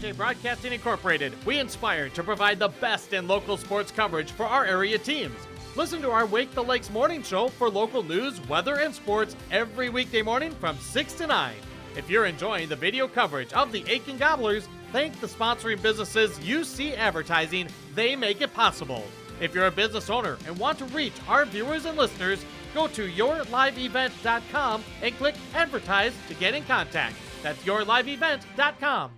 R&J Broadcasting Incorporated, we inspire to provide the best in local sports coverage for our area teams. Listen to our Wake the Lakes morning show for local news, weather, and sports every weekday morning from 6 to 9. If you're enjoying the video coverage of the Eklund Gobblers, thank the sponsoring businesses UC Advertising. They make it possible. If you're a business owner and want to reach our viewers and listeners, go to yourliveevent.com and click Advertise to get in contact. That's yourliveevent.com.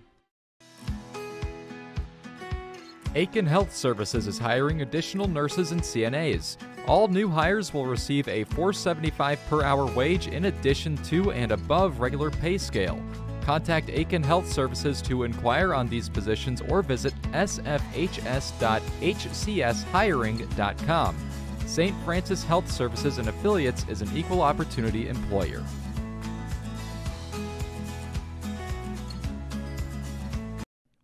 Aiken Health Services is hiring additional nurses and CNAs. All new hires will receive a $4.75 per hour wage in addition to and above regular pay scale. Contact Aiken Health Services to inquire on these positions or visit sfhs.hcshiring.com. St. Francis Health Services and Affiliates is an equal opportunity employer.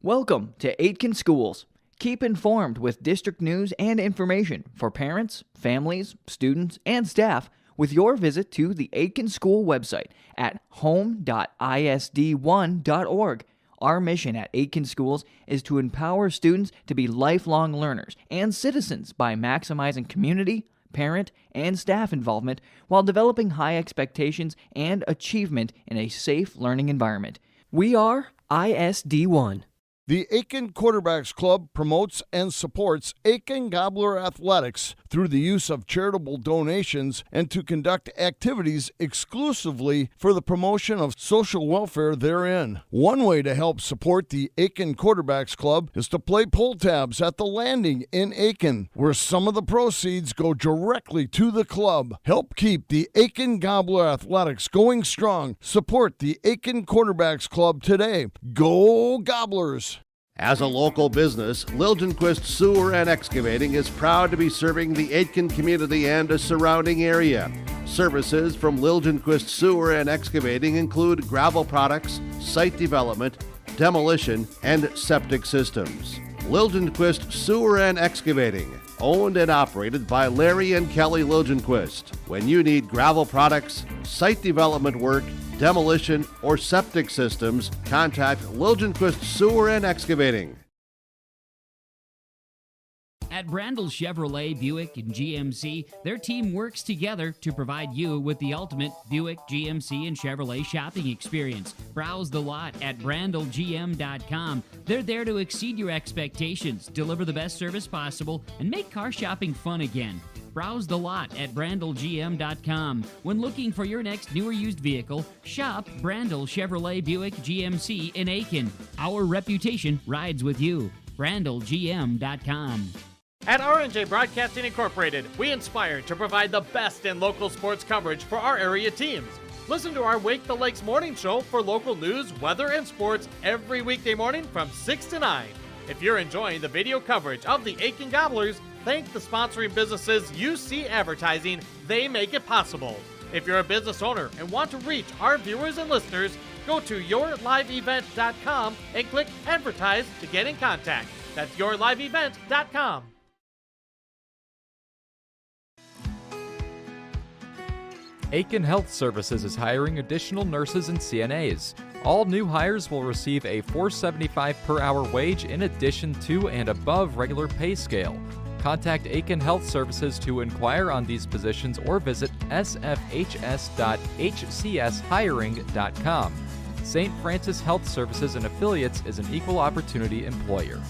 Welcome to Aiken Schools. Keep informed with district news and information for parents, families, students, and staff with your visit to the Aiken School website at home.isd1.org. Our mission at Aiken Schools is to empower students to be lifelong learners and citizens by maximizing community, parent, and staff involvement while developing high expectations and achievement in a safe learning environment. We are ISD1. The Aiken Quarterbacks Club promotes and supports Aiken Gobbler athletics through the use of charitable donations and to conduct activities exclusively for the promotion of social welfare therein. One way to help support the Aiken Quarterbacks Club is to play pull tabs at the Landing in Aiken, where some of the proceeds go directly to the club. Help keep the Aiken Gobbler athletics going strong. Support the Aiken Quarterbacks Club today. Go Gobblers! As a local business, Liljenquist Sewer and Excavating is proud to be serving the Aitkin community and the surrounding area. Services from Liljenquist Sewer and Excavating include gravel products, site development, demolition, and septic systems. Liljenquist Sewer and Excavating, owned and operated by Larry and Kelly Liljenquist. When you need gravel products, site development work, demolition, or septic systems, contact Liljenquist Sewer and Excavating. At Brandel Chevrolet, Buick, and GMC, their team works together to provide you with the ultimate Buick, GMC, and Chevrolet shopping experience. Browse the lot at brandelgm.com. They're there to exceed your expectations, deliver the best service possible, and make car shopping fun again. Browse the lot at brandelgm.com. When looking for your next new or used vehicle, shop Brandel Chevrolet Buick GMC in Aiken. Our reputation rides with you. brandelgm.com. At R&J Broadcasting Incorporated, we inspire to provide the best in local sports coverage for our area teams. Listen to our Wake the Lakes morning show for local news, weather, and sports every weekday morning from 6 to 9. If you're enjoying the video coverage of the Aiken Gobblers, thank the sponsoring businesses UC Advertising. They make it possible. If you're a business owner and want to reach our viewers and listeners, go to yourliveevent.com and click Advertise to get in contact. That's yourliveevent.com. Aiken Health Services is hiring additional nurses and CNAs. All new hires will receive a $4.75 per hour wage in addition to and above regular pay scale. Contact Aiken Health Services to inquire on these positions or visit sfhs.hcshiring.com. St. Francis Health Services and Affiliates is an equal opportunity employer.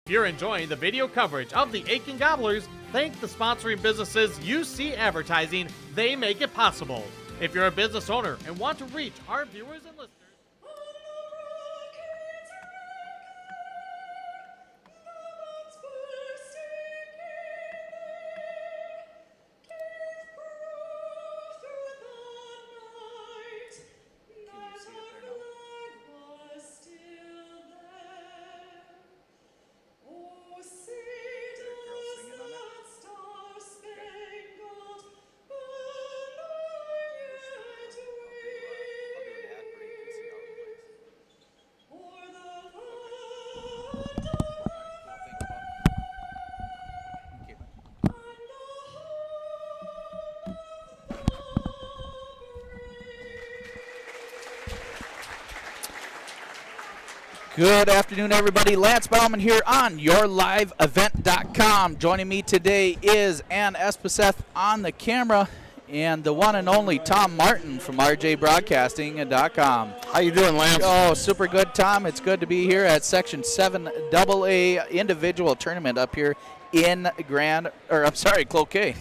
If you're enjoying the video coverage of the Aiken Gobblers, thank the sponsoring businesses you see advertising. They make it possible. If you're a business owner and want to reach our viewers and listeners, Good afternoon, everybody. Lance Bauman here on YourLiveEvent.com. Joining me today is Ann Espeseth on the camera and the one and only Tom Martin from RJBroadcasting.com. How you doing, Lance? Oh, super good, Tom. It's good to be here at Section 7 AA individual tournament up here in Cloquet.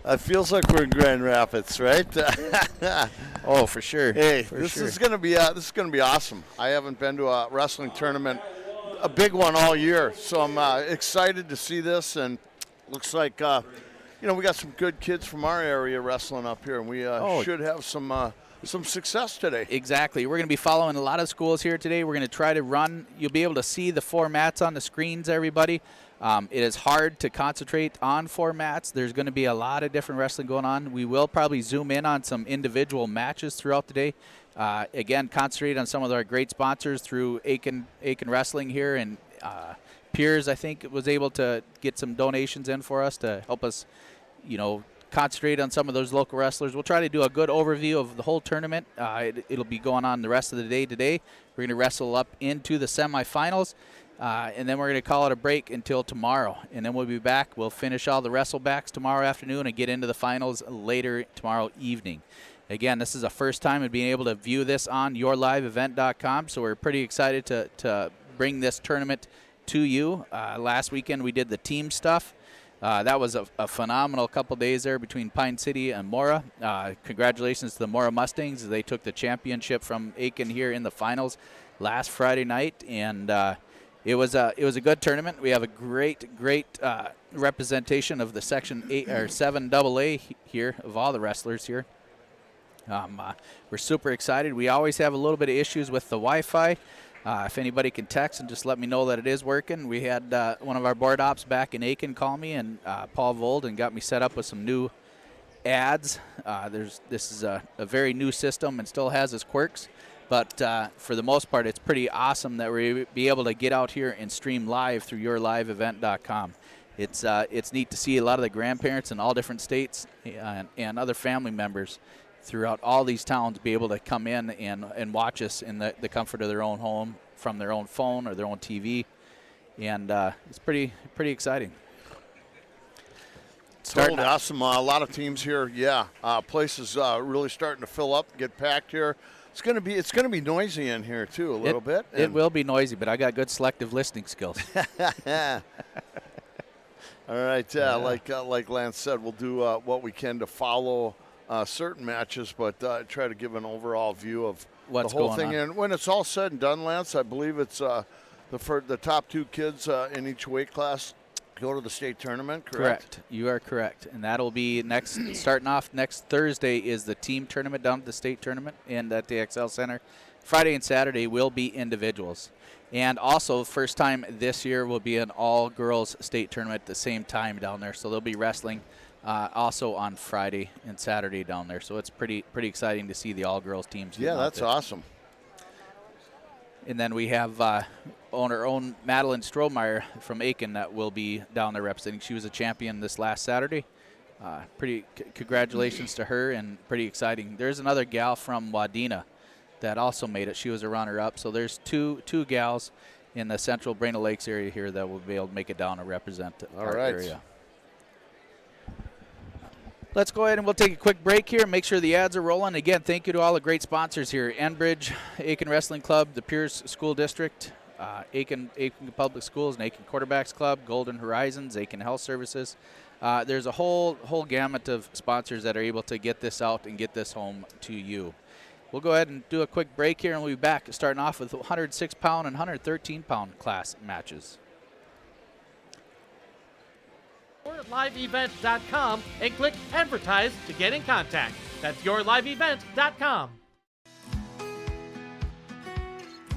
It feels like we're in Grand Rapids, right? Oh, for sure. Hey, this is going to be awesome. I haven't been to a wrestling tournament, a big one all year, so I'm excited to see this. And looks like we got some good kids from our area wrestling up here, and we should have some success today. Exactly. We're going to be following a lot of schools here today. We're going to try to run. You'll be able to see the formats on the screens, everybody. It is hard to concentrate on formats. There's going to be a lot of different wrestling going on. We will probably zoom in on some individual matches throughout the day. Again, concentrate on some of our great sponsors through Aiken Wrestling here. And Piers, I think, was able to get some donations in for us to help us, concentrate on some of those local wrestlers. We'll try to do a good overview of the whole tournament. It'll be going on the rest of the day today. We're going to wrestle up into the semifinals. And then we're going to call it a break until tomorrow. And then we'll be back. We'll finish all the wrestlebacks tomorrow afternoon and get into the finals later tomorrow evening. Again, this is the first time of being able to view this on YourLiveEvent.com, so we're pretty excited to bring this tournament to you. Last weekend we did the team stuff. That was a phenomenal couple days there between Pine City and Mora. Congratulations to the Mora Mustangs. They took the championship from Aiken here in the finals last Friday night, and it was a good tournament. We have a great representation of the Section 8 or 7 AA here of all the wrestlers here. We're super excited. We always have a little bit of issues with the Wi-Fi. If anybody can text and just let me know that it is working. We had one of our board ops back in Aiken call me, and Paul Vold, and got me set up with some new ads. This is a very new system and still has its quirks. But for the most part, it's pretty awesome that we're be able to get out here and stream live through YourLiveEvent.com. It's neat to see a lot of the grandparents in all different states and other family members throughout all these towns be able to come in and watch us in the comfort of their own home from their own phone or their own TV. And it's pretty exciting. Totally awesome. A lot of teams here. Yeah, places really starting to fill up, get packed here. It's gonna be noisy in here too a little bit. It will be noisy, but I got good selective listening skills. All right, like Lance said, we'll do what we can to follow certain matches, but try to give an overall view of what's the whole going thing. on. And when it's all said and done, Lance, I believe it's the top 2 kids in each weight class go to the state tournament, correct? You are correct. And that'll be starting off next Thursday is the team tournament down at the state tournament and at the XL Center. Friday and Saturday will be individuals. And also, first time this year will be an all-girls state tournament at the same time down there. So they'll be wrestling also on Friday and Saturday down there. So it's pretty exciting to see the all-girls teams. Yeah, that's awesome. And then we have our own Madeline Strohmeyer from Aiken that will be down there representing. She was a champion this last Saturday. Congratulations to her, and pretty exciting. There's another gal from Wadena that also made it. She was a runner-up. So there's two gals in the central Brainerd Lakes area here that will be able to make it down and represent our area. Let's go ahead and we'll take a quick break here and make sure the ads are rolling. Again, thank you to all the great sponsors here. Enbridge, Aiken Wrestling Club, the Pierce School District, Aiken Public Schools and Aiken Quarterbacks Club, Golden Horizons, Aiken Health Services. There's a whole gamut of sponsors that are able to get this out and get this home to you. We'll go ahead and do a quick break here, and we'll be back starting off with 106-pound and 113-pound class matches. YourLiveEvent.com and click Advertise to get in contact. That's YourLiveEvent.com.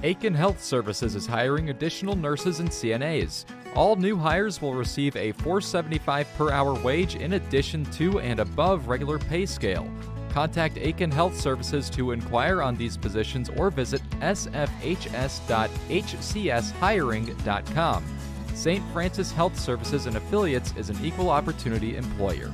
Aiken Health Services is hiring additional nurses and CNAs. All new hires will receive a $4.75 per hour wage in addition to and above regular pay scale. Contact Aiken Health Services to inquire on these positions or visit sfhs.hcshiring.com. St. Francis Health Services and Affiliates is an equal opportunity employer.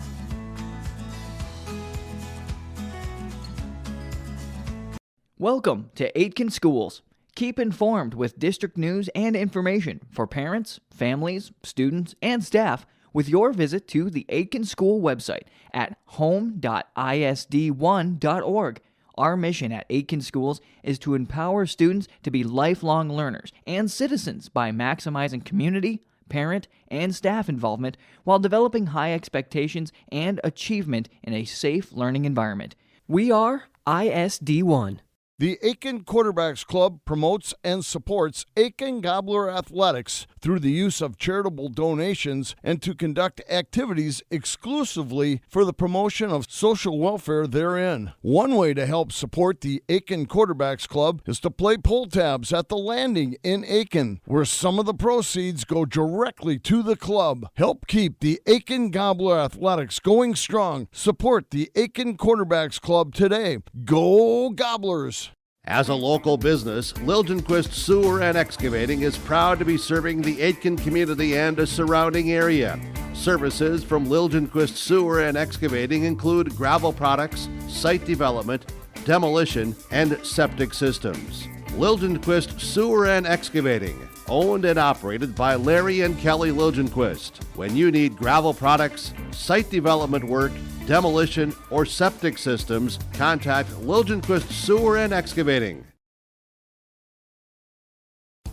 Welcome to Aitken Schools. Keep informed with district news and information for parents, families, students, and staff with your visit to the Aitken School website at home.isd1.org. Our mission at Aitken Schools is to empower students to be lifelong learners and citizens by maximizing community, parent, and staff involvement while developing high expectations and achievement in a safe learning environment. We are ISD1. The Aiken Quarterbacks Club promotes and supports Aiken Gobbler athletics through the use of charitable donations and to conduct activities exclusively for the promotion of social welfare therein. One way to help support the Aiken Quarterbacks Club is to play pull tabs at the Landing in Aiken, where some of the proceeds go directly to the club. Help keep the Aiken Gobbler athletics going strong. Support the Aiken Quarterbacks Club today. Go Gobblers! As a local business, Liljenquist Sewer and Excavating is proud to be serving the Aitken community and a surrounding area. Services from Liljenquist Sewer and Excavating include gravel products, site development, demolition, and septic systems. Liljenquist Sewer and Excavating, owned and operated by Larry and Kelly Liljenquist. When you need gravel products, site development work, demolition, or septic systems, contact Liljenquist Sewer and Excavating.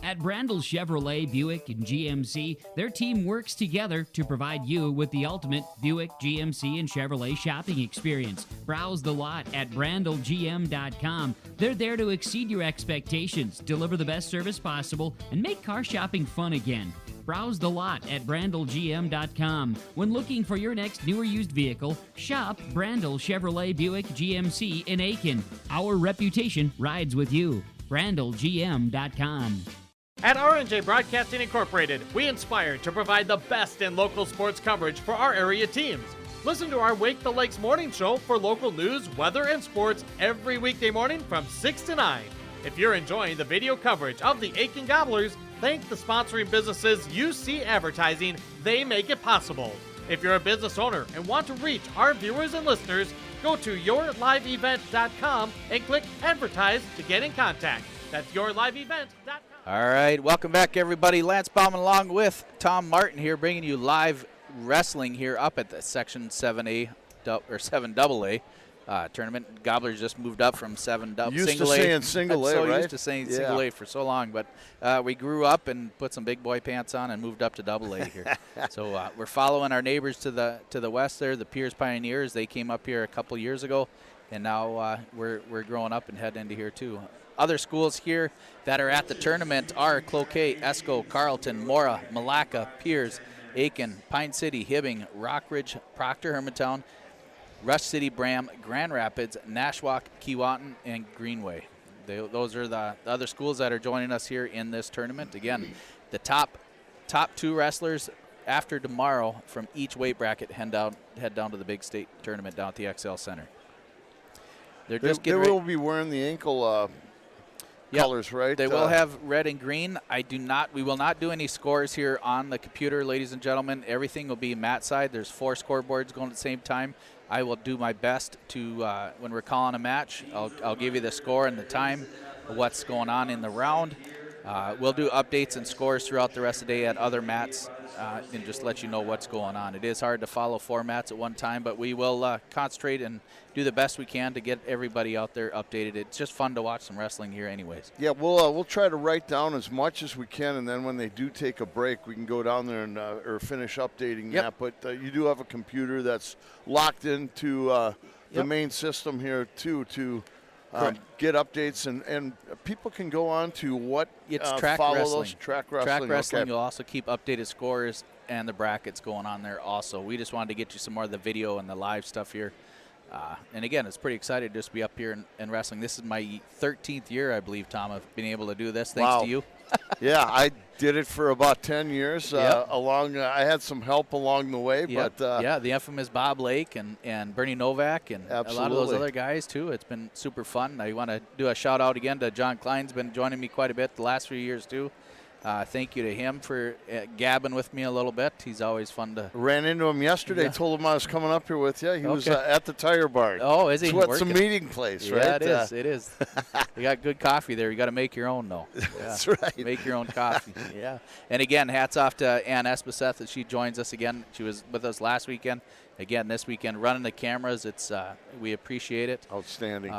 At Brandel Chevrolet, Buick, and GMC, their team works together to provide you with the ultimate Buick, GMC, and Chevrolet shopping experience. Browse the lot at brandelgm.com. They're there to exceed your expectations, deliver the best service possible, and make car shopping fun again. Browse the lot at brandelgm.com. When looking for your next new or used vehicle, shop Brandel Chevrolet Buick GMC in Aiken. Our reputation rides with you. brandelgm.com. At R&J Broadcasting Incorporated, we inspire to provide the best in local sports coverage for our area teams. Listen to our Wake the Lakes morning show for local news, weather, and sports every weekday morning from 6 to 9. If you're enjoying the video coverage of the Aiken Gobblers, thank the sponsoring businesses you see advertising. They make it possible. If you're a business owner and want to reach our viewers and listeners, go to YourLiveEvent.com and click Advertise to get in contact. That's YourLiveEvent.com. All right, welcome back, everybody. Lance Bauman along with Tom Martin here, bringing you live wrestling here up at the Section 7A or 7AA tournament. Gobblers just moved up from 7AA. Used to saying single A, so right? Used to saying single A for so long, but we grew up and put some big boy pants on and moved up to AA here. So we're following our neighbors to the west there, the Pierce Pioneers. They came up here a couple years ago, and now we're growing up and heading into here too. Other schools here that are at the tournament are Cloquet, Esco, Carleton, Mora, Malacca, Piers, Aiken, Pine City, Hibbing, Rockridge, Proctor, Hermantown, Rush City, Bram, Grand Rapids, Nashwauk, Keewatin, and Greenway. Those are the other schools that are joining us here in this tournament. Again, the top two wrestlers after tomorrow from each weight bracket head down to the big state tournament down at the XL Center. They will be wearing the ankle colors, right? They will have red and green. We will not do any scores here on the computer, ladies and gentlemen. Everything will be mat side. There's 4 scoreboards going at the same time. I will do my best to, when we're calling a match, I'll give you the score and the time of what's going on in the round. We'll do updates and scores throughout the rest of the day at other mats and just let you know what's going on. It is hard to follow formats at one time, but we will concentrate and do the best we can to get everybody out there updated. It's just fun to watch some wrestling here anyways. Yeah, we'll try to write down as much as we can, and then when they do take a break, we can go down there and or finish updating that. But you do have a computer that's locked into the main system here, too, to get updates, and people can go on to what track follow wrestling. those track wrestling. Track wrestling. Okay. You'll also keep updated scores and the brackets going on there also. We just wanted to get you some more of the video and the live stuff here. And again, it's pretty excited to just be up here and wrestling. This is my 13th year, I believe, Tom, of being able to do this. Thanks to you. Yeah, I did it for about 10 years. I had some help along the way, but the infamous Bob Lake and Bernie Novak and a lot of those other guys too. It's been super fun. I want to do a shout out again to John Klein's been joining me quite a bit the last few years too. Thank you to him for gabbing with me a little bit. He's always fun to. Ran into him yesterday. Yeah. Told him I was coming up here with you. He was at the tire barn. Oh, is he? It's a meeting place, right? Yeah, it is. It is. You got good coffee there. You got to make your own, though. Yeah. That's right. Make your own coffee. Yeah. And again, hats off to Ann Espeseth that she joins us again. She was with us last weekend. Again, this weekend, running the cameras. It's we appreciate it. Outstanding.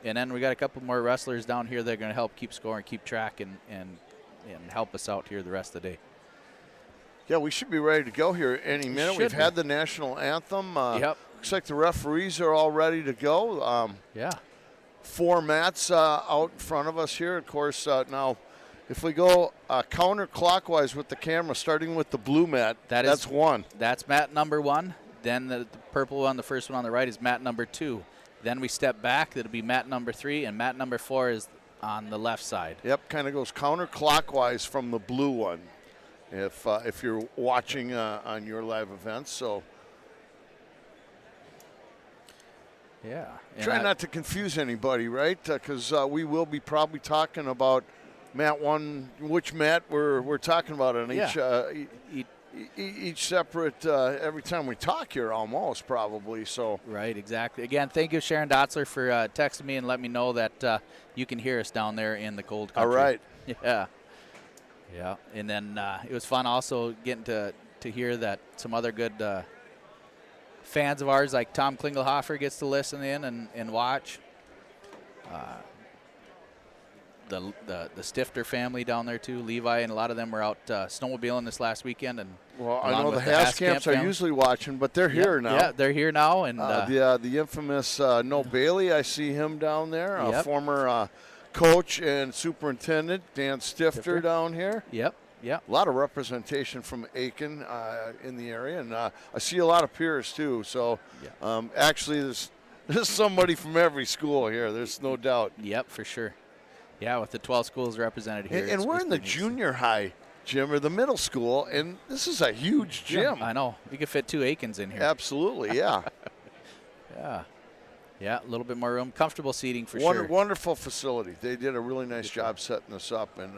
And then we got a couple more wrestlers down here that are going to help keep score and keep track and help us out here the rest of the day. Yeah, we should be ready to go here any minute. We've had the national anthem. Looks like the referees are all ready to go. 4 mats out in front of us here. Of course, now if we go counterclockwise with the camera, starting with the blue mat, that's 1. That's mat number 1. Then the purple one, the first one on the right, is mat number 2. Then we step back. That'll be mat number 3, and mat number 4 is on the left side. Yep, kind of goes counterclockwise from the blue one if you're watching on your live events. So try not to confuse anybody, right? Because we will be probably talking about mat 1, which mat we're talking about on each separate every time we talk here, almost probably. So right, exactly. Again, thank you, Sharon Dotzler, for texting me and letting me know that you can hear us down there in the cold country. All right. Yeah. And then it was fun also getting to hear that some other good fans of ours, like Tom Klingelhofer, gets to listen in and watch. The Stifter family down there too, Levi, and a lot of them were out snowmobiling this last weekend. And I know the Haskamps are usually watching, but they're here now. Yeah, they're here now. And the infamous Noel Bailey, I see him down there, a former coach and superintendent, Dan Stifter down here. Yep. A lot of representation from Aiken in the area, and I see a lot of peers too. So actually, there's somebody from every school here. There's no doubt. Yep, for sure. Yeah, with the 12 schools represented here. And we're in the junior high gym or the middle school, and this is a huge gym. I know. You could fit 2 Aikens in here. Absolutely, yeah. Yeah, a little bit more room. Comfortable seating for sure. Wonderful facility. They did a really nice job setting this up, and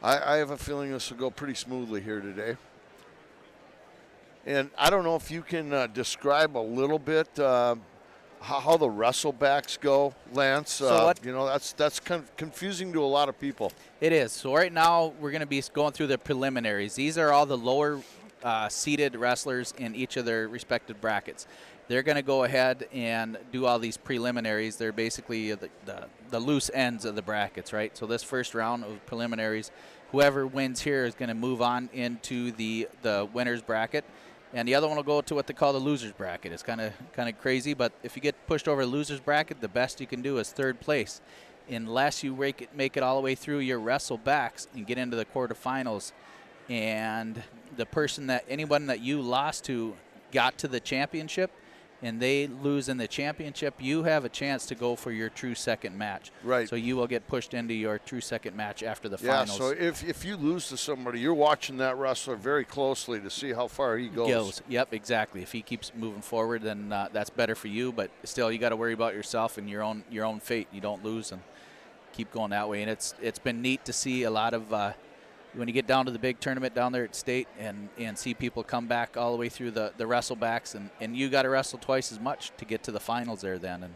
I have a feeling this will go pretty smoothly here today. And I don't know if you can describe a little bit how the wrestlebacks go, Lance. So that's kind of confusing to a lot of people. It is. So right now we're going to be going through the preliminaries. These are all the lower seeded wrestlers in each of their respective brackets. They're going to go ahead and do all these preliminaries. They're basically the loose ends of the brackets, right? So this first round of preliminaries, whoever wins here is going to move on into the winner's bracket. And the other one will go to what they call the loser's bracket. It's kind of crazy, but if you get pushed over the loser's bracket, the best you can do is 3rd place, unless you make it all the way through your wrestlebacks and get into the quarterfinals. And anyone that you lost to got to the championship, and they lose in the championship, you have a chance to go for your true second match. Right. So you will get pushed into your true second match after the finals. Yeah, so if you lose to somebody, you're watching that wrestler very closely to see how far he goes. Yep, exactly. If he keeps moving forward, then that's better for you. But still, you got to worry about yourself and your own fate. You don't lose and keep going that way. And it's been neat to see a lot of when you get down to the big tournament down there at State and see people come back all the way through the wrestlebacks, and you got to wrestle twice as much to get to the finals there then,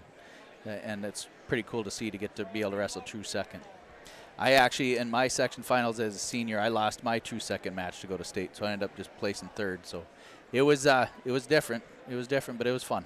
and it's pretty cool to see to get to be able to wrestle true second. I actually, in my section finals as a senior, I lost my true second match to go to state, so I ended up just placing third. So it was different. It was different, but it was fun.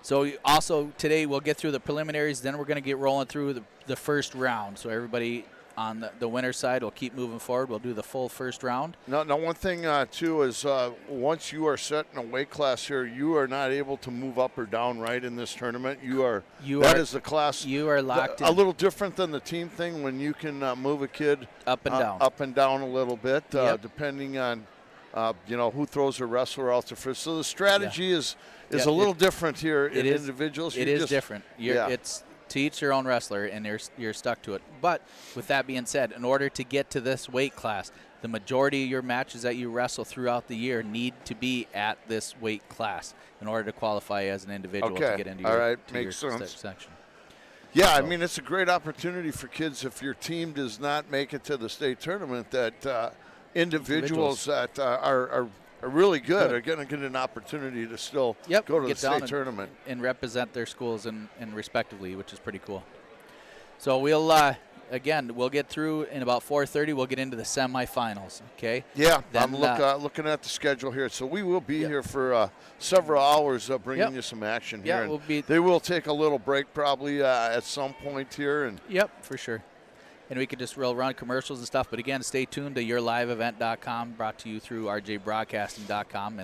So also today we'll get through the preliminaries, then we're going to get rolling through the first round. So everybody on the winner's side will keep moving forward. We'll do the full first round. Now one thing, too, is once you are set in a weight class here, you are not able to move up or down, right, in this tournament. That is the class. You are locked in. A little different than the team thing when you can move a kid up and down a little bit, depending on, who throws a wrestler out to first. So the strategy is a little different here in individuals. It is different. It's to each their own wrestler, and you're stuck to it. But with that being said, in order to get to this weight class, the majority of your matches that you wrestle throughout the year need to be at this weight class in order to qualify as an individual to get into your section. Yeah, I mean, it's a great opportunity for kids if your team does not make it to the state tournament, that individuals that are really good are going to get an opportunity to still go to the state tournament and represent their schools and respectively, which is pretty cool. So we'll get through in about 4:30. We'll get into the semifinals. Okay. Yeah, I'm looking at the schedule here. So we will be here for several hours, bringing you some action here. Yeah, they will take a little break probably at some point here. And for sure. And we could just run commercials and stuff. But, again, stay tuned to yourliveevent.com, brought to you through rjbroadcasting.com.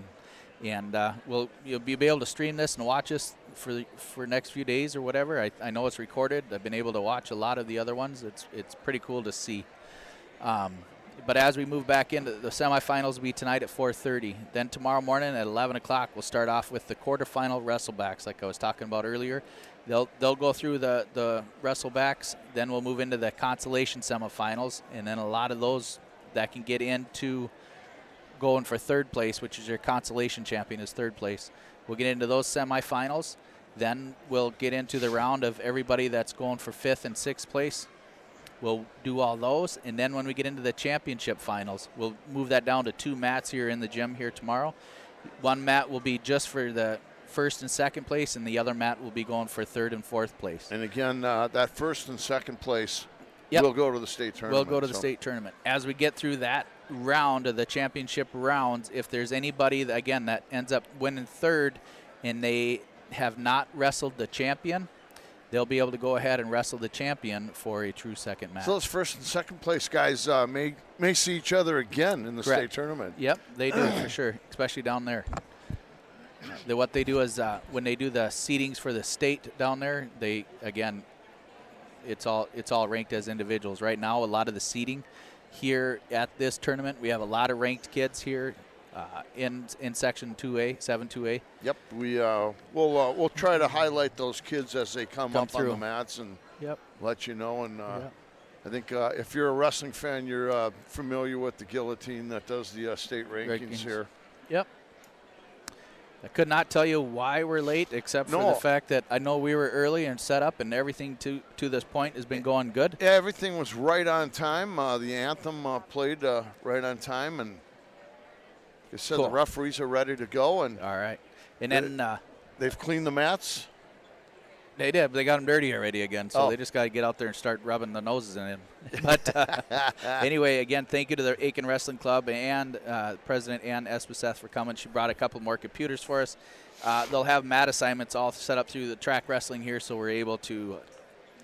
And you'll be able to stream this and watch us for next few days or whatever. I know it's recorded. I've been able to watch a lot of the other ones. It's pretty cool to see. But as we move back into the semifinals, will be tonight at 4:30. Then tomorrow morning at 11 o'clock, we'll start off with the quarterfinal wrestlebacks like I was talking about earlier. They'll go through the wrestlebacks. Then we'll move into the consolation semifinals, and then a lot of those that can get into going for third place, which is your consolation champion is third place. We'll get into those semifinals. Then we'll get into the round of everybody that's going for fifth and sixth place. We'll do all those, and then when we get into the championship finals, we'll move that down to 2 mats here in the gym here tomorrow. One mat will be just for the first and second place, and the other mat will be going for third and fourth place. And again, that first and second place will go to the state tournament. We'll go to the state tournament. As we get through that round of the championship rounds, if there's anybody, that ends up winning third and they have not wrestled the champion, they'll be able to go ahead and wrestle the champion for a true second match. So those first and second place guys may see each other again in the state tournament. Yep, they do for sure, especially down there. What they do is when they do the seedings for the state down there, it's all ranked as individuals. Right now, a lot of the seeding here at this tournament, we have a lot of ranked kids here in Section 2A, 7-2A. Yep, we'll try to highlight those kids as they come up through on the mats and let you know. And I think if you're a wrestling fan, you're familiar with the guillotine that does the state rankings here. Yep. I could not tell you why we're late, except for the fact that I know we were early and set up, and everything to this point has been going good. Yeah, everything was right on time. The anthem played right on time, and like I said, the referees are ready to go. And all right, and then they've cleaned the mats. They did, but they got them dirty already again, so they just got to get out there and start rubbing the noses in them. But anyway, again, thank you to the Aiken Wrestling Club and President Ann Espeseth for coming. She brought a couple more computers for us. They'll have mat assignments all set up through the track wrestling here, so we're able to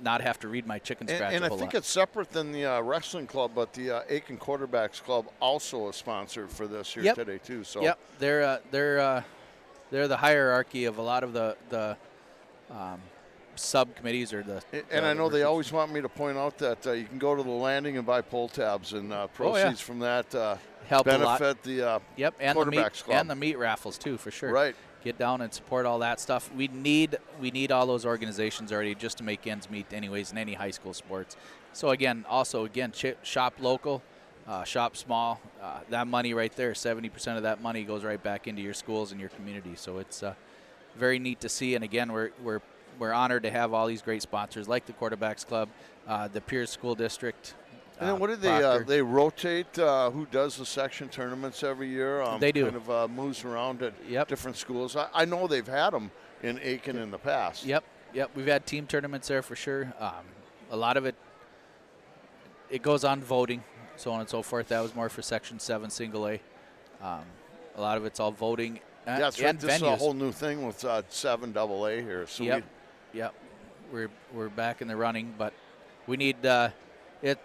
not have to read my chicken scratch and a whole I think lot. it's separate than the wrestling club, but the Aiken Quarterbacks Club also is sponsored for this here today too. So they're the hierarchy of a lot of the subcommittees or the. And I know they always want me to point out that you can go to the landing and buy pull tabs, and proceeds from that help benefit the and Quarterbacks Club and the meat raffles too, for sure. Right. Get down and support all that stuff. We need all those organizations already just to make ends meet anyways in any high school sports. So again, shop local, shop small. That money right there, 70% of that money goes right back into your schools and your community. So it's very neat to see. And again, we're honored to have all these great sponsors like the Quarterbacks Club, the Pierce School District. And then what do they rotate who does the section tournaments every year? They do. Kind of moves around at different schools. I know they've had them in Aiken in the past. Yep. We've had team tournaments there for sure. A lot of it it goes on voting, so on and so forth. That was more for Section 7 Single A. A lot of it's all voting Yeah, that's right. and This is venues. a whole new thing with 7 AA here. So Yep. We're back in the running, but we need the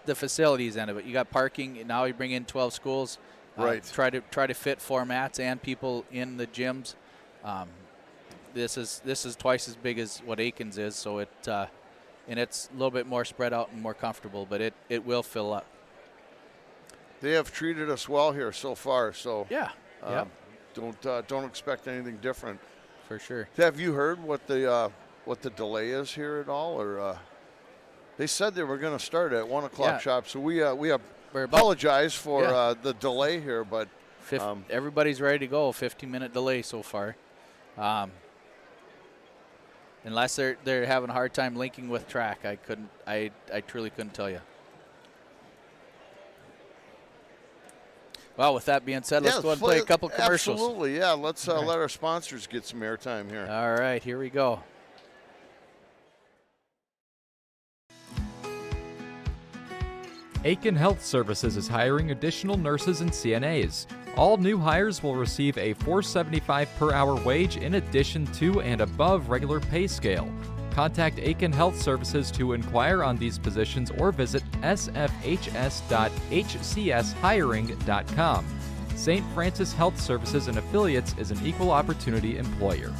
facilities end of it. You got parking. Now you bring in 12 schools. Right. Try to fit formats and people in the gyms. This is twice as big as what Aikens is, so and it's a little bit more spread out and more comfortable, but it will fill up. they have treated us well here so far. So Yeah. don't expect anything different. For sure. Have you heard what the delay is here at all, or they said they were going to start at 1 o'clock Yeah. sharp? So we We're about apologize for the delay here, but everybody's ready to go. 15-minute delay so far. Unless they're having a hard time linking with track, I truly couldn't tell you. Well, with that being said, let's go ahead and play a couple commercials. Absolutely, yeah. Let's let our sponsors get some airtime here. All right, here we go. Aiken Health Services is hiring additional nurses and CNAs. All new hires will receive a $4.75 per hour wage in addition to and above regular pay scale. Contact Aiken Health Services to inquire on these positions or visit sfhs.hcshiring.com. St. Francis Health Services and Affiliates is an equal opportunity employer.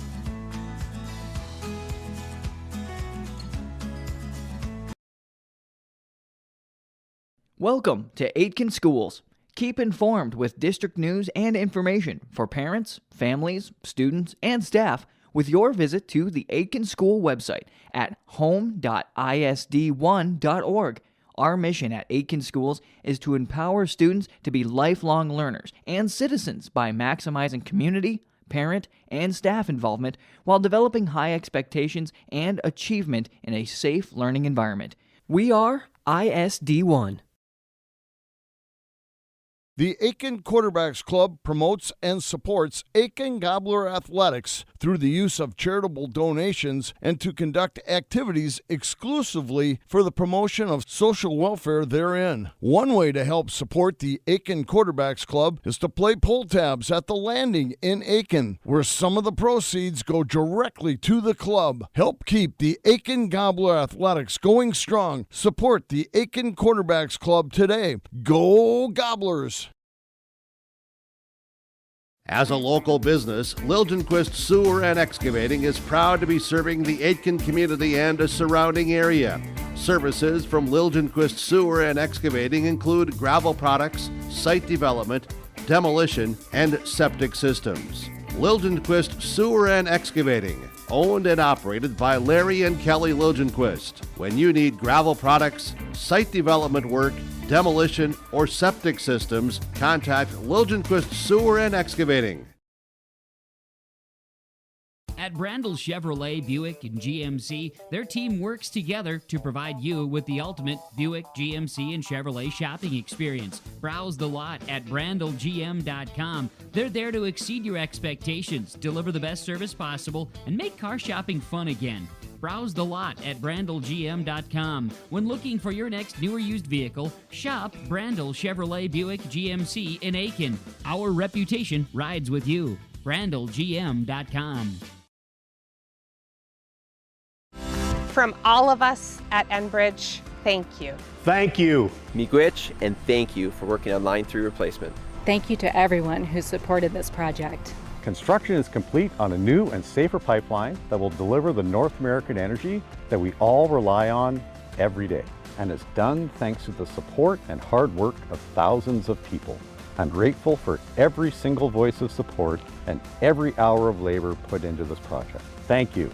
Welcome to Aitken Schools. Keep informed with district news and information for parents, families, students, and staff with your visit to the Aitken School website at home.isd1.org. Our mission at Aitken Schools is to empower students to be lifelong learners and citizens by maximizing community, parent, and staff involvement while developing high expectations and achievement in a safe learning environment. We are ISD1. The Aiken Quarterbacks Club promotes and supports Aiken Gobbler Athletics through the use of charitable donations and to conduct activities exclusively for the promotion of social welfare therein. One way to help support the Aiken Quarterbacks Club is to play pull tabs at the Landing in Aiken, where some of the proceeds go directly to the club. Help keep the Aiken Gobbler Athletics going strong. Support the Aiken Quarterbacks Club today. Go Gobblers! As a local business, Liljenquist Sewer and Excavating is proud to be serving the Aitken community and a surrounding area. Services from Liljenquist Sewer and Excavating include gravel products, site development, demolition, and septic systems. Liljenquist Sewer and Excavating, owned and operated by Larry and Kelly Liljenquist. When you need gravel products, site development work, demolition, or septic systems, contact Liljenquist Sewer and Excavating. At Brandel Chevrolet, Buick, and GMC, their team works together to provide you with the ultimate Buick, GMC, and Chevrolet shopping experience. Browse the lot at brandelgm.com. They're there to exceed your expectations, deliver the best service possible, and make car shopping fun again. Browse the lot at brandelgm.com. When looking for your next new or used vehicle, shop Brandel Chevrolet Buick GMC in Aiken. Our reputation rides with you. brandelgm.com. From all of us at Enbridge, thank you. Thank you. Miigwech, and thank you for working on Line 3 replacement. Thank you to everyone who supported this project. Construction is complete on a new and safer pipeline that will deliver the North American energy that we all rely on every day, and is done thanks to the support and hard work of thousands of people. I'm grateful for every single voice of support and every hour of labor put into this project. Thank you.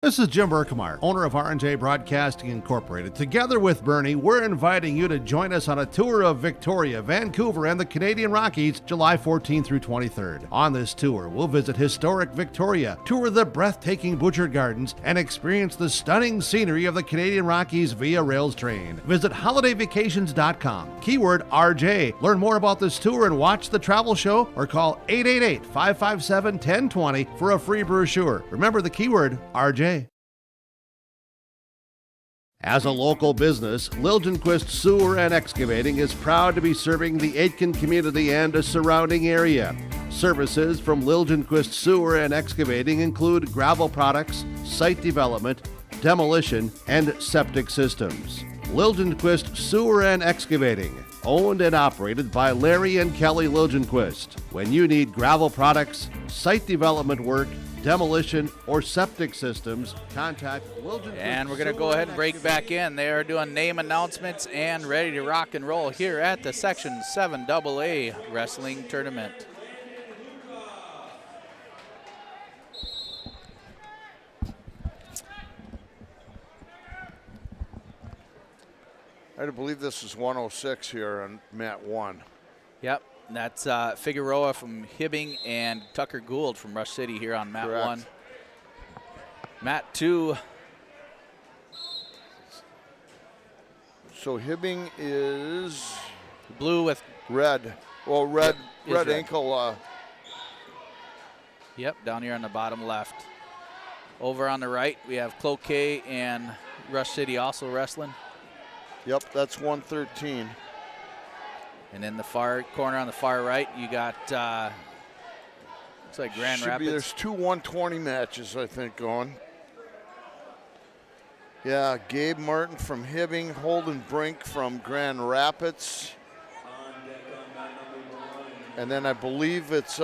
This is Jim Berkemar, owner of R&J Broadcasting Incorporated. Together with Bernie, we're inviting you to join us on a tour of Victoria, Vancouver, and the Canadian Rockies, July 14th through 23rd. On this tour, we'll visit historic Victoria, tour the breathtaking Butchert Gardens, and experience the stunning scenery of the Canadian Rockies via rails train. Visit holidayvacations.com, keyword RJ. Learn more about this tour and watch the travel show, or call 888-557-1020 for a free brochure. Remember the keyword RJ. As a local business, Liljenquist Sewer and Excavating is proud to be serving the Aitkin community and a surrounding area. Services from Liljenquist Sewer and Excavating include gravel products, site development, demolition, and septic systems. Liljenquist Sewer and Excavating, owned and operated by Larry and Kelly Liljenquist. When you need gravel products, site development work, demolition, or septic systems, contact Liljenquist. And we're going to go ahead and break back in. They are doing name announcements and ready to rock and roll here at the Section 7 AA Wrestling Tournament. I believe this is 106 here on mat 1. Yep, that's Figueroa from Hibbing and Tucker Gould from Rush City here on mat Correct. 1. Mat 2. So Hibbing is blue with red. Well, red, Yep, red red. ankle. Yep, down here on the bottom left. Over on the right, we have Cloquet and Rush City also wrestling. Yep, that's 113. And in the far corner on the far right, you got, looks like Grand Should Rapids. be, there's two 120 matches, I think, going. Yeah, Gabe Martin from Hibbing, Holden Brink from Grand Rapids. And then I believe it's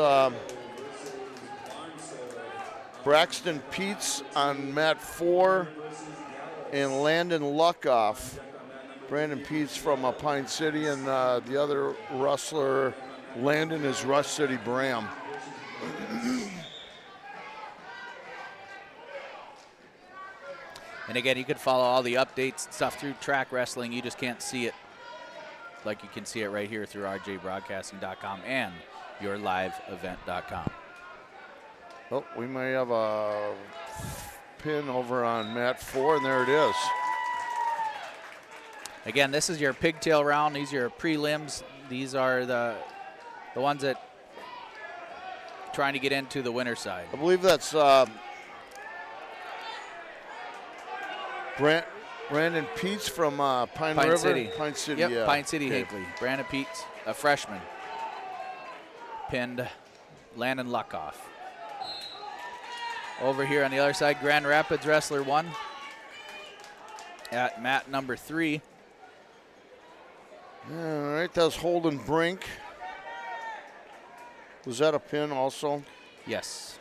Braxton Peets on mat 4 and Landon Luckoff. Brandon Peets from Pine City, and the other wrestler, Landon, is Rush City Bram. And again, you can follow all the updates and stuff through Track Wrestling. You just can't see it like you can see it right here through rjbroadcasting.com and yourliveevent.com. Oh, we may have a pin over on mat 4, and there it is. Again, this is your pigtail round. These are your prelims. These are the ones that trying to get into the winner side. I believe that's Brandon Peets from Pine River. City. Pine City, yep, yeah. Pine City, Okay. Hinckley. Brandon Peets, a freshman. Pinned Landon Luckoff. Over here on the other side, Grand Rapids Wrestler 1 at mat number 3. All right, that's Holden Brink. Was that a pin also? Yes.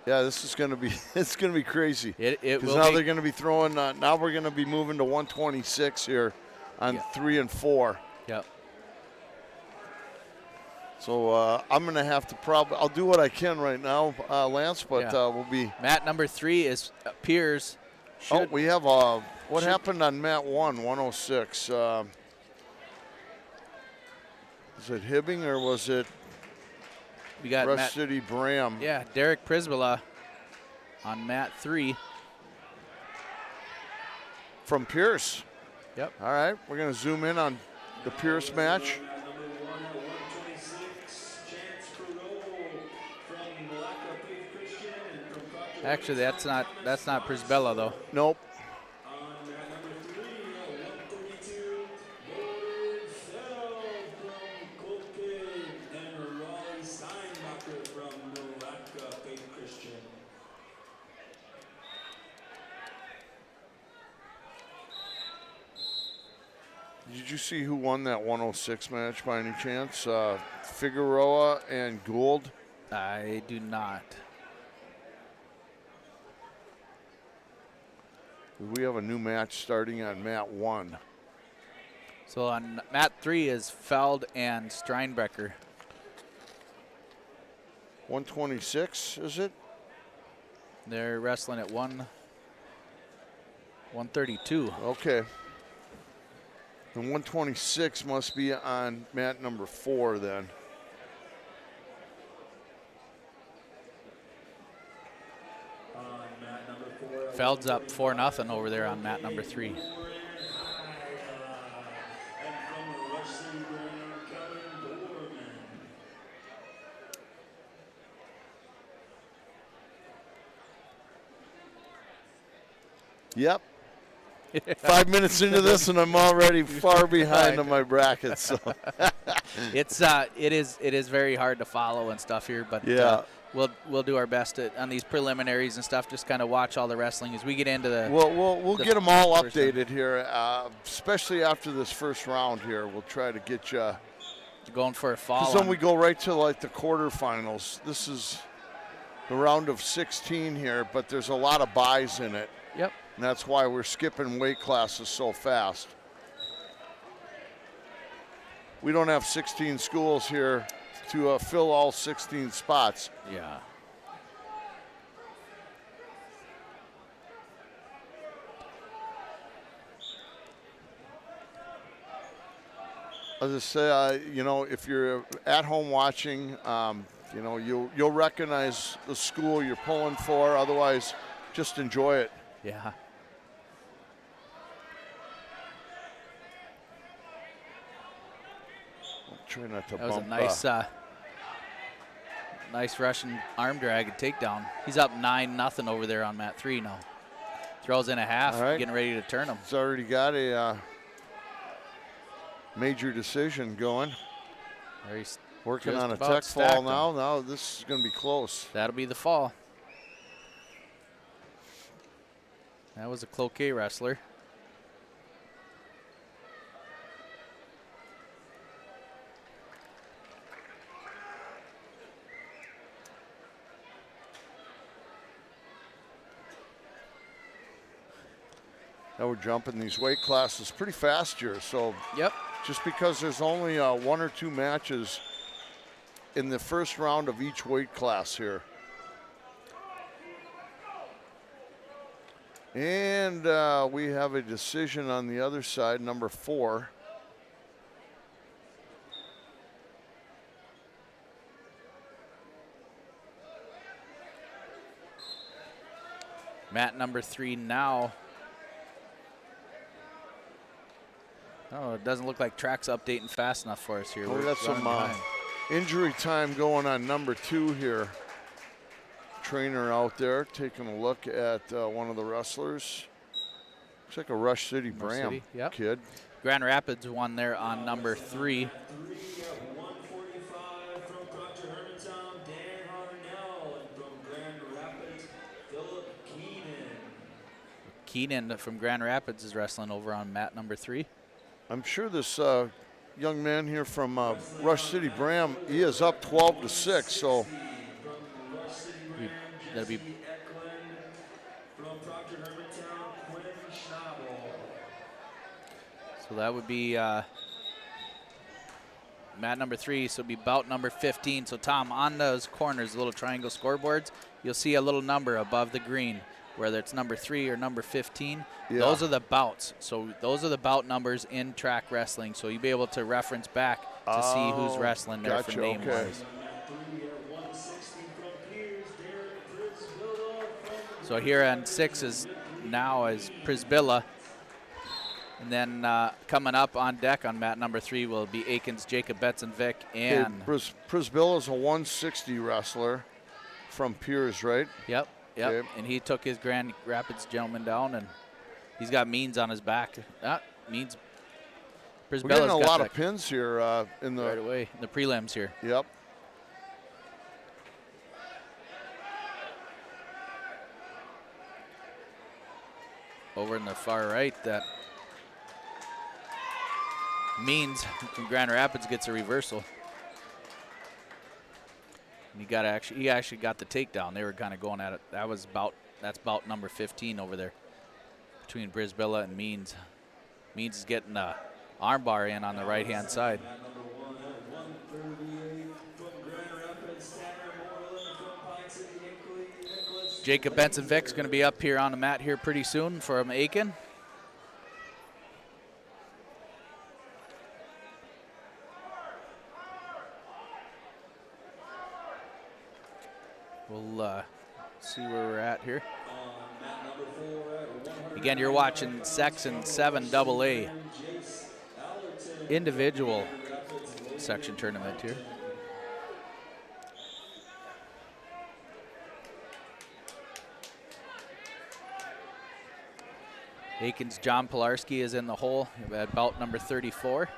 Yeah, this is going to be it's going to be crazy. It Because will now be. they're going to be throwing. Now we're going to be moving to 126 here on 3 and 4. Yep. So I'm going to have to I'll do what I can right now, Lance, but Yeah. we'll be. Mat number 3 is Piers. Oh, we have what happened on mat 1, 106? Was it Hibbing or was it We got Rush City Bram? Yeah, Derek Prisbilla on mat 3. From Pierce. Yep. All right, we're going to zoom in on the Pierce match. Actually, that's not Prisbilla though. Nope. Did you see who won that 106 match by any chance? Figueroa and Gould? I do not. We have a new match starting on mat 1. So on mat 3 is Feld and Steinbrecher. 126, is it? They're wrestling at 132. Okay. And 126 must be on mat number 4 then. Feld's up 4-0 over there on mat number 3. Yep. 5 minutes into this, and I'm already far behind on my brackets. So. It is very hard to follow and stuff here, but we'll do our best on these preliminaries and stuff. Just kind of watch all the wrestling as we get into the. We'll get them all updated here, especially after this first round here. We'll try to get you going for a fall. Because then we go right to like the quarterfinals. This is the round of 16 here, but there's a lot of buys in it. Yep. And that's why we're skipping weight classes so fast. We don't have 16 schools here to fill all 16 spots. Yeah. As I say, you know, if you're at home watching, you know, you'll recognize the school you're pulling for. Otherwise, just enjoy it. Yeah. Try not to that was bump. A nice, nice Russian arm drag and takedown. He's up 9-0 over there on mat 3 now. Throws in a half, getting ready to turn him. He's already got a major decision going. He's working on a tech fall now. Now this is going to be close. That'll be the fall. That was a cloquet wrestler. Now we're jumping these weight classes pretty fast here. So just because there's only 1 or 2 matches in the first round of each weight class here. And we have a decision on the other side, number 4. Mat number 3 now. Oh, it doesn't look like track's updating fast enough for us here. We got some injury time going on number 2 here. Trainer out there taking a look at one of the wrestlers. Looks like a Rush City Bram kid. Grand Rapids won there on number 3. Keenan from Grand Rapids is wrestling over on mat number 3. I'm sure this young man here from Rush City Bram, he is up 12-6, so that'll be so that would be mat number 3, so it'd be bout number 15. So Tom, on those corners, little triangle scoreboards, you'll see a little number above the green, whether it's number 3 or number 15. Those are the bouts. So those are the bout numbers in track wrestling. So you'll be able to reference back to see who's wrestling there for name-wise. So here on 6 is now is Prisbilla. And then coming up on deck on mat number 3 will be Aikens, Jacob Betzenvik, and Prisbilla is a 160 wrestler from Piers, right? Yep. Yep, and he took his Grand Rapids gentleman down, and he's got Means on his back. Means. We're getting a lot of pins here in the right away in the prelims here. Yep. Over in the far right, that Means from Grand Rapids gets a reversal. He actually got the takedown. They were kind of going at it. That's bout number 15 over there between Brisbilla and Means. Means is getting a arm bar in on the right-hand side. Jacob Benson-Vick's going to be up here on the mat here pretty soon from Aiken. We'll see where we're at here. Again, you're watching Section 7 AA individual section tournament here. Aiken's John Pilarski is in the hole at bout number 34.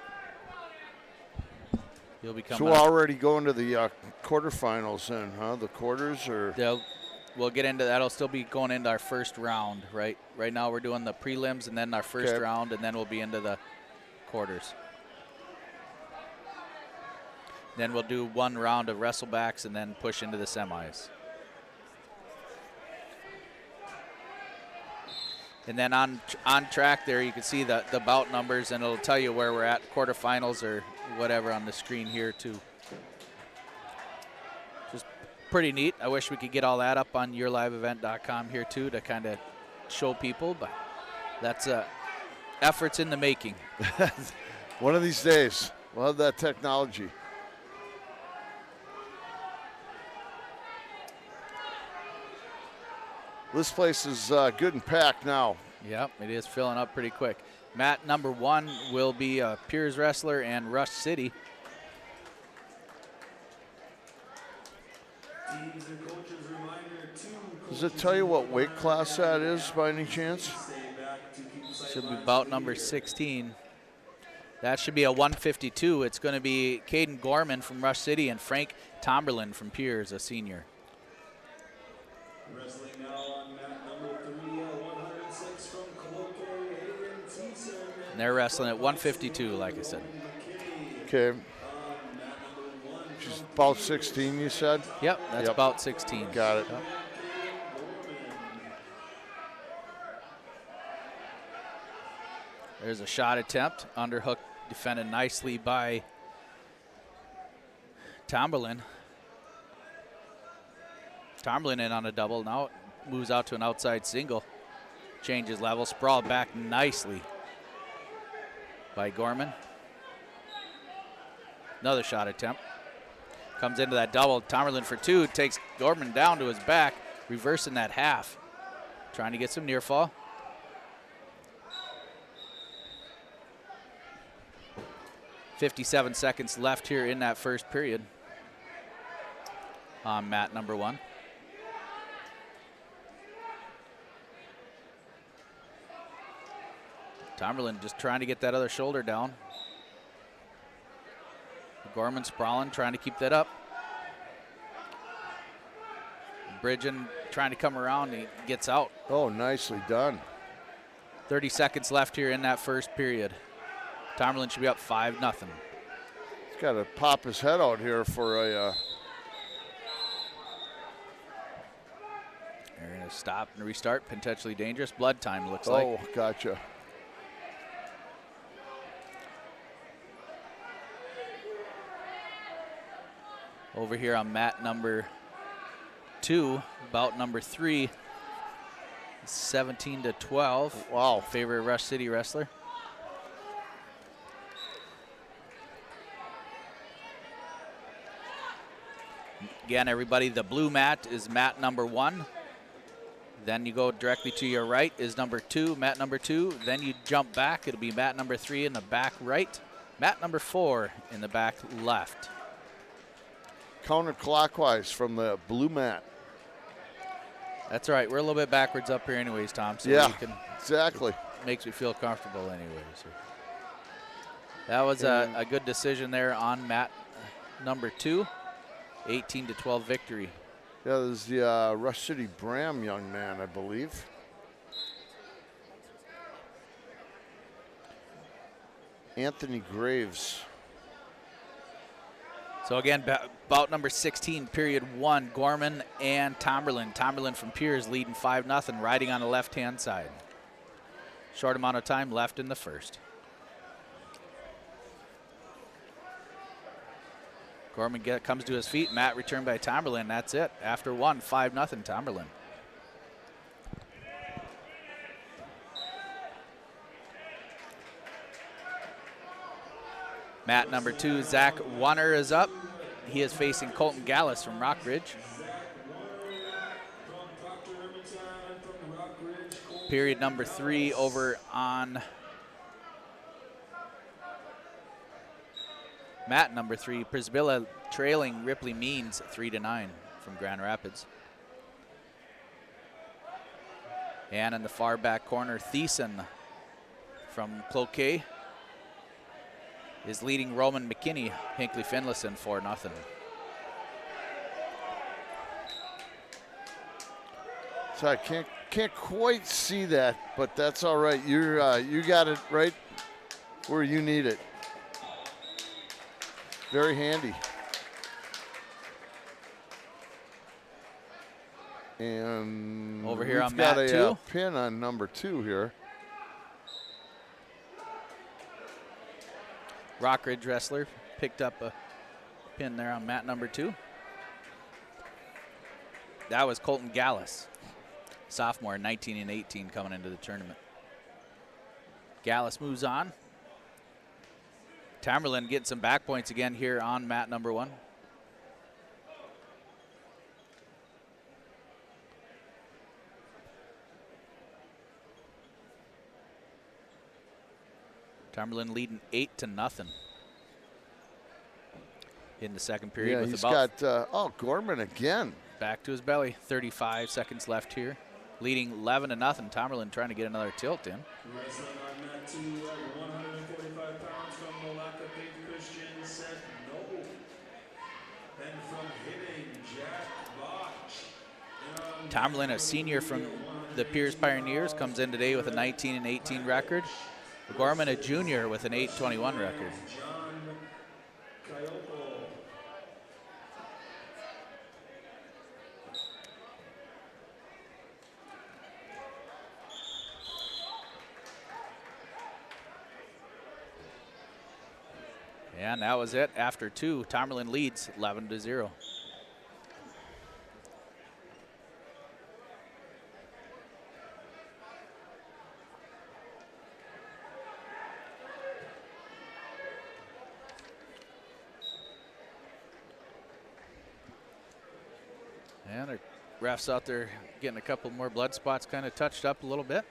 He'll be coming So we're already going to the quarterfinals then, huh? The quarters, or? We'll get into that. It'll still be going into our first round, right? Right now we're doing the prelims and then our first round, and then we'll be into the quarters. Then we'll do one round of wrestlebacks and then push into the semis. And then on track there, you can see the bout numbers, and it'll tell you where we're at, quarterfinals or whatever on the screen here too. Just pretty neat. I wish we could get all that up on yourliveevent.com here too to kind of show people, but that's efforts in the making. One of these days, we'll have that technology. This place is good and packed now. Yep, it is filling up pretty quick. Mat number 1 will be a Piers wrestler and Rush City. Does it tell you what weight class that is by any chance? Should be bout number 16. That should be a 152. It's going to be Caden Gorman from Rush City and Frank Tomberlin from Piers, a senior. Wrestling now on mat number 3, 106 from And they're wrestling at 152, like I said. Okay. She's about 16, you said? Yep, that's about 16. Got it. Yep. There's a shot attempt. Underhook defended nicely by Tomberlin. Tomberlin in on a double. Now it moves out to an outside single. Changes level. Sprawled back nicely by Gorman. Another shot attempt. Comes into that double. Tomberlin for 2. Takes Gorman down to his back. Reversing that half. Trying to get some near fall. .57 seconds left here in that first period on mat number 1. Tomberlin just trying to get that other shoulder down. Gorman sprawling, trying to keep that up. Bridgen trying to come around, he gets out. Oh, nicely done. 30 seconds left here in that first period. Tomberlin should be up 5-0. He's got to pop his head out here for a... They're going to stop and restart. Potentially dangerous. Blood time, looks like. Oh, gotcha. Over here on mat number 2, bout number 3, 17-12. Wow. Favorite Rush City wrestler. Again, everybody, the blue mat is mat number 1. Then you go directly to your right is number 2, mat number 2. Then you jump back. It'll be mat number 3 in the back right. Mat number 4 in the back left. Counterclockwise from the blue mat. That's all right. We're a little bit backwards up here anyways, Tom. So yeah, you can, exactly. Makes me feel comfortable anyways. That was a good decision there on mat number 2. 18-12 victory. Yeah, there's the Rush City Bram young man, I believe. Anthony Graves. So again, bout number 16, period 1, Gorman and Tomberlin. Tomberlin from Piers leading 5-0, riding on the left-hand side. Short amount of time left in the first. Gorman comes to his feet. Mat returned by Tomberlin. That's it. After 1, 5-0 Tomberlin. Mat number 2, Zach Wanner is up. He is facing Colton Gallis from Rockbridge. Period number 3 over on mat number 3. Prisbilla trailing Ripley Means 3-9 from Grand Rapids. And in the far back corner, Thiessen from Cloquet is leading Roman McKinney, Hinkley Finlayson 4-0. So I can't quite see that, but that's all right. You got it right where you need it. Very handy. And over here on we've got mat a 2. pin on number 2 here. Rockridge wrestler picked up a pin there on mat number 2. That was Colton Gallis, sophomore, 19 and 18 coming into the tournament. Gallis moves on. Tamerlan getting some back points again here on mat number 1. Tamerlan leading 8-0 in the second period. Yeah, with he's about got, Gorman again. back to his belly. 35 seconds left here. Leading 11-0. Tamerlan trying to get another tilt in. Wrestling on mat 2 at 145 pounds from Malacca, Pink Christian said no. And from Hibbing, Jack Botch. Tamerlan, a senior from the Pierce Pioneers, comes in today with a 19 and 18 record. Gorman, a junior with an 8-21 record. John Kayoko. And that was it. After 2, Tamerlan leads 11-0. And the refs out there getting a couple more blood spots kind of touched up a little bit.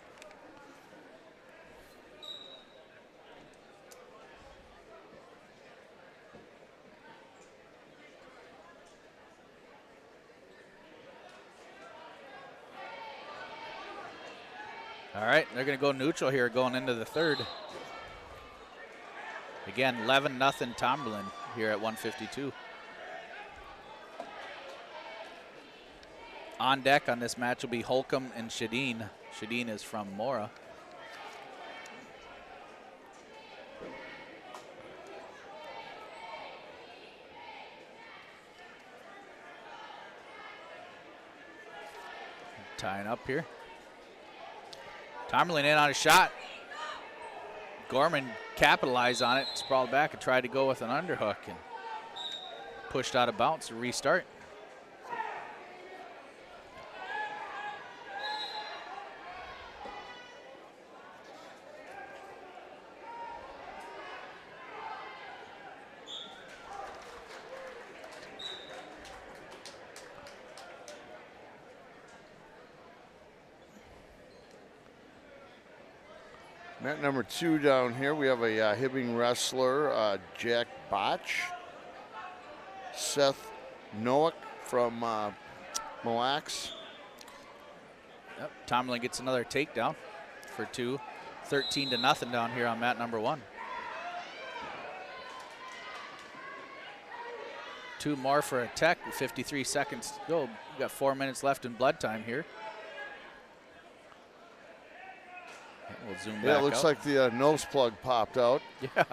All right, they're going to go neutral here going into the third. Again, 11-0 Tamerlan here at 152. On deck on this match will be Holcomb and Shadeen. Shadeen is from Mora. Tying up here. Tamerlan in on a shot. Gorman capitalized on it, sprawled back and tried to go with an underhook and pushed out of bounds to restart. Mat number 2 down here, we have a Hibbing wrestler, Jack Botch. Seth Noack from Mille Lacs. Yep, Tamerlan gets another takedown for 2. 13-0 down here on mat number 1. 2 more for a tech with 53 seconds to go. We've got 4 minutes left in blood time here. We'll zoom back. Yeah, it looks out. like the nose plug popped out. Yeah.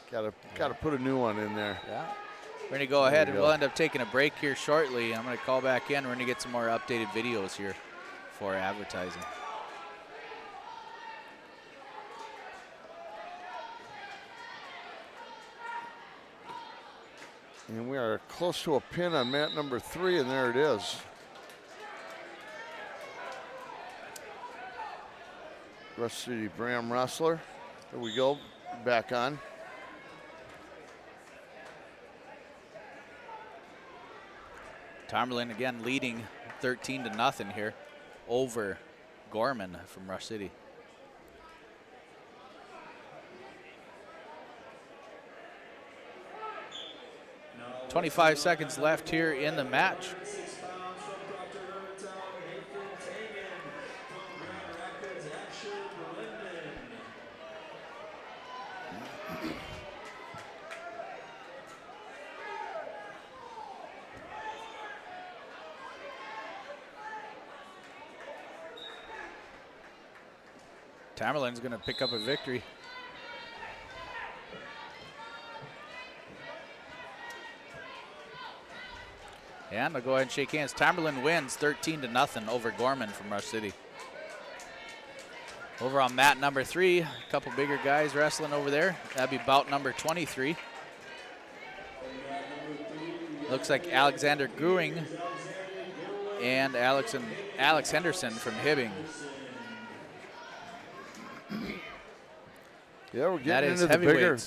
Gotta put a new one in there. Yeah. We're going to go ahead and we'll end up taking a break here shortly. I'm going to call back in. We're going to get some more updated videos here for advertising. And we are close to a pin on mat number 3, and there it is. Rush City Bram wrestler. There we go, back on. Tamerlan again leading 13-0 here over Gorman from Rush City. Now 25 seconds left here in the match. Tamerlane's going to pick up a victory. And I'll go ahead and shake hands. Tamerlane wins 13-0 over Gorman from Rush City. Over on mat number 3, a couple bigger guys wrestling over there. That'd be bout number 23. Looks like Alexander Gruing and Alex Henderson from Hibbing. Yeah, we're getting into the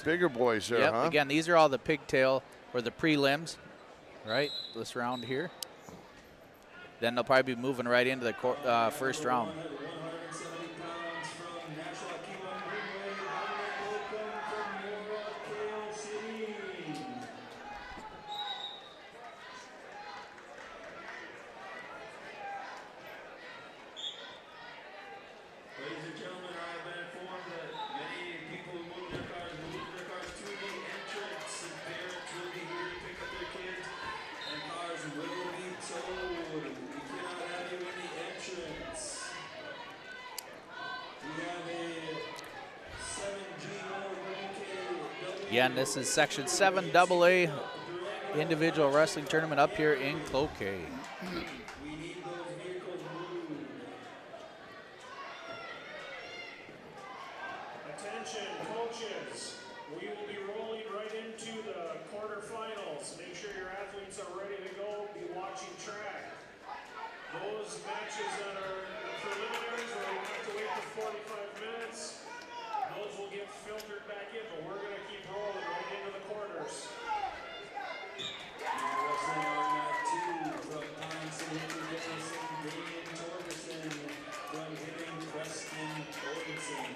bigger boys there, yep, huh? Again, these are all the pigtail or the prelims, right? This round here. Then they'll probably be moving right into the first round. Again, this is Section 7 AA individual wrestling tournament up here in Cloquet. Attention, coaches. We will be rolling right into the quarterfinals. Make sure your athletes are ready to go. Be watching track. Those matches that are preliminaries where we have to wait for 45 minutes, those will get filtered back in, but we're going to keep rolling right into the quarters. Wrestling on mat 2 from Pines and Henry Dickinson, Damian Torgerson from Hibbing, Preston Jorgensen.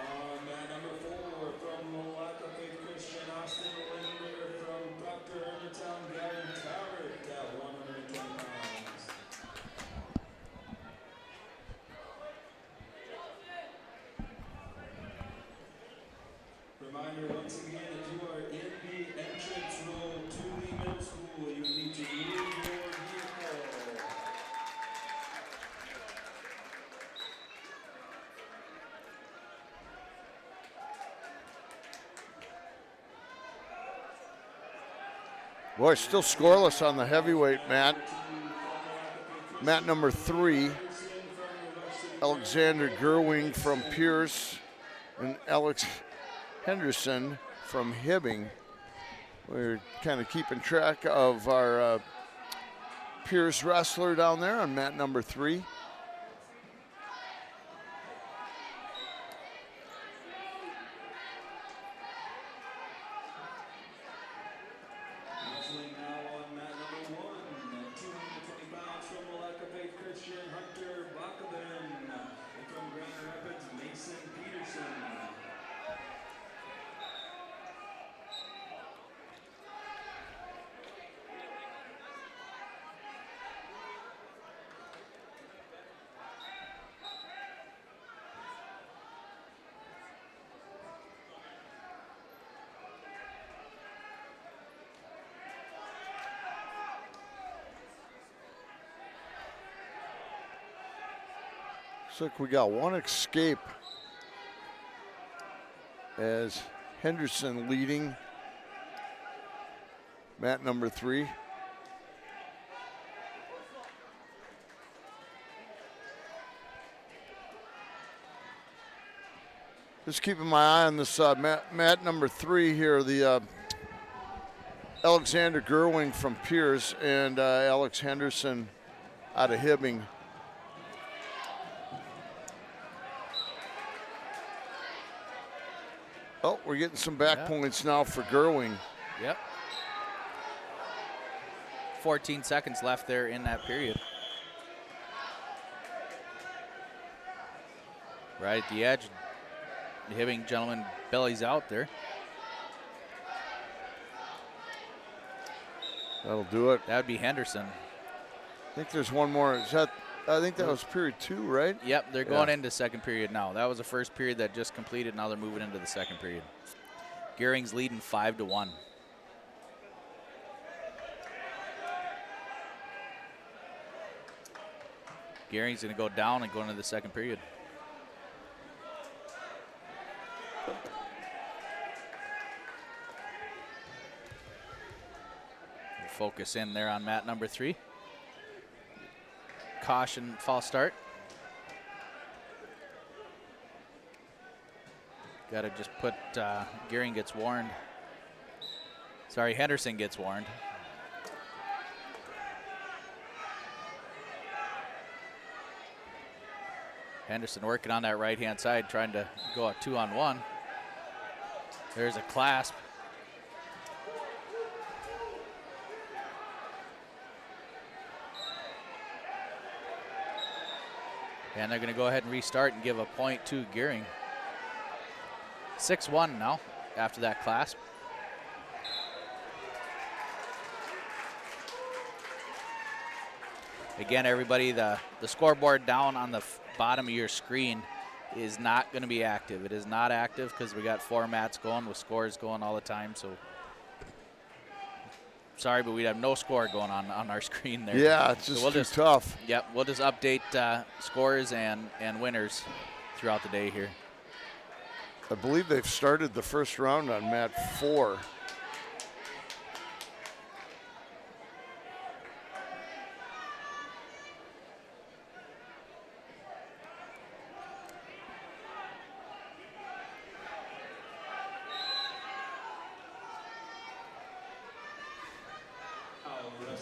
On mat number 4 from Malacca Faith Christian, Austin Linder from Proctor Hermantown, Gavin Tarrant at 120 pounds. Reminder once again, if you are in the entrance row to the middle school, you need to move your vehicle. Boy, still scoreless on the heavyweight mat. Mat number 3, Alexander Gerwing from Pierce and Alex Henderson from Hibbing. We're kind of keeping track of our Pierce wrestler down there on mat number 3. Wrestling now on mat number 1, 220 pounds from Malacca Faith Christian, Hunter Bakaben, and from Grand Rapids, Mason Peterson. Looks like we got one escape as Henderson leading mat number 3. Just keeping my eye on this mat number 3 here, the Alexander Gerwing from Pierce and Alex Henderson out of Hibbing. Oh, we're getting some back points now for Gerwing. Yep. 14 seconds left there in that period. Right at the edge. The Hibbing gentleman bellies out there. That'll do it. That would be Henderson. I think there's one more. Is that? I think that was period 2, right? Yep, they're going into second period now. That was the first period that just completed. Now they're moving into the second period. Gearing's leading 5-1. Gearing's going to go down and go into the second period. We'll focus in there on mat number 3. Caution, false start. Got to just put, Gearing gets warned. Sorry, Henderson gets warned. Henderson working on that right-hand side, trying to go a 2-on-1. There's a clasp. And they're going to go ahead and restart and give a point to Gearing. 6-1 now after that clasp. Again, everybody, the scoreboard down on the bottom of your screen is not going to be active. It is not active because we got 4 mats going with scores going all the time. So sorry, but we have no score going on our screen there. Yeah, it's just too tough. Yep, we'll just update scores and winners throughout the day here. I believe they've started the first round on mat 4.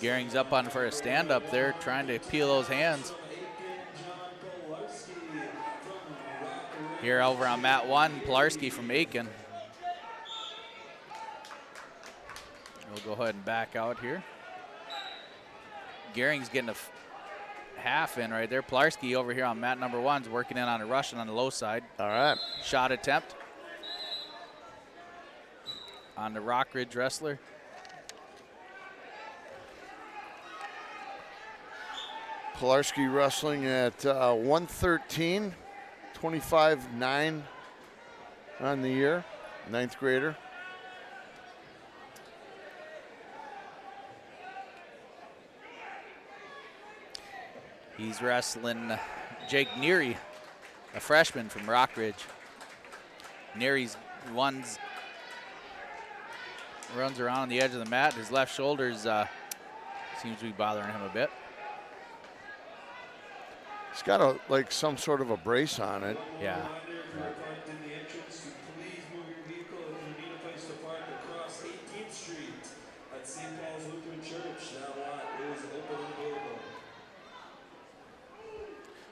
Gearing's up on for a stand-up there, trying to peel those hands. Here over on mat 1, Pilarski from Aiken. We'll go ahead and back out here. Gearing's getting a half in right there. Pilarski over here on mat number 1 is working in on a Russian on the low side. All right. Shot attempt on the Rockridge wrestler. Pilarski wrestling at 113, 25-9 on the year, 9th grader. He's wrestling Jake Neary, a freshman from Rockridge. Neary's runs around on the edge of the mat. His left shoulder's seems to be bothering him a bit. He's got like some sort of a brace on it. Yeah.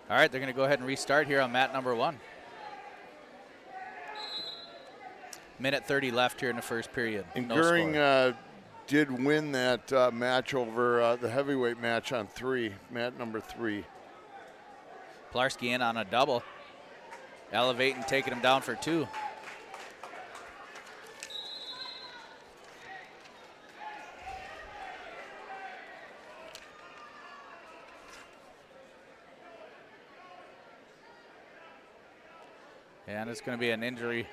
All right, they're going to go ahead and restart here on mat number 1. Minute 30 left here in the first period. And no Gearing score. did win that match over the heavyweight match on 3, mat number 3. Pilarski in on a double. Elevating, taking him down for 2. And it's going to be an injury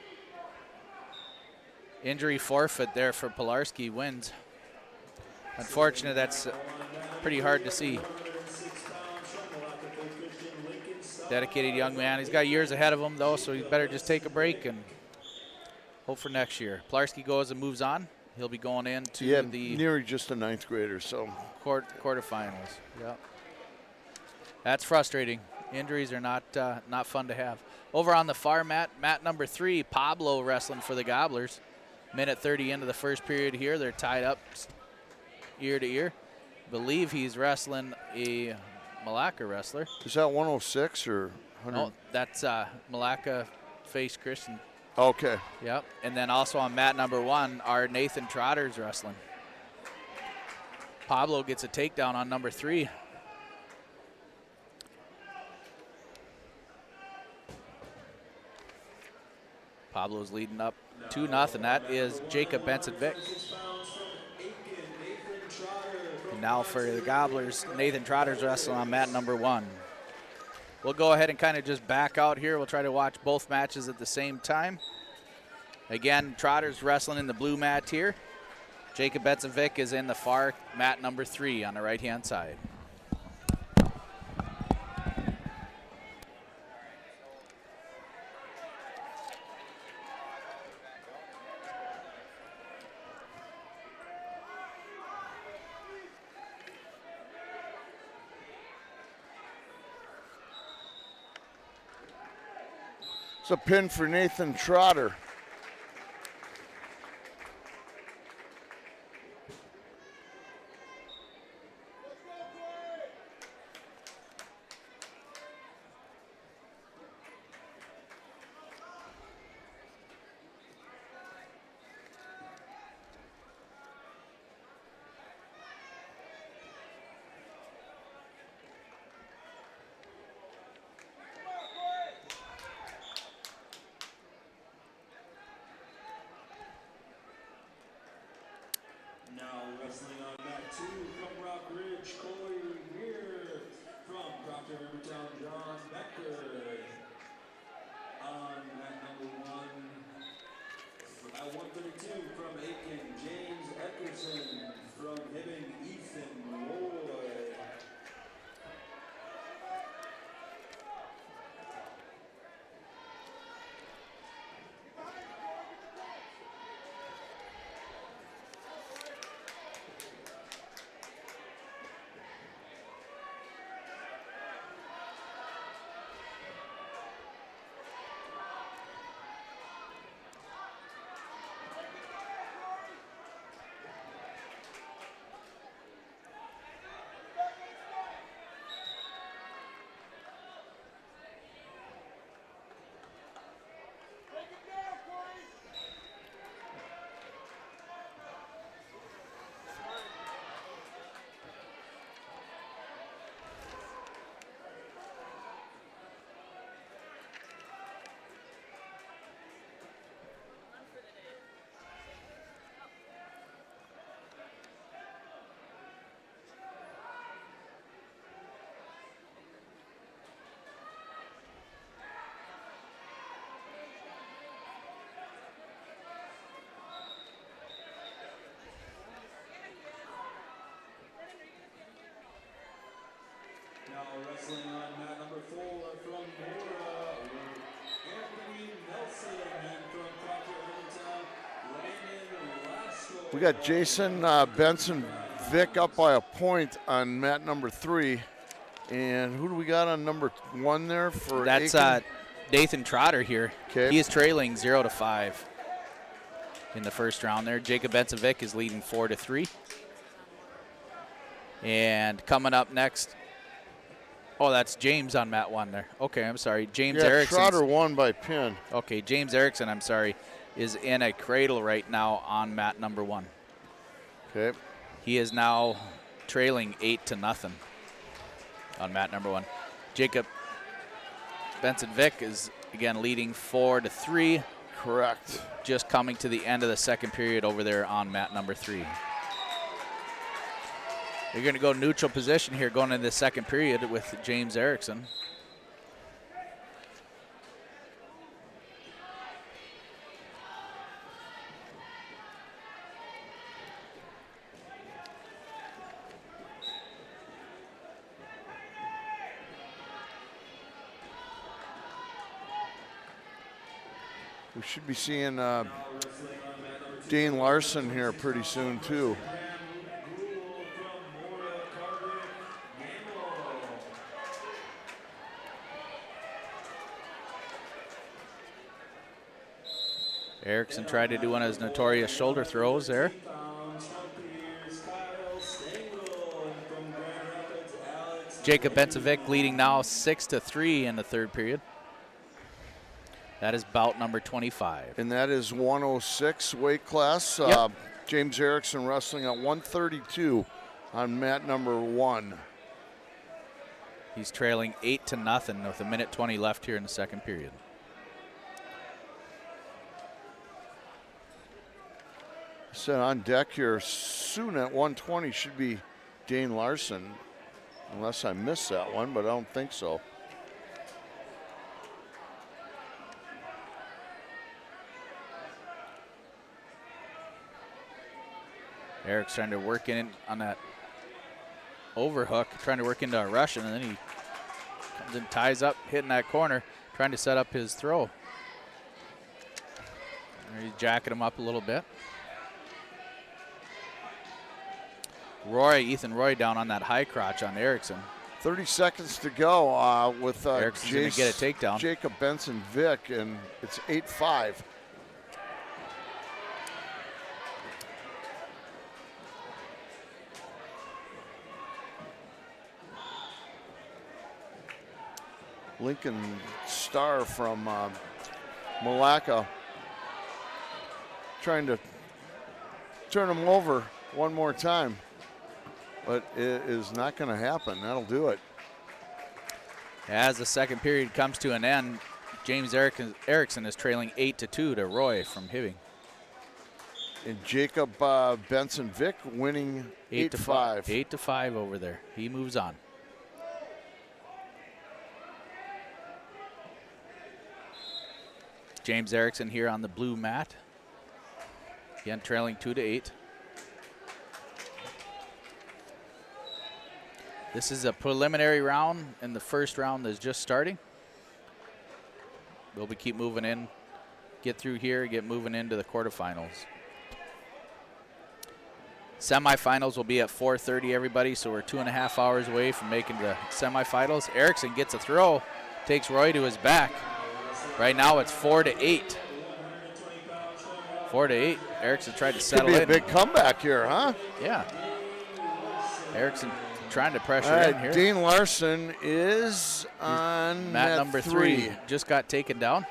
forfeit there for Pilarski. Wins. Unfortunate, that's pretty hard to see. Dedicated young man. He's got years ahead of him, though, so he better just take a break and hope for next year. Pilarski goes and moves on. He'll be going into the nearly just a 9th grader, so quarterfinals. Yep. That's frustrating. Injuries are not fun to have. Over on the far mat, mat number 3, Pablo wrestling for the Gobblers. Minute 30 into the first period here. They're tied up ear to ear. Believe he's wrestling a Malacca wrestler. Is that 106 or 100? No, that's Malacca face Christian. Okay. Yep. And then also on mat number 1, our Nathan Trotter's wrestling. Pablo gets a takedown on number 3. Pablo's leading up 2-0. That is Jacob Benson-Vick. And now for the Gobblers, Nathan Trotter's wrestling on mat number 1. We'll go ahead and kind of just back out here. We'll try to watch both matches at the same time. Again, Trotter's wrestling in the blue mat here. Jacob Benson-Vick is in the far mat number 3 on the right-hand side. It's a pin for Nathan Trotter. Now wrestling on mat 2 from Rock Ridge, Corey Weir. From Proctor Rivertown, John Becker. On mat number 1, at 132 from Aiken, James Eckerson. From Hibbing, Ethan Roy. Now wrestling on mat number 4 from Mora, Anthony Nelson, and from Proctor Rivertown, Landon Lasco. We got Jason Benson Vick up by a point on mat number 3. And who do we got on number 1 there for That's Aiken? Nathan Trotter here. Okay. He is trailing 0-5 in the first round there. Jacob Benson-Vick is leading 4-3. And coming up next, oh, that's James on mat 1 there. Okay, I'm sorry. James Erickson. Trotter won by pin. Okay, James Erickson, I'm sorry, is in a cradle right now on mat number 1. Okay. He is now trailing 8-0 on mat number 1. Jacob Benson-Vick is again leading 4-3. Correct. Just coming to the end of the second period over there on mat number 3. You're going to go neutral position here going into the second period with James Erickson. We should be seeing Dane Larson here pretty soon, too. Erickson tried to do one of his notorious shoulder throws there. Jacob Benson-Vick leading now 6-3 in the third period. That is bout number 25. And that is 106 weight class. Yep. James Erickson wrestling at 132 on mat number 1. He's trailing 8-0 with 1:20 left here in the second period. Set on deck here soon at 120 should be Dane Larson, unless I missed that one, but I don't think so. Eric's trying to work in on that overhook, trying to work into a Russian, and then he comes and ties up, hitting that corner, trying to set up his throw. He's jacking him up a little bit. Ethan Roy down on that high crotch on Erickson. 30 seconds to go with Erickson's going to get a takedown. Jacob Benson Vick, and it's 8-5. Lincoln Starr from Malacca trying to turn him over one more time, but it is not going to happen. That'll do it. As the second period comes to an end, James Erickson is trailing 8-2 to Roy from Hibbing. And Jacob Benson Vick winning 8-5. 8-5 over there. He moves on. James Erickson here on the blue mat. Again, trailing 2-8. This is a preliminary round, and the first round is just starting. We'll keep moving in, get through here, get moving into the quarterfinals. Semifinals will be at 4:30, everybody, so we're 2.5 hours away from making the semifinals. Erickson gets a throw, takes Roy to his back. Right now it's 4-8. 4-8. Erickson tried to settle Could be in. a big comeback here, huh? Yeah. Erickson trying to pressure All right, in here. Dean Larson is on mat number 3. Just got taken down.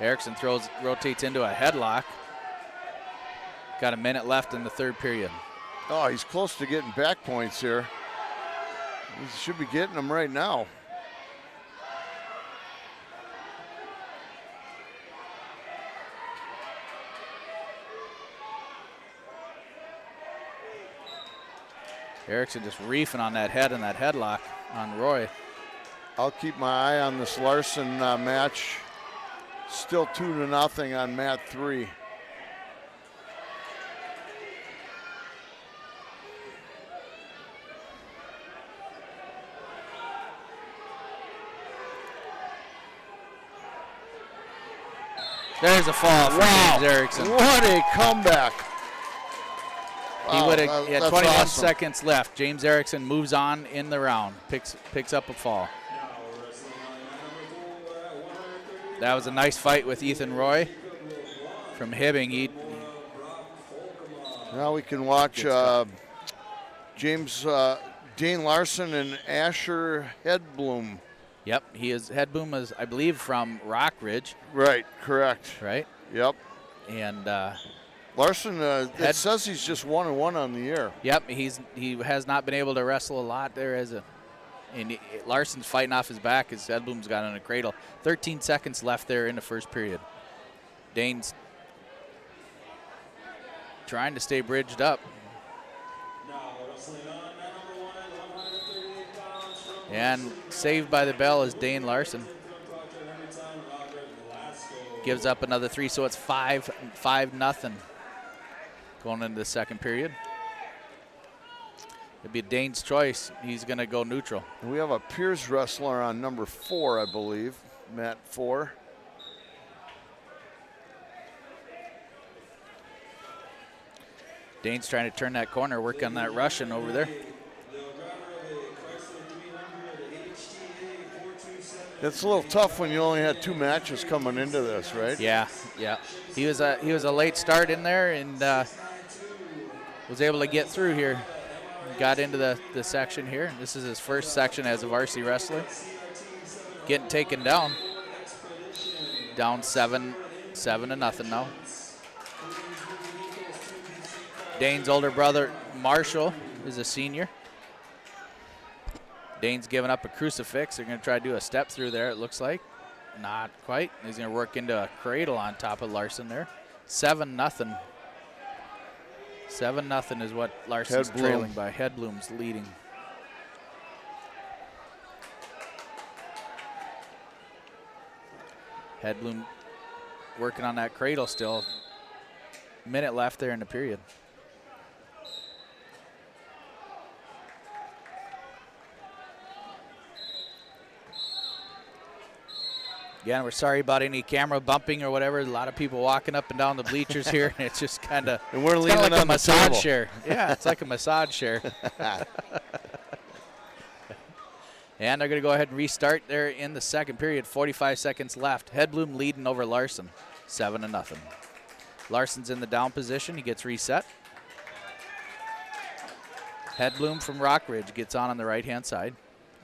Erickson rotates into a headlock. Got a minute left in the third period. Oh, he's close to getting back points here. He should be getting them right now. Erickson just reefing on that head and that headlock on Roy. I'll keep my eye on this Larson match. Still 2-0 on mat 3. There's a fall from James Erickson. What a comeback. He would have had 21 awesome. seconds left. James Erickson moves on in the round, picks up a fall. That was a nice fight with Ethan Roy from Hibbing. Now we can watch Dane Larson and Asher Hedblum. Yep, Hedblum is, I believe, from Rockridge. Right, correct. Right? Yep. And Larson, it says he's just 1-1 on the year. Yep, he has not been able to wrestle a lot there and Larson's fighting off his back as Hedblum's got in a cradle. 13 seconds left there in the first period. Dane's trying to stay bridged up. And saved by the bell is Dane Larson. Gives up another 3, so it's 5-0 going into the second period. It'll be Dane's choice. He's going to go neutral. And we have a Piers wrestler on number 4, I believe, mat 4. Dane's trying to turn that corner, work on that Russian over there. It's a little tough when you only had 2 matches coming into this, right? Yeah, yeah. He was a late start in there and was able to get through here. Got into the section here. This is his first section as a varsity wrestler. Getting taken down. Down 7-0 now. Dane's older brother, Marshall, is a senior. Dane's giving up a crucifix. They're going to try to do a step through there, it looks like. Not quite. He's going to work into a cradle on top of Larson there. 7-0. 7-0 is what Larson's trailing by. Hedblum's leading. Hedblum working on that cradle still. Minute left there in the period. Again, we're sorry about any camera bumping or whatever. A lot of people walking up and down the bleachers here. It's just kind of And we're leaning like on a the massage table. chair. Yeah, it's like a massage chair. And they're going to go ahead and restart there in the second period. 45 seconds left. Hedblum leading over Larson, 7-0. Larson's in the down position. He gets reset. Hedblum from Rockridge gets on the right-hand side.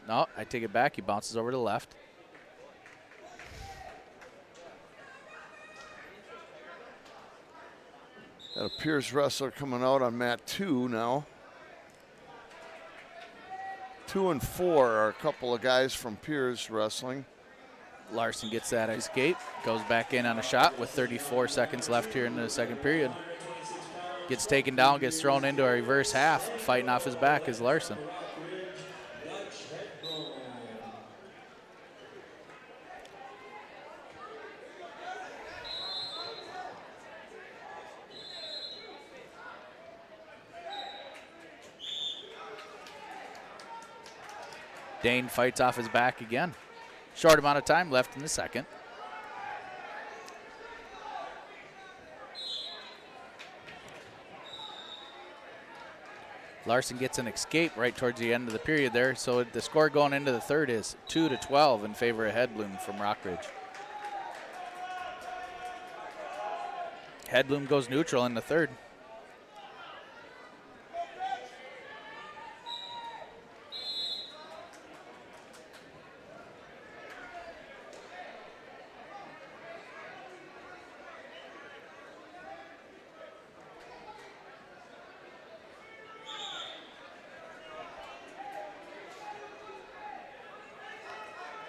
No, I take it back. He bounces over to the left. Got a Pierce wrestler coming out on mat 2 now. 2 and 4 are a couple of guys from Pierce wrestling. Larson gets that escape, goes back in on a shot with 34 seconds left here in the second period. Gets taken down, gets thrown into a reverse half. Fighting off his back is Larson. Dane fights off his back again. Short amount of time left in the second. Larson gets an escape right towards the end of the period there, so the score going into the third is 2-12 in favor of Hedblum from Rockridge. Hedblum goes neutral in the third.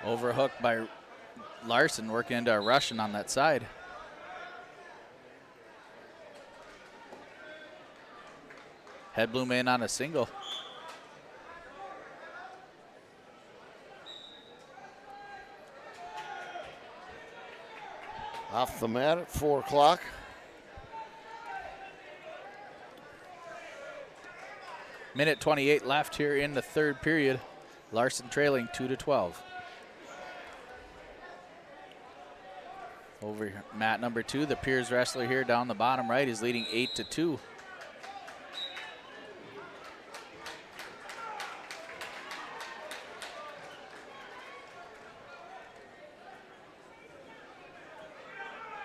Overhooked by Larson, working into a Russian on that side. Hedblum in on a single. Off the mat at 4 o'clock. Minute 28 left here in the third period. Larson trailing 2-12. Over mat number 2, the Piers wrestler here down the bottom right is leading 8-2.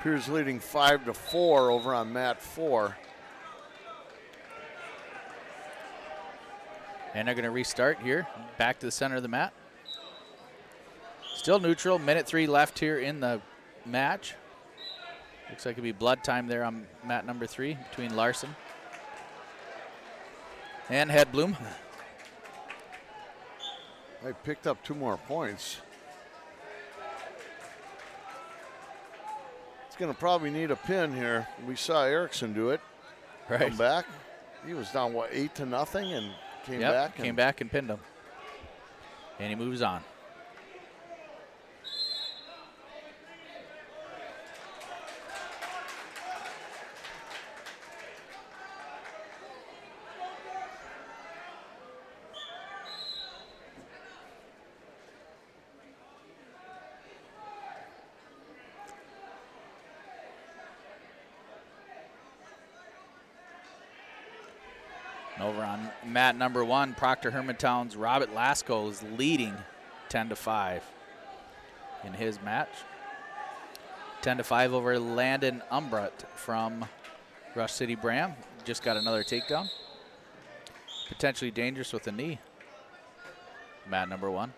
Piers leading 5-4 over on mat 4. And they're going to restart here, back to the center of the mat. Still neutral, minute 3 left here in the match. Looks like it'll be blood time there on mat number 3 between Larson and Hedblum. I picked up 2 more points. It's going to probably need a pin here. We saw Erickson do it. Right. Come back. He was down, what, 8-0 and came back? Came back and pinned him. And he moves on. Over on mat number 1, Proctor Hermantown's Robert Lasko is leading 10-5 in his match. 10-5 over Landon Umbrat from Rush City Bram. Just got another takedown. Potentially dangerous with a knee. Mat number 1.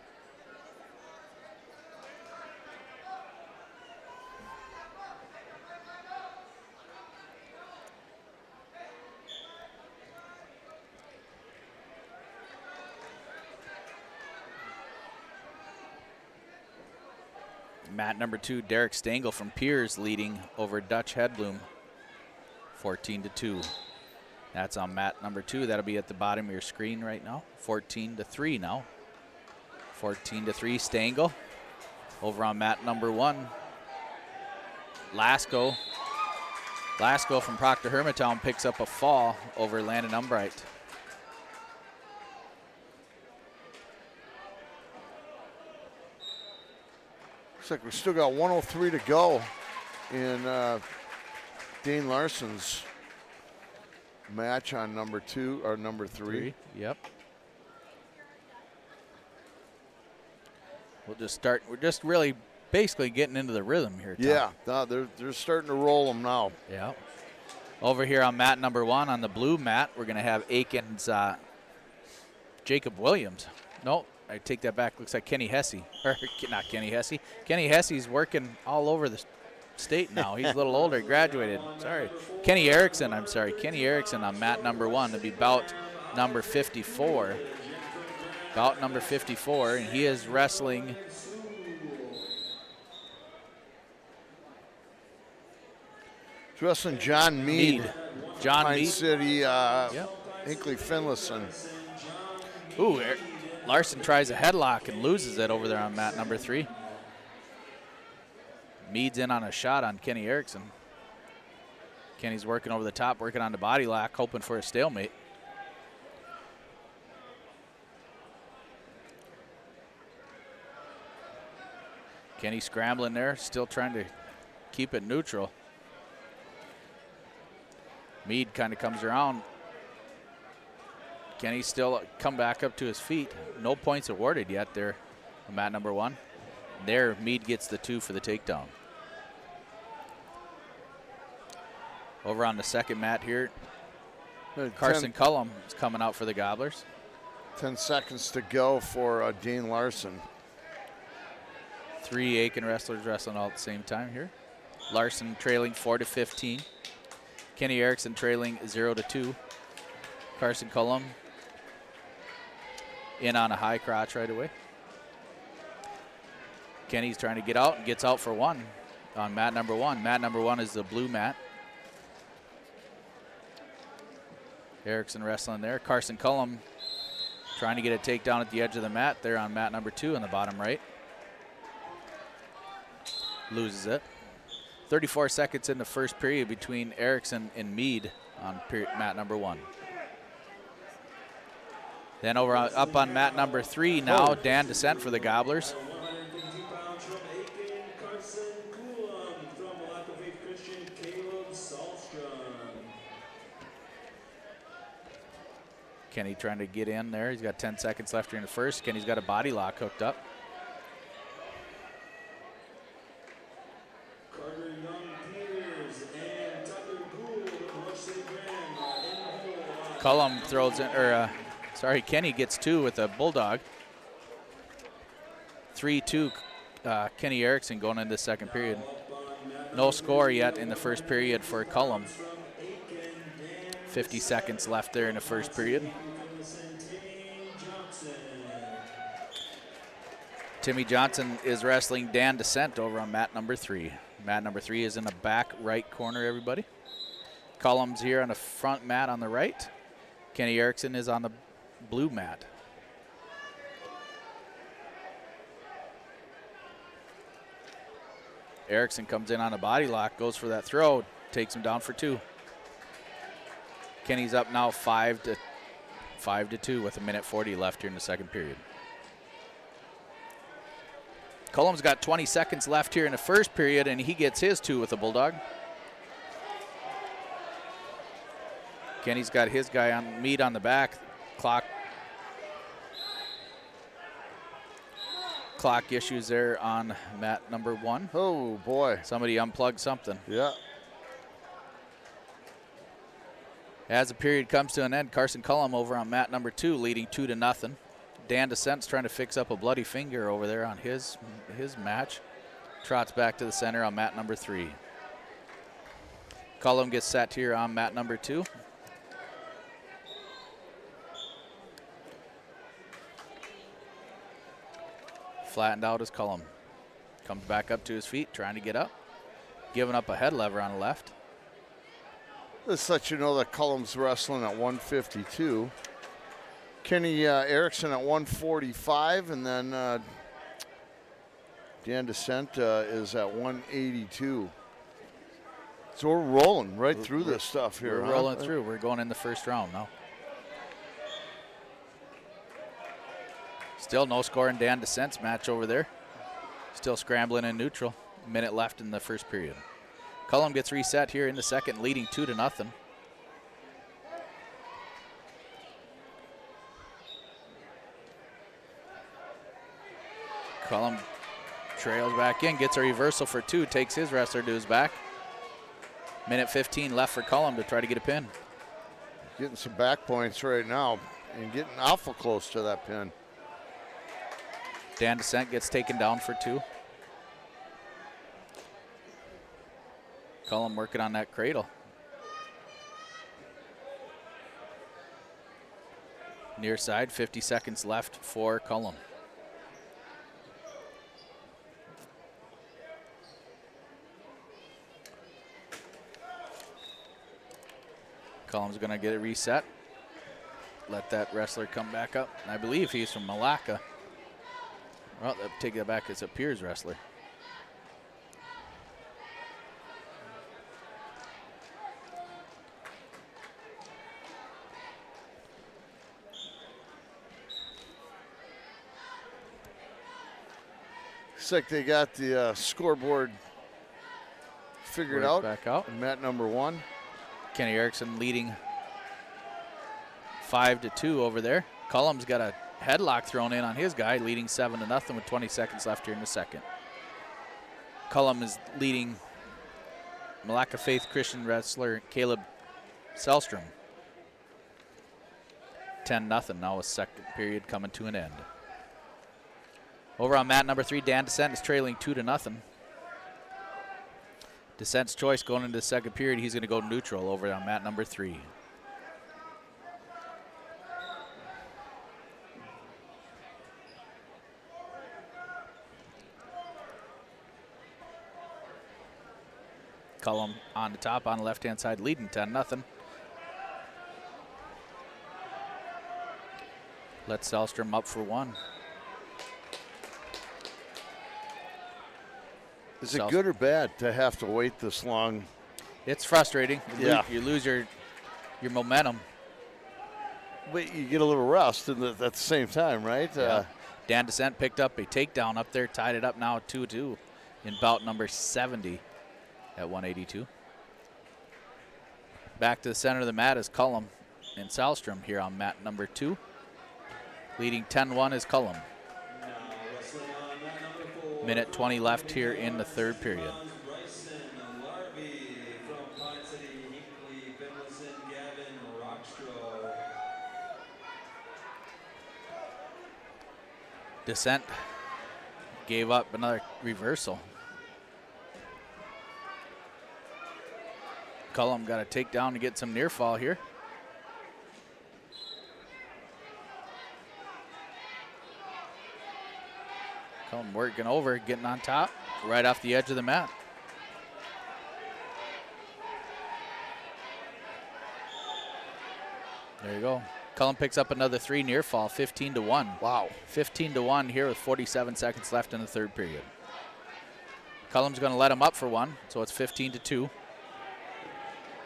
Mat number 2, Derek Stengel from Piers leading over Dutch Hedblum, 14-2. That's on mat number 2. That'll be at the bottom of your screen right now. 14-3 now. 14-3 Stengel. Over on mat number 1, Lasko from Proctor Hermantown picks up a fall over Landon Umbright. Looks like we still got 103 to go in Dane Larson's match on number 2 or number 3. Yep. We'll just start. We're just really basically getting into the rhythm here, Tom. Yeah, no, they're starting to roll them now. Yeah. Over here on mat number 1 on the blue mat, we're going to have Aiken's Jacob Williams. No, I take that back. Looks like Kenny Hesse. Or not Kenny Hesse. Kenny Hesse's working all over the state now. He's a little older. He graduated. Sorry. Kenny Erickson, I'm sorry. Kenny Erickson on mat number 1. It'll be bout number 54. Bout number 54, and he is wrestling John Mead. John Pine Mead. City, Hinkley Finlayson. Ooh, Larson tries a headlock and loses it over there on mat number 3. Mead's in on a shot on Kenny Erickson. Kenny's working over the top, working on the body lock, hoping for a stalemate. Kenny scrambling there, still trying to keep it neutral. Mead kind of comes around. Kenny still come back up to his feet. No points awarded yet there on mat number 1. There, Mead gets the 2 for the takedown. Over on the second mat here, Carson Cullum is coming out for the Gobblers. 10 seconds to go for Dane Larson. 3 Aiken wrestlers wrestling all at the same time here. Larson trailing 4-15. Kenny Erickson trailing 0-2. Carson Cullum in on a high crotch right away. Kenny's trying to get out and gets out for 1 on mat number 1. Mat number 1 is the blue mat. Erickson wrestling there. Carson Cullum trying to get a takedown at the edge of the mat there on mat number 2 in the bottom right. Loses it. 34 seconds in the first period between Erickson and Mead on mat number 1. Then over up on mat number 3 now, Dan Descent for the Gobblers. Kenny trying to get in there. He's got 10 seconds left here in the first. Kenny's got a body lock hooked up. Cullum throws in, or sorry, Kenny gets 2 with a bulldog. 3-2, Kenny Erickson going into the second period. No score yet in the first period for Cullum. 50 seconds left there in the first period. Timmy Johnson is wrestling Dan Descent over on mat number 3. Mat number 3 is in the back right corner, everybody. Cullum's here on the front mat on the right. Kenny Erickson is on the blue mat. Erickson comes in on a body lock, goes for that throw, takes him down for 2. Kenny's up now 5-2 with 1:40 left here in the second period. Cullum's got 20 seconds left here in the first period, and he gets his 2 with a bulldog. Kenny's got his guy on Mead on the back. Clock issues there on mat number 1. Oh boy. Somebody unplugged something. Yeah. As the period comes to an end, Carson Cullum over on mat number 2 leading 2-0. Dan Descent's trying to fix up a bloody finger over there on his match. Trots back to the center on mat number 3. Cullum gets set here on mat number 2. Flattened out as Cullum. Comes back up to his feet, trying to get up. Giving up a head lever on the left. This lets you know that Cullum's wrestling at 152. Kenny Erickson at 145, and then Dan Descent is at 182. So we're rolling right through this stuff here. We're rolling through. We're going in the first round now. Still no score in Dan Descent's match over there. still scrambling in neutral. A minute left in the first period. Cullum gets reset here in the second, leading 2-0. Cullum trails back in, gets a reversal for 2, takes his wrestler to his back. Minute 15 left for Cullum to try to get a pin. Getting some back points right now and getting awful close to that pin. Dan Descent gets taken down for 2. Cullum working on that cradle. Near side, 50 seconds left for Cullum. Cullum's going to get it reset. Let that wrestler come back up. I believe he's from Malacca. Well, take that back. It's a Piers wrestler. Looks like they got the scoreboard figured out. Back out. And mat number 1. Kenny Erickson leading 5-2 over there. Cullum's got a headlock thrown in on his guy, leading 7-0 with 20 seconds left here in the second. Cullum is leading Malacca Faith Christian wrestler Caleb Selstrom 10-0 now with second period coming to an end. Over on mat number 3, Dan Descent is trailing 2-0. Descent's choice going into the second period, he's going to go neutral over on mat number 3. Cullum on the top, on the left-hand side, leading 10-0. Let Selstrom up for 1. Is it good or bad to have to wait this long? It's frustrating. You lose your momentum. But you get a little rest at the same time, right? Yeah. Dan Descent picked up a takedown up there, tied it up now 2-2 in bout number 70 at 182. Back to the center of the mat is Cullum and Selstrom here on mat number 2. Leading 10-1 is Cullum. Minute 20 left here in the third period. Descent gave up another reversal. Cullum got a takedown to get some near fall here. Cullum working over, getting on top, right off the edge of the mat. There you go. Cullum picks up another 3 near fall, 15-1. Wow. 15-1 here with 47 seconds left in the third period. Cullum's going to let him up for 1, so it's 15-2.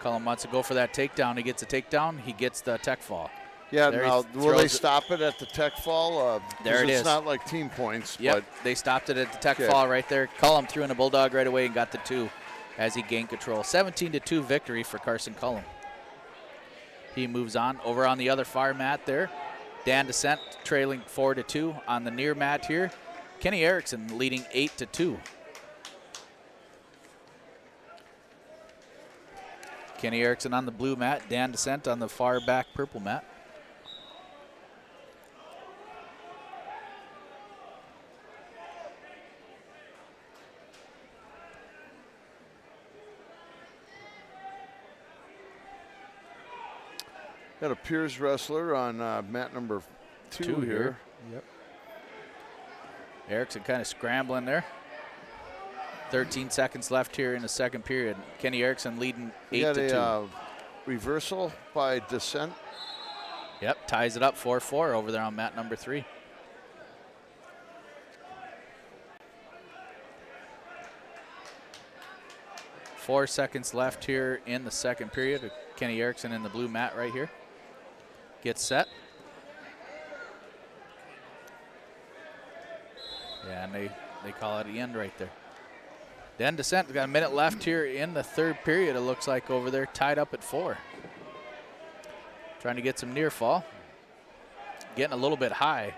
Cullum wants to go for that takedown. He gets a takedown. He gets the tech fall. Yeah, now, will they stop it at the tech fall? There it is. It's not like team points. Yep, but they stopped it at the tech fall right there. Cullum threw in a bulldog right away and got the 2 as he gained control. 17-2 victory for Carson Cullum. He moves on over on the other far mat there. Dan Descent trailing 4-2 on the near mat here. Kenny Erickson leading 8-2. Kenny Erickson on the blue mat, Dan Descent on the far back purple mat. Got a Piers wrestler on mat number 2 here. Yep. Erickson kind of scrambling there. 13 seconds left here in the second period. Kenny Erickson leading 8-2. Got a reversal by Descent. Yep, ties it up 4-4 over there on mat number 3. Four seconds left here in the second period. Kenny Erickson in the blue mat right here. Gets set. Yeah, and they they call it the end right there. Then Descent, we got a minute left here in the third period, it looks like over there, tied up at 4. Trying to get some near fall. Getting a little bit high.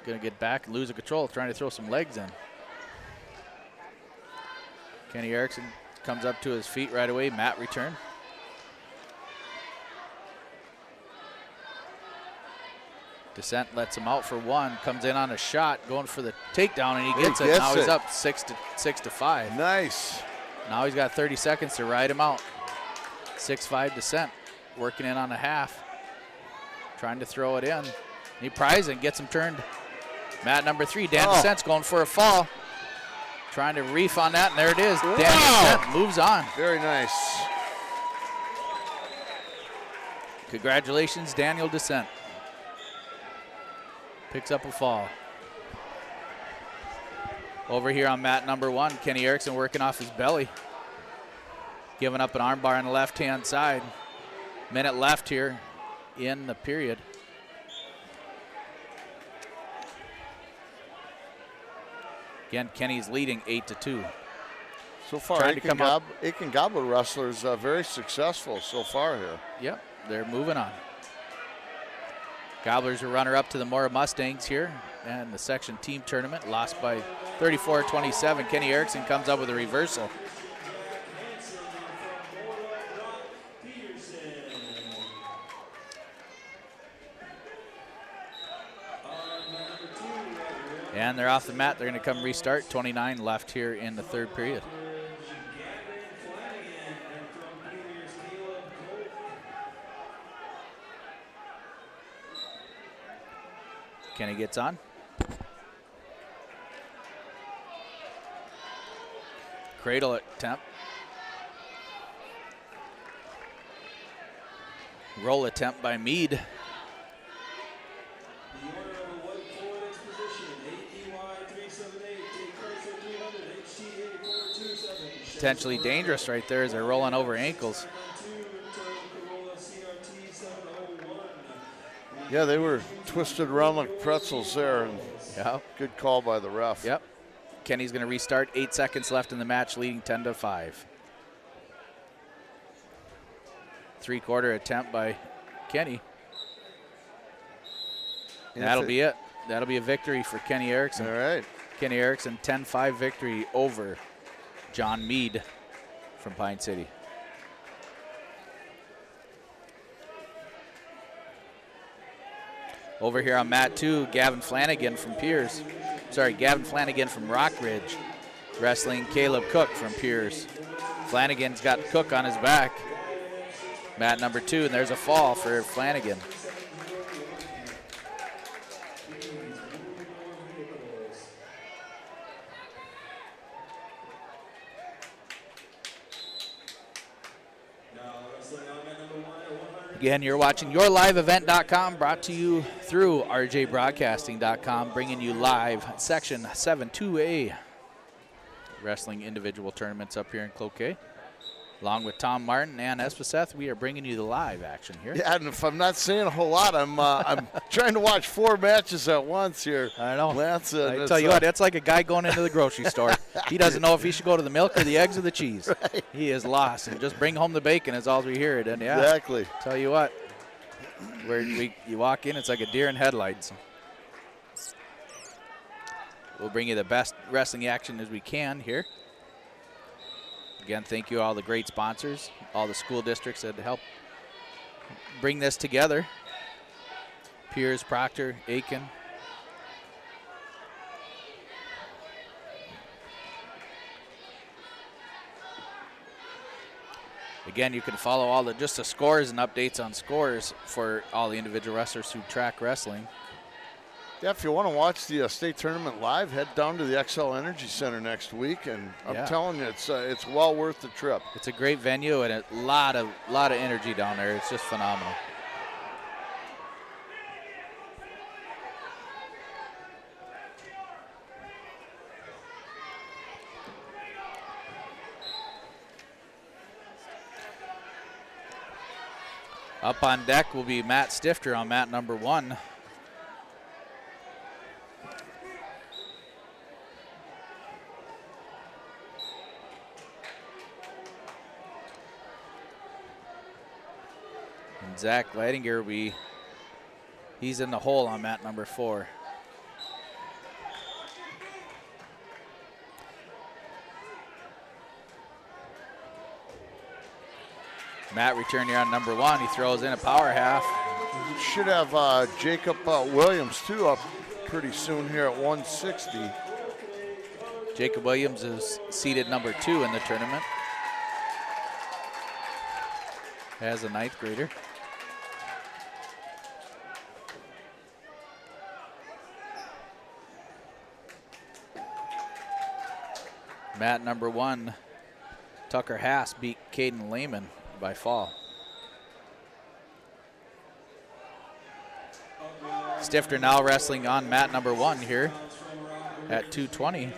Gonna get back and lose the control, trying to throw some legs in. Kenny Erickson comes up to his feet right away. Matt return. Descent lets him out for 1, comes in on a shot, going for the takedown, and he gets it. Now he's up 6 to 5. Nice. Now he's got 30 seconds to ride him out. 6-5 Descent, working in on a half. Trying to throw it in. He pries and gets him turned. Matt number 3, Dan Descent's going for a fall. Trying to reef on that, and there it is. Dan Descent moves on. Very nice. Congratulations, Daniel Descent. Picks up a fall. Over here on mat number 1, Kenny Erickson working off his belly. Giving up an armbar on the left-hand side. Minute left here in the period. Again, Kenny's leading 8-2. So far, Eklund Gobbler wrestlers very successful so far here. Yep, they're moving on. Gobblers are runner-up to the Mora Mustangs here and the section team tournament, lost by 34-27. Kenny Erickson comes up with a reversal. And they're off the mat. They're going to come restart. 29 left here in the third period. Kenny gets on. Cradle attempt. Roll attempt by Mead. Potentially dangerous right there as they're rolling over ankles. Yeah, they were twisted around like pretzels there. Yep. Good call by the ref. Yep. Kenny's going to restart. 8 seconds left in the match, leading 10-5. Three-quarter attempt by Kenny. And that'll be it. That'll be a victory for Kenny Erickson. All right. Kenny Erickson, 10-5 victory over John Mead from Pine City. Over here on mat 2, Gavin Flanagan from Rockridge, wrestling Caleb Cook from Piers. Flanagan's got Cook on his back. Mat number 2, and there's a fall for Flanagan. Again, you're watching YourLiveEvent.com, brought to you through RJBroadcasting.com, bringing you live Section 7-2A wrestling individual tournaments up here in Cloquet. Along with Tom Martin and Espeseth, we are bringing you the live action here. Yeah, and if I'm not saying a whole lot, I'm trying to watch 4 matches at once here. I know. Lance, I tell you what, that's like a guy going into the grocery store. He doesn't know if he should go to the milk or the eggs or the cheese. Right. He is lost, and just bring home the bacon is all we hear. And yeah, exactly. Tell you what, you walk in, it's like a deer in headlights. We'll bring you the best wrestling action as we can here. Again, thank you all the great sponsors, all the school districts that help bring this together. Piers, Proctor, Aiken. Again, you can follow all the scores and updates on scores for all the individual wrestlers who track wrestling. Yeah, if you want to watch the state tournament live, head down to the XL Energy Center next week, and I'm telling you, it's well worth the trip. It's a great venue and a lot of energy down there. It's just phenomenal. Up on deck will be Matt Stifter on mat number 1. And Zach Leidinger, he's in the hole on mat number 4. Matt return here on number 1. He throws in a power half. Should have Jacob Williams, too, up pretty soon here at 160. Jacob Williams is seeded number 2 in the tournament as a 9th grader. Mat number 1, Tucker Haas beat Caden Lehman by fall. Stifter now wrestling on mat number 1 here at 220.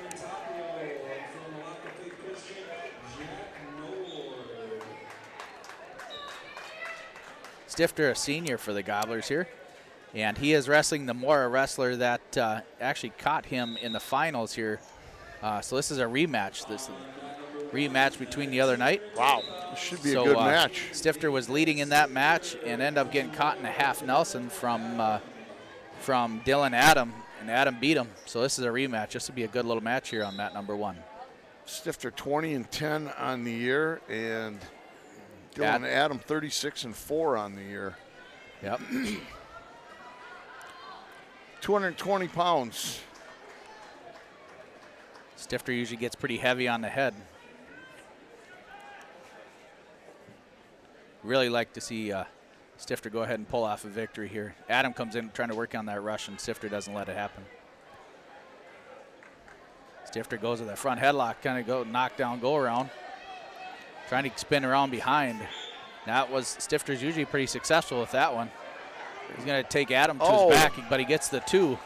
Stifter, a senior for the Gobblers here, and he is wrestling the Mora wrestler that actually caught him in the finals here. So this is a rematch. This rematch between the other night. Wow, this should be a good match. Stifter was leading in that match and ended up getting caught in a half Nelson from Dylan Adam, and Adam beat him. So this is a rematch. This would be a good little match here on mat number 1. Stifter 20-10 on the year, and Dylan Adam 36-4 on the year. Yep. 220 pounds. Stifter usually gets pretty heavy on the head. Really like to see Stifter go ahead and pull off a victory here. Adam comes in trying to work on that rush, and Stifter doesn't let it happen. Stifter goes with that front headlock, kind of go knock down, go around, trying to spin around behind. That was Stifter's usually pretty successful with that one. He's going to take Adam to his back, but he gets the 2.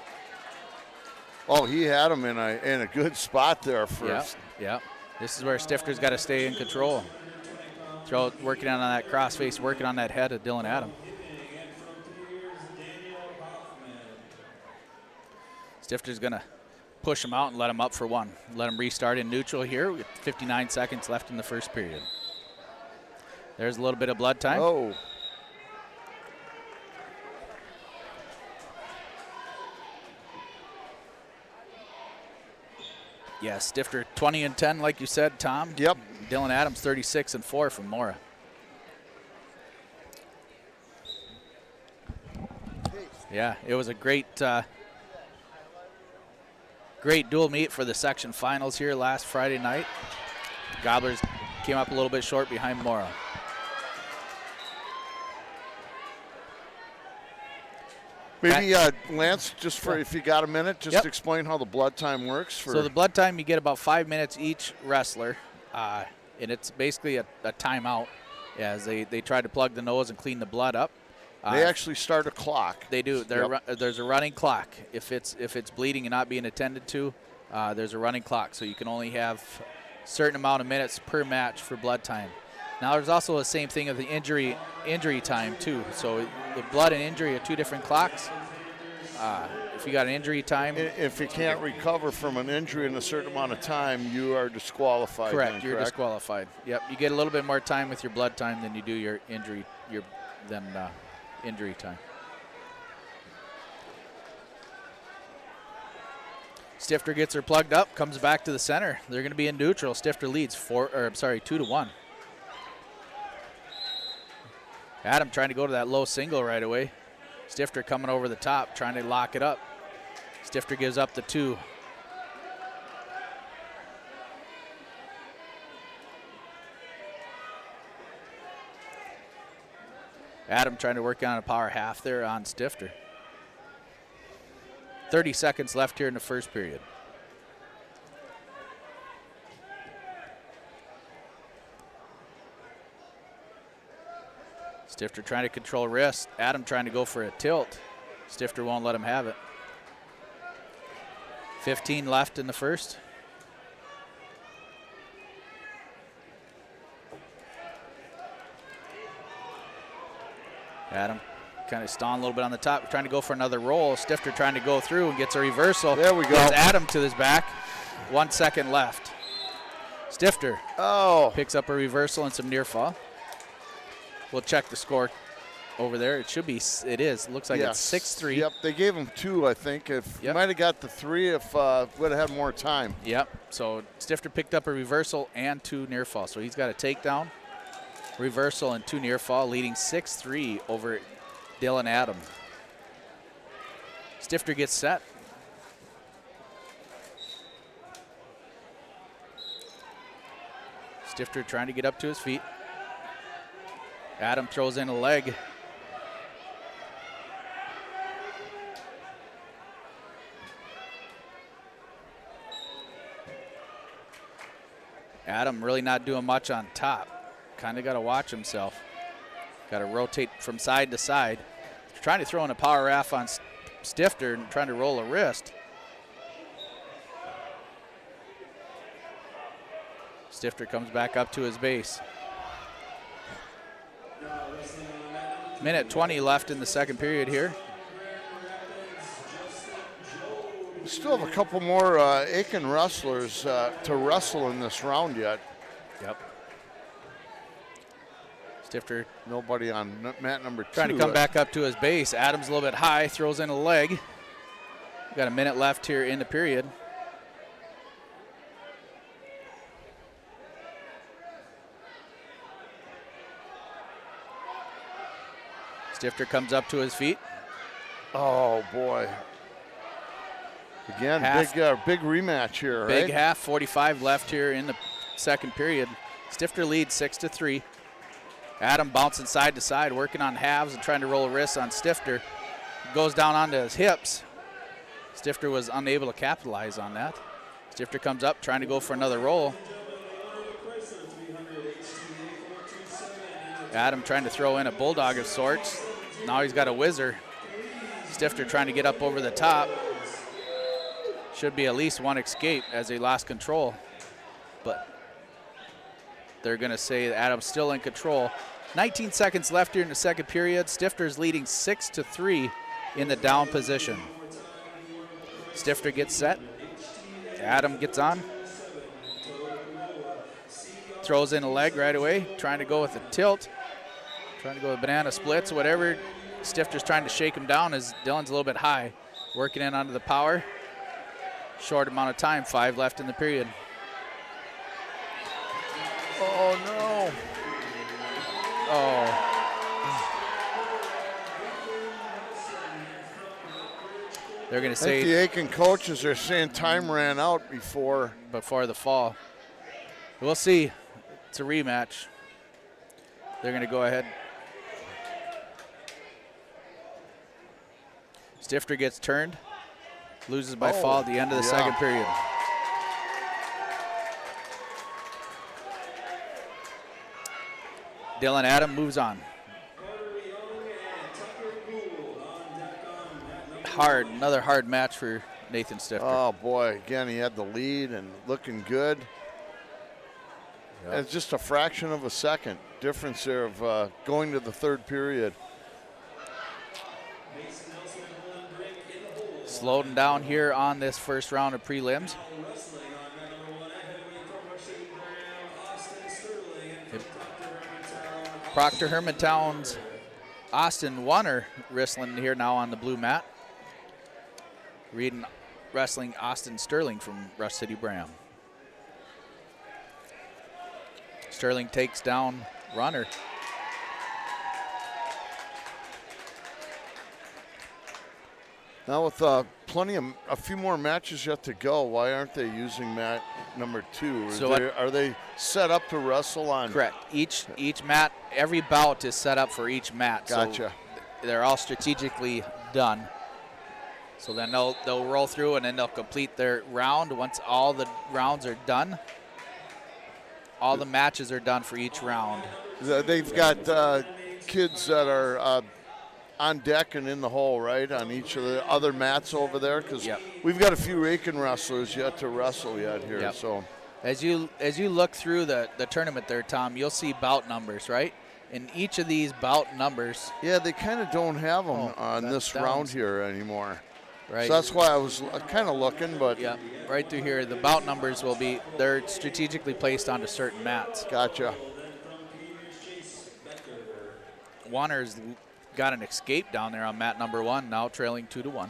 Oh, he had him in a good spot there first. Yeah. This is where Stifter's got to stay in control. Working on that crossface, working on that head of Dylan Adam. Stifter's going to push him out and let him up for 1. Let him restart in neutral here with 59 seconds left in the first period. There's a little bit of blood time. Oh. Yeah, Stifter 20-10, like you said, Tom. Yep. Dylan Adams 36-4 from Mora. Yeah, it was a great dual meet for the section finals here last Friday night. Gobblers came up a little bit short behind Mora. Maybe, Lance, just for if you got a minute, just explain how the blood time works. So the blood time, you get about 5 minutes each wrestler, and it's basically a timeout as they try to plug the nose and clean the blood up. They actually start a clock. They do. There's a running clock. If it's bleeding and not being attended to, there's a running clock. So you can only have a certain amount of minutes per match for blood time. Now there's also the same thing of the injury time too. So the blood and injury are 2 different clocks. If you got an injury time, if you can't recover from an injury in a certain amount of time, you are disqualified. Correct. You're disqualified. Yep. You get a little bit more time with your blood time than you do your injury time. Stifter gets her plugged up, comes back to the center. They're going to be in neutral. Stifter leads 2-1. Adam trying to go to that low single right away. Stifter coming over the top, trying to lock it up. Stifter gives up the 2. Adam trying to work on a power half there on Stifter. 30 seconds left here in the first period. Stifter trying to control wrist. Adam trying to go for a tilt. Stifter won't let him have it. 15 left in the first. Adam kind of stalling a little bit on the top, trying to go for another roll. Stifter trying to go through and gets a reversal. There we go. Gets Adam to his back. 1 second left. Stifter picks up a reversal and some near fall. We'll check the score over there. It should be. It is. Looks like it's 6-3. Yep, they gave him 2, I think. You might have got the 3 if would have had more time. Yep. So Stifter picked up a reversal and 2 near fall. So he's got a takedown, reversal, and 2 near fall, leading 6-3 over Dylan Adam. Stifter gets set. Stifter trying to get up to his feet. Adam throws in a leg. Adam really not doing much on top. Kind of got to watch himself. Got to rotate from side to side. Trying to throw in a power F on Stifter and trying to roll a wrist. Stifter comes back up to his base. Minute 20 left in the second period here. We still have a couple more Aiken wrestlers to wrestle in this round yet. Yep. Stifter. Nobody on mat number 2. Trying to come back up to his base. Adams a little bit high, throws in a leg. We've got a minute left here in the period. Stifter comes up to his feet. Oh, boy. Again, big rematch here, Big right? half, 45 left here in the second period. Stifter leads 6-3. Adam bouncing side to side, working on halves and trying to roll a wrist on Stifter. Goes down onto his hips. Stifter was unable to capitalize on that. Stifter comes up, trying to go for another roll. Adam trying to throw in a bulldog of sorts. Now he's got a whizzer. Stifter trying to get up over the top. Should be at least one escape as he lost control. But they're going to say that Adam's still in control. 19 seconds left here in the second period. Stifter's leading 6-3 in the down position. Stifter gets set. Adam gets on. Throws in a leg right away. Trying to go with a tilt. Trying to go with banana splits, whatever. Stifter's trying to shake him down as Dylan's a little bit high. Working in onto the power. Short amount of time, 5 left in the period. Oh, no. Oh. They're going to say. I think the Aiken coaches are saying time ran out before the fall. We'll see. It's a rematch. They're going to go ahead. Stifter gets turned. Loses by fall at the end of the second period. Dylan Adam moves on. Another hard match for Nathan Stifter. Oh, boy. Again, he had the lead and looking good. Yep. It's just a fraction of a second difference there of going to the third period. Slowing down here on this first round of prelims. Proctor Hermantown's Austin Warner wrestling here now on the blue mat. Wrestling Austin Sterling from Rush City Bram. Sterling takes down Runner. Now with a few more matches yet to go, why aren't they using mat number 2? Are they set up to wrestle on? Correct. Each mat, every bout is set up for each mat. Gotcha. So they're all strategically done. So then they'll roll through and then they'll complete their round. Once all the rounds are done, all the matches are done for each round. They've got kids that are on deck and in the hole, right, on each of the other mats over there? Because we've got a few Aiken wrestlers yet to wrestle yet here. Yep. So as you look through the tournament there, Tom, you'll see bout numbers, right? And each of these bout numbers. Yeah, they kind of don't have them on this round here anymore. Right. So that's why I was kind of looking, but. Yeah, right through here, the bout numbers they're strategically placed onto certain mats. Gotcha. Warner's got an escape down there on mat number 1, now trailing 2-1.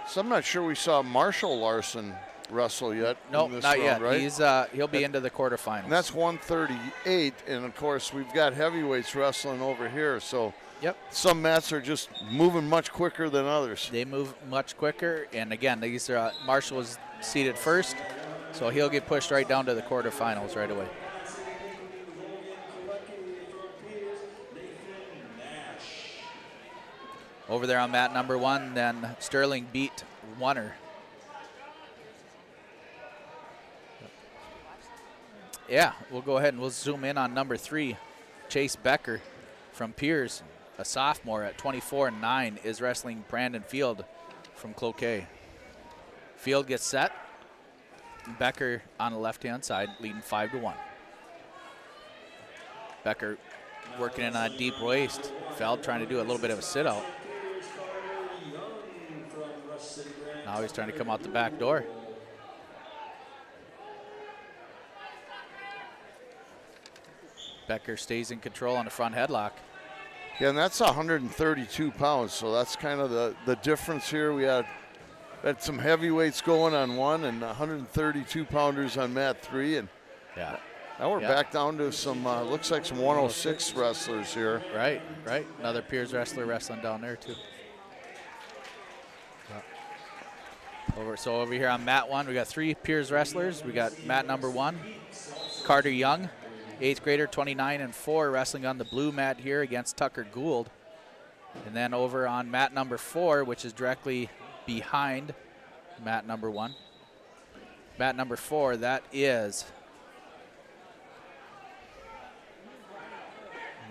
So I'm not sure we saw Marshall Larson wrestle yet. Nope, in this not round, yet. Right? He'll be into the quarterfinals. And that's 138, and of course we've got heavyweights wrestling over here. So yep, some mats are just moving much quicker than others. they move much quicker, and again, these are Marshall was seated first, so he'll get pushed right down to the quarterfinals right away. Over there on mat number 1, then Sterling beat Wunner. Yeah, we'll go ahead and we'll zoom in on number 3, Chase Becker from Piers, a sophomore at 24-9, is wrestling Brandon Field from Cloquet. Field gets set. Becker on the left-hand side, leading 5-1. Becker working in on a deep waist. Feld trying to do a little bit of a sit-out. Now he's trying to come out the back door. Becker stays in control on the front headlock. Yeah, and that's 132 pounds, so that's kind of the difference here. We had some heavyweights going on 1 and 132 pounders on mat 3, and yeah, now we're back down to some looks like some 106 wrestlers here. Right. Another Piers wrestler wrestling down there too. Over here on mat 1, we got 3 Piers wrestlers. We got mat number 1, Carter Young, 8th grader, 29-4, wrestling on the blue mat here against Tucker Gould. And then over on mat number 4, which is directly behind mat number 1. Mat number 4, that is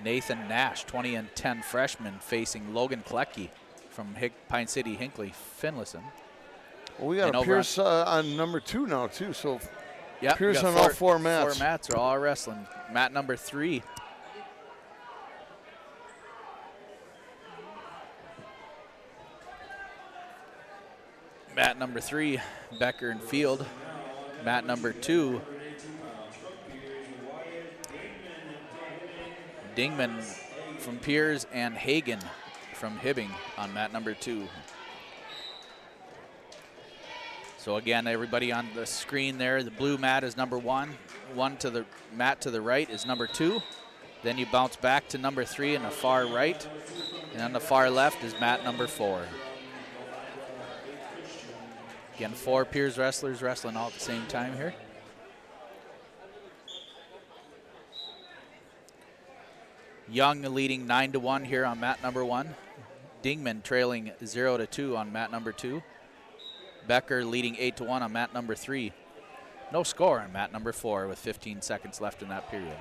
Nathan Nash, 20-10 freshman, facing Logan Klecki from Pine City, Hinckley, Finlayson. Well, we got a Pierce on number 2 now too, so yep, Pierce on all 4 mats. 4 mats are all wrestling. Mat number 3. Mat number 3, Becker and Field. Mat number 2, Dingman from Piers and Hagen from Hibbing on mat number 2. So again, everybody on the screen there, the blue mat is number 1. One to the mat to the right is number 2. Then you bounce back to number 3 in the far right. And on the far left is mat number 4. Again, 4 Piers wrestlers wrestling all at the same time here. Young leading 9-1 here on mat number 1. Dingman trailing 0-2 on mat number 2. Becker leading 8-1 on mat number 3. No score on mat number 4 with 15 seconds left in that period.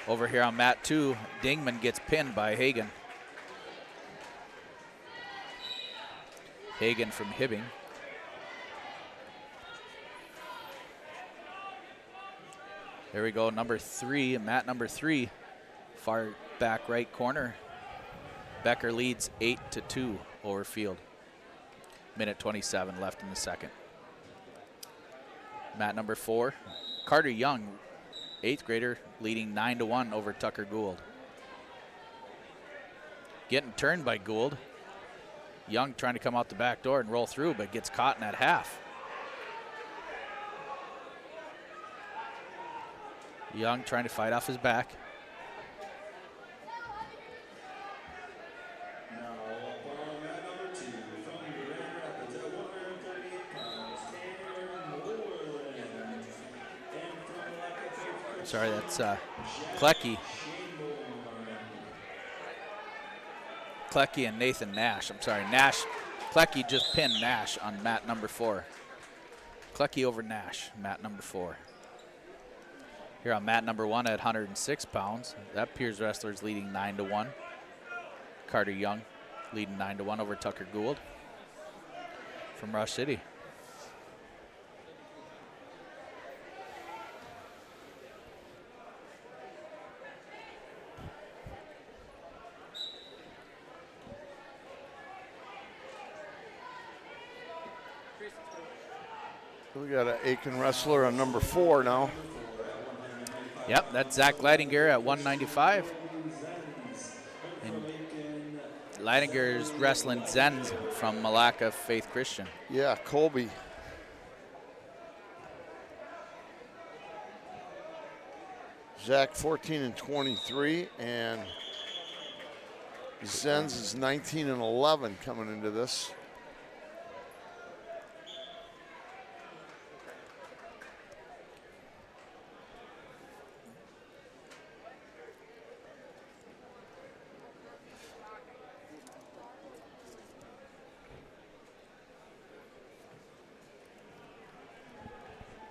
Over here on mat 2, Dingman gets pinned by Hagen. Hagen from Hibbing. There we go, number 3, mat number 3, far back right corner. Becker leads 8-2 over Field. Minute 27 left in the second. Mat number 4, Carter Young, 8th grader, leading 9-1 over Tucker Gould. Getting turned by Gould. Young trying to come out the back door and roll through, but gets caught in that half. Young trying to fight off his back. Sorry, that's Klecki. Klecki and Nathan Nash. I'm sorry, Nash. Klecki just pinned Nash on mat number 4. Klecki over Nash, mat number 4. Here on mat number 1 at 106 pounds. That Piers wrestler is leading 9-1. Carter Young leading 9-1 over Tucker Gould from Rush City. We got an Aiken wrestler on number 4 now. Yep, that's Zach Leidinger at 195. And Leidinger's wrestling Zenz from Malacca Faith Christian. Yeah, Colby. Zach 14 and 23, and Zenz is 19 and 11 coming into this.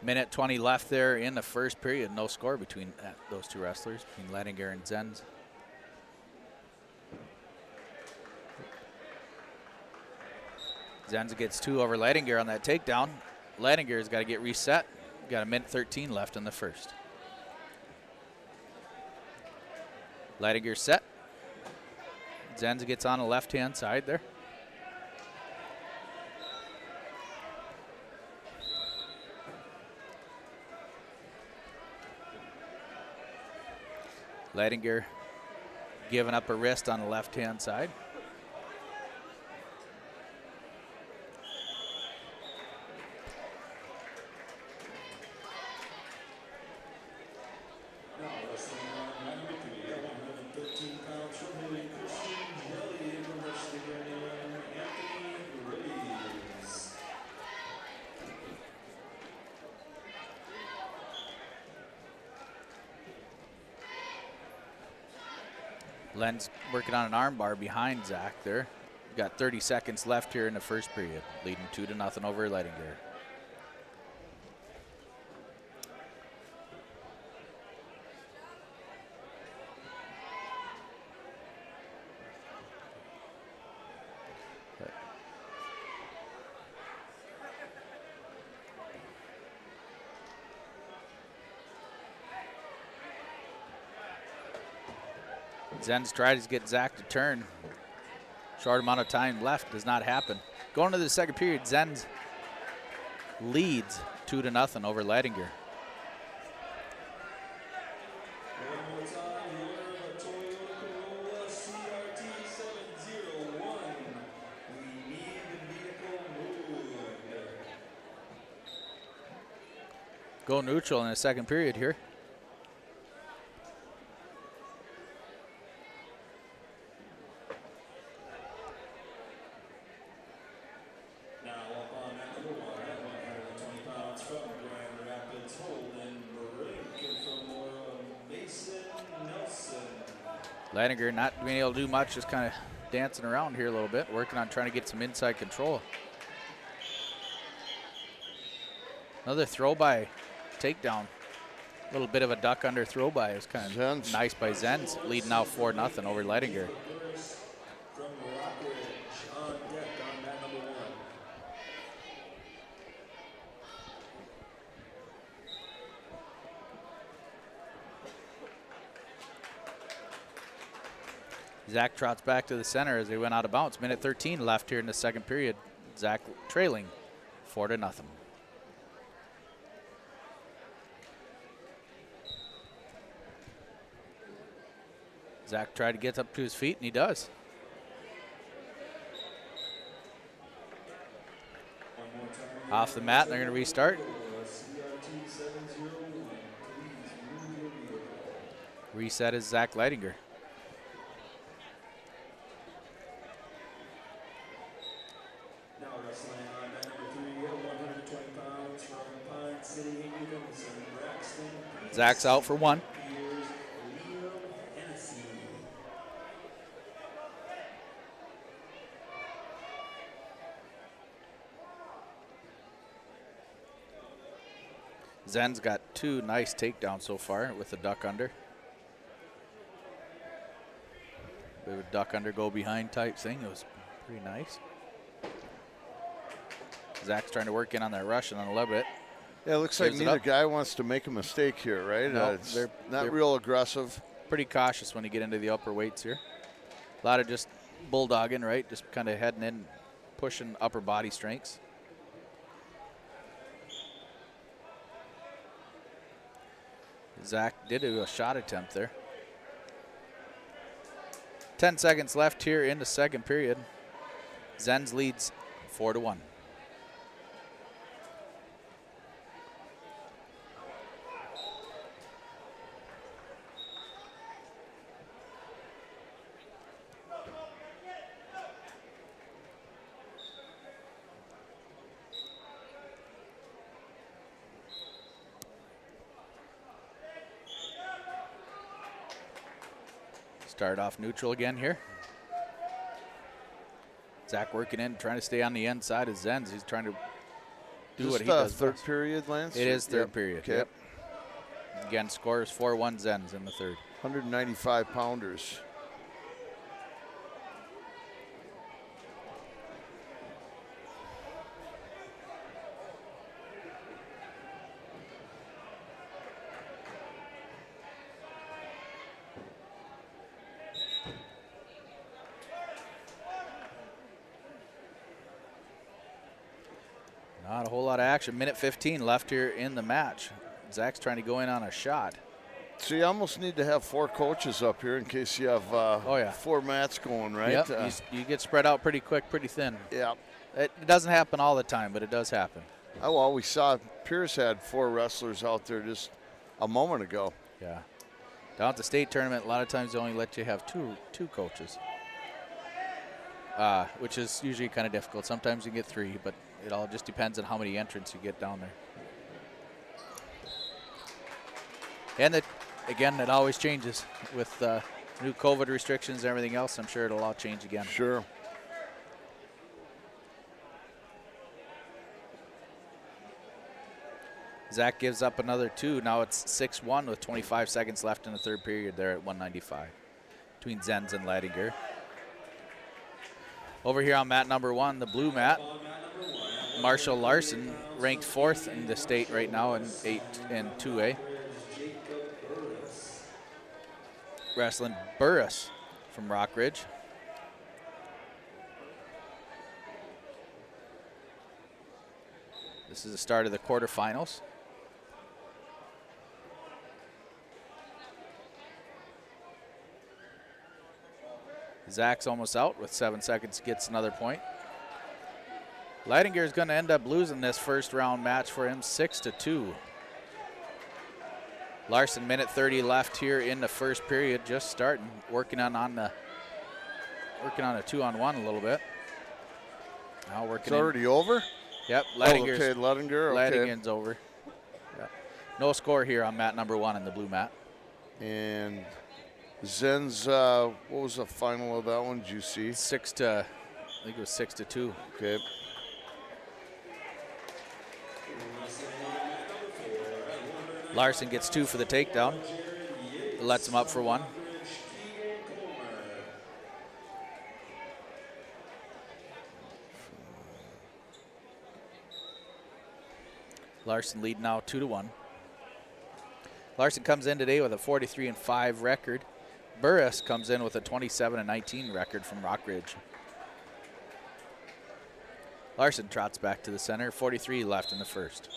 Minute 20 left there in the first period. No score between those two wrestlers, between Leidinger and Zenz. Zenz gets 2 over Leidinger on that takedown. Leidinger's got to get reset. Got a minute 13 left in the first. Leidinger set. Zenz gets on the left-hand side there. Leidinger giving up a wrist on the left-hand side. Len's working on an arm bar behind Zach there. Got 30 seconds left here in the first period, leading 2-0 over Leidinger. Zenz tries to get Zach to turn. Short amount of time left, does not happen. Going to the second period, Zenz leads 2-0 over Leidinger. Go neutral in the second period here. Leidinger not being able to do much, just kind of dancing around here a little bit, working on trying to get some inside control. Another throw by takedown. A little bit of a duck under throw by. It was kind of nice by Zenz, leading now 4-0 over Leidinger. Zach trots back to the center as they went out of bounds. Minute 13 left here in the second period. Zach trailing 4-0. Zach tried to get up to his feet, and he does. Off the mat, and they're going to restart. Reset is Zach Leidinger. Zach's out for 1. Zen's got 2 nice takedowns so far with the duck under. Bit of a duck under go behind type thing. It was pretty nice. Zach's trying to work in on that Russian on a little bit. Yeah, it looks like neither guy wants to make a mistake here, right? No, they're not real aggressive. Pretty cautious when you get into the upper weights here. A lot of just bulldogging, right? Just kind of heading in, pushing upper body strengths. Zach did do a shot attempt there. 10 seconds left here in the second period. Zenz leads 4-1. Start off neutral again here. Zach working in, trying to stay on the inside of Zenz. He's trying to do what he does. Third best. period, Lance? It is third period. Okay. Yep. Again, score is 4-1 Zenz in the third. 195 pounders. Not a whole lot of action. Minute 15 left here in the match. Zach's trying to go in on a shot. So you almost need to have 4 coaches up here in case you have 4 mats going, right? Yep. You get spread out pretty quick, pretty thin. Yeah. It doesn't happen all the time, but it does happen. Oh, well, we saw Pierce had 4 wrestlers out there just a moment ago. Yeah. Down at the state tournament, a lot of times they only let you have two coaches, which is usually kind of difficult. Sometimes you get 3, but it all just depends on how many entrants you get down there. And again, it always changes with new COVID restrictions and everything else. I'm sure it'll all change again. Sure. Zach gives up another 2. Now it's 6-1 with 25 seconds left in the third period there at 195 between Zenz and Leidinger. Over here on mat number 1, the blue mat, Marshall Larson, ranked 4th in the state right now in 2A. Wrestling Burris from Rockridge. This is the start of the quarterfinals. Zach's almost out with 7 seconds, gets another point. Leidinger is going to end up losing this first round match for him, 6-2. Larson, minute 30 left here in the first period, just starting, working on a 2-on-1 a little bit. Now working. It's already over? Yep, Leidinger's. Okay, Leidinger. Leidinger's over. Yep. No score here on mat number 1 in the blue mat. And Zenz, what was the final of that one? Did you see? I think it was 6-2. Okay. Larson gets 2 for the takedown. Lets him up for 1. Larson lead now 2-1. Larson comes in today with a 43-5 record. Burris comes in with a 27-19 record from Rockridge. Larson trots back to the center, 43 left in the first.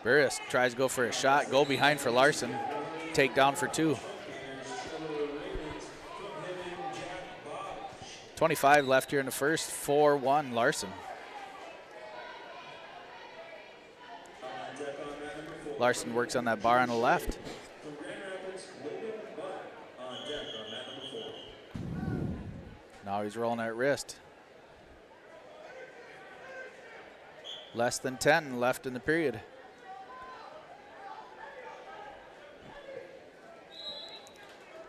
Burris tries to go for a shot, go behind for Larson, take down for 2. 25 left here in the first, 4-1 Larson. Larson works on that bar on the left. Now he's rolling that wrist. Less than 10 left in the period.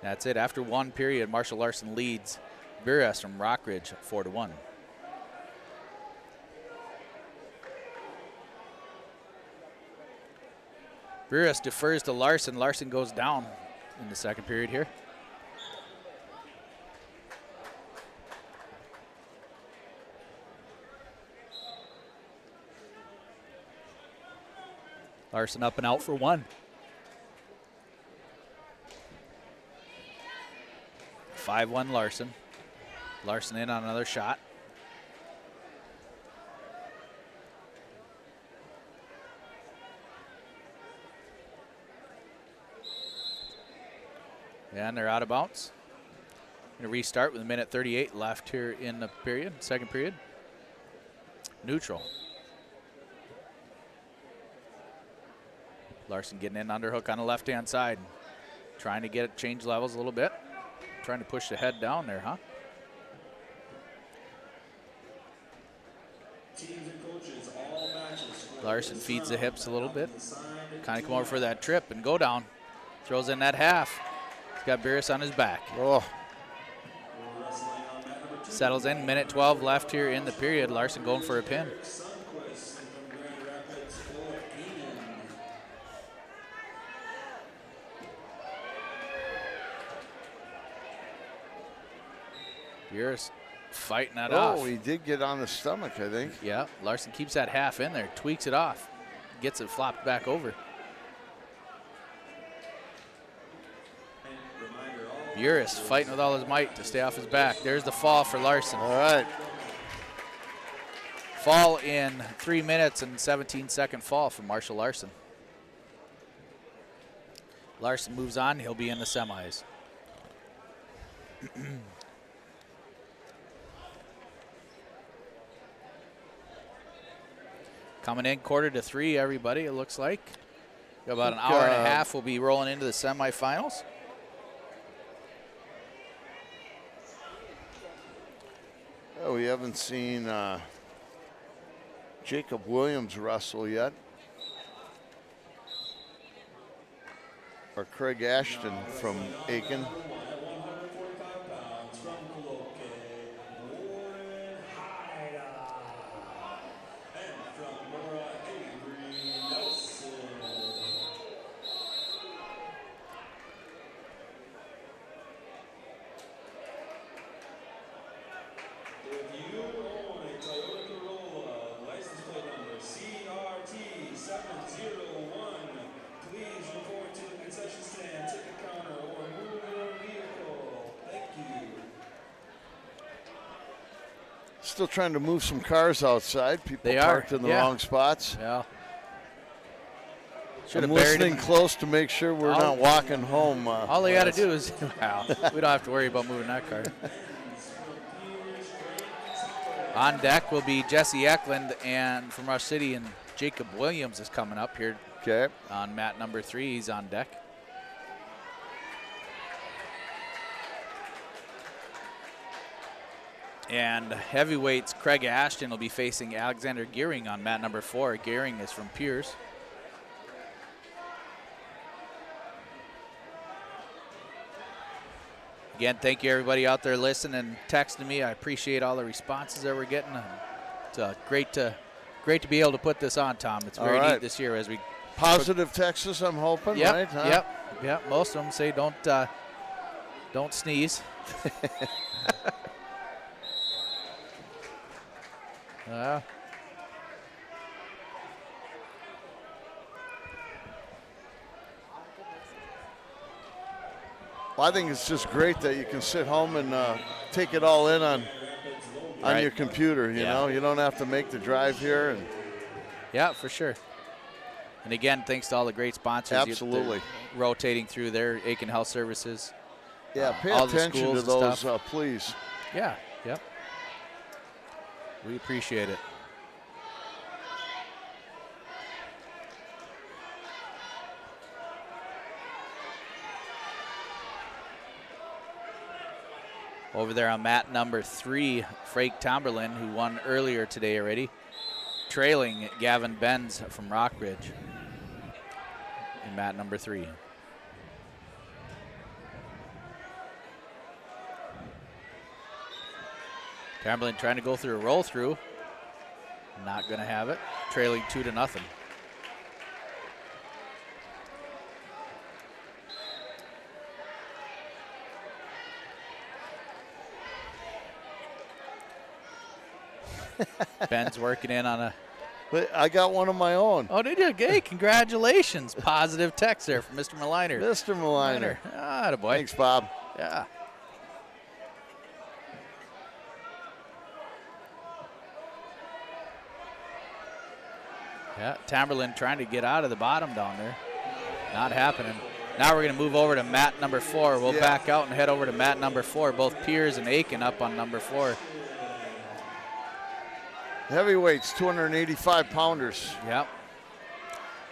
That's it. After 1 period, Marshall Larson leads Burris from Rockridge 4-1. Burris defers to Larson. Larson goes down in the second period here. Larson up and out for 1. 5-1 Larson. Larson in on another shot. And they're out of bounds. Going to restart with a minute 38 left here in the period, second period. Neutral. Larson getting in underhook on the left-hand side. Trying to get it, change levels a little bit. Trying to push the head down there, huh? Larson feeds the hips a little bit. Kind of come over for that trip and go down. Throws in that half. He's got Beerus on his back. Oh. Settles in, minute 12 left here in the period. Larson going for a pin. Beerus fighting that off. Oh, he did get on the stomach, I think. Yeah, Larson keeps that half in there, tweaks it off, gets it flopped back over. Beerus fighting with all his might to stay off his back. There's the fall for Larson. All right. Fall in 3 minutes and 17-second fall from Marshall Larson. Larson moves on. He'll be in the semis. Coming in quarter to 3, everybody, it looks like. About an hour and a half, we'll be rolling into the semifinals. Oh, we haven't seen Jacob Williams wrestle yet. Or Craig Ashton from Aiken. Still trying to move some cars outside. People parked in the wrong spots. Yeah. I'm listening close to make sure we're not walking home. All they got to do is, well, we don't have to worry about moving that car. On deck will be Jesse Eklund, and from Rush City, and Jacob Williams is coming up here. Okay. On mat number 3, he's on deck. And heavyweights, Craig Ashton will be facing Alexander Gearing on mat number 4. Gearing is from Pierce. Again, thank you everybody out there listening and texting me. I appreciate all the responses that we're getting. It's great to be able to put this on, Tom. It's very neat this year as we positive Texas, I'm hoping. Yep, right? Huh? Yep. Most of them say don't sneeze. Well, I think it's just great that you can sit home and take it all in on your computer. You know, you don't have to make the drive here. And yeah, for sure. And again, thanks to all the great sponsors. Absolutely. Rotating through their Aiken Health Services. Yeah, pay attention to those, please. Yeah, yep. We appreciate it. Over there on mat number 3, Frank Tomberlin, who won earlier today already, trailing Gavin Benz from Rockridge in mat number 3. Tomberlin trying to go through a roll through. Not going to have it. Trailing 2-0. Ben's working in on a. I got one of my own. Oh, did you? Hey, congratulations. Positive text there from Mr. Maliner. Mr. Maliner. Ah, boy. Thanks, Bob. Yeah. Yeah, Tamberlin trying to get out of the bottom down there. Not happening. Now we're going to move over to mat number 4. We'll back out and head over to mat number 4. Both Piers and Aiken up on number 4. Heavyweights, 285-pounders. Yep.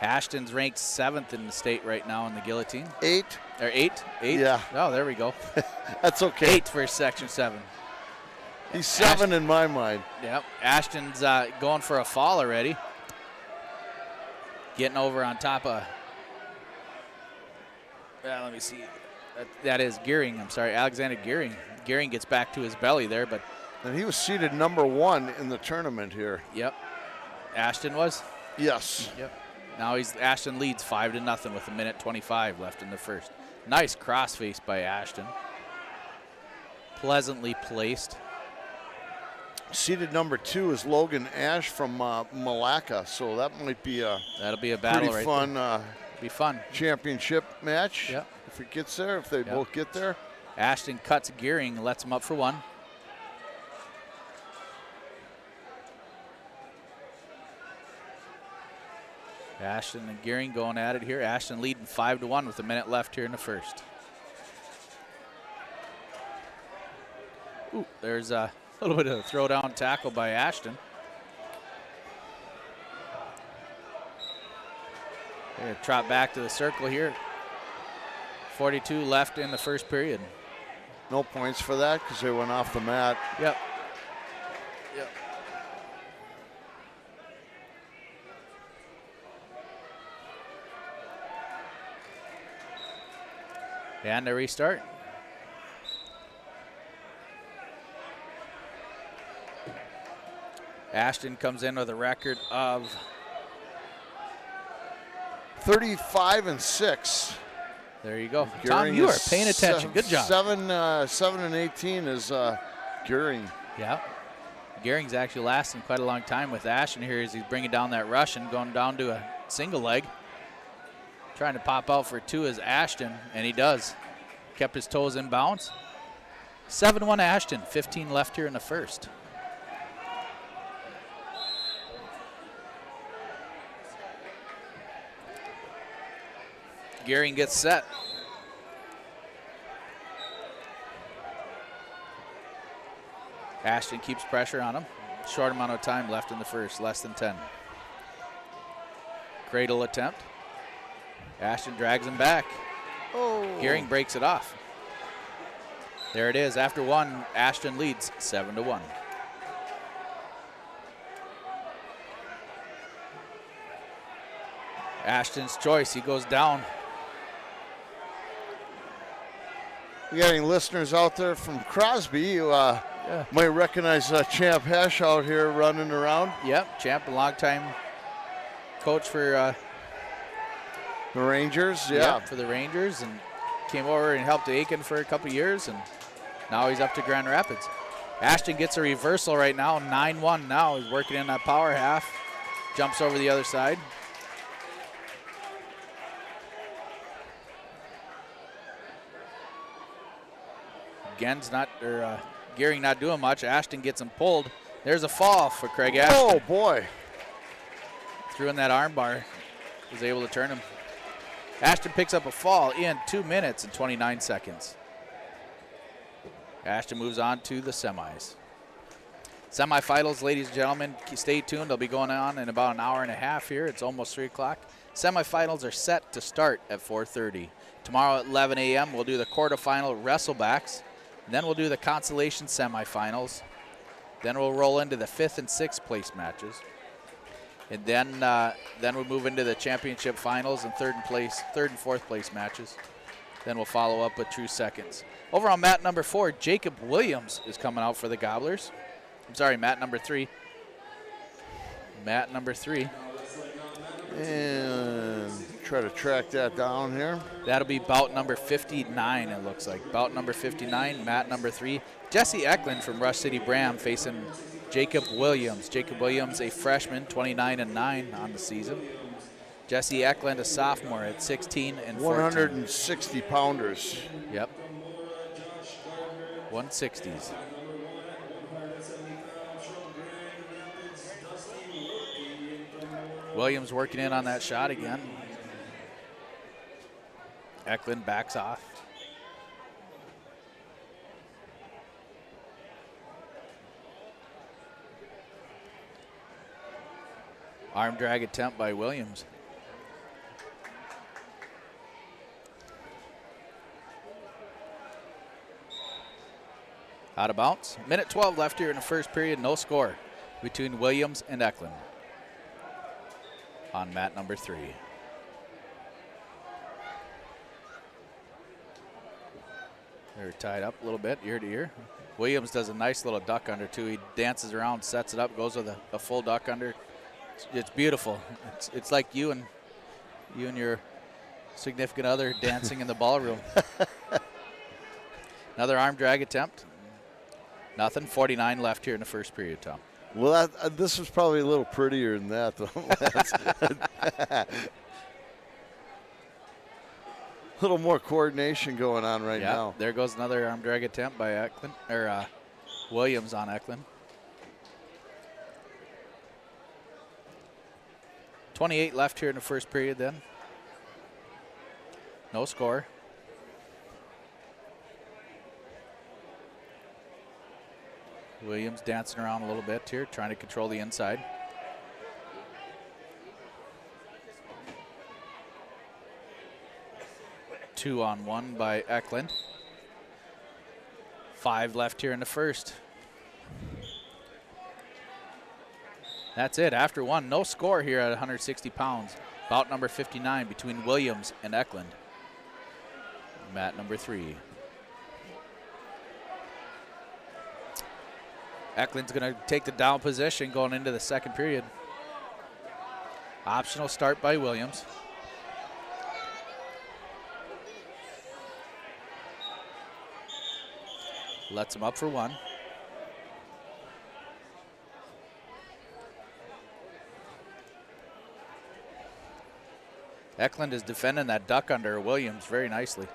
Ashton's ranked 7th in the state right now in the guillotine. 8. Or 8? 8? Yeah. Oh, there we go. That's okay. 8 for section 7. He's 7 in my mind. Yep. Ashton's going for a fall already. Getting over on top of, let me see. That is Gearing. I'm sorry, Alexander Gearing. Gearing gets back to his belly there, but. And he was seeded number 1 in the tournament here. Yep. Ashton was? Yes. Yep. Now Ashton leads 5-0 with 1:25 left in the first. Nice crossface by Ashton. Pleasantly placed. Seeded number 2 is Logan Ash from Malacca, so that might be that'll be a battle pretty right fun. there. Be fun Championship match. Yep. If it gets there, if they both get there. Ashton cuts Gearing, lets him up for 1. Ashton and Gearing going at it here. Ashton leading 5-1 with 1 minute left here in the first. Ooh, there's a little bit of a throwdown tackle by Ashton. They're going to trot back to the circle here. 42 left in the first period. No points for that because they went off the mat. Yep. And a restart. Ashton comes in with a record of 35-6. There you go. Gearing, Tom, you are paying attention. Good job. 7-18 is Gearing. Yeah. Gearing's actually lasting quite a long time with Ashton here as he's bringing down that Russian, going down to a single leg. Trying to pop out for 2 is Ashton, and he does. Kept his toes in bounds. 7-1 Ashton, 15 left here in the first. Gearing gets set. Ashton keeps pressure on him. Short amount of time left in the first, less than 10. Cradle attempt. Ashton drags him back. Oh. Gearing breaks it off. There it is. After 1, Ashton leads 7-1. Ashton's choice. He goes down. We got any listeners out there from Crosby? You might recognize Champ Hesh out here running around. Yep, Champ, a longtime coach for the Rangers. Yeah, for the Rangers, and came over and helped Aiken for a couple years, and now he's up to Grand Rapids. Ashton gets a reversal right now, 9-1 now. He's working in that power half. Jumps over the other side. Gearing not doing much. Ashton gets him pulled. There's a fall for Craig Ashton. Oh, boy. Threw in that arm bar. Was able to turn him. Ashton picks up a fall in 2 minutes and 29 seconds. Ashton moves on to the semis. Semifinals, ladies and gentlemen, stay tuned. They'll be going on in about an hour and a half here. It's almost 3 o'clock. Semifinals are set to start at 4:30. Tomorrow at 11 a.m. we'll do the quarterfinal wrestlebacks. Then we'll do the consolation semifinals. Then we'll roll into the 5th and 6th place matches. And then we'll move into the championship finals and 3rd and 4th place matches. Then we'll follow up with true seconds. Over on mat number 4, Jacob Williams is coming out for the Gobblers. I'm sorry, mat number 3. Mat number 3. And try to track that down here. That'll be bout number 59, it looks like. Bout number 59, mat number 3. Jesse Eklund from Rush City Bram facing Jacob Williams. Jacob Williams, a freshman, 29-9 on the season. Jesse Eklund, a sophomore at 16 and 14. 160 pounders. Yep. 160s. Williams working in on that shot again. Eklund backs off. Arm drag attempt by Williams. Out of bounds. Minute 12 left here in the first period. No score between Williams and Eklund on mat number 3. They're tied up a little bit, ear to ear. Williams does a nice little duck under too. He dances around, sets it up, goes with a full duck under. It's beautiful. It's like you and your significant other dancing in the ballroom. Another arm drag attempt. Nothing. 49 left here in the first period, Tom. Well, this was probably a little prettier than that, though. A little more coordination going on right now. There goes another arm drag attempt by Eklund, or Williams on Eklund. 28 left here in the first period then. No score. Williams dancing around a little bit here, trying to control the inside. Two on one by Eklund. 5 left here in the first. That's it. After one, no score here at 160 pounds. Bout number 59 between Williams and Eklund. Mat number 3. Eklund's going to take the down position going into the second period. Optional start by Williams. Lets him up for one. Eklund is defending that duck under Williams very nicely.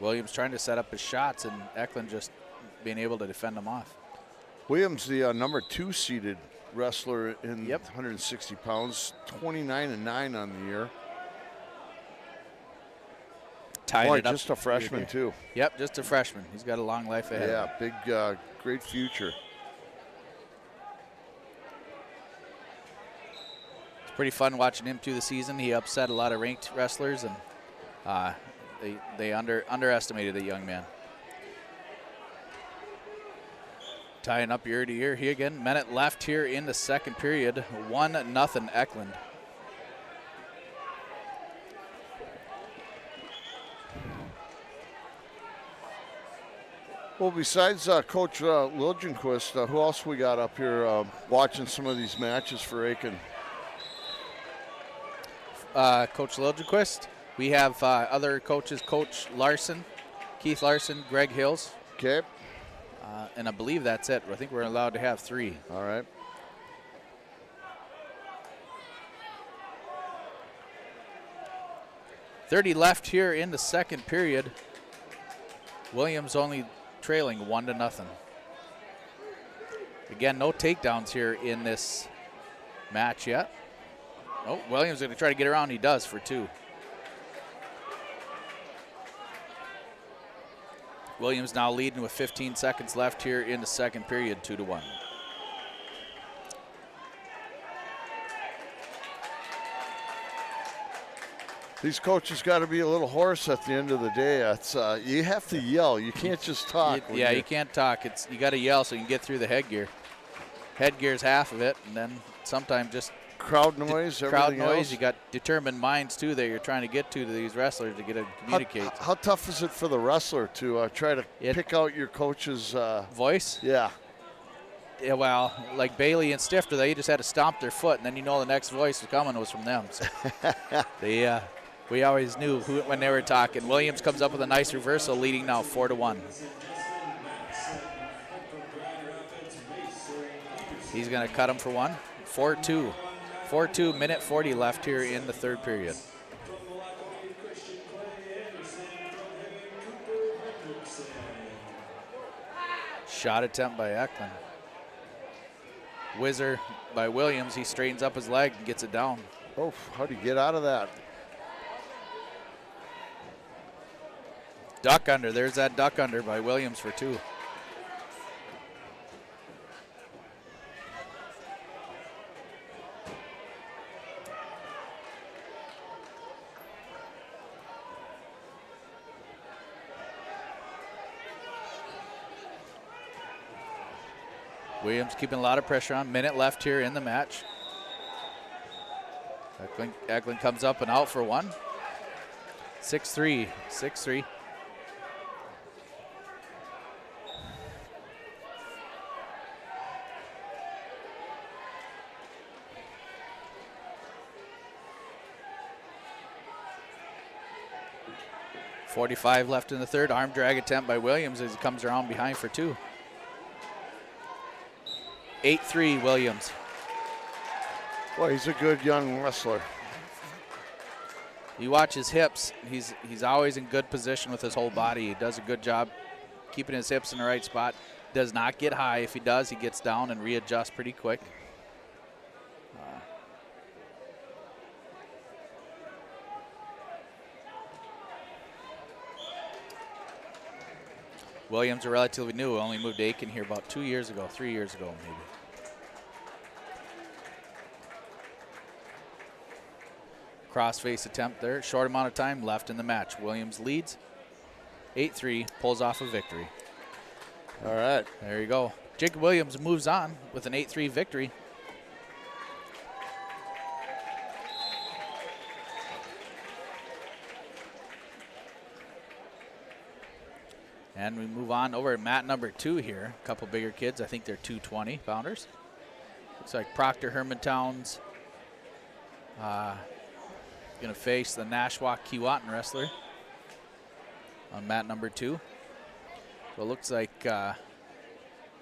Williams trying to set up his shots, and Eklund just being able to defend them off. Williams, the number 2 seeded wrestler in 160 pounds, 29-9 on the year. Boy, it up. Just a freshman, too. Yep, just a freshman. He's got a long life ahead. Yeah, big, great future. It's pretty fun watching him through the season. He upset a lot of ranked wrestlers, and they underestimated the young man. Tying up ear to ear here again. Minute left here in the second period. 1-0 Eklund. Well, besides Coach Liljenquist, who else we got up here watching some of these matches for Aiken? Coach Liljenquist. We have other coaches, Coach Larson, Keith Larson, Greg Hills. Okay. And I believe that's it. I think we're allowed to have 3. All right. .30 left here in the second period. Williams only trailing 1-0. Again, no takedowns here in this match yet. Oh, Williams going to try to get around. He does for 2. Williams now leading with 15 seconds left here in the second period, 2-1. These coaches got to be a little hoarse at the end of the day. It's, you have to yell. You can't just talk. You can't talk. You got to yell so you can get through the headgear. Headgear's half of it, and then sometimes just crowd noise. Crowd noise. Else. You got determined minds too that you're trying to get to these wrestlers to get to communicate. How tough is it for the wrestler to try to pick out your coach's voice? Yeah. Yeah, well, like Bailey and Stifter, they just had to stomp their foot, and then you know the next voice was coming was from them. So we always knew when they were talking. Williams comes up with a nice reversal, leading now 4-1. He's going to cut him for one. 4-2. 4-2, minute 40 left here in the third period. Shot attempt by Eklund. Whizzer by Williams. He straightens up his leg and gets it down. Oh, how do you get out of that? Duck under. There's that duck under by Williams for 2. Williams keeping a lot of pressure on. Minute left here in the match. Eklund comes up and out for 1. 6-3, 6-3. .45 left in the third. Arm drag attempt by Williams as he comes around behind for 2. 8-3 Williams. Well, he's a good young wrestler. You watch his hips. He's always in good position with his whole body. He does a good job keeping his hips in the right spot. Does not get high. If he does, he gets down and readjusts pretty quick. Williams are relatively new. Only moved to Aiken here about 2 years ago, 3 years ago maybe. Cross-face attempt there. Short amount of time left in the match. Williams leads 8-3, pulls off a victory. All right. There you go. Jacob Williams moves on with an 8-3 victory. And we move on over to mat number 2 here. A couple bigger kids. I think they're 220 pounders. Looks like Proctor Hermantown's going to face the Nashwauk Keewatin wrestler on mat number 2. So it looks like,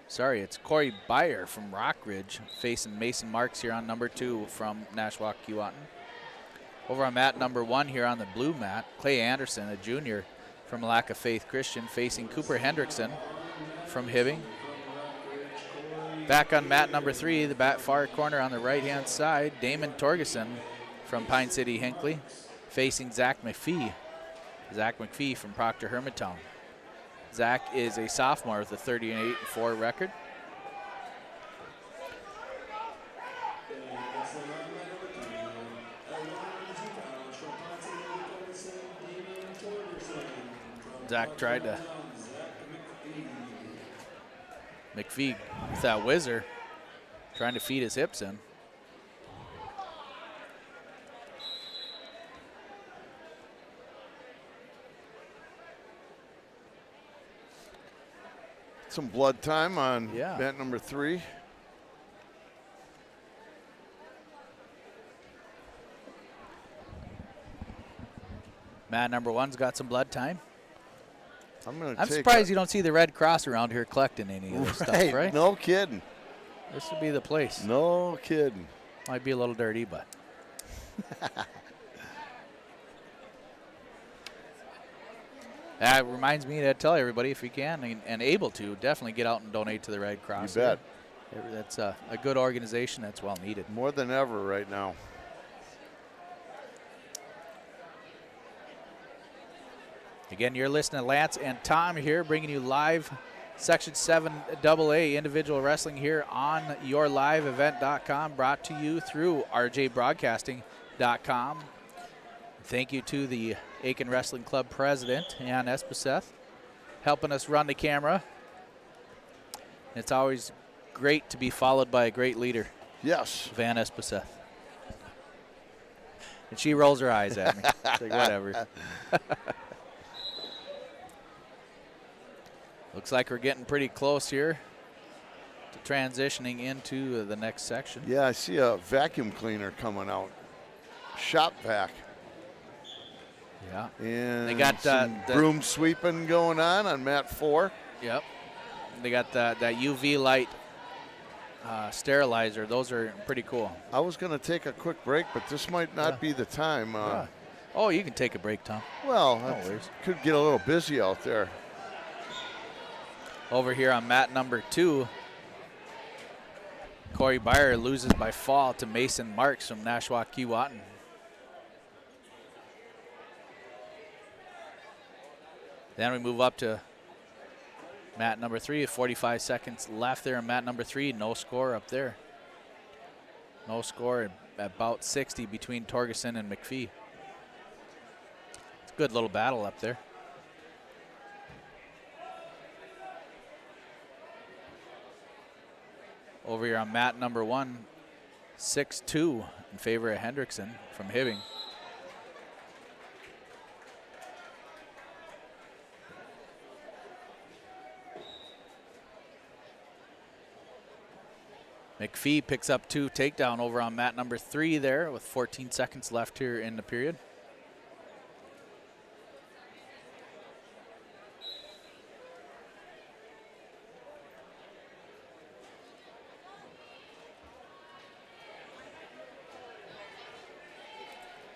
it's Corey Byer from Rockridge facing Mason Marks here on number 2 from Nashwauk Keewatin. Over on mat number 1 here on the blue mat, Clay Anderson, a junior from Lack of Faith Christian, facing Cooper Hendrickson from Hibbing. Back on mat number 3, the far corner on the right-hand side, Damon Torgeson from Pine City Hinckley, facing Zach McPhee. Zach McPhee from Proctor Hermantown. Zach is a sophomore with a 38-4 record. Zach tried to McPhee with that whizzer, trying to feed his hips in. Some blood time on mat number 3. Mat number 1's got some blood time. I'm surprised you don't see the Red Cross around here collecting any of this stuff, right? No kidding. This would be the place. No kidding. Might be a little dirty, but. That reminds me to tell everybody, if you can and able to, definitely get out and donate to the Red Cross. You bet. That's a good organization that's well needed. More than ever right now. Again, you're listening to Lance and Tom here, bringing you live Section 7 AA individual wrestling here on yourliveevent.com, brought to you through rjbroadcasting.com. Thank you to the Aiken Wrestling Club president, Ann Espeseth, helping us run the camera. It's always great to be followed by a great leader. Yes. Van Espeseth. And she rolls her eyes at me. It's like, whatever. Looks like we're getting pretty close here to transitioning into the next section. Yeah, I see a vacuum cleaner coming out. Shop vac. Yeah. And they got some broom sweeping going on mat 4. Yep. They got that UV light sterilizer. Those are pretty cool. I was going to take a quick break, but this might not be the time. Oh, you can take a break, Tom. Well, no worries. Could get a little busy out there. Over here on mat number 2, Corey Byer loses by fall to Mason Marks from Nashua Keewatin. Then we move up to mat number 3, 45 seconds left there in mat number 3. No score up there. No score at about 60 between Torgerson and McPhee. It's a good little battle up there. Over here on mat number 1, 6-2 in favor of Hendrickson from Hibbing. McPhee picks up 2 takedown over on mat number 3 there with 14 seconds left here in the period.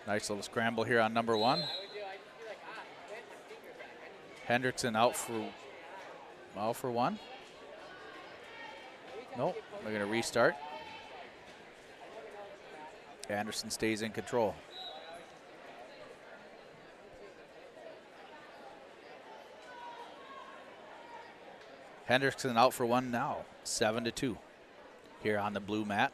Nice little scramble here on number 1. Hendrickson out for 1. Nope, we're going to restart. Anderson stays in control. Hendrickson out for 1 now, 7-2 here on the blue mat.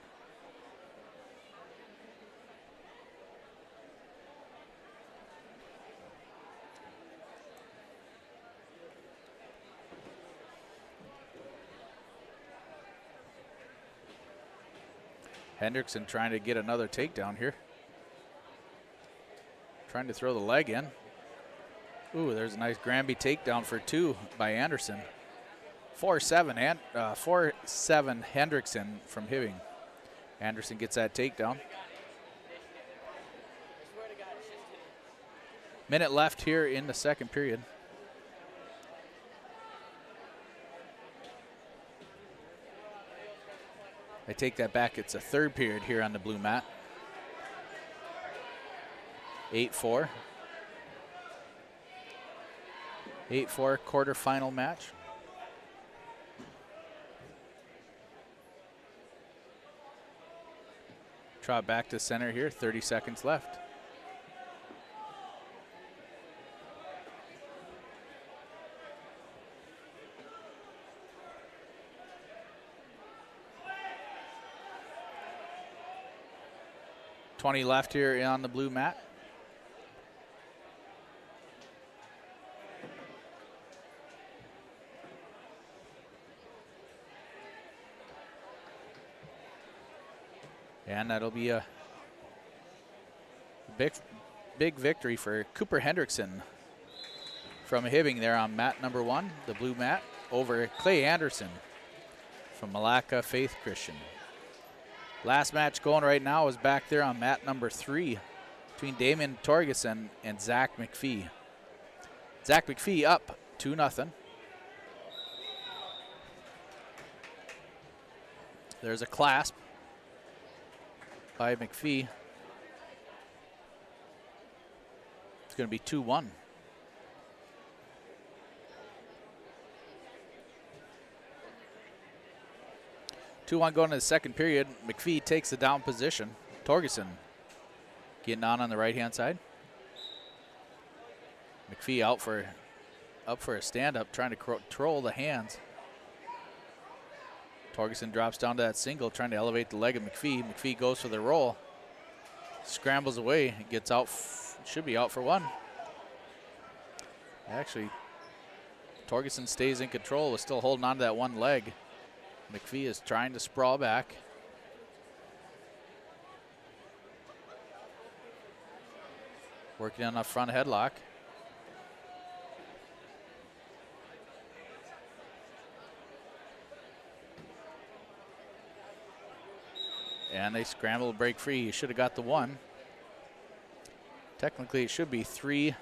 Hendrickson trying to get another takedown here. Trying to throw the leg in. Ooh, there's a nice Granby takedown for 2 by Anderson. 4-7 and 4-7 Hendrickson from Hibbing. Anderson gets that takedown. Minute left here in the second period. I take that back. It's a third period here on the blue mat. 8-4. 8-4 quarterfinal match. Trot back to center here. 30 seconds left. $20 left here on the blue mat. And that'll be a big victory for Cooper Hendrickson from Hibbing there on mat number 1, the blue mat, over Clay Anderson from Malacca Faith Christian. Last match going right now is back there on mat number 3 between Damon Torgerson and Zach McPhee. Zach McPhee up 2-0. There's a clasp by McPhee. It's going to be 2-1. Going into the second period. McPhee takes the down position. Torgerson getting on the right-hand side. McPhee up for a stand-up, trying to control the hands. Torgerson drops down to that single, trying to elevate the leg of McPhee. McPhee goes for the roll. Scrambles away, gets out, should be out for 1. Actually, Torgerson stays in control, is still holding on to that one leg. McPhee is trying to sprawl back. Working on a front headlock. And they scramble to break free. He should have got the 1. Technically, it should be 3-1.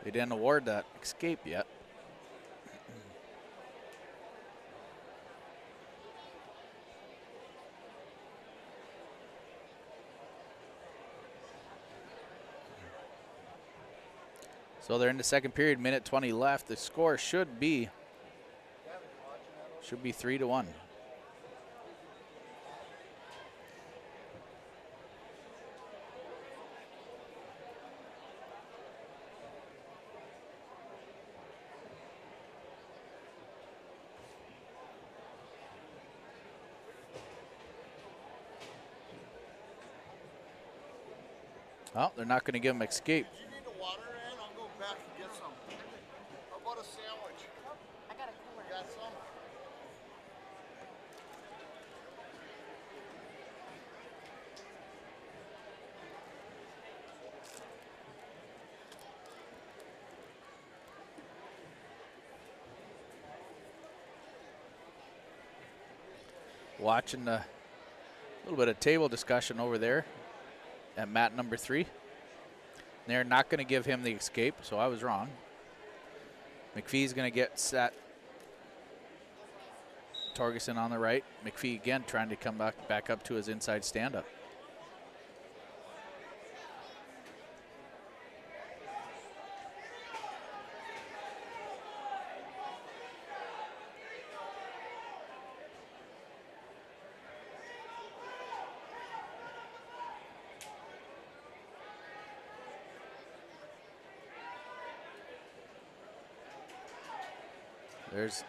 They didn't award that escape yet. So they're in the second period, minute 20 left. The score should be 3-1. Oh, they're not going to give him escape. Do you need the water, Ann? I'll go back and get some. How about a sandwich? I got a cooler. Got some? Watching a little bit of table discussion over there at mat number 3. They're not going to give him the escape, so I was wrong. McPhee's going to get set. Torgerson on the right. McPhee again trying to come back up to his inside stand-up. There's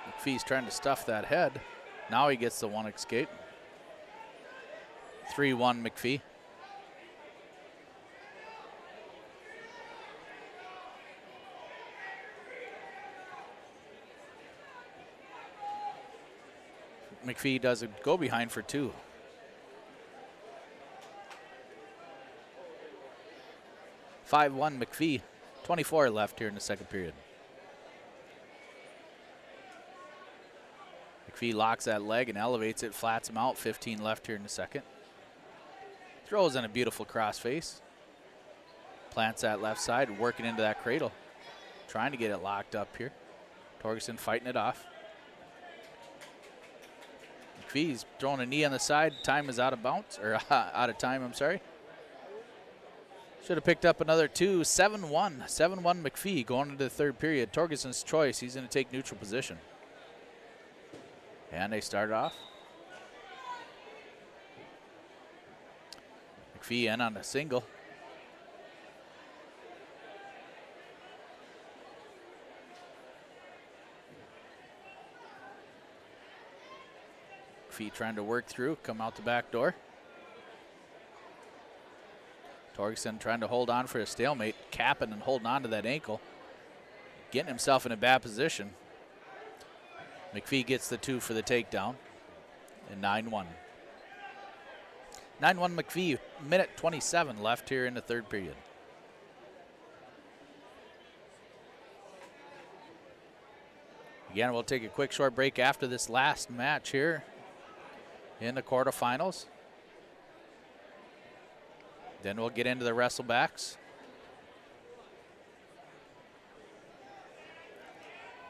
McPhee's trying to stuff that head. Now he gets the one escape. 3-1 McPhee. McPhee does a go behind for 2. (5-1) McPhee. 24 left here in the second period. McPhee locks that leg and elevates it, flats him out. 15 left here in the second. Throws in a beautiful crossface. Plants that left side, working into that cradle. Trying to get it locked up here. Torgerson fighting it off. McPhee's throwing a knee on the side. Time is out of bounds, or out of time, I'm sorry. Should have picked up another 2. 7-1. 7-1 McPhee going into the third period. Torgerson's choice. He's going to take neutral position. And they start off. McPhee in on a single. McPhee trying to work through, come out the back door. Torgerson trying to hold on for a stalemate, capping and holding on to that ankle. Getting himself in a bad position. McPhee gets the 2 for the takedown. And 9-1. 9-1 McPhee, minute 27 left here in the third period. Again, we'll take a quick short break after this last match here in the quarterfinals. Then we'll get into the wrestlebacks.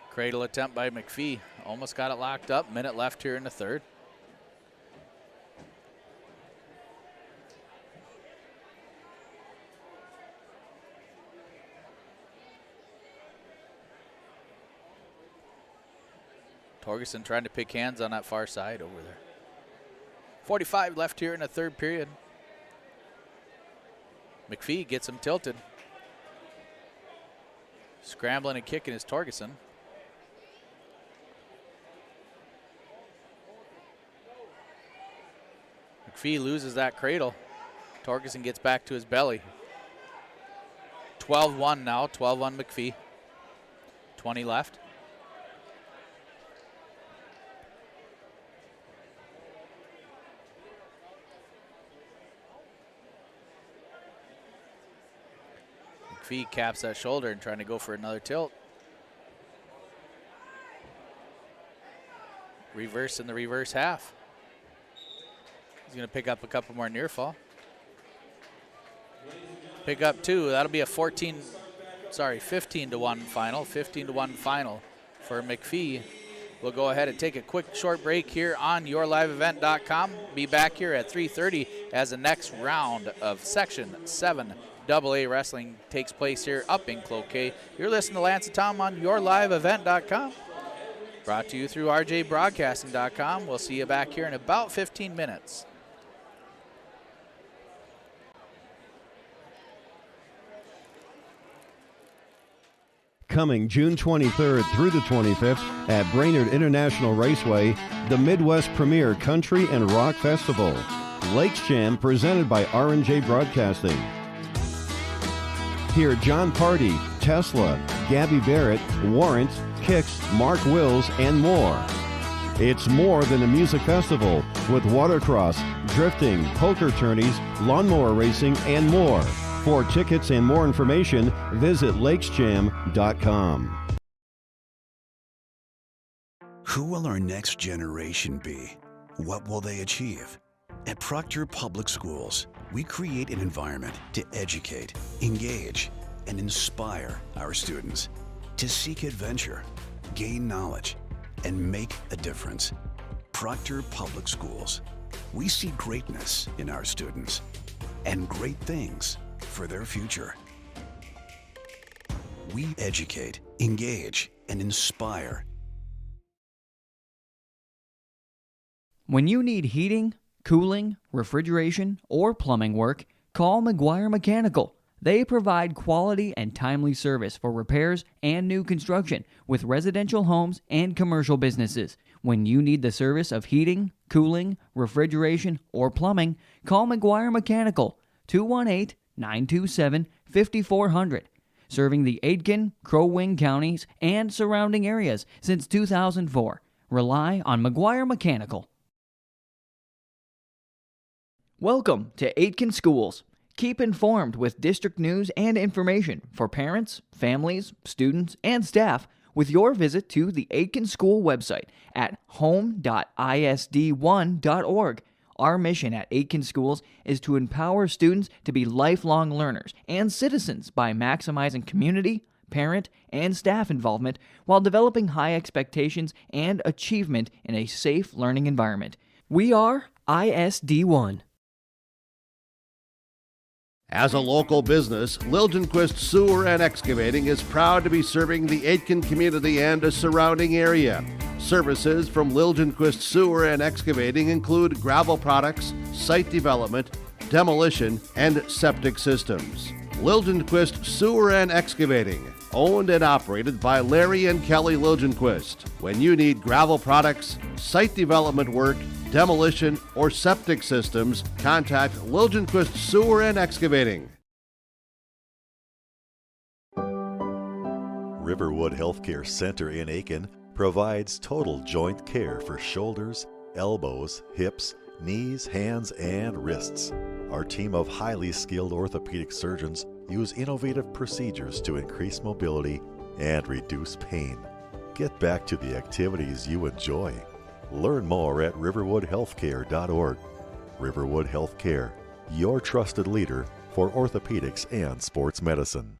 Cradle attempt by McPhee. Almost got it locked up. Minute left here in the third. Torgerson trying to pick hands on that far side over there. 45 left here in the third period. McPhee gets him tilted. Scrambling and kicking is Torgerson. McPhee loses that cradle. Torgerson gets back to his belly. 12-1 now, 12-1 McPhee. 20 left. McPhee caps that shoulder and trying to go for another tilt. Reverse in the reverse half. He's going to pick up a couple more near fall. pick up 2. That'll be a 15-1 final. 15-1 final for McPhee. We'll go ahead and take a quick short break here on yourliveevent.com. Be back here at 3:30 as the next round of Section 7 AA Wrestling takes place here up in Cloquet. You're listening to Lance and Tom on yourliveevent.com. Brought to you through rjbroadcasting.com. We'll see you back here in about 15 minutes. Coming June 23rd through the 25th at Brainerd International Raceway, the Midwest Premier Country and Rock Festival. Lakes Jam presented by R&J Broadcasting. Hear John Party, Tesla, Gabby Barrett, Warrant, Kicks, Mark Wills, and more. It's more than a music festival with watercross, drifting, poker tourneys, lawnmower racing, and more. For tickets and more information, visit lakesjam.com. Who will our next generation be? What will they achieve? At Proctor Public Schools, we create an environment to educate, engage, and inspire our students to seek adventure, gain knowledge, and make a difference. Proctor Public Schools. We see greatness in our students and great things for their future. We educate, engage, and inspire. When you need heating, cooling, refrigeration, or plumbing work, call McGuire Mechanical. They provide quality and timely service for repairs and new construction with residential homes and commercial businesses. When you need the service of heating, cooling, refrigeration, or plumbing, call McGuire Mechanical, 218-927-5400. Serving the Aitkin, Crow Wing counties and surrounding areas since 2004. Rely on McGuire Mechanical. Welcome to Aitkin Schools. Keep informed with district news and information for parents, families, students, and staff with your visit to the Aitkin School website at home.isd1.org. Our mission at Aitkin Schools is to empower students to be lifelong learners and citizens by maximizing community, parent, and staff involvement while developing high expectations and achievement in a safe learning environment. We are ISD1. As a local business, Liljenquist Sewer and Excavating is proud to be serving the Aitkin community and a surrounding area. Services from Liljenquist Sewer and Excavating include gravel products, site development, demolition, and septic systems. Liljenquist Sewer and Excavating, owned and operated by Larry and Kelly Liljenquist. When you need gravel products, site development work, demolition, or septic systems, contact Liljenquist Sewer and Excavating. Riverwood Healthcare Center in Aiken provides total joint care for shoulders, elbows, hips, knees, hands, and wrists. Our team of highly skilled orthopedic surgeons use innovative procedures to increase mobility and reduce pain. Get back to the activities you enjoy. Learn more at riverwoodhealthcare.org. Riverwood Healthcare, your trusted leader for orthopedics and sports medicine.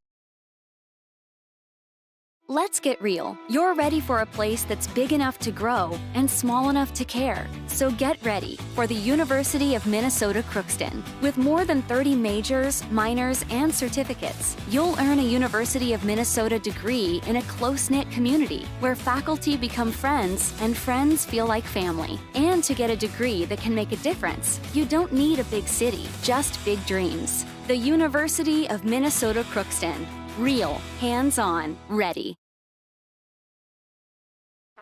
Let's get real. You're ready for a place that's big enough to grow and small enough to care. So get ready for the University of Minnesota Crookston. With more than 30 majors, minors, and certificates, you'll earn a University of Minnesota degree in a close-knit community where faculty become friends and friends feel like family. And to get a degree that can make a difference, you don't need a big city, just big dreams. The University of Minnesota Crookston. Real, hands-on, ready.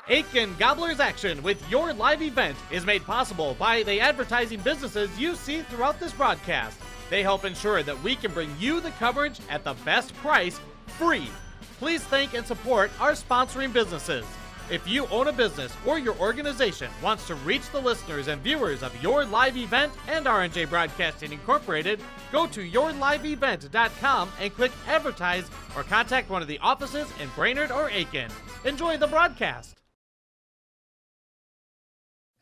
Aitkin Gobblers Action with your live event is made possible by the advertising businesses you see throughout this broadcast. They help ensure that we can bring you the coverage at the best price, free. Please thank and support our sponsoring businesses. If you own a business or your organization wants to reach the listeners and viewers of your live event and R&J Broadcasting Incorporated, go to yourliveevent.com and click Advertise or contact one of the offices in Brainerd or Aiken. Enjoy the broadcast.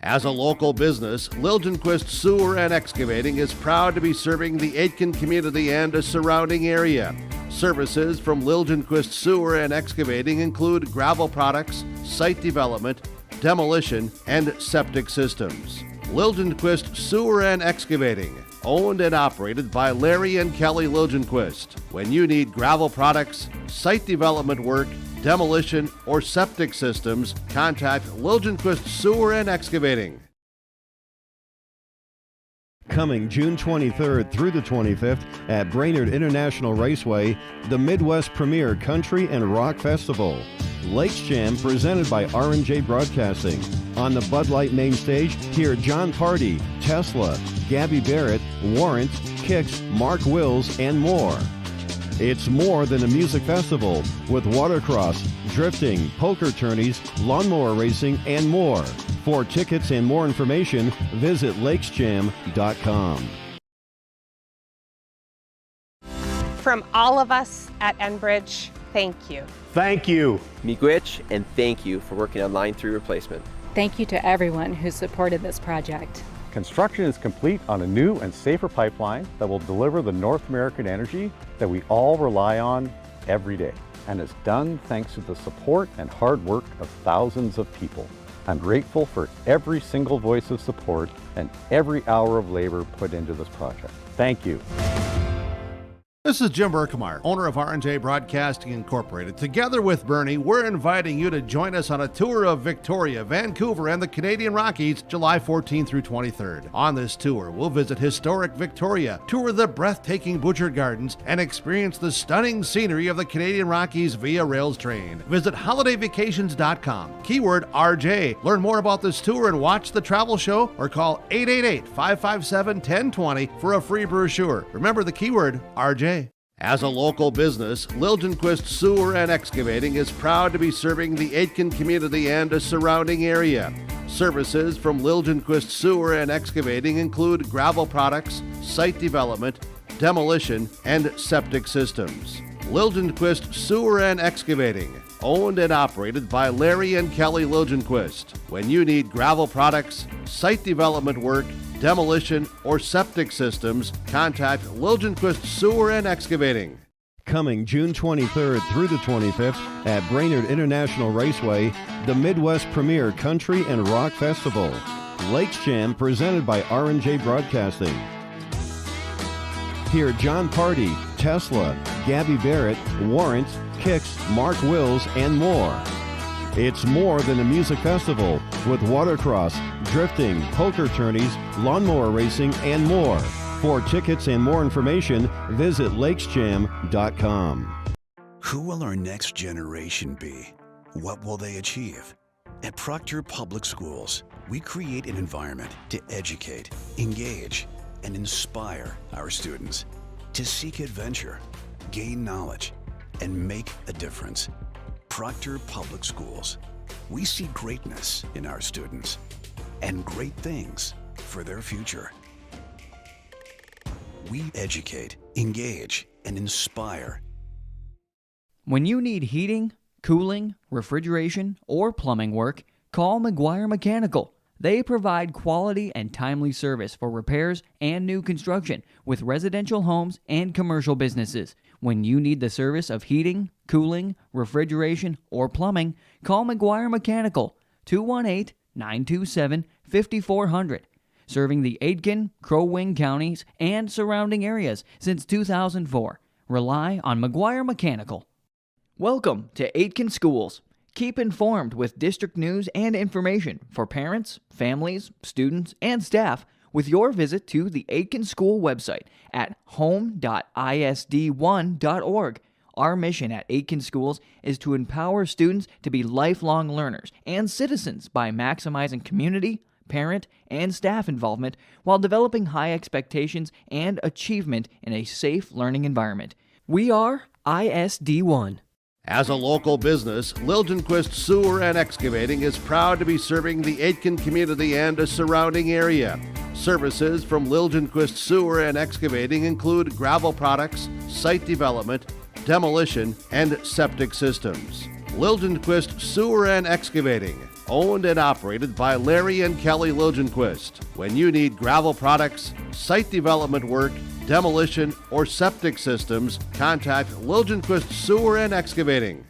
As a local business, Liljenquist Sewer and Excavating is proud to be serving the Aitkin community and a surrounding area. Services from Liljenquist Sewer and Excavating include gravel products, site development, demolition, and septic systems. Liljenquist Sewer and Excavating, owned and operated by Larry and Kelly Liljenquist. When you need gravel products, site development work, demolition, or septic systems, contact Liljenquist Sewer and Excavating. Coming June 23rd through the 25th at Brainerd International Raceway, the Midwest Premier Country and Rock Festival. Lakes Jam presented by R&J Broadcasting. On the Bud Light main stage, hear John Party, Tesla, Gabby Barrett, Warrant, Kix, Mark Wills, and more. It's more than a music festival with watercross, drifting, poker tourneys, lawnmower racing, and more. For tickets and more information, visit lakesjam.com. From all of us at Enbridge, thank you. Thank you. Miigwech, and thank you for working on Line 3 replacement. Thank you to everyone who supported this project. Construction is complete on a new and safer pipeline that will deliver the North American energy that we all rely on every day, and is done thanks to the support and hard work of thousands of people. I'm grateful for every single voice of support and every hour of labor put into this project. Thank you. This is Jim Berkemar, owner of R&J Broadcasting Incorporated. Together with Bernie, we're inviting you to join us on a tour of Victoria, Vancouver, and the Canadian Rockies, July 14th through 23rd. On this tour, we'll visit historic Victoria, tour the breathtaking Butchert Gardens, and experience the stunning scenery of the Canadian Rockies via rails train. Visit holidayvacations.com, keyword RJ. Learn more about this tour and watch the travel show, or call 888-557-1020 for a free brochure. Remember the keyword RJ. As a local business, Liljenquist Sewer and Excavating is proud to be serving the Aitkin community and a surrounding area. Services from Liljenquist Sewer and Excavating include gravel products, site development, demolition, and septic systems. Liljenquist Sewer and Excavating, owned and operated by Larry and Kelly Liljenquist. When you need gravel products, site development work, demolition, or septic systems, contact Liljenquist Sewer and Excavating. Coming June 23rd through the 25th at Brainerd International Raceway, the Midwest Premier Country and Rock Festival. Lakes Jam presented by R&J Broadcasting. Hear John Party, Tesla, Gabby Barrett, Warrant, Kix, Mark Wills, and more. It's more than a music festival with watercross, drifting, poker tourneys, lawnmower racing, and more. For tickets and more information, visit lakesjam.com. Who will our next generation be? What will they achieve? At Proctor Public Schools, we create an environment to educate, engage, and inspire our students to seek adventure, gain knowledge, and make a difference. Proctor Public Schools. We see greatness in our students and great things for their future. We educate, engage, and inspire. When you need heating, cooling, refrigeration, or plumbing work, call McGuire Mechanical. They provide quality and timely service for repairs and new construction with residential homes and commercial businesses. When you need the service of heating, cooling, refrigeration, or plumbing, call McGuire Mechanical, 218-927-5400. Serving the Aitkin, Crow Wing counties, and surrounding areas since 2004. Rely on McGuire Mechanical. Welcome to Aitkin Schools. Keep informed with district news and information for parents, families, students, and staff with your visit to the Aitkin School website at home.isd1.org. Our mission at Aitkin Schools is to empower students to be lifelong learners and citizens by maximizing community, parent, and staff involvement while developing high expectations and achievement in a safe learning environment. We are ISD1. As a local business, Liljenquist Sewer and Excavating is proud to be serving the Aitkin community and a surrounding area. Services from Liljenquist Sewer and Excavating include gravel products, site development, demolition, and septic systems. Liljenquist Sewer and Excavating, owned and operated by Larry and Kelly Liljenquist. When you need gravel products, site development work, demolition, or septic systems, contact Liljenquist Sewer and Excavating.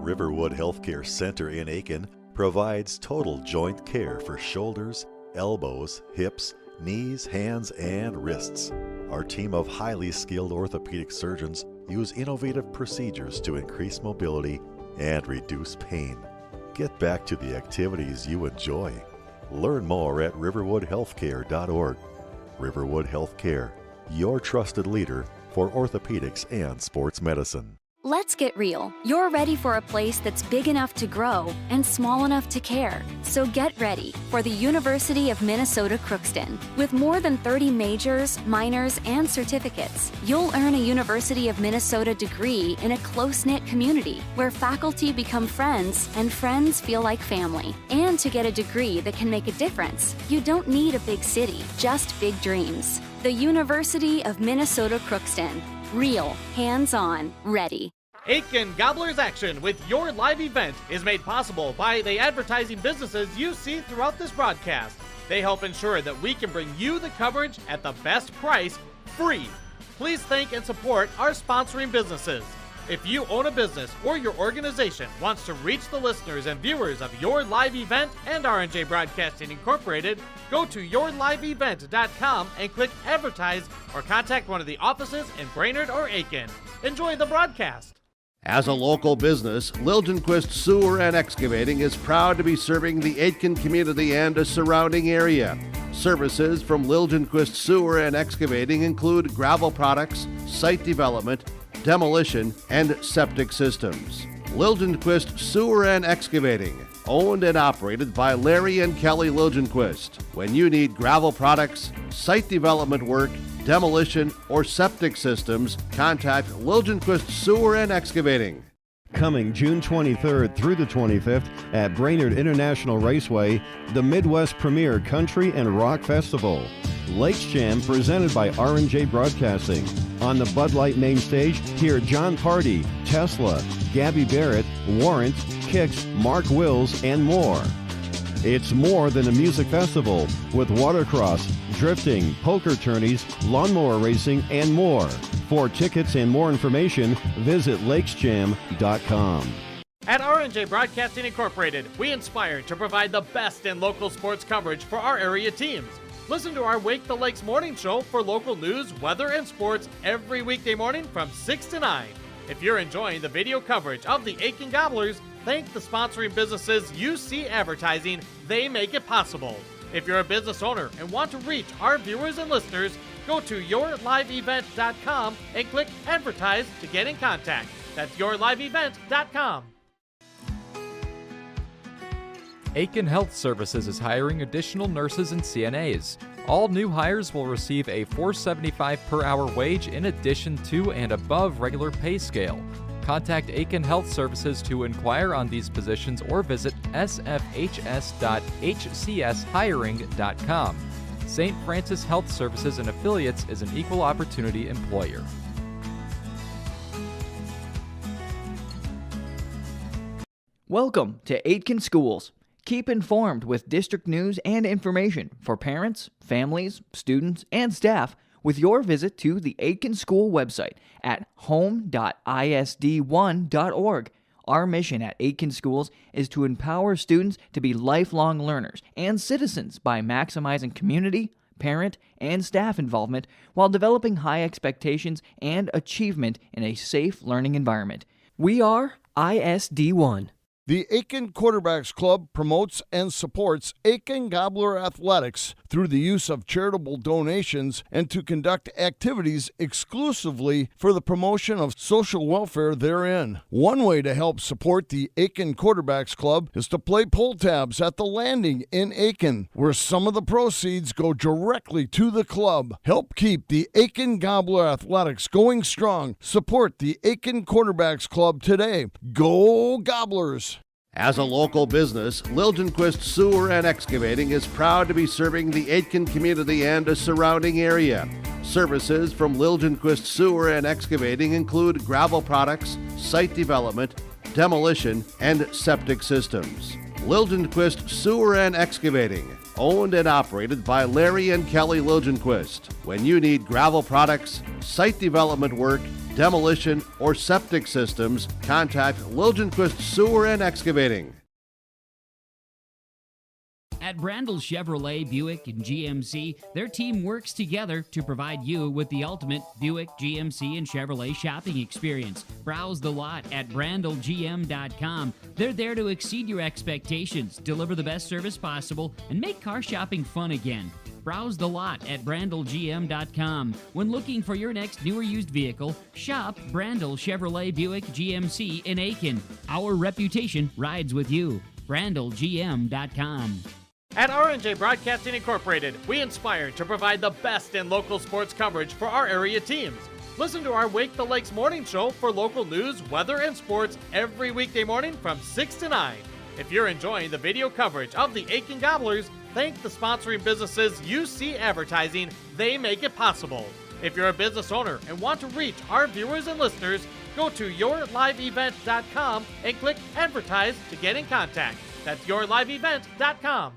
Riverwood Healthcare Center in Aiken provides total joint care for shoulders, elbows, hips, knees, hands, and wrists. Our team of highly skilled orthopedic surgeons use innovative procedures to increase mobility and reduce pain. Get back to the activities you enjoy. Learn more at riverwoodhealthcare.org. Riverwood Healthcare, your trusted leader for orthopedics and sports medicine. Let's get real. You're ready for a place that's big enough to grow and small enough to care. So get ready for the University of Minnesota Crookston. With more than 30 majors, minors, and certificates, you'll earn a University of Minnesota degree in a close-knit community where faculty become friends and friends feel like family. And to get a degree that can make a difference, you don't need a big city, just big dreams. The University of Minnesota Crookston. Real, hands-on, ready. Aiken Gobblers Action with your live event is made possible by the advertising businesses you see throughout this broadcast. They help ensure that we can bring you the coverage at the best price, free. Please thank and support our sponsoring businesses. If you own a business or your organization wants to reach the listeners and viewers of your live event and R&J Broadcasting Incorporated, go to yourliveevent.com and click Advertise or contact one of the offices in Brainerd or Aiken. Enjoy the broadcast. As a local business, Liljenquist Sewer and Excavating is proud to be serving the Aitkin community and a surrounding area. Services from Liljenquist Sewer and Excavating include gravel products, site development, demolition, and septic systems. Liljenquist Sewer and Excavating, owned and operated by Larry and Kelly Liljenquist. When you need gravel products, site development work, demolition, or septic systems, contact Liljenquist Sewer and Excavating. Coming June 23rd through the 25th at Brainerd International Raceway, the Midwest premier country and rock festival. Lakes Jam presented by R&J Broadcasting. On the Bud Light main stage, hear John Party, Tesla, Gabby Barrett, Warrant, Kix, Mark Wills, and more. It's more than a music festival with watercross, drifting, poker tourneys, lawnmower racing, and more. For tickets and more information, visit lakesjam.com. At R&J Broadcasting Incorporated, we inspire to provide the best in local sports coverage for our area teams. Listen to our Wake the Lakes morning show for local news, weather, and sports every weekday morning from 6 to 9. If you're enjoying the video coverage of the Aiken Gobblers, thank the sponsoring businesses you see advertising. They make it possible. If you're a business owner and want to reach our viewers and listeners, go to yourliveevent.com and click Advertise to get in contact. That's yourliveevent.com. Aiken Health Services is hiring additional nurses and CNAs. All new hires will receive a $4.75 per hour wage in addition to and above regular pay scale. Contact Aiken Health Services to inquire on these positions or visit sfhs.hcshiring.com. St. Francis Health Services and Affiliates is an equal opportunity employer. Welcome to Aitkin Schools. Keep informed with district news and information for parents, families, students, and staff with your visit to the Aitkin School website at home.isd1.org. Our mission at Aitkin Schools is to empower students to be lifelong learners and citizens by maximizing community, parent, and staff involvement while developing high expectations and achievement in a safe learning environment. We are ISD1. The Aiken Quarterbacks Club promotes and supports Aiken Gobbler athletics through the use of charitable donations and to conduct activities exclusively for the promotion of social welfare therein. One way to help support the Aiken Quarterbacks Club is to play pull tabs at the Landing in Aiken, where some of the proceeds go directly to the club. Help keep the Aiken Gobbler athletics going strong. Support the Aiken Quarterbacks Club today. Go Gobblers! As a local business, Liljenquist Sewer and Excavating is proud to be serving the Aitkin community and a surrounding area. Services from Liljenquist Sewer and Excavating include gravel products, site development, demolition, and septic systems. Liljenquist Sewer and Excavating, owned and operated by Larry and Kelly Liljenquist. When you need gravel products, site development work, demolition, or septic systems, contact Liljenquist Sewer and Excavating. At Brandel Chevrolet, Buick, and GMC, their team works together to provide you with the ultimate Buick, GMC, and Chevrolet shopping experience. Browse the lot at brandelgm.com. They're there to exceed your expectations, deliver the best service possible, and make car shopping fun again. Browse the lot at brandelgm.com. When looking for your next new or used vehicle, shop Brandel Chevrolet Buick GMC in Aiken. Our reputation rides with you. brandelgm.com. At R&J Broadcasting Incorporated, we inspire to provide the best in local sports coverage for our area teams. Listen to our Wake the Lakes morning show for local news, weather, and sports every weekday morning from 6 to 9. If you're enjoying the video coverage of the Aiken Gobblers, thank the sponsoring businesses you see advertising. They make it possible. If you're a business owner and want to reach our viewers and listeners, go to yourliveevent.com and click Advertise to get in contact. That's yourliveevent.com.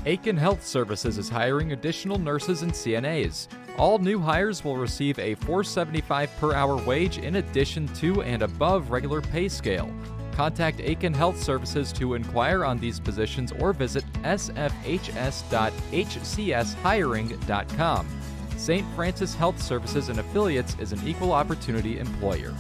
Aiken Health Services is hiring additional nurses and CNAs. All new hires will receive a $4.75 per hour wage in addition to and above regular pay scale. Contact Aiken Health Services to inquire on these positions or visit sfhs.hcshiring.com. St. Francis Health Services and Affiliates is an equal opportunity employer.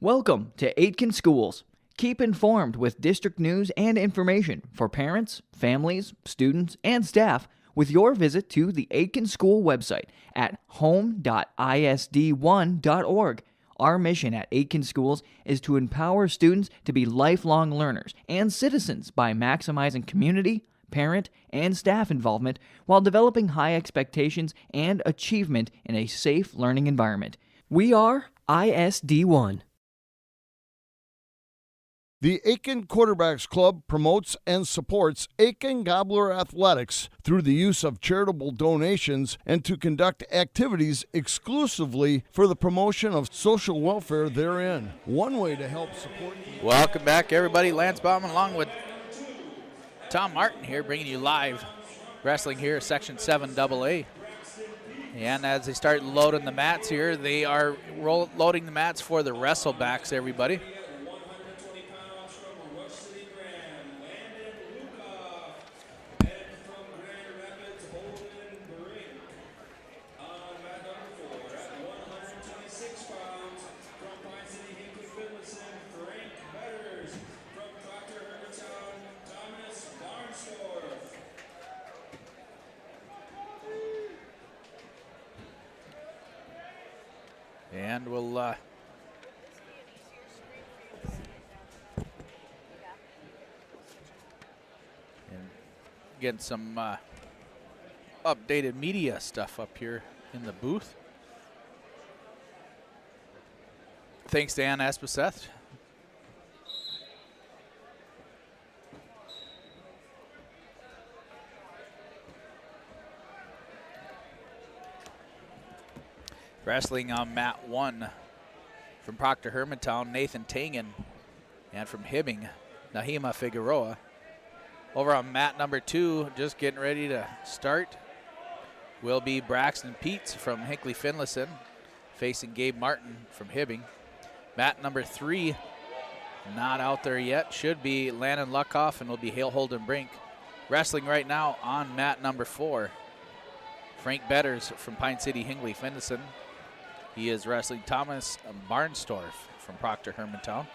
Welcome to Aitkin Schools. Keep informed with district news and information for parents, families, students, and staff with your visit to the Aitkin School website at home.isd1.org. Our mission at Aitkin Schools is to empower students to be lifelong learners and citizens by maximizing community, parent, and staff involvement while developing high expectations and achievement in a safe learning environment. We are ISD1. The Aiken Quarterbacks Club promotes and supports Aiken Gobbler athletics through the use of charitable donations and to conduct activities exclusively for the promotion of social welfare therein. One way to help support... Welcome back, everybody. Lance Bauman along with Tom Martin here, bringing you live wrestling here, Section 7 AA. And as they start loading the mats here, they are loading the mats for the wrestlebacks, everybody. And we'll and get some updated media stuff up here in the booth. Thanks to Ann Espeseth. Wrestling on mat 1 from Proctor Hermantown, Nathan Tangen, and from Hibbing, Nahima Figueroa. Over on mat number 2, just getting ready to start, will be Braxton Peets from Hinckley Finlayson, facing Gabe Martin from Hibbing. Mat number 3, not out there yet, should be Landon Luckoff and will be Hale Holden Brink. Wrestling right now on mat number 4, Frank Betters from Pine City, Hinckley Finlayson. He is wrestling Thomas Barnstorff from Proctor Hermantown.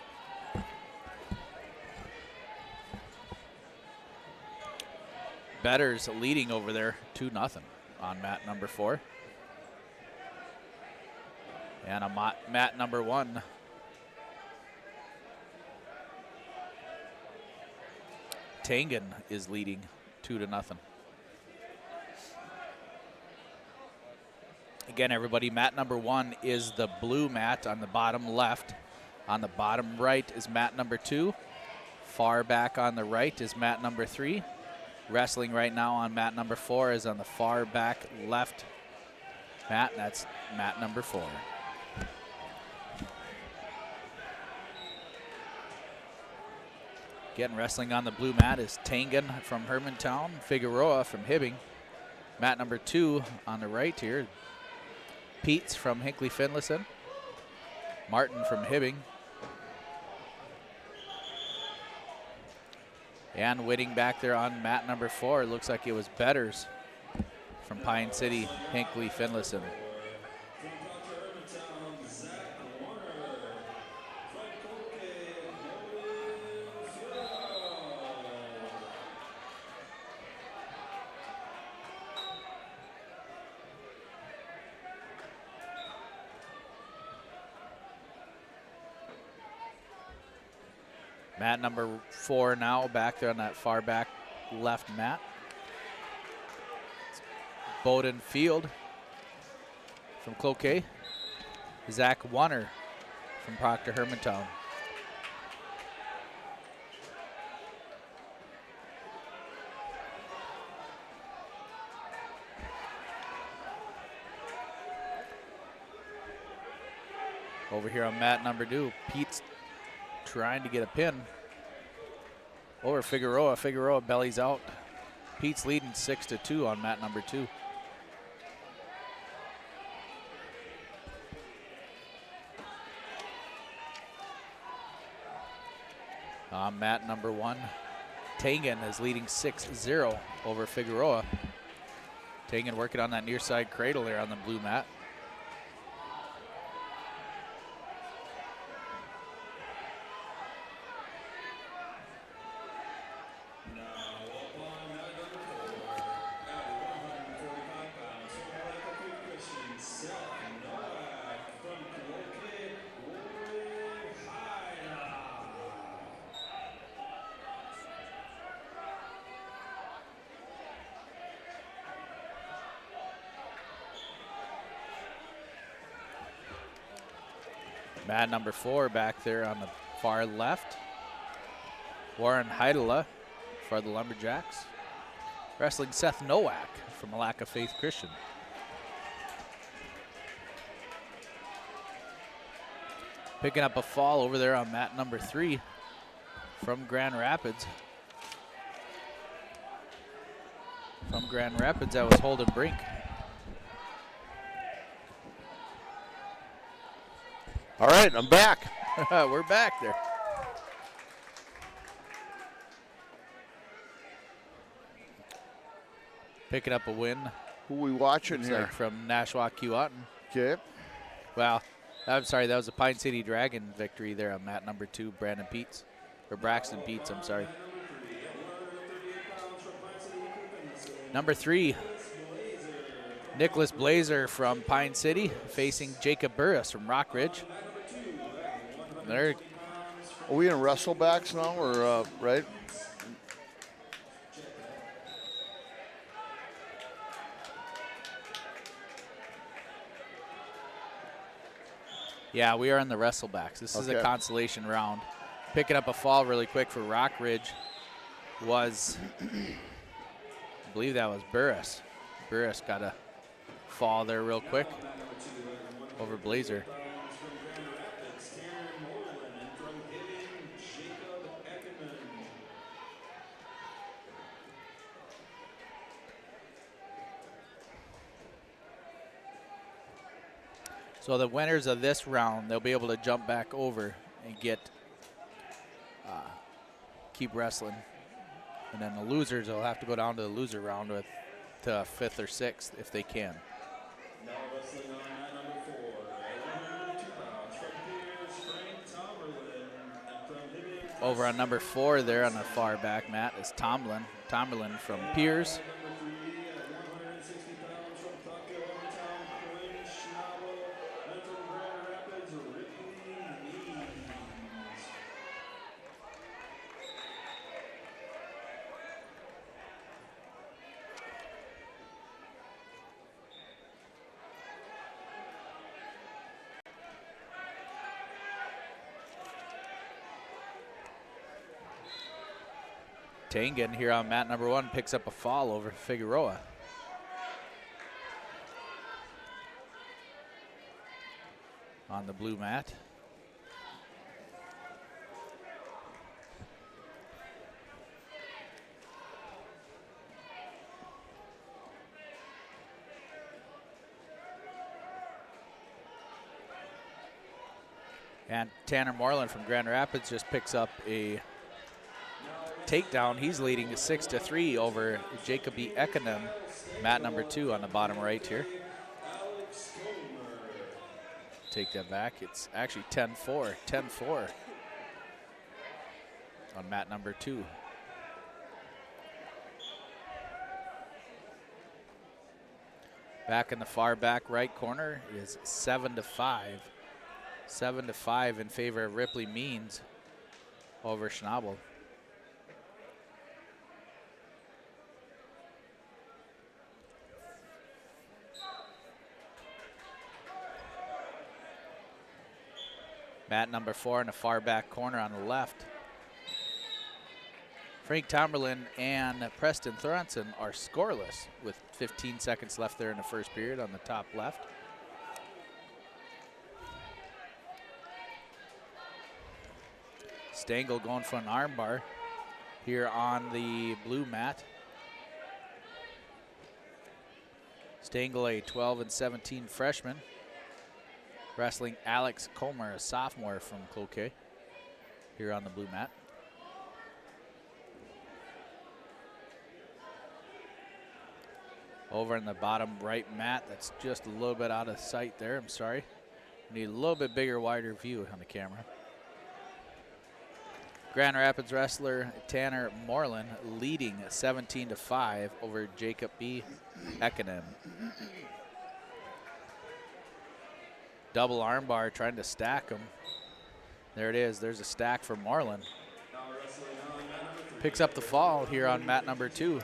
Betters leading over there 2-0 on mat number 4. And on mat number 1, Tangen is leading 2-0. Again, everybody, mat number 1 is the blue mat on the bottom left. On the bottom right is mat number 2. Far back on the right is mat number 3. Wrestling right now on mat number 4 is on the far back left mat, and that's mat number 4. Again, wrestling on the blue mat is Tangen from Hermantown, Figueroa from Hibbing. Mat number 2 on the right here, Peets from Hinckley Finlayson, Martin from Hibbing. And waiting back there on mat number 4, it looks like it was Betters from Pine City, Hinckley Finlayson. Mat number 4 now back there on that far back left mat. It's Bowden Field from Cloquet. Zach Warner from Proctor Hermantown. Over here on mat number 2, Pete's trying to get a pin over Figueroa. Figueroa bellies out. Pete's leading 6-2 on mat number 2. On mat number 1, Tangen is leading 6-0 over Figueroa. Tangen working on that near side cradle there on the blue mat. Mat number 4 back there on the far left. Warren Heidela for the Lumberjacks. Wrestling Seth Nowak from Malacca Faith Christian. Picking up a fall over there on mat number 3 from Grand Rapids. From Grand Rapids, that was Holden Brink. All right, I'm back. We're back there. Picking up a win. Who we watching Looks here? like from Nashua Keewatin. Okay. Well, I'm sorry, that was a Pine City Dragon victory there on mat number 2, Brandon Peets. Or Braxton Peets, I'm sorry. Number 3, Nicholas Blazer from Pine City facing Jacob Burris from Rock Ridge. There. Are we in wrestlebacks now, or right? Yeah, we are in the wrestlebacks. This is a consolation round. Picking up a fall really quick for Rock Ridge was, I believe that was Burris. Burris got a fall there real quick over Blazer. So the winners of this round, they'll be able to jump back over and get, keep wrestling. And then the losers will have to go down to the loser round with to 5th or 6th if they can. Now wrestling on mat number 4, at 102 pounds, from Pierce, Frank Tomberlin, and from Hibbing. Over on number 4 there on the far back mat is Tomlin from Piers. Tangen here on mat number 1 picks up a fall over Figueroa. On the blue mat. And Tanner Moreland from Grand Rapids just picks up a takedown. He's leading 6-3 over Jacob E. Eklund, mat number 2 on the bottom right here. Take that back. It's actually 10-4, 10-4 on mat number 2. Back in the far back right corner is 7-5. 7-5 in favor of Ripley Means over Schnabel. Mat number 4 in the far back corner on the left. Frank Tomberlin and Preston Thronson are scoreless with 15 seconds left there in the first period on the top left. Stengel going for an armbar here on the blue mat. Stengel, a 12-17 freshman. Wrestling Alex Comer, a sophomore from Cloquet, here on the blue mat. Over in the bottom right mat, that's just a little bit out of sight there, I'm sorry. Need a little bit bigger, wider view on the camera. Grand Rapids wrestler Tanner Moreland leading 17-5 over Jacob B. Eklund. Double armbar trying to stack him. There it is. There's a stack for Moreland. Picks up the fall here on mat number 2.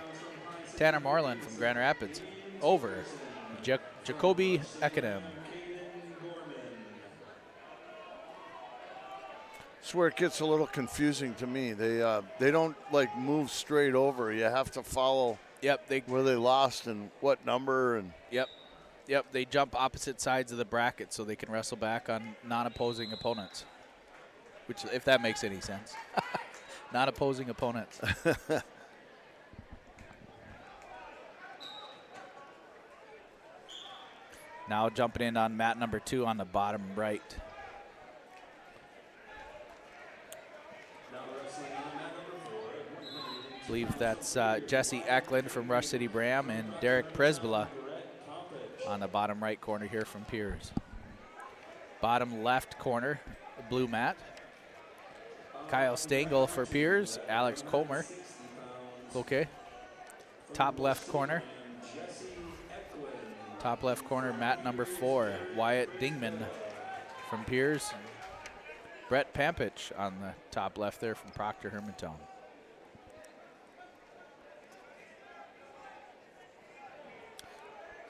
Tanner Moreland from Grand Rapids over Jacoby Eklund. That's where it gets a little confusing to me. They don't like move straight over. You have to follow. Yep. Where they lost and what number and. Yep, they jump opposite sides of the bracket so they can wrestle back on non-opposing opponents. Which, if that makes any sense. Not opposing opponents. Now jumping in on mat number 2 on the bottom right. I believe that's Jesse Eklund from Rush City Bram and Derek Presbilla on the bottom right corner here from Piers. Bottom left corner, blue mat. Kyle Stengel for Piers, Alex Comer. Okay. Top left corner. Top left corner, mat number 4, Wyatt Dingman from Piers. Brett Pampich on the top left there from Proctor Hermantown.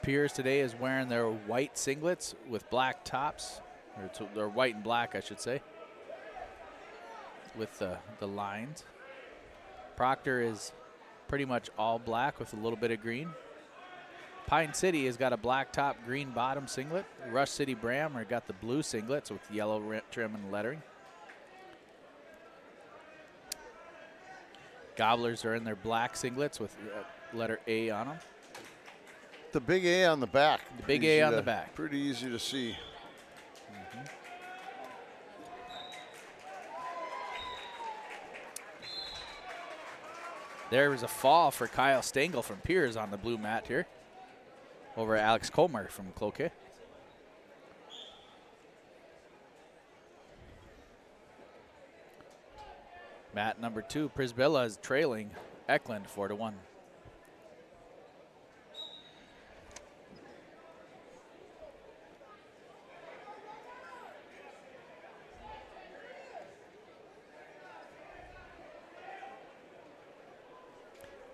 Piers today is wearing their white singlets with black tops, or white and black, I should say, with the lines. Proctor is pretty much all black with a little bit of green. Pine City has got a black top, green bottom singlet. Rush City Bram are got the blue singlets with yellow trim and lettering. Gobblers are in their black singlets with letter A on them. The big A on the back. The big A on the back. Pretty easy to see. There was a fall for Kyle Stengel from Piers on the blue mat here over Alex Comer from Cloquet. Mat number 2, Prisbilla is trailing Eklund 4-1.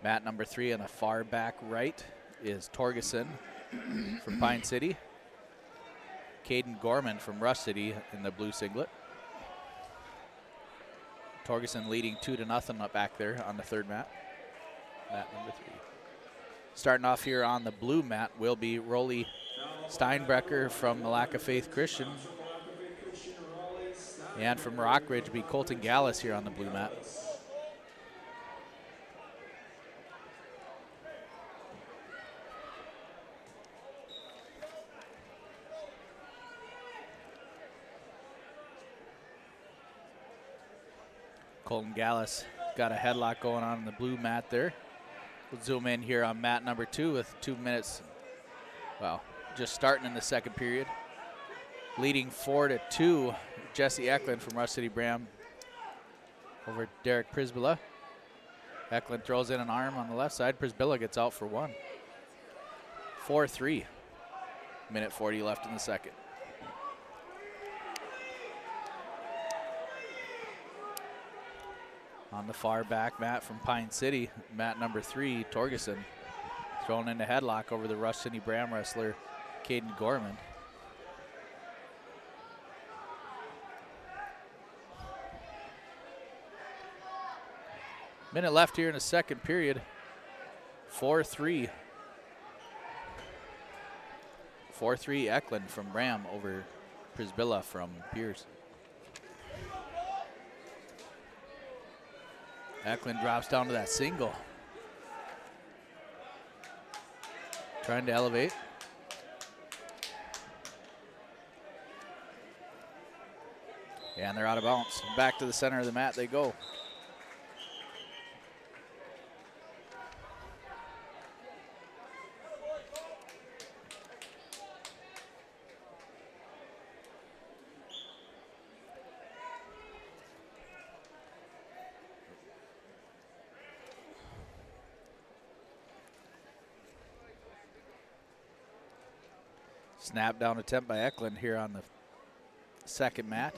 Mat number 3 on the far back right is Torgeson from Pine City. Caden Gorman from Rush City in the blue singlet. Torgerson leading 2-0 up back there on the third mat. Mat number 3. Starting off here on the blue mat will be Rolly Steinbrecker from Malacca Faith Christian. And from Rockridge be Colton Gallis here on the blue mat. Colton Gallis got a headlock going on the blue mat there. We'll zoom in here on mat number 2 with 2 minutes, well, just starting in the second period. Leading 4-2, Jesse Eklund from Rush City Bram over Derek Prisbilla. Eklund throws in an arm on the left side. Prisbilla gets out for 1. 4-3, minute 40 left in the second. On the far back mat from Pine City, mat number 3, Torgerson, thrown into headlock over the Rush City Bram wrestler, Caden Gorman. Minute left here in the second period. 4-3. 4-3 Eklund from Bram over Prisbilla from Pierce. Eklund drops down to that single. Trying to elevate. And they're out of bounds. Back to the center of the mat they go. Snap down attempt by Eklund here on the second mat.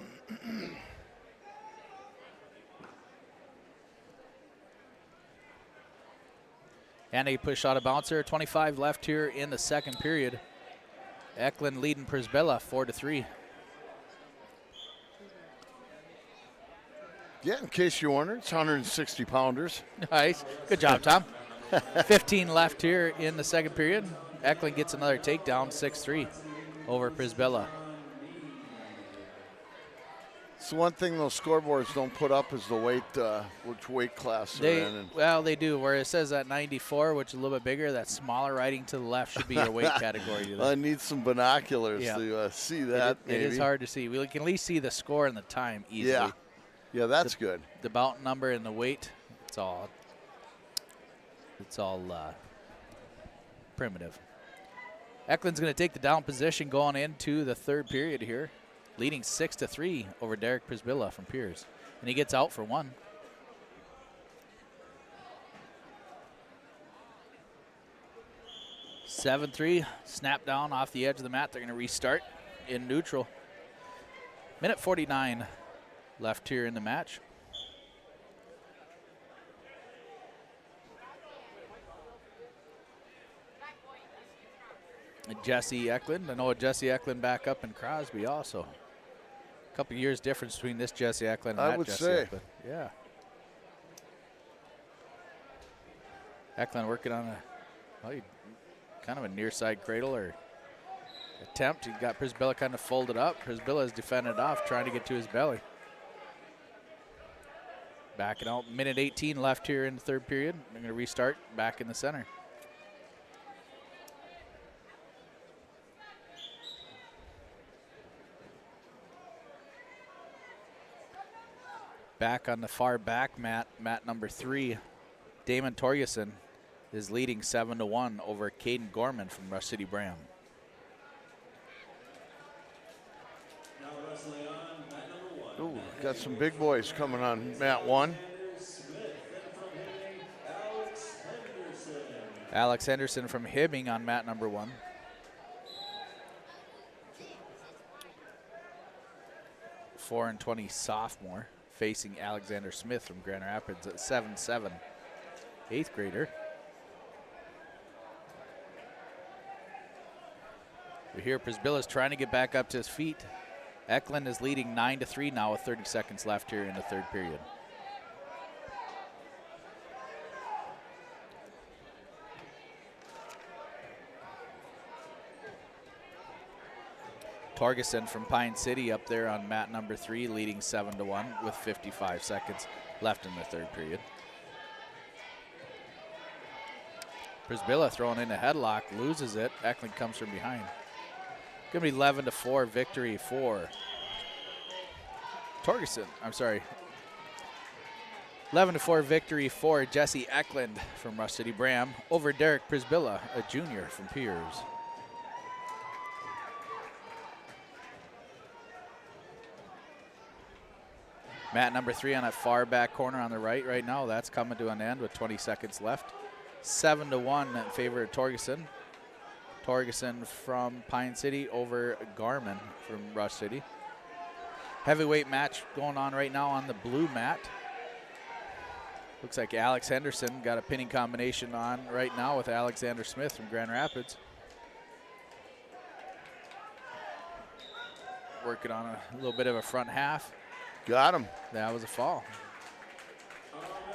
And a push out of bounds there. 25 left here in the second period. Eklund leading Prisbilla 4-3. Yeah, in case you wondered, it's 160 pounders. Nice. Good job, Tom. 15 left here in the second period. Eklund gets another takedown, 6-3 over Prisbilla. So one thing those scoreboards don't put up is the weight, which weight class they're in. And well, they do. Where it says at 94, which is a little bit bigger, that smaller writing to the left should be your weight category. I need some binoculars to see that. It is hard to see. We can at least see the score and the time easily. Yeah, that's good. The bout number and the weight, it's all primitive. Eklund's going to take the down position going into the third period here, leading 6-3 over Derek Prisbilla from Pierce. And he gets out for 1. (7-3) snap down off the edge of the mat. They're going to restart in neutral. Minute 49 left here in the match. Jesse Eklund. I know Jesse Eklund back up in Crosby also. A couple years difference between this Jesse Eklund and that Jesse Eklund. Yeah. Eklund working on kind of a near side cradle or attempt. He got Prisbilla kind of folded up. Prisbilla is defended off, trying to get to his belly. Backing out. Minute 18 left here in the third period. They're going to restart back in the center. Back on the far back mat, mat number 3, Damon Torgerson is leading 7-1 over Caden Gorman from Rush City Bram. Ooh, got some big boys coming on mat 1. Alex Henderson from Hibbing on mat number 1. (4-20) sophomore, facing Alexander Smith from Grand Rapids at 7'7", 8th grader. We hear Prisbilla's trying to get back up to his feet. Eklund is leading 9-3 now with 30 seconds left here in the third period. Torgerson from Pine City up there on mat number 3, leading 7-1 with 55 seconds left in the third period. Brisbilla throwing in a headlock, loses it. Eklund comes from behind. Gonna be 11-4 victory for Torgerson. I'm sorry. 11-4 victory for Jesse Eklund from Rush City Bram over Derek Brisbilla, a junior from Piers. Mat number 3 on that far back corner on the right now. That's coming to an end with 20 seconds left. 7-1 in favor of Torgerson. Torgerson from Pine City over Garmin from Rush City. Heavyweight match going on right now on the blue mat. Looks like Alex Henderson got a pinning combination on right now with Alexander Smith from Grand Rapids. Working on a little bit of a front half. Got him. That was a fall.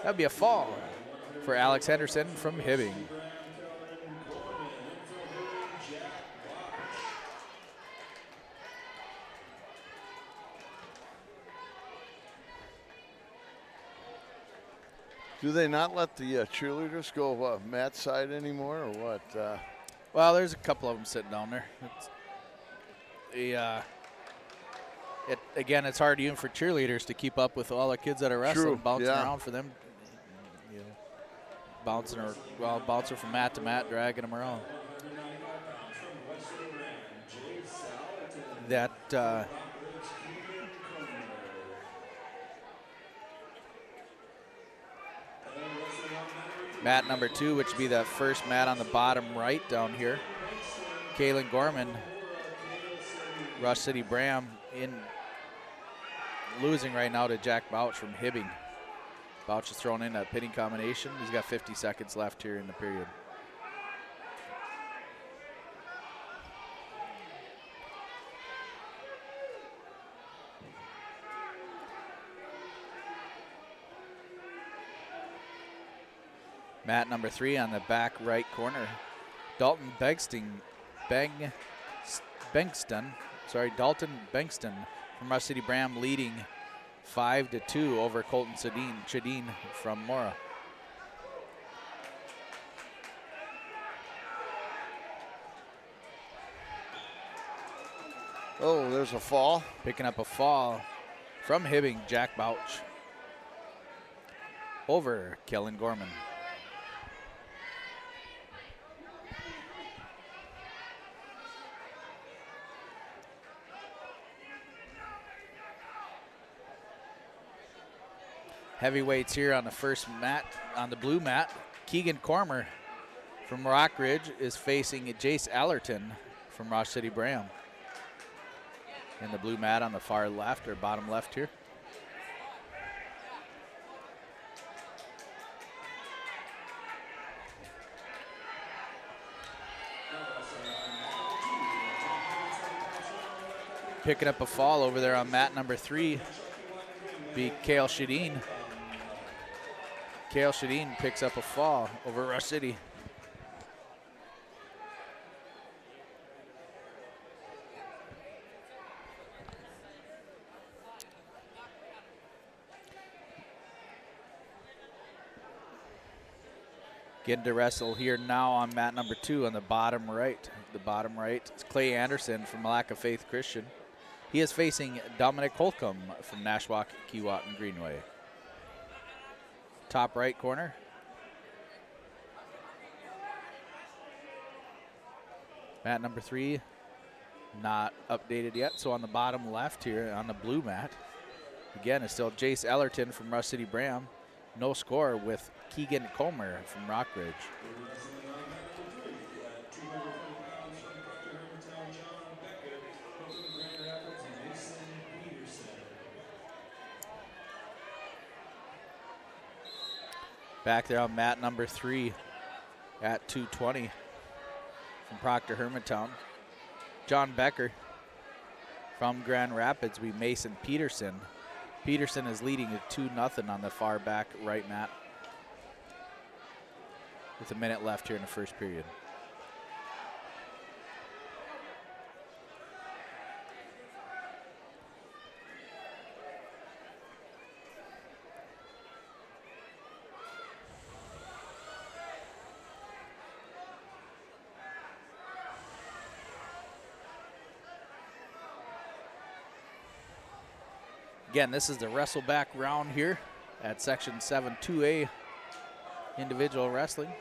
That'd be a fall for Alex Henderson from Hibbing. Do they not let the cheerleaders go mat side anymore, or what? Well, there's a couple of them sitting down there. Again, it's hard even for cheerleaders to keep up with all the kids that are wrestling, bouncing around for them. You know, bouncing from mat to mat, dragging them around. Mat number 2, which would be that first mat on the bottom right down here. Kaylin Gorman, Rush City Bram, losing right now to Jack Bouch from Hibbing. Bouch is thrown in a pinning combination. He's got 50 seconds left here in the period. Mat number 3 on the back right corner. Dalton Bengston from Rush City Bram leading 5-2 over Colton Chadine from Mora. Oh, there's a fall. Picking up a fall from Hibbing, Jack Bouch over Kellen Gorman. Heavyweights here on the first mat, on the blue mat. Keegan Cormer from Rockridge is facing Jace Allerton from Ross City Bram. In the blue mat on the far left, or bottom left here. Picking up a fall over there on mat number 3, be Kale Shadeen. Kale Shadeen picks up a fall over Rush City. Getting to wrestle here now on mat number 2 on the bottom right. The bottom right, it's Clay Anderson from Malacca Faith Christian. He is facing Dominic Holcomb from Nashwauk, Keewatin Greenway. Top right corner. Mat number 3, not updated yet. So on the bottom left here on the blue mat, again, it's still Jace Ellerton from Rush City Bram. No score with Keegan Comer from Rockridge. Back there on mat number 3 at 220 from Proctor Hermantown. John Becker from Grand Rapids will be Mason Peterson. Peterson is leading at 2-0 on the far back right mat with a minute left here in the first period. Again, this is the wrestleback round here at Section 7 2A individual wrestling.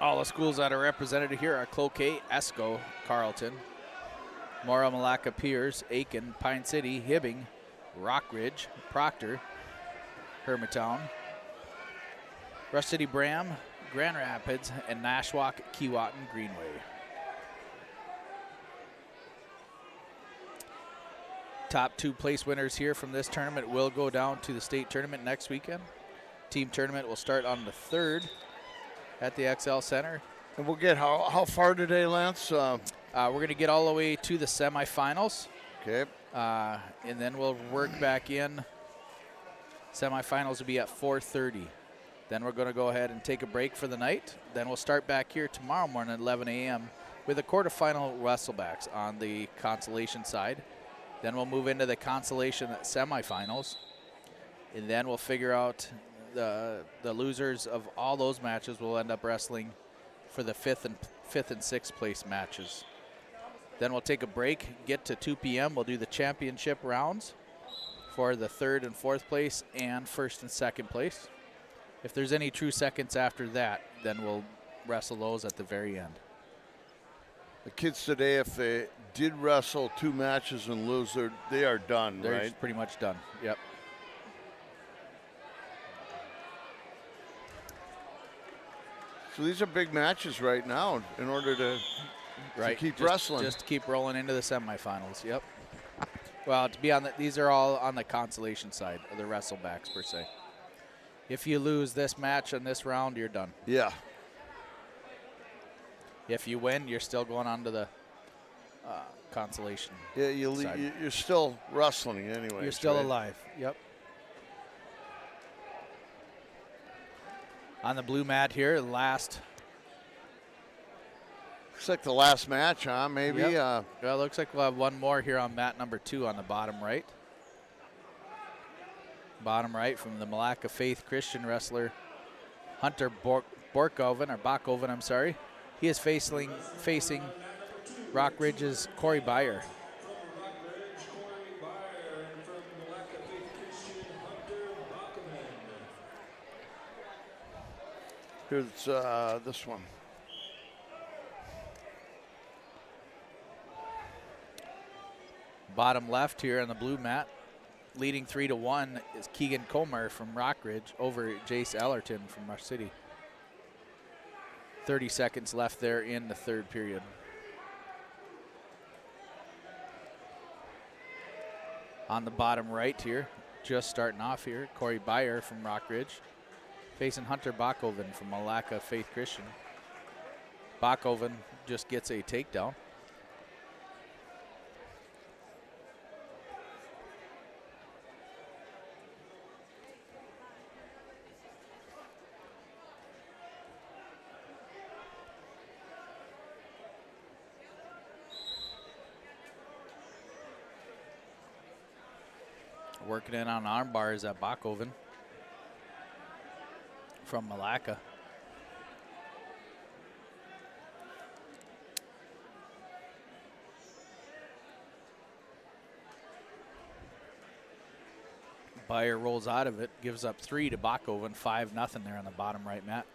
All the schools that are represented here are Cloquet, Esco, Carleton, Mora, Malacca, Pierce, Aiken, Pine City, Hibbing, Rockridge, Proctor, Hermitown, Rush City, Bram, Grand Rapids, and Nashwauk, Keewatin, Greenway. Top 2 place winners here from this tournament will go down to the state tournament next weekend. Team tournament will start on the 3rd at the XL Center. And we'll get how far today, Lance? We're going to get all the way to the semifinals. Okay. And then we'll work back in. Semifinals will be at 4:30. Then we're going to go ahead and take a break for the night. Then we'll start back here tomorrow morning at 11 a.m. with the quarterfinal wrestlebacks on the consolation side. Then we'll move into the consolation semifinals. And then we'll figure out the losers of all those matches will end up wrestling for the fifth and sixth place matches. Then we'll take a break, get to 2 p.m. We'll do the championship rounds for the 3rd and 4th place and 1st and 2nd place. If there's any true seconds after that, then we'll wrestle those at the very end. The kids today, if they did wrestle 2 matches and lose, they are done, They're right? pretty much done, yep. So these are big matches right now in order to keep wrestling. Just to keep rolling into the semifinals, yep. Well, to be on these are all on the consolation side of the wrestlebacks per se. If you lose this match in this round, you're done. Yeah. If you win, you're still going on to the consolation. Yeah, you're still wrestling anyway. You're still alive. Yep. On the blue mat here, last. Looks like the last match, huh? Maybe. Yep. Well, it looks like we'll have one more here on mat number 2 on the bottom right. Bottom right from the Malacca Faith Christian wrestler Hunter Bachhoven, I'm sorry. He is facing Rockridge's Corey Byer. Here's this one. Bottom left here on the blue mat, leading 3-1 is Keegan Comer from Rockridge over Jace Ellerton from Rush City. 30 seconds left there in the 3rd period. On the bottom right here, just starting off here, Corey Byer from Rockridge facing Hunter Bachhoven from Malacca Faith Christian. Bachhoven just gets a takedown. Working in on arm bars at Bachhoven from Malacca. Byer rolls out of it, gives up 3 to Bachhoven, 5-0 there on the bottom right mat.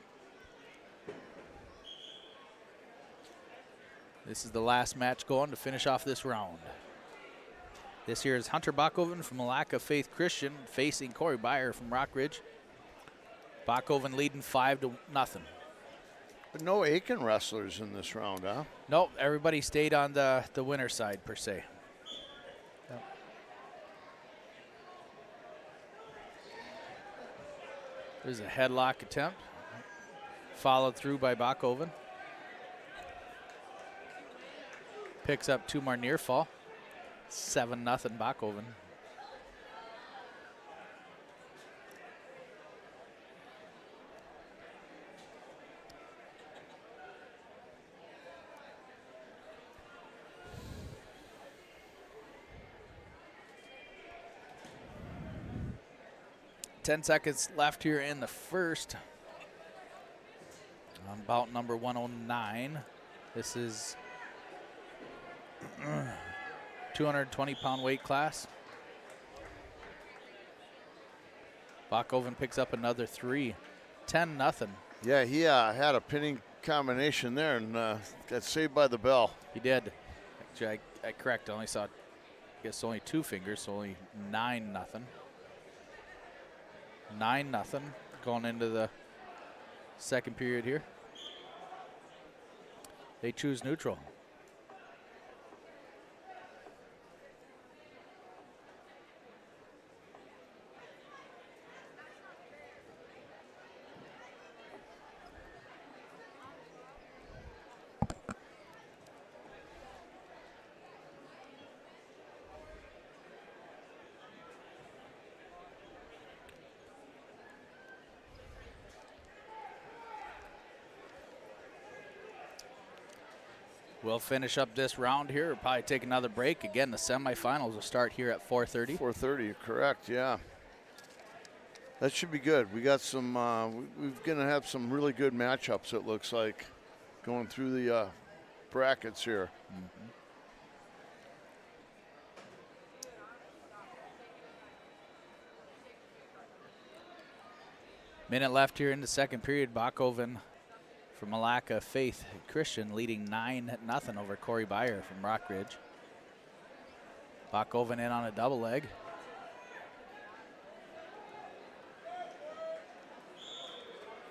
This is the last match going to finish off this round. This here is Hunter Bachhoven from Malacca Faith Christian facing Corey Byer from Rockridge. Bachhoven leading 5-0. But no Aiken wrestlers in this round, huh? Nope, everybody stayed on the winner side per se. Yep. There's a headlock attempt, followed through by Bachhoven. Picks up 2 more near fall. 7-0 Bachhoven. Ten seconds left here in the first. On bout number 109. This is 220-pound weight class. Bachhoven picks up another 3. 10-0. Yeah, he had a pinning combination there and got saved by the bell. He did. Actually, I correct. I only saw, I guess, only 2 fingers, so only 9-0. 9-0 going into the second period here. They choose neutral. We'll finish up this round here. We'll probably take another break. Again, the semifinals will start here at 4:30. 4:30, correct, yeah. That should be good. We got some, we're going to have some really good matchups, it looks like, going through the brackets here. Mm-hmm. Minute left here in the second period. Bachhoven from Malacca Faith Christian leading 9-0 over Corey Byer from Rockridge. Bachhoven in on a double leg.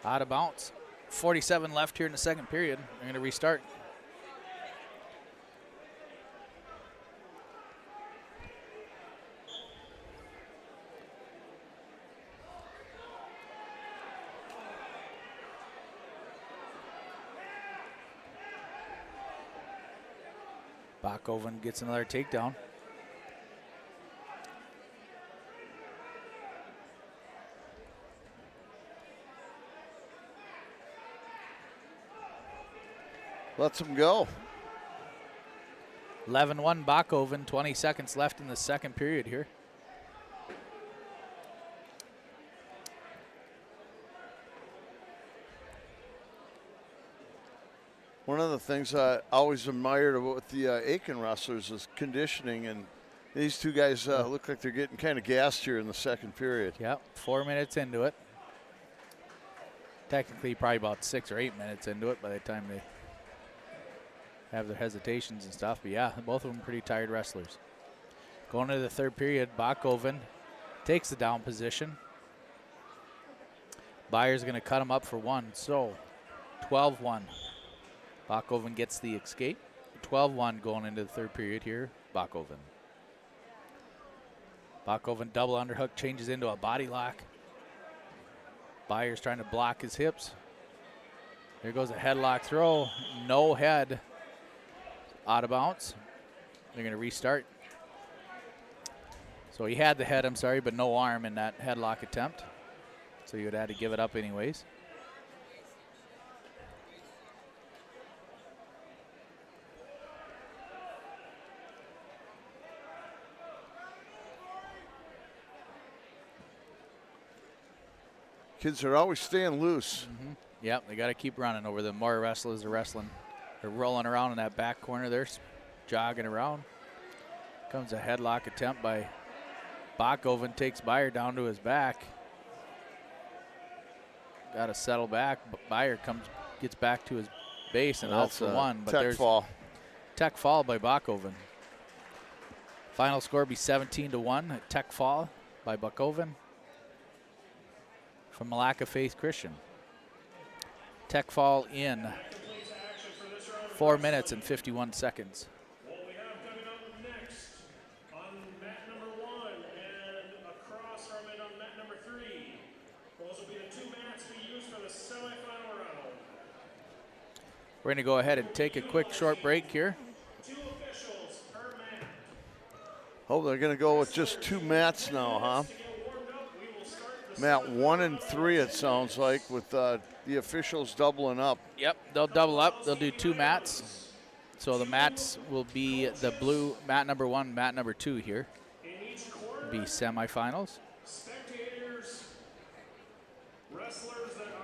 Out of bounds. 47 left here in the second period. They're going to restart. Bachhoven gets another takedown. Lets him go. 11-1 Bachhoven, 20 seconds left in the second period here. One of the things I always admired about the Aiken wrestlers is conditioning, and these two guys look like they're getting kind of gassed here in the second period. Yep, 4 minutes into it. Technically probably about 6 or 8 minutes into it by the time they have their hesitations and stuff. But yeah, both of them pretty tired wrestlers. Going into the third period, Bachhoven takes the down position. Byer's going to cut him up for 1. So 12-1. Bachhoven gets the escape. 12-1 going into the third period here. Bachhoven. Bachhoven double underhook, changes into a body lock. Byer's trying to block his hips. There goes a headlock throw. No head. Out of bounds. They're going to restart. So he had the head, I'm sorry, but no arm in that headlock attempt. So you would have to give it up anyways. Kids are always staying loose. Mm-hmm. Yep, they got to keep running over the more wrestlers are wrestling. They're rolling around in that back corner there, jogging around. Comes a headlock attempt by Bachhoven, takes Byer down to his back. Got to settle back, but Byer gets back to his base and out for 1. But there's fall. Tech fall by Bachhoven. Final score be 17-1. A tech fall by Bachhoven from Malacca Faith Christian. Tech fall in 4 minutes and 51 seconds. What we have coming up next on mat number 1 and across from it on mat number 3. Those will be the 2 mats we use for the semifinal round. We're going to go ahead and take a quick short break here. 2 officials per mat. Oh, they're going to go with just 2 mats now, huh? Mat 1 and 3, it sounds like, with the officials doubling up. Yep, they'll double up. They'll do 2 mats. So the mats will be the blue mat number 1, mat number 2 here. Be semifinals.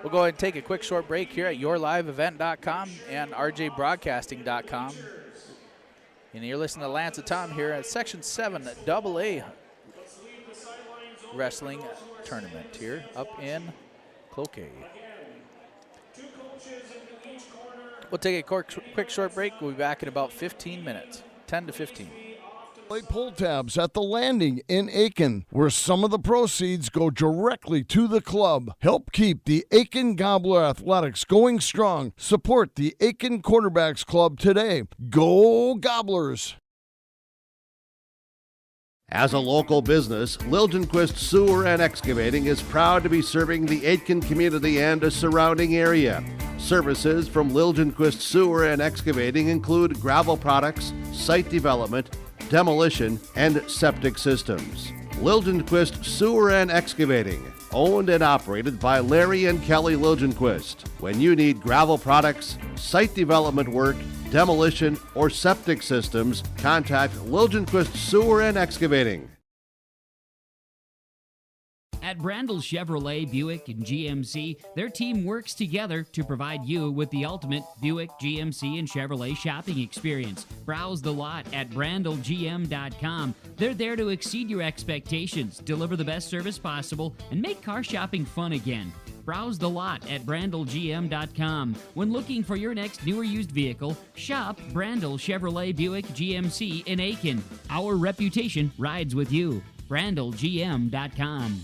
We'll go ahead and take a quick short break here at yourliveevent.com and rjbroadcasting.com. And you're listening to Lance and Tom here at Section 7 AA Wrestling Tournament here up in Cloquet. We'll take a quick short break. We'll be back in about 15 minutes, 10 to 15. Play pull tabs at the Landing in Aiken, where some of the proceeds go directly to the club. Help keep the Aiken Gobbler Athletics going strong. Support the Aiken Quarterbacks Club today. Go Gobblers! As a local business, Liljenquist Sewer and Excavating is proud to be serving the Aitken community and a surrounding area. Services from Liljenquist Sewer and Excavating include gravel products, site development, demolition, and septic systems. Liljenquist Sewer and Excavating, owned and operated by Larry and Kelly Liljenquist. When you need gravel products, site development work, demolition, or septic systems, contact Liljenquist Sewer and Excavating. At Brandel Chevrolet, Buick, and GMC, their team works together to provide you with the ultimate Buick, GMC, and Chevrolet shopping experience. Browse the lot at brandelgm.com. They're there to exceed your expectations, deliver the best service possible, and make car shopping fun again. Browse the lot at brandelgm.com. When looking for your next new or used vehicle, shop Brandel Chevrolet Buick GMC in Aiken. Our reputation rides with you. brandelgm.com.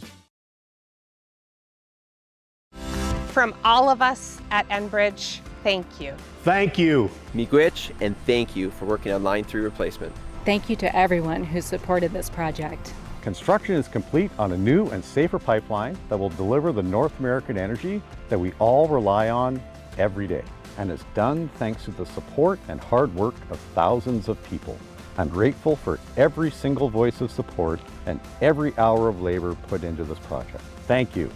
From all of us at Enbridge, thank you. Thank you. Miigwech, and thank you for working on Line 3 replacement. Thank you to everyone who supported this project. Construction is complete on a new and safer pipeline that will deliver the North American energy that we all rely on every day, and is done thanks to the support and hard work of thousands of people. I'm grateful for every single voice of support and every hour of labor put into this project. Thank you.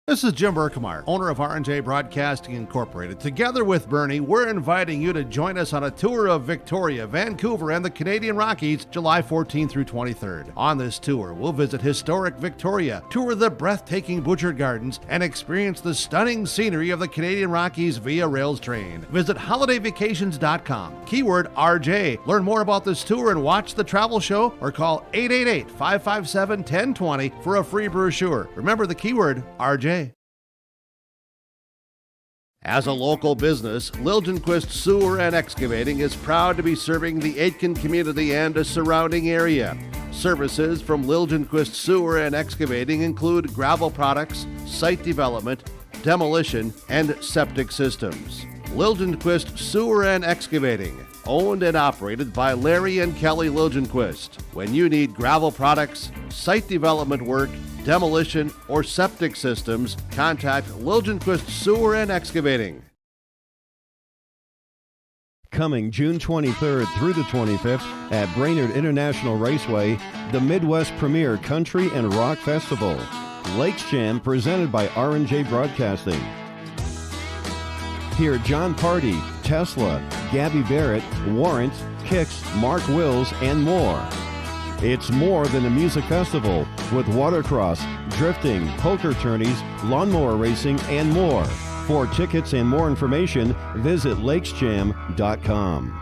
This is Jim Berkemar, owner of R&J Broadcasting Incorporated. Together with Bernie, we're inviting you to join us on a tour of Victoria, Vancouver, and the Canadian Rockies, July 14th through 23rd. On this tour, we'll visit historic Victoria, tour the breathtaking Butchart Gardens, and experience the stunning scenery of the Canadian Rockies via rails train. Visit holidayvacations.com, keyword RJ. Learn more about this tour and watch the travel show, or call 888-557-1020 for a free brochure. Remember the keyword RJ. As a local business, Liljenquist Sewer and Excavating is proud to be serving the Aitken community and a surrounding area. Services from Liljenquist Sewer and Excavating include gravel products, site development, demolition, and septic systems. Liljenquist Sewer and Excavating, owned and operated by Larry and Kelly Liljenquist. When you need gravel products, site development work, demolition, or septic systems, contact Liljenquist Sewer and Excavating. Coming June 23rd through the 25th at Brainerd International Raceway, the Midwest Premier Country and Rock Festival. Lakes Jam presented by R&J Broadcasting. Hear John Party, Tesla, Gabby Barrett, Warrant, Kix, Mark Wills, and more. It's more than a music festival with watercross, drifting, poker tourneys, lawnmower racing, and more. For tickets and more information, visit lakesjam.com.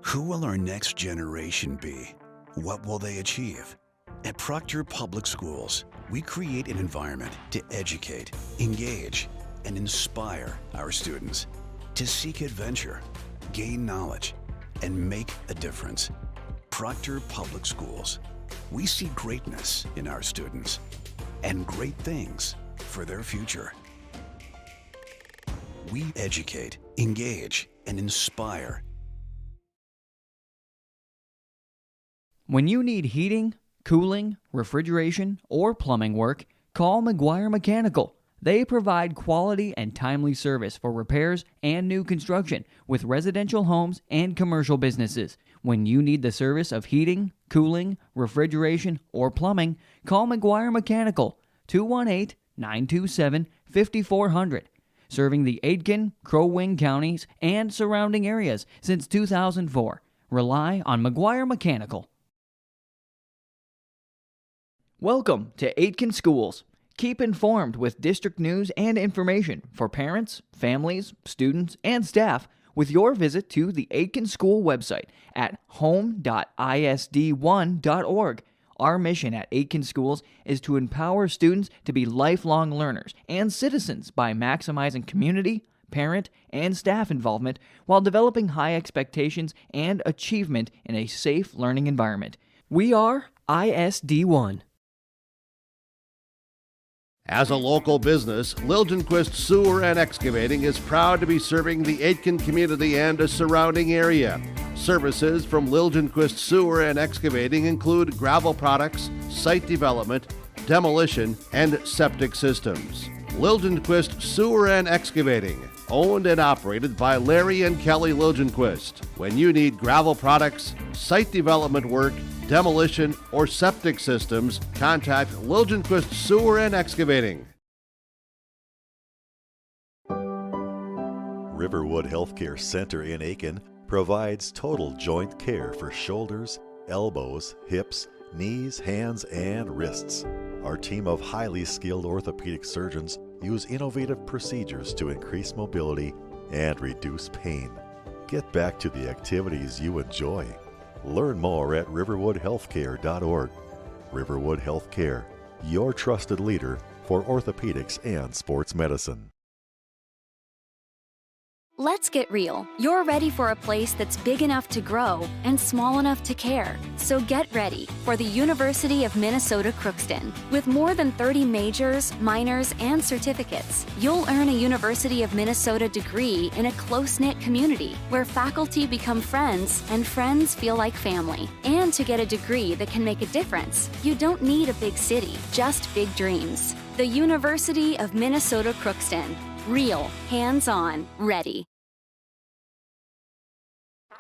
Who will our next generation be? What will they achieve? At Proctor Public Schools, we create an environment to educate, engage, and inspire our students to seek adventure, gain knowledge, and make a difference. Proctor Public Schools. We see greatness in our students and great things for their future. We educate, engage, and inspire. When you need heating, cooling, refrigeration, or plumbing work, call McGuire Mechanical. They provide quality and timely service for repairs and new construction with residential homes and commercial businesses. When you need the service of heating, cooling, refrigeration, or plumbing, call McGuire Mechanical, 218-927-5400. Serving the Aitken, Crow Wing counties, and surrounding areas since 2004. Rely on McGuire Mechanical. Welcome to Aitken Schools. Keep informed with district news and information for parents, families, students, and staff with your visit to the Aiken School website at home.isd1.org. Our mission at Aiken Schools is to empower students to be lifelong learners and citizens by maximizing community, parent, and staff involvement while developing high expectations and achievement in a safe learning environment. We are ISD1. As a local business, Liljenquist Sewer and Excavating is proud to be serving the Aitkin community and a surrounding area. Services from Liljenquist Sewer and Excavating include gravel products, site development, demolition, and septic systems. Liljenquist Sewer and Excavating, owned and operated by Larry and Kelly Liljenquist. When you need gravel products, site development work, demolition, or septic systems, contact Liljenquist Sewer and Excavating. Riverwood Healthcare Center in Aiken provides total joint care for shoulders, elbows, hips, knees, hands, and wrists. Our team of highly skilled orthopedic surgeons use innovative procedures to increase mobility and reduce pain. Get back to the activities you enjoy. Learn more at riverwoodhealthcare.org. Riverwood Healthcare, your trusted leader for orthopedics and sports medicine. Let's get real. You're ready for a place that's big enough to grow and small enough to care. So get ready for the University of Minnesota Crookston. With more than 30 majors, minors, and certificates, you'll earn a University of Minnesota degree in a close-knit community where faculty become friends and friends feel like family. And to get a degree that can make a difference, you don't need a big city, just big dreams. The University of Minnesota Crookston. Real, hands-on, ready.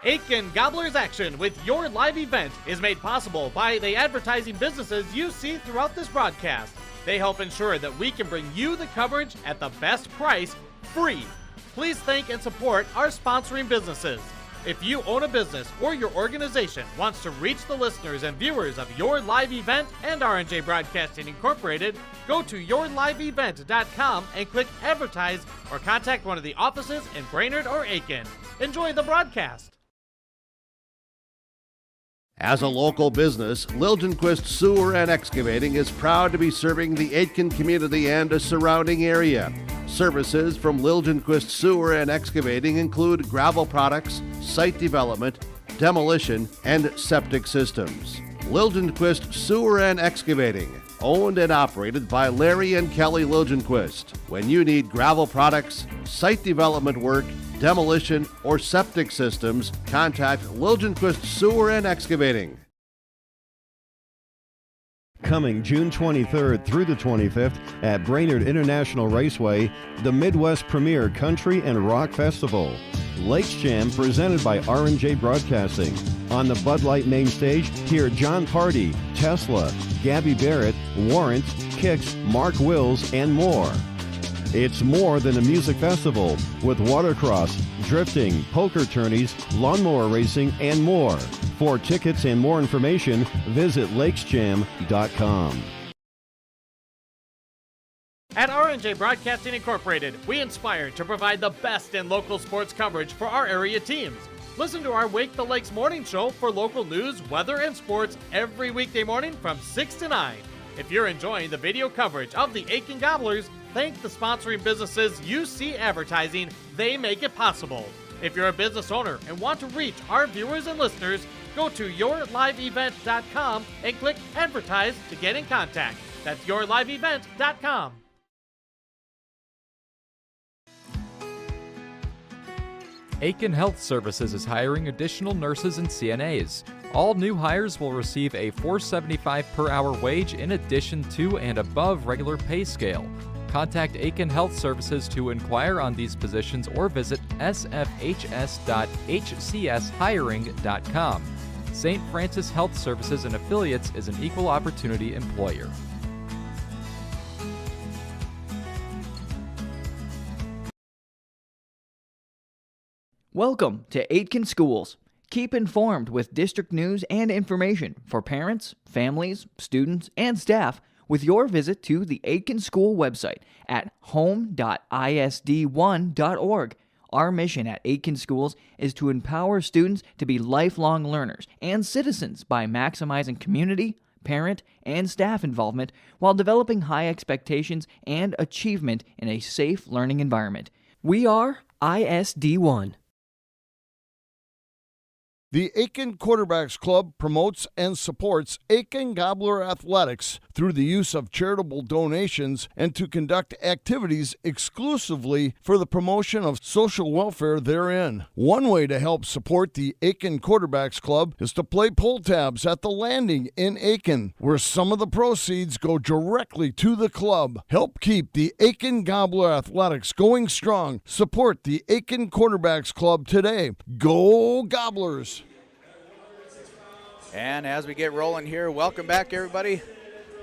Aitken Gobblers Action with your live event is made possible by the advertising businesses you see throughout this broadcast. They help ensure that we can bring you the coverage at the best price, free. Please thank and support our sponsoring businesses. If you own a business or your organization wants to reach the listeners and viewers of your live event and R&J Broadcasting Incorporated, go to yourliveevent.com and click Advertise or contact one of the offices in Brainerd or Aiken. Enjoy the broadcast. As a local business, Liljenquist Sewer and Excavating is proud to be serving the Aitkin community and a surrounding area. Services from Liljenquist Sewer and Excavating include gravel products, site development, demolition, and septic systems. Liljenquist Sewer and Excavating, owned and operated by Larry and Kelly Liljenquist. When you need gravel products, site development work, demolition, or septic systems, contact Liljenquist Sewer and Excavating. Coming June 23rd through the 25th at Brainerd International Raceway, the Midwest premier country and rock festival. Lakes Jam presented by R&J Broadcasting. On the Bud Light main stage, hear John Party, Tesla, Gabby Barrett, Warrant, Kix, Mark Wills, and more. It's more than a music festival with watercross, drifting, poker tourneys, lawnmower racing, and more. For tickets and more information, visit lakesjam.com. At R&J Broadcasting Incorporated, we inspire to provide the best in local sports coverage for our area teams. Listen to our Wake the Lakes morning show for local news, weather, and sports every weekday morning from 6 to 9. If you're enjoying the video coverage of the Aiken Gobblers, thank the sponsoring businesses you see advertising. They make it possible. If you're a business owner and want to reach our viewers and listeners, go to yourliveevent.com and click Advertise to get in contact. That's yourliveevent.com. Aiken Health Services is hiring additional nurses and CNAs. All new hires will receive a $4.75 per hour wage in addition to and above regular pay scale. Contact Aiken Health Services to inquire on these positions or visit sfhs.hcshiring.com. St. Francis Health Services and Affiliates is an equal opportunity employer. Welcome to Aitken Schools. Keep informed with district news and information for parents, families, students, and staff with your visit to the Aiken School website at home.isd1.org. Our mission at Aiken Schools is to empower students to be lifelong learners and citizens by maximizing community, parent, and staff involvement while developing high expectations and achievement in a safe learning environment. We are ISD1. The Aiken Quarterbacks Club promotes and supports Aiken Gobbler Athletics through the use of charitable donations and to conduct activities exclusively for the promotion of social welfare therein. One way to help support the Aiken Quarterbacks Club is to play pull tabs at the Landing in Aiken, where some of the proceeds go directly to the club. Help keep the Aiken Gobbler Athletics going strong. Support the Aiken Quarterbacks Club today. Go Gobblers! And as we get rolling here, welcome back, everybody.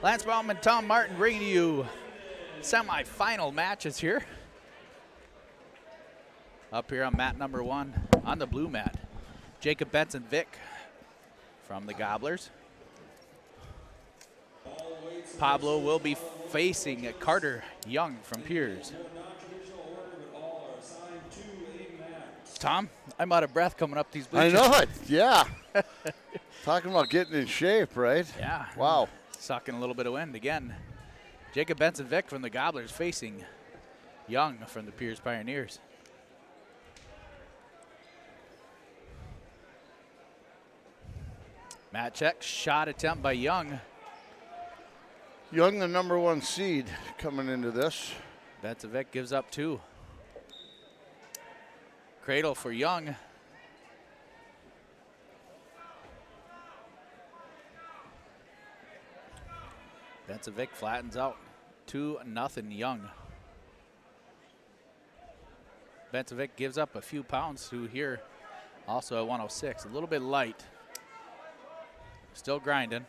Lance Baum and Tom Martin bringing you semi-final matches here. Up here on mat number 1, on the blue mat, Jacob Benson Vick from the Gobblers. Pablo will be facing Carter Young from Piers. Tom, I'm out of breath coming up these bleachers. I know it, yeah. Talking about getting in shape, right? Yeah. Wow. Sucking a little bit of wind again. Jacob Benson Vick from the Gobblers facing Young from the Piers Pioneers. Mat check, shot attempt by Young. Young, the number 1 seed coming into this. Benson Vick gives up 2. Cradle for Young. Benson Vick flattens out 2-0 Young. Benson Vick gives up a few pounds to here, also at 106. A little bit light. Still grinding.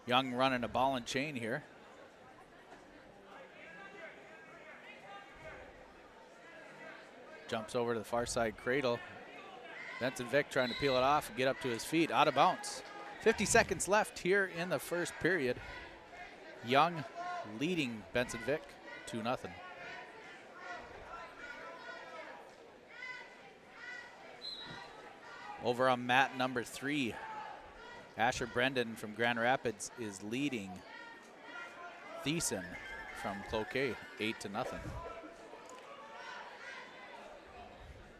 Young running a ball and chain here. Jumps over to the far side cradle. Benson Vick trying to peel it off and get up to his feet. Out of bounds. 50 seconds left here in the first period. Young leading Benson Vick 2-0. Over on mat number 3. Asher Brendan from Grand Rapids is leading Thiessen from Cloquet 8-0.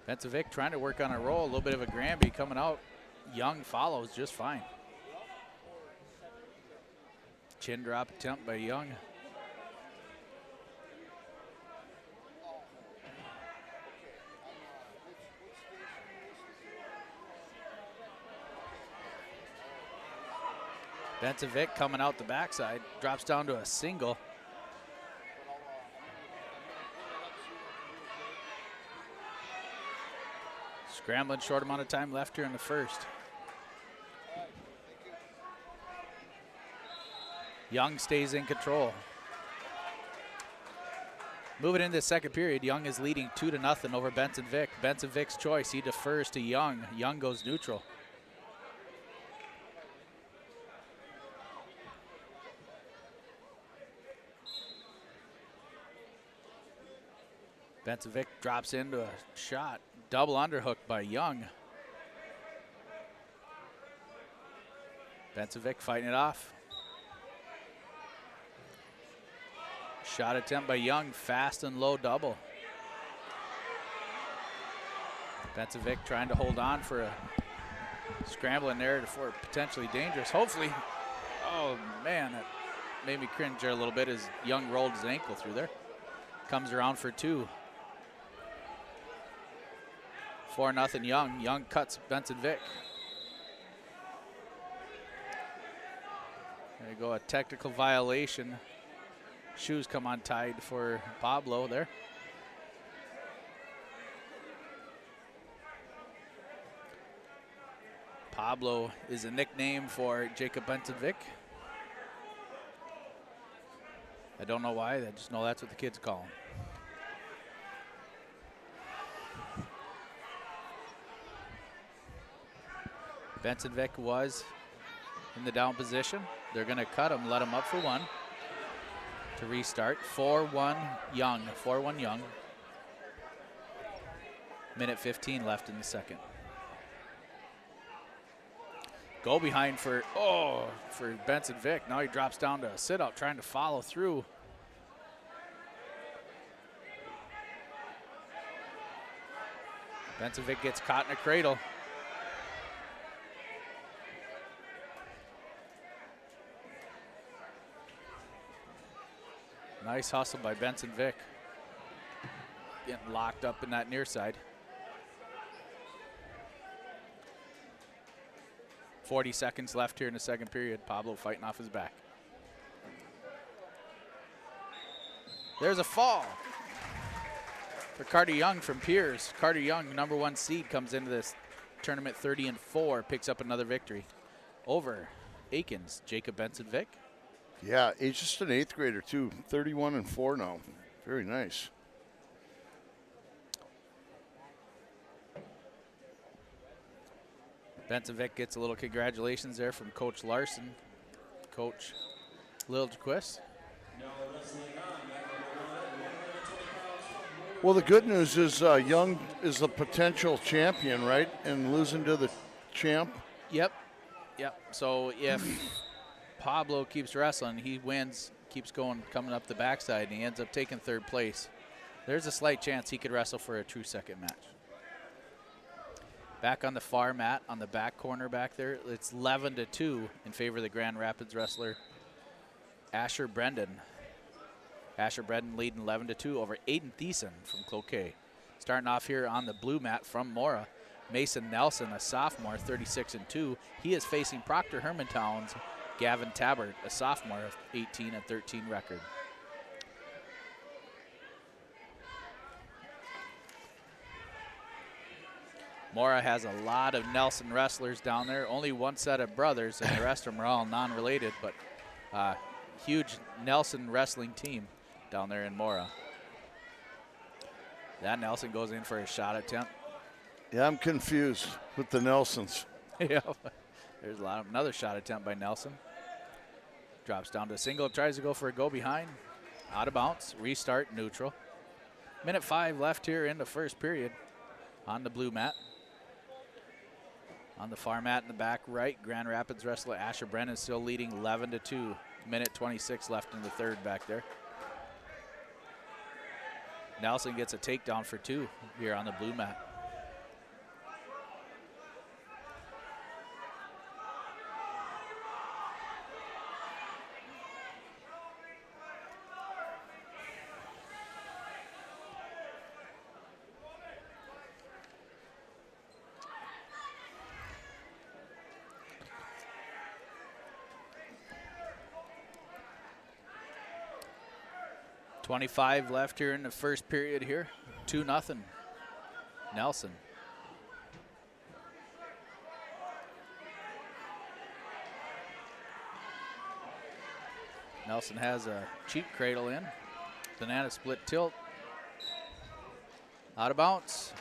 Benson Vick trying to work on a roll, a little bit of a Granby coming out. Young follows just fine. Chin drop attempt by Young. Benson Vick coming out the backside, drops down to a single. Scrambling, short amount of time left here in the first. Young stays in control. Moving into the second period, Young is leading 2-0 over Benson Vick. Benson Vick's choice, he defers to Young. Young goes neutral. Benson Vick drops into a shot. Double underhook by Young. Benson Vick fighting it off. Shot attempt by Young, fast and low double. Benson Vick trying to hold on for a scramble in there for potentially dangerous. Hopefully, oh man, that made me cringe there a little bit as Young rolled his ankle through there. Comes around for 2. 4-0 Young. Young cuts Benson Vick. There you go, a technical violation. Shoes come untied for Pablo there. Pablo is a nickname for Jacob Benson Vick. I don't know why. I just know that's what the kids call him. Benson Vick was in the down position. They're going to cut him, let him up for one to restart. 4-1 Young. 4-1 Young. Minute 15 left in the second. Go behind for Benson Vick. Now he drops down to a sit-out, trying to follow through. Benson Vick gets caught in a cradle. Nice hustle by Benson Vick. Getting locked up in that near side. 40 seconds left here in the second period. Pablo fighting off his back. There's a fall for Carter Young from Piers. Carter Young, number 1 seed, comes into this tournament 30-4, picks up another victory over Aiken's Jacob Benson Vick. Yeah, he's just an 8th grader too. 31-4 now. Very nice. Benson Vick gets a little congratulations there from Coach Larson, Coach Lildquist. Well, the good news is Young is a potential champion, right? And losing to the champ. Yep. So if Pablo keeps wrestling, he wins, keeps going, coming up the backside, and he ends up taking 3rd place. There's a slight chance he could wrestle for a true second match. Back on the far mat, on the back corner back there, it's 11-2 in favor of the Grand Rapids wrestler, Asher Brendan. Asher Brendan leading 11-2 over Aiden Thiessen from Cloquet. Starting off here on the blue mat from Mora, Mason Nelson, a sophomore, 36-2. He is facing Proctor Hermantown's Gavin Tabbert, a sophomore, 18-13 record. Mora has a lot of Nelson wrestlers down there. Only one set of brothers, and the rest of them are all non-related, but huge Nelson wrestling team down there in Mora. That Nelson goes in for a shot attempt. Yeah, I'm confused with the Nelsons. Yeah, there's another shot attempt by Nelson. Drops down to a single, tries to go for a go behind. Out of bounds, restart, neutral. Minute 5 left here in the first period on the blue mat. On the far mat in the back right, Grand Rapids wrestler Asher Brennan is still leading 11-2. Minute 26 left in the third back there. Nelson gets a takedown for 2 here on the blue mat. .25 left here in the first period here. 2-0. Nelson. Nelson has a cheap cradle in. Banana split tilt. Out of bounds.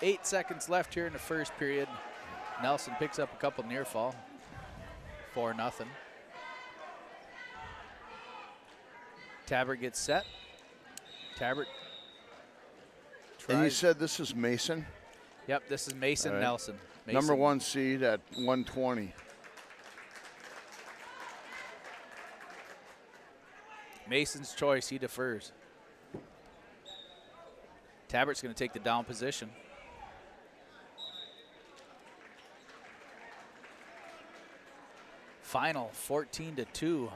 8 seconds left here in the first period. Nelson picks up a couple near fall. 4-0. Tabbert gets set. Tabbert tries. And you said this is Mason? Yep, this is Mason right. Nelson. Mason. Number 1 seed at 120. Mason's choice, he defers. Tabbert's going to take the down position. Final 14-2.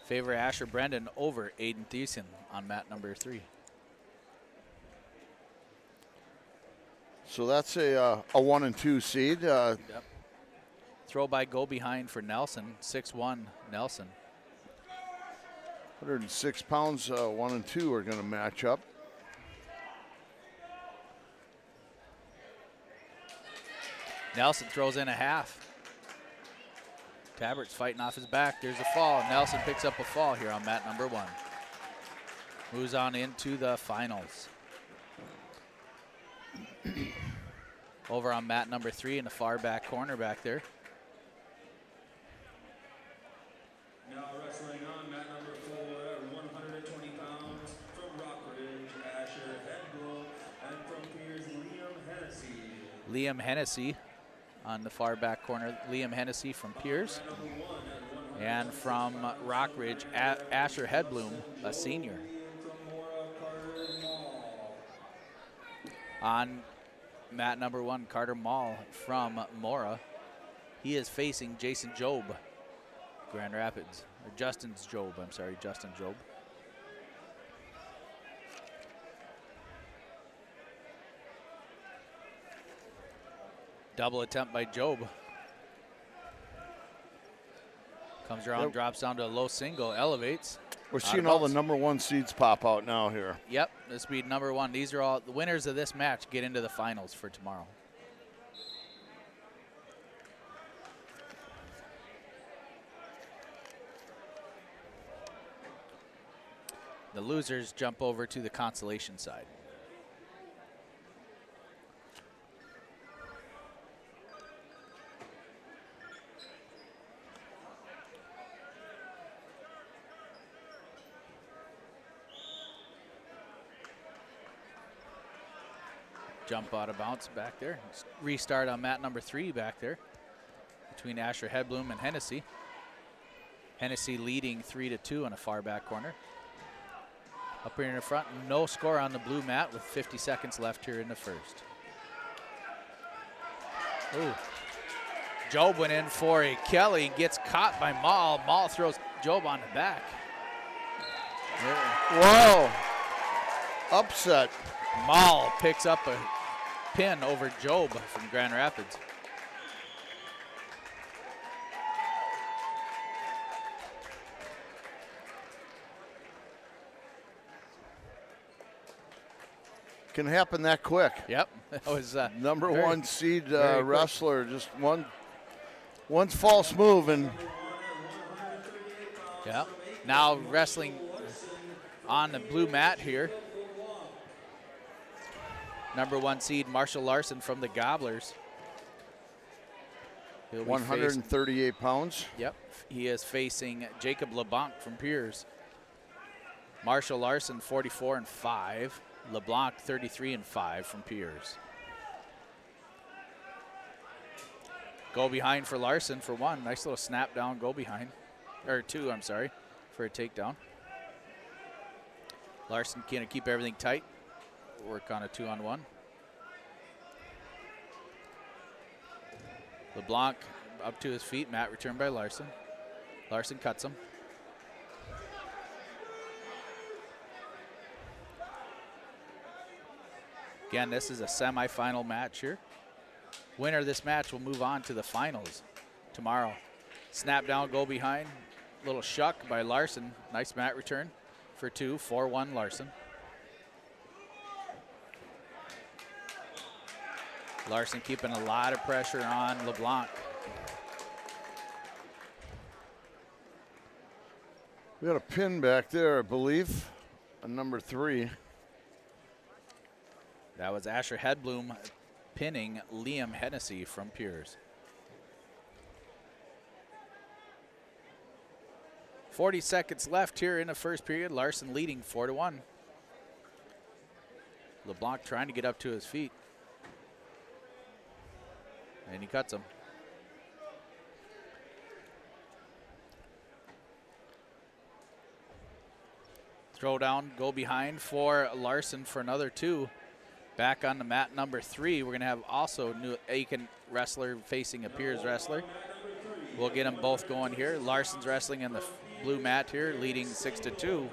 Favor Asher Brendan over Aiden Thiessen on mat number 3. So that's a 1 and 2 seed. Yep. Throw by go behind for Nelson. 6-1 Nelson. 106 pounds, 1 and 2 are going to match up. Nelson throws in a half. Tabbert's fighting off his back. There's a fall. Nelson picks up a fall here on mat number 1. moves on into the finals. Over on mat number 3 in the far back corner back there. Now wrestling on mat number 4 at 120 pounds from Rockridge, Asher Hedblum, and from Piers, Liam Hennessy. Liam Hennessy on the far back corner. Liam Hennessy from Piers. And from Rockridge, Asher Hedblum, a senior. On mat number 1, Carter Mall from Mora. He is facing Jason Job, Grand Rapids. Or Justin Job. Double attempt by Job. Comes around, drops down to a low single, elevates. We're seeing all the number 1 seeds pop out now here. Yep, this will be number 1. These are all the winners of this match get into the finals for tomorrow. The losers jump over to the consolation side. Jump out of bounds back there. Restart on mat number 3 back there between Asher Hedblum and Hennessy. Hennessy leading 3-2 on a far back corner. Up here in the front, no score on the blue mat with 50 seconds left here in the first. Ooh. Job went in for a Kelly, gets caught by Maul. Maul throws Job on the back. Whoa. Upset. Maul picks up a pin over Job from Grand Rapids. Can happen that quick. Yep, that was number 1 seed wrestler. Just one false move and. Yeah. Now wrestling on the blue mat here. Number 1 seed Marshall Larson from the Gobblers. 138 pounds. Yep, he is facing Jacob LeBlanc from Piers. Marshall Larson 44-5. LeBlanc 33-5 from Piers. Go behind for Larson for 1. Nice little snap down, go behind. Or 2, I'm sorry, for a takedown. Larson can keep everything tight. Work on a 2-on-1. LeBlanc up to his feet. Mat returned by Larson. Larson cuts him. Again, this is a semifinal match here. Winner of this match will move on to the finals tomorrow. Snap down, go behind. Little shuck by Larson. Nice mat return for 2. 4-1 Larson. Larson keeping a lot of pressure on LeBlanc. We got a pin back there, I believe, on number 3. That was Asher Hedblum pinning Liam Hennessy from Piers. 40 seconds left here in the first period. Larson leading 4-1. LeBlanc trying to get up to his feet. And he cuts him. Throw down, go behind for Larson for another 2. Back on the mat number 3, we're going to have also new Aiken wrestler facing a Piers wrestler. We'll get them both going here. Larson's wrestling in the blue mat here, leading 6-2.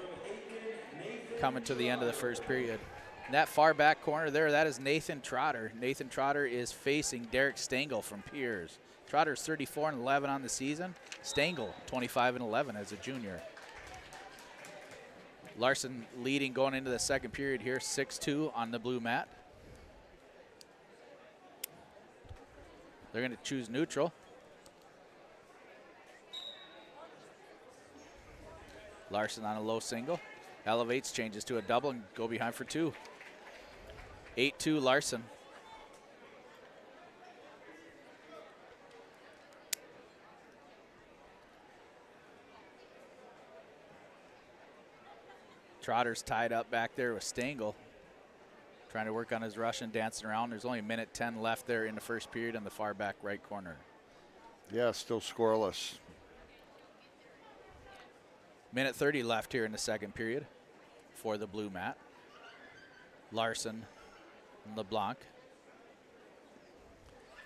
Coming to the end of the first period. In that far back corner there, that is Nathan Trotter. Nathan Trotter is facing Derek Stengel from Piers. Trotter's 34-11 on the season. Stengel 25-11 as a junior. Larson leading going into the second period here, 6-2 on the blue mat. They're going to choose neutral. Larson on a low single. Elevates, changes to a double, and go behind for 2. 8-2 Larson. Trotter's tied up back there with Stengel. Trying to work on his rush and dancing around. There's only a minute 10 left there in the first period in the far back right corner. Yeah, still scoreless. Minute 30 left here in the second period for the blue mat. Larson and LeBlanc.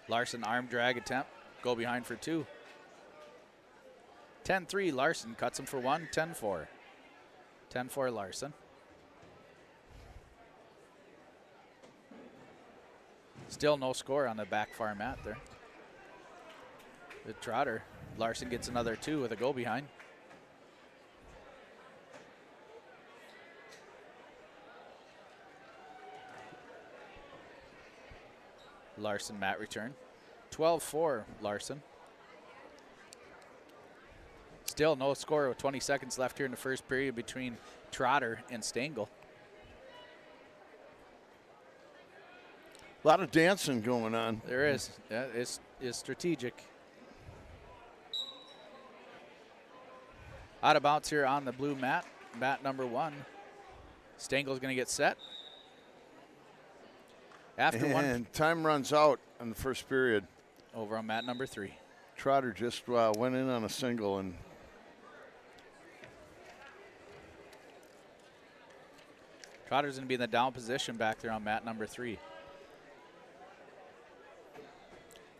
Larson arm drag attempt. Go behind for 2. 10-3 Larson cuts him for 1. 10-4. 10-4 Larson. Still no score on the back far mat there. The Trotter. Larson gets another 2 with a go behind. Larson mat return. 12-4 Larson. Still no score with 20 seconds left here in the first period between Trotter and Stengel. A lot of dancing going on. There is. Yeah, it's strategic. Out of bounds here on the blue mat. Mat number 1. Stengel's going to get set. And time runs out in the first period. Over on mat number 3. Trotter just went in on a single and Trotter's going to be in the down position back there on mat number 3.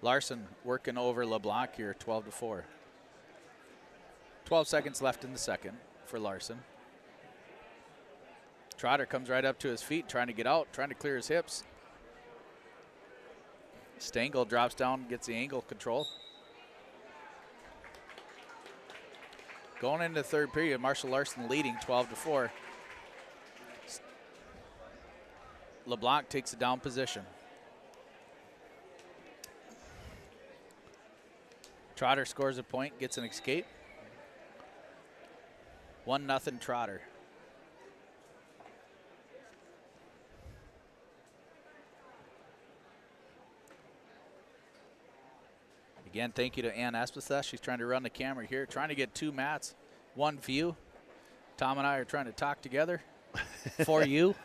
Larson working over LeBlanc here, 12-4. 12 seconds left in the second for Larson. Trotter comes right up to his feet, trying to get out, trying to clear his hips. Stengel drops down, gets the angle control. Going into the third period, Marshall Larson leading 12-4. LeBlanc takes a down position. Trotter scores a point, gets an escape. 1-0 Trotter. Again, thank you to Ann Espeseth. She's trying to run the camera here, trying to get 2 mats, 1 view. Tom and I are trying to talk together for you.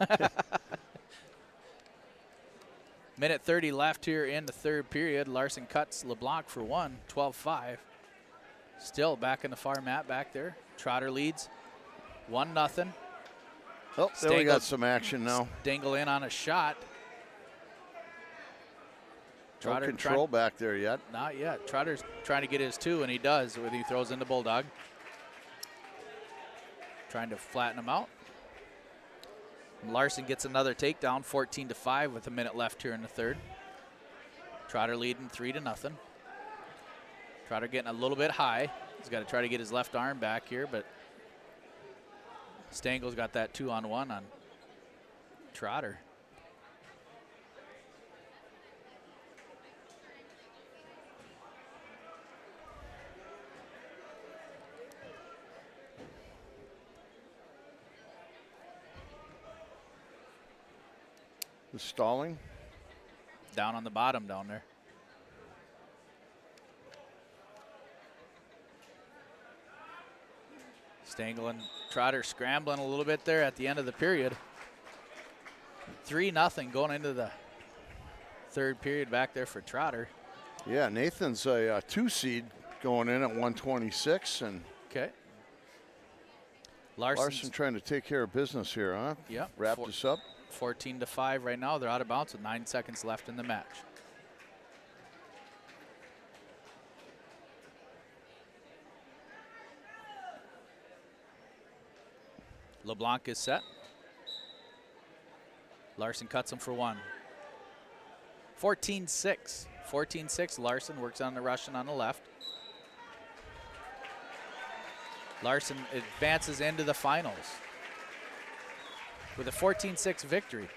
Minute 30 left here in the third period. Larson cuts LeBlanc for 1, 12-5. Still back in the far mat back there. Trotter leads 1-0. Oh, there we got some action now. Stengel in on a shot. Trotter no control back there yet. Not yet. Trotter's trying to get his 2, and he does when he throws in the Bulldog. Trying to flatten him out. Larson gets another takedown, 14-5 with a minute left here in the third. Trotter leading 3-0. Trotter getting a little bit high. He's got to try to get his left arm back here, but Stengel's got that 2-on-1 on Trotter. The stalling. Down on the bottom down there. Stengel and Trotter scrambling a little bit there at the end of the period. 3-0 going into the third period back there for Trotter. Yeah, Nathan's a 2 seed going in at 126. And okay. Larson trying to take care of business here, huh? Yep. Wrap this up. 14-5 right now. They're out of bounds with 9 seconds left in the match. LeBlanc is set. Larson cuts him for 1. 14-6. 14-6. Larson works on the Russian on the left. Larson advances into the finals with a 14-6 victory.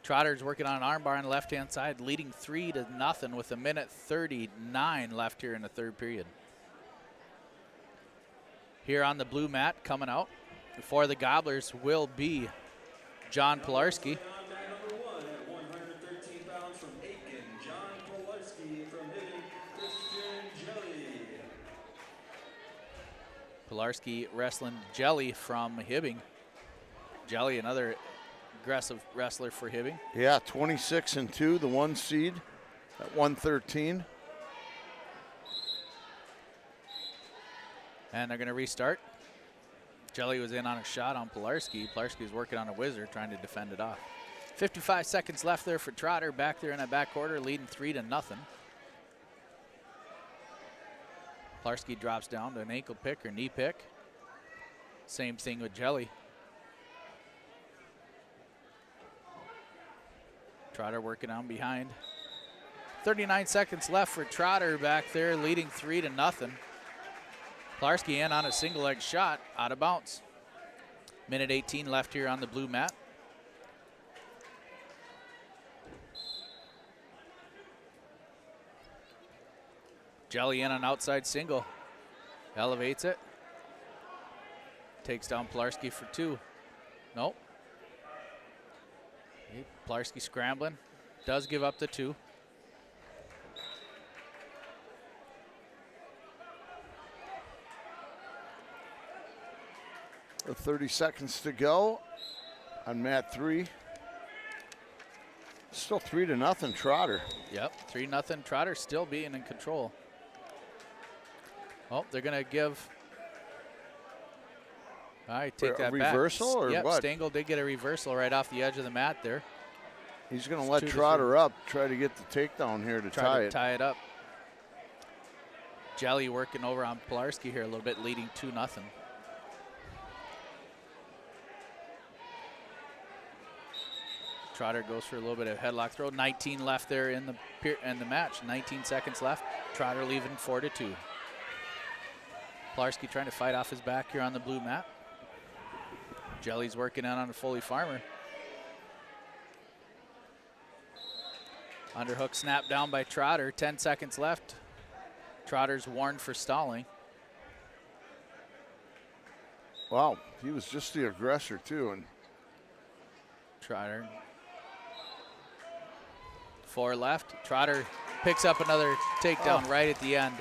Trotter's working on an armbar on the left-hand side, leading 3-0 with a minute 39 left here in the third period. Here on the blue mat coming out for the Gobblers will be John Pilarski. On mat number 1 at 113 pounds from Aiken, John Pilarski. From Hibbing, Christian Jelly. Pilarski wrestling Jelly from Hibbing. Jelly, another aggressive wrestler for Hibbing. Yeah, 26-2, the 1 seed at 113. And they're going to restart. Jelly was in on a shot on Pilarski. Pilarski was working on a wizard, trying to defend it off. 55 seconds left there for Trotter, back there in that back quarter, leading 3-0. Pilarski drops down to an ankle pick or knee pick. Same thing with Jelly. Trotter working on behind. 39 seconds left for Trotter back there, leading 3-0. Pilarski in on a single leg shot, out of bounds. Minute 18 left here on the blue mat. Jelly in on outside single. Elevates it. Takes down Pilarski for 2. Nope. Pilarski scrambling. Does give up the 2. With 30 seconds to go on mat 3. Still 3-0 Trotter. Yep, 3-0 Trotter still being in control. Oh, they're going to give. All right, take that back. Reversal or yep, what? Stengel did get a reversal right off the edge of the mat there. He's going to let Trotter up, try to get the takedown here to tie it. Tie it up. Jelly working over on Pilarski here a little bit, leading 2-0. Trotter goes for a little bit of headlock throw. 19 left there in the match. 19 seconds left. Trotter leaving 4-2. Pilarski trying to fight off his back here on the blue mat. Jelly's working out on a Foley Farmer. Underhook snap down by Trotter. 10 seconds left. Trotter's warned for stalling. Wow, he was just the aggressor too. And Trotter. 4 left. Trotter picks up another takedown right at the end.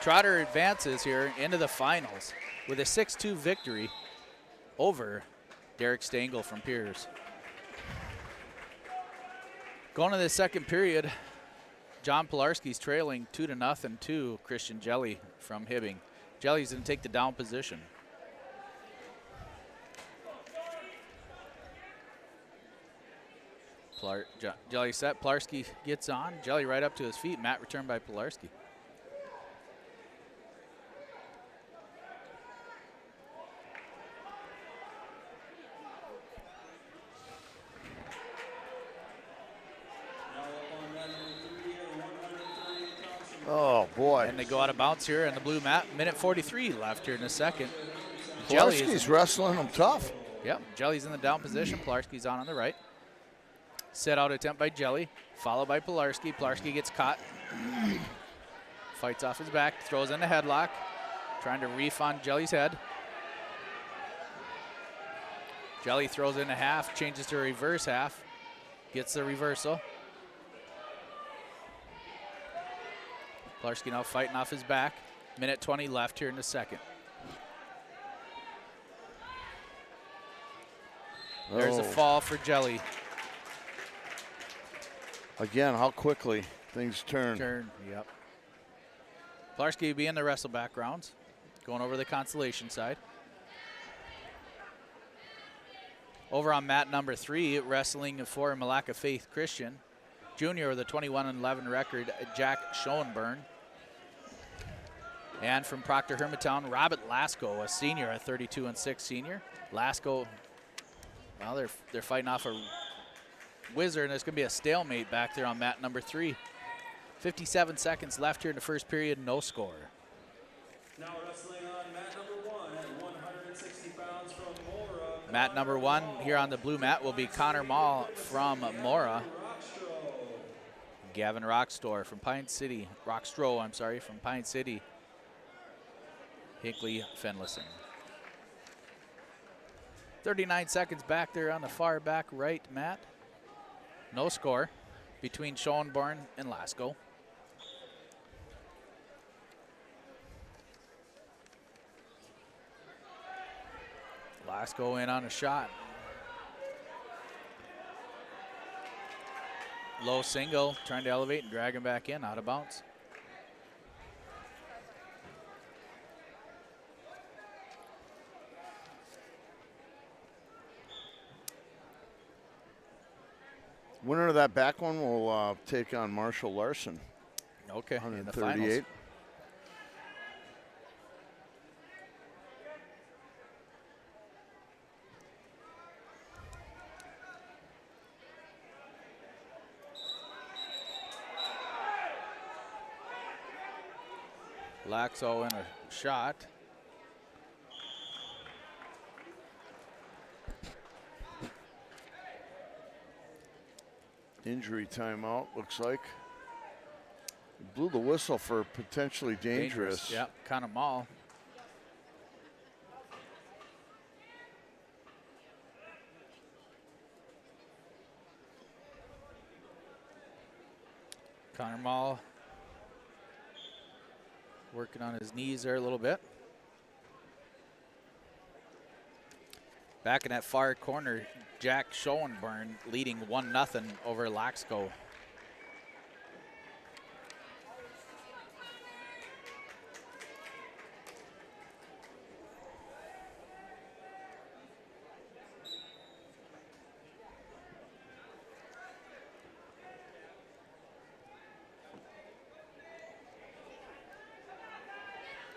Trotter advances here into the finals with a 6-2 victory over Derek Stengel from Piers. Going to the second period, John Pilarski's trailing 2-0 to Christian Jelly from Hibbing. Jelly's going to take the down position. Jelly set, Pilarski gets on. Jelly right up to his feet. Mat returned by Pilarski. oh boy. And they go out of bounds here in the blue mat. Minute 43 left here in a second. Pilarski's wrestling him tough. Yep, Jelly's in the down position. Pilarski's on the right. Set out attempt by Jelly, followed by Pilarski. Pilarski gets caught. Fights off his back, throws in the headlock, trying to reef on Jelly's head. Jelly throws in a half, changes to a reverse half, gets the reversal. Pilarski now fighting off his back. Minute 20 left here in the second. There's a fall for Jelly. Again, how quickly things turn. Yep. Pilarski be in the wrestle backgrounds, going over the consolation side. Over on mat number 3, wrestling for Malacca Faith Christian. Junior with a 21-11 record, Jack Schoenburn. And from Proctor Hermitown, Robert Lasko, a senior, a 32-6 senior. Lasko, well, they're fighting off a wizard, and there's going to be a stalemate back there on mat number 3. 57 seconds left here in the first period, no score. Now wrestling on mat number 1 at 160 pounds from Mora. Mat number 1 here on the blue mat will be Connor Mall from Mora. Gavin Rockstroh from Pine City. From Pine City Hinckley Finlayson. 39 seconds back there on the far back right, Matt. No score between Schoenborn and Lasko. Lasko in on a shot. Low single, trying to elevate and drag him back in, out of bounds. Winner of that back one will take on Marshall Larson. Okay, in the 138. finals. Laxo in a shot. Injury timeout, looks like. Blew the whistle for potentially dangerous. Yep, kind of Mall. Connor Mall working on his knees there a little bit. Back in that far corner, Jack Schoenborn leading 1-0 over Laxco.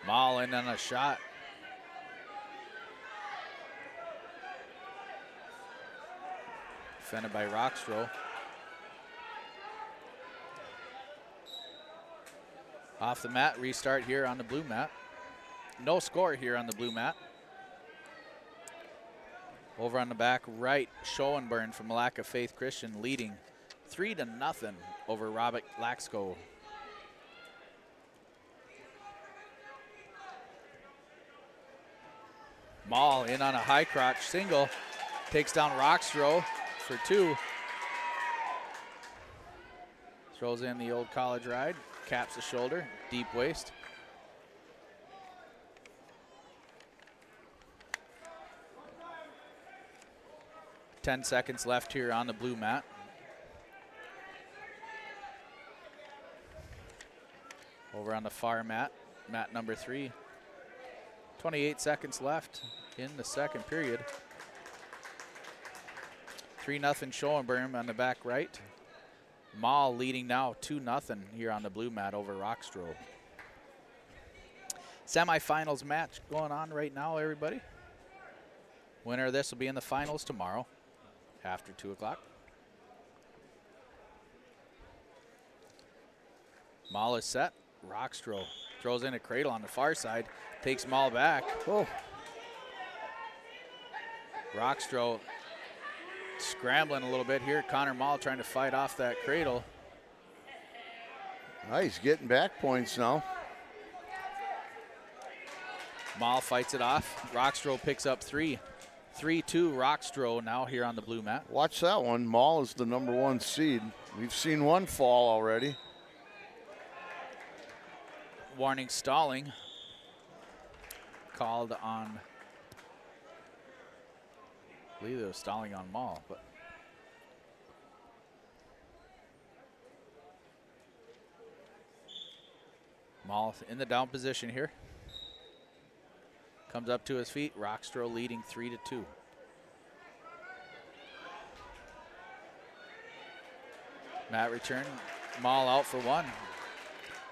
Mall in on a shot. Defended by Rockstro. Off the mat, restart here on the blue mat. No score here on the blue mat. Over on the back right, Schoenborn from Lack of Faith Christian leading 3-0 over Robert Laxco. Mall in on a high crotch single, takes down Rockstro for 2. Throws in the old college ride, caps the shoulder, deep waist. Ten seconds left here on the blue mat. Over on the far mat, mat number 3. 28 seconds left in the second period. 3-0 Schoenborn on the back right. Mall leading now 2-0 here on the blue mat over Rockstro. Semifinals match going on right now, everybody. Winner of this will be in the finals tomorrow after 2 o'clock. Mall is set. Rockstro throws in a cradle on the far side. Takes Mall back. Oh. Rockstro scrambling a little bit here. Connor Mall trying to fight off that cradle. He's getting back points now. Mall fights it off. Rockstro picks up 3. 3-2 Rockstro now here on the blue mat. Watch that one. Mall is the number 1 seed. We've seen one fall already. Warning stalling. Called on, I believe it was stalling on Mall, but Mall in the down position here. Comes up to his feet. Rockstro leading 3-2. Mat return. Mall out for 1.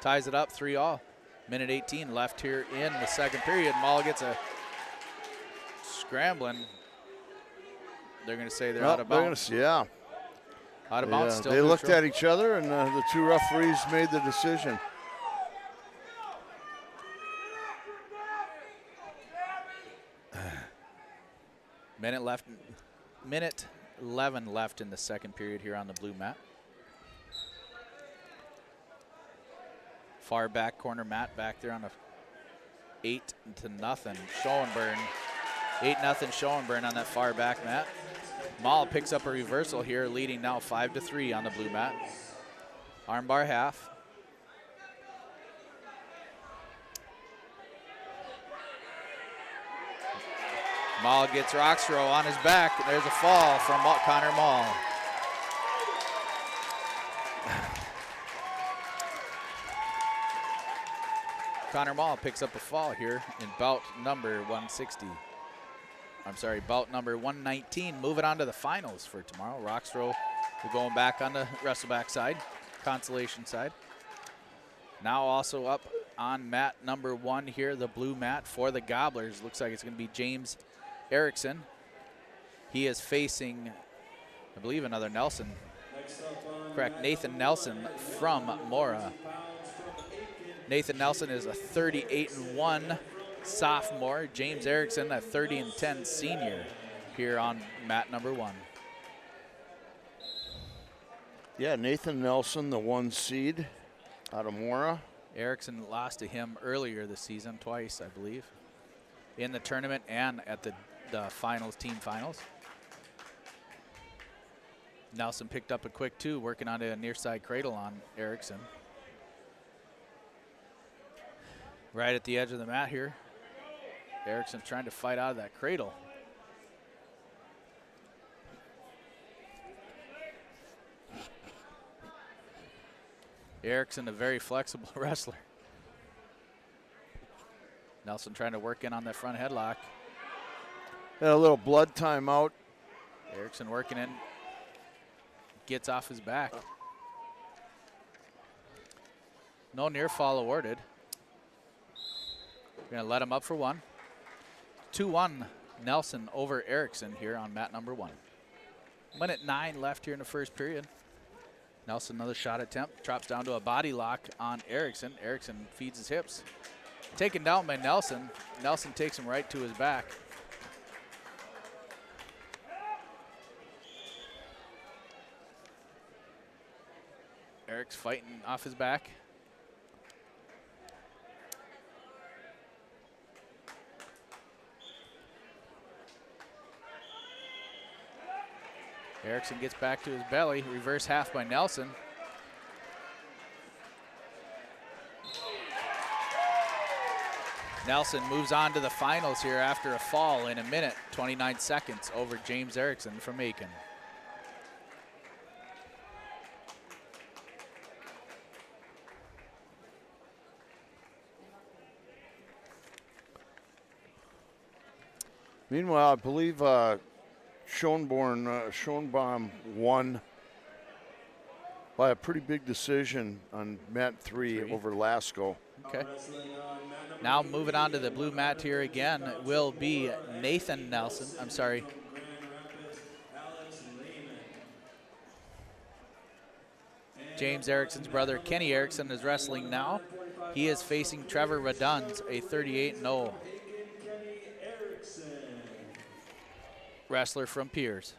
Ties it up 3-all. Minute 18 left here in the second period. Mall gets a scrambling. They're going to say they're out of bounds. Yeah. Out of bounds, still They neutral. looked at each other, and the 2 referees made the decision. Minute 11 left in the second period here on the blue mat. Far back corner, Matt back there on the 8-0 Schoenburn. 8-0 Schoenburn on that far back mat. Maul picks up a reversal here, leading now 5-3 on the blue mat. Armbar half. Maul gets Roxrow on his back. There's a fall from Connor Maul. Connor Maul picks up a fall here in bout number 160. I'm sorry, bout number 119. Moving on to the finals for tomorrow. Roxrow will going back on the wrestleback side, consolation side. Now also up on mat number 1 here, the blue mat for the Gobblers. Looks like it's going to be James Erickson. He is facing, I believe, another Nelson. Correct, Nathan Nelson from Mora. Nathan Nelson is a 38-1 sophomore. James Erickson, a 30-10 senior here on mat number 1. Yeah, Nathan Nelson, the 1 seed out of Mora. Erickson lost to him earlier this season, twice, I believe, in the tournament and at the finals, team finals. Nelson picked up a quick 2, working on a near side cradle on Erickson. Right at the edge of the mat here. Erickson trying to fight out of that cradle. Erickson, a very flexible wrestler. Nelson trying to work in on that front headlock. Had a little blood timeout. Erickson working in. Gets off his back. No near fall awarded. We're going to let him up for 1. 2-1 Nelson over Erickson here on mat number 1. 1:09 left here in the first period. Nelson, another shot attempt, drops down to a body lock on Erickson. Erickson feeds his hips. Taken down by Nelson. Nelson takes him right to his back. Eric's fighting off his back. Erickson gets back to his belly. Reverse half by Nelson. Nelson moves on to the finals here after a fall in 1:29 over James Erickson from Aiken. Meanwhile, I believe Schoenbaum won by a pretty big decision on mat 3 over Lasco. Okay. Now moving on to the blue mat here again will be Nathan Nelson. I'm sorry. James Erickson's brother, Kenny Erickson, is wrestling now. He is facing Trevor Reduns, a 38-0 wrestler from Piers.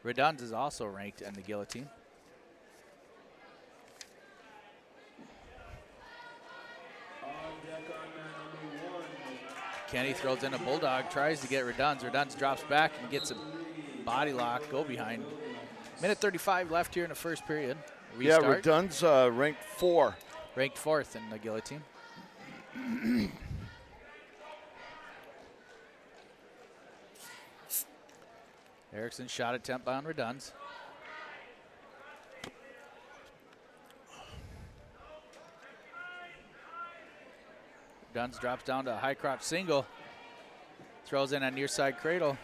Reduns is also ranked in the guillotine. Kenny throws in a bulldog, tries to get Reduns. Reduns drops back and gets a body lock, go behind. 1:35 left here in the first period. Restart. Yeah, Reduns ranked 4. Ranked 4th in the guillotine. Erickson shot attempt on Reduns. Reduns drops down to a high crotch single. Throws in a near side cradle.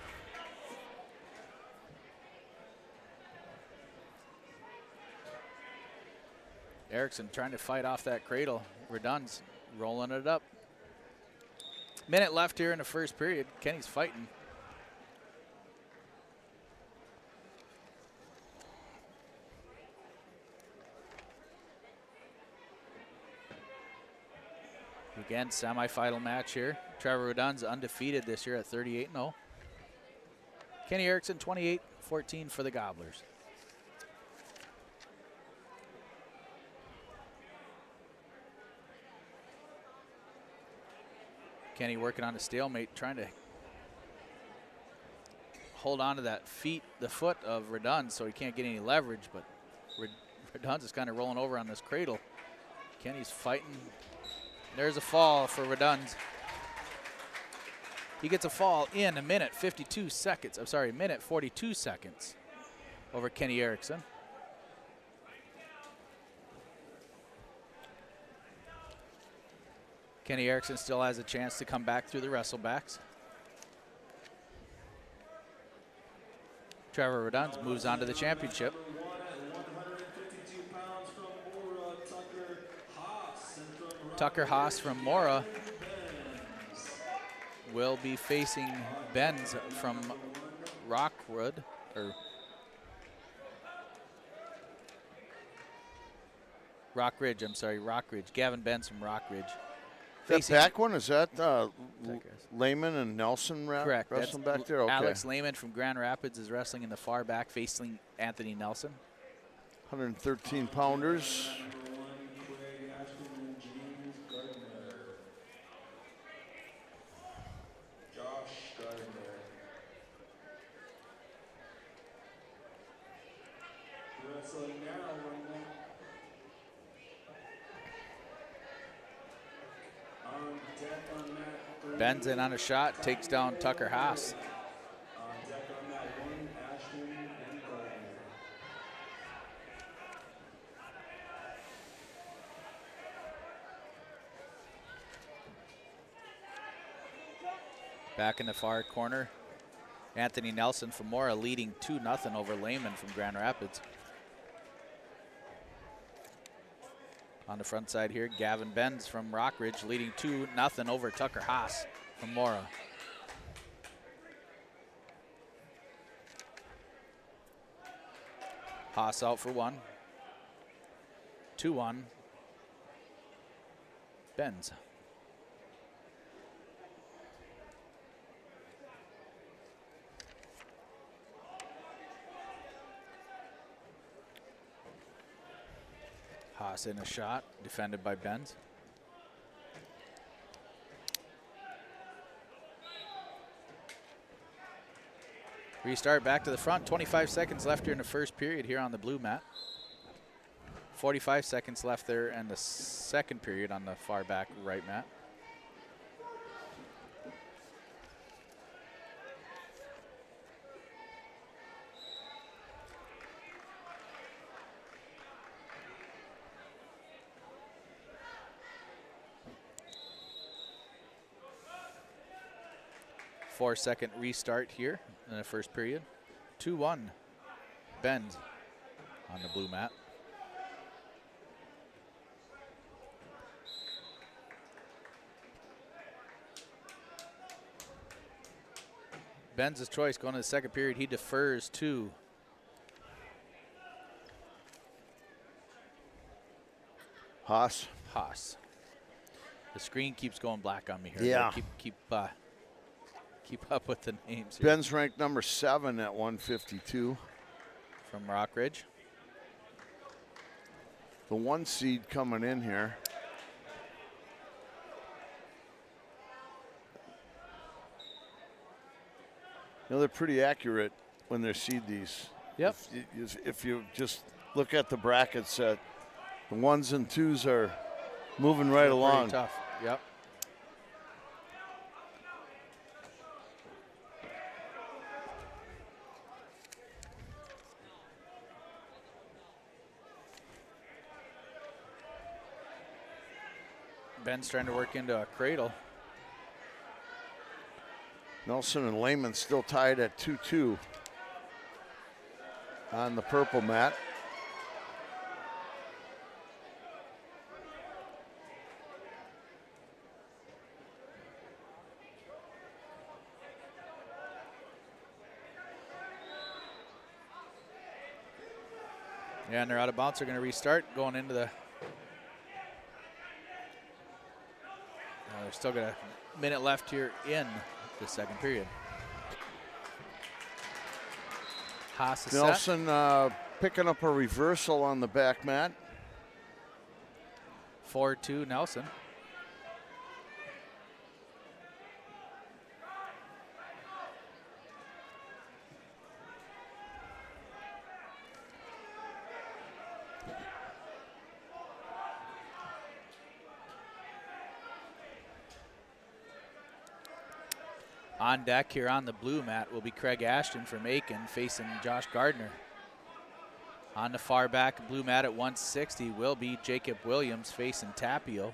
Erickson trying to fight off that cradle. Reduns rolling it up. Minute left here in the first period. Kenny's fighting. Again, semifinal match here. Trevor Reduns undefeated this year at 38-0. Kenny Erickson 28-14 for the Gobblers. Kenny working on a stalemate, trying to hold on to that the foot of Redund so he can't get any leverage, but Redund is kind of rolling over on this cradle. Kenny's fighting. There's a fall for Redund. He gets a fall in a minute 52 seconds. I'm sorry, minute 42 seconds over Kenny Erickson. Kenny Erickson still has a chance to come back through the wrestlebacks. Trevor Redund moves on to the championship. Tucker Haas from Mora will be facing Benz from Rockwood, or Rockridge, I'm sorry, Rockridge. Gavin Benz from Rockridge. That back one, is that Lehman and Nelson Correct. wrestling That's back there? Okay. Alex Lehman from Grand Rapids is wrestling in the far back, facing Anthony Nelson. 113 pounders. Bends in on a shot, takes down Tucker Haas. Back in the far corner, Anthony Nelson from Mora leading 2-0 over Lehman from Grand Rapids. On the front side here, Gavin Benz from Rockridge leading 2-0 over Tucker Haas from Mora. Haas out for 1. 2-1. Benz. Haas in a shot, defended by Benz. Restart back to the front. 25 seconds left here in the first period here on the blue mat. 45 seconds left there in the second period on the far back right mat. Four-second restart here in the first period. 2-1, Benz on the blue mat. Benz's choice going to the second period. He defers to Haas. The screen keeps going black on me here. Yeah. Keep up with the names here. Ben's ranked number 7 at 152. From Rockridge. The 1 seed coming in here. You know, they're pretty accurate when they seed these. Yep. If you just look at the brackets, the 1s and 2s are moving right along. Pretty tough. Yep. Ben's trying to work into a cradle. Nelson and Lehman still tied at 2-2 on the purple mat. Yeah, and they're out of bounds. They're going to restart going into the... They've still got a minute left here in the second period. Haas is Nelson picking up a reversal on the back mat. 4-2 Nelson. On deck here on the blue mat will be Craig Ashton from Aiken facing Josh Gardner. On the far back blue mat at 160 will be Jacob Williams facing Tapio.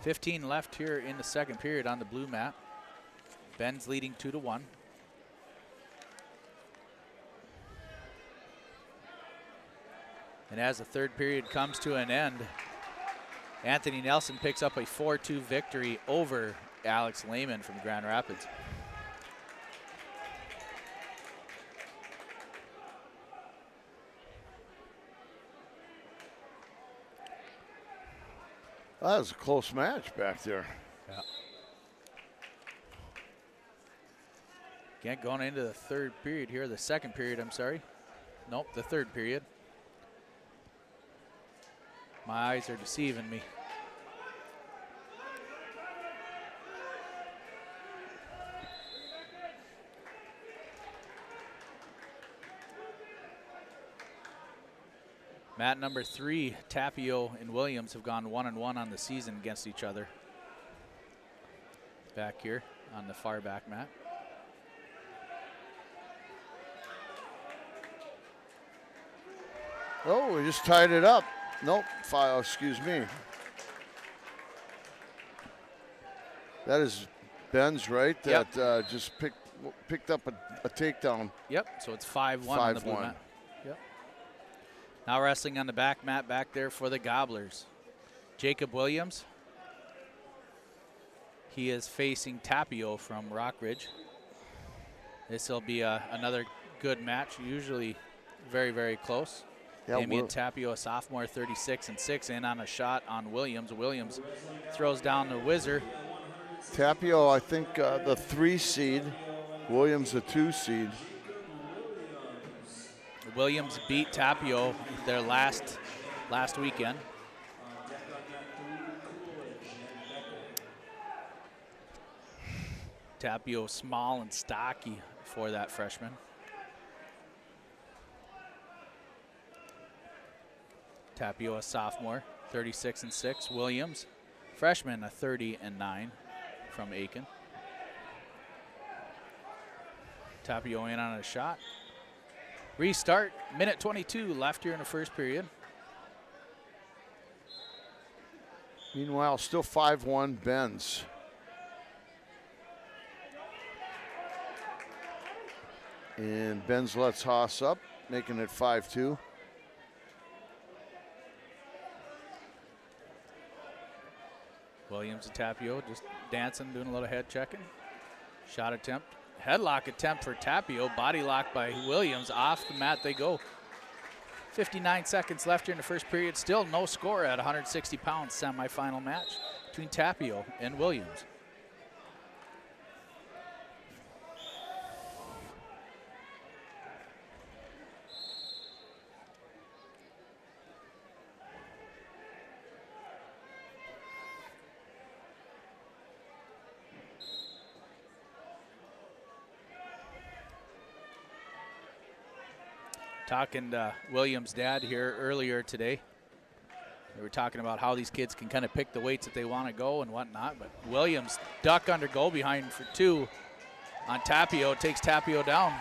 .15 left here in the second period on the blue mat. Ben's leading 2-1. And as the third period comes to an end, Anthony Nelson picks up a 4-2 victory over Alex Lehman from Grand Rapids. That was a close match back there. Yeah. Again, going into the third period here, the second period, I'm sorry. Nope, the third period. My eyes are deceiving me. Mat number 3, Tapio and Williams have gone 1-1 on the season against each other. Back here on the far back mat. Oh, we just tied it up. Nope, foul, excuse me. That is Ben's, right? Yep. That just picked up a takedown. Yep, so it's 5-1 on the blue mat. Yep. Now wrestling on the back mat back there for the Gobblers. Jacob Williams. He is facing Tapio from Rockridge. This will be another good match, usually very, very close. Yeah, Damian Tapio, a sophomore, 36-6, in on a shot on Williams. Williams throws down the whizzer. Tapio, I think the 3 seed. Williams, the 2 seed. Williams beat Tapio their last weekend. Tapio small and stocky for that freshman. Tapio, a sophomore, 36-6. Williams, freshman, a 30-9 from Aiken. Tapio in on a shot. Restart, minute 22 left here in the first period. Meanwhile, still 5-1 Benz. And Benz lets Haas up, making it 5-2. Williams and Tapio just dancing, doing a little head checking. Shot attempt. Headlock attempt for Tapio. Body lock by Williams. Off the mat they go. 59 seconds left here in the first period. Still no score at 160 pounds semifinal match between Tapio and Williams. Talking to Williams' dad here earlier today. They were talking about how these kids can kind of pick the weights that they want to go and whatnot, but Williams duck under go behind for 2 on Tapio, takes Tapio down.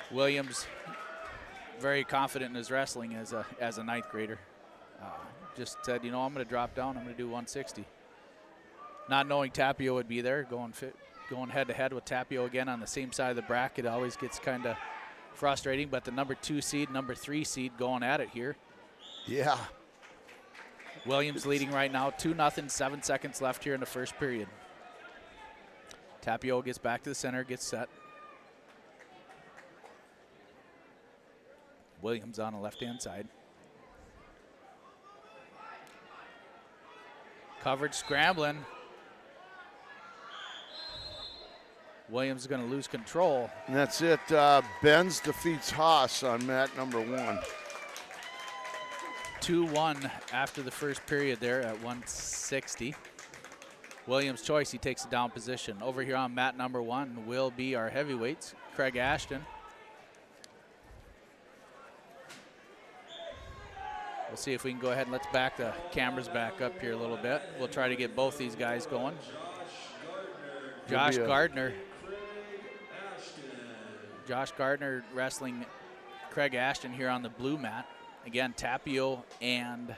Williams very confident in his wrestling as a ninth grader. Just said, you know, I'm going to drop down, I'm going to do 160. Not knowing Tapio would be there, going head to head with Tapio again on the same side of the bracket always gets kind of frustrating, but the number 2 seed, number 3 seed going at it here. Yeah. Williams leading right now, 2-0, 7 seconds left here in the first period. Tapio gets back to the center, gets set. Williams on the left-hand side. Coverage scrambling. Williams is going to lose control. And that's it. Benz defeats Haas on mat number 1. 2-1 after the first period there at 160. Williams' choice, he takes a down position. Over here on mat number 1 will be our heavyweights, Craig Ashton. We'll see if we can go ahead and let's back the cameras back up here a little bit. We'll try to get both these guys going. Josh Gardner. Josh Gardner wrestling Craig Ashton here on the blue mat. Again, Tapio and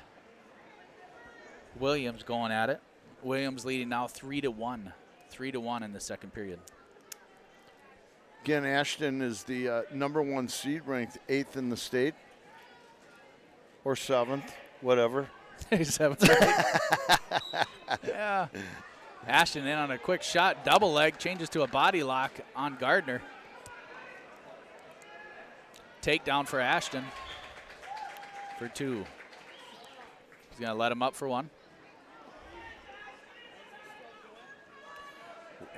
Williams going at it. Williams leading now 3-1. 3-1 in the second period. Again, Ashton is the #1 seed, ranked 8th in the state. Or 7th, whatever. 7th, right? Yeah. Ashton in on a quick shot, double leg, changes to a body lock on Gardner. Takedown for Ashton for 2. He's going to let him up for 1.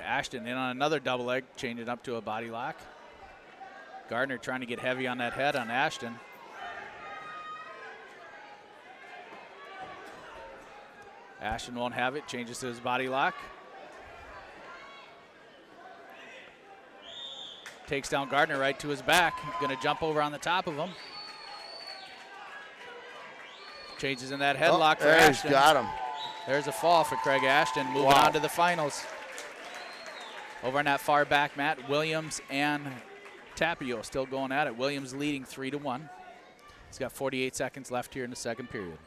Ashton in on another double leg, changing up to a body lock. Gardner trying to get heavy on that head on Ashton. Ashton won't have it, changes to his body lock. Takes down Gardner right to his back. Gonna jump over on the top of him. Changes in that headlock for Ashton. He's got him. There's a fall for Craig Ashton, moving on to the finals. Over on that far back mat, Williams and Tapio still going at it. Williams leading 3-1. He's got 48 seconds left here in the second period.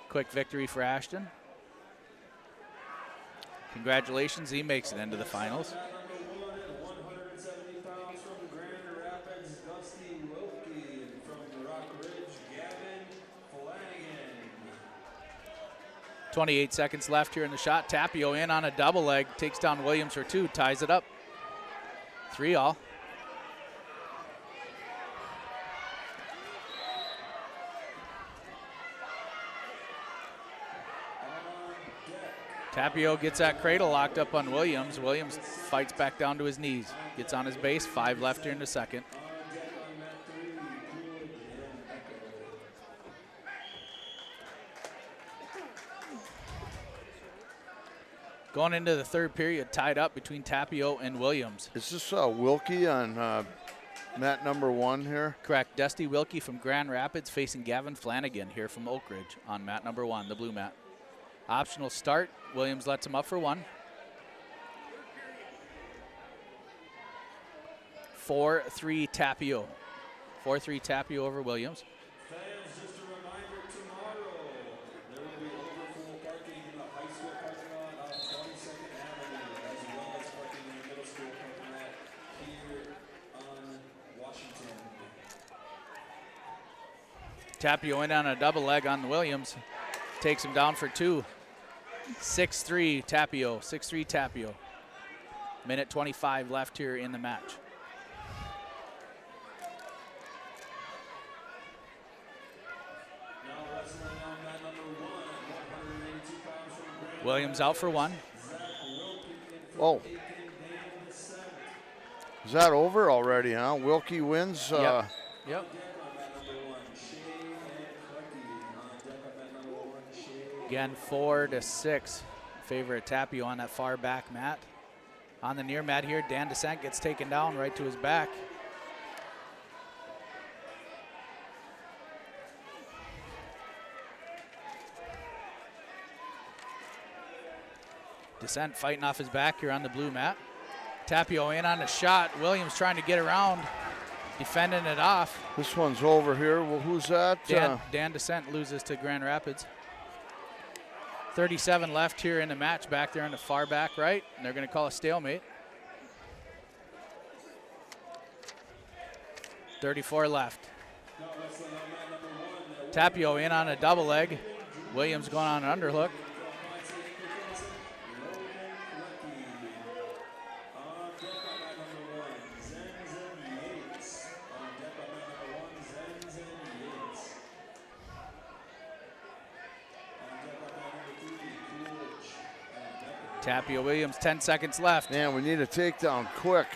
Quick victory for Ashton. Congratulations, he makes it into the finals. 28 seconds left here in the shot. Tapio in on a double leg, takes down Williams for 2, ties it up. 3-all. Tapio gets that cradle locked up on Williams. Williams fights back down to his knees. Gets on his base, 5 left here in the second. Going into the third period, tied up between Tapio and Williams. Is this Wilkie on mat #1 here? Correct. Dusty Wilkie from Grand Rapids facing Gavin Flanagan here from Oak Ridge on mat #1, the blue mat. Optional start. Williams lets him up for 1. 4-3 Tapio. 4-3 Tapio over Williams. Fans, just a reminder, tomorrow there will be overflow parking in the high school parking lot on 22nd Avenue, as well as parking in the middle school parking lot here on Washington. Tapio in on a double leg on Williams. Takes him down for 2. 6-3 Tapio. 6-3 Tapio. Minute 25 left here in the match. Williams out for 1. Oh. Is that over already, huh? Wilkie wins. Yep. Again, 4-6. Favor of Tapio on that far back mat. On the near mat here, Dan Descent gets taken down right to his back. Descent fighting off his back here on the blue mat. Tapio in on the shot. Williams trying to get around, defending it off. This one's over here. Well, who's that? Dan Descent loses to Grand Rapids. 37 left here in the match back there on the far back right, and they're going to call a stalemate. 34 left. Tapio in on a double leg. Williams going on an underhook. Tapio Williams, 10 seconds left. Man, we need a takedown quick.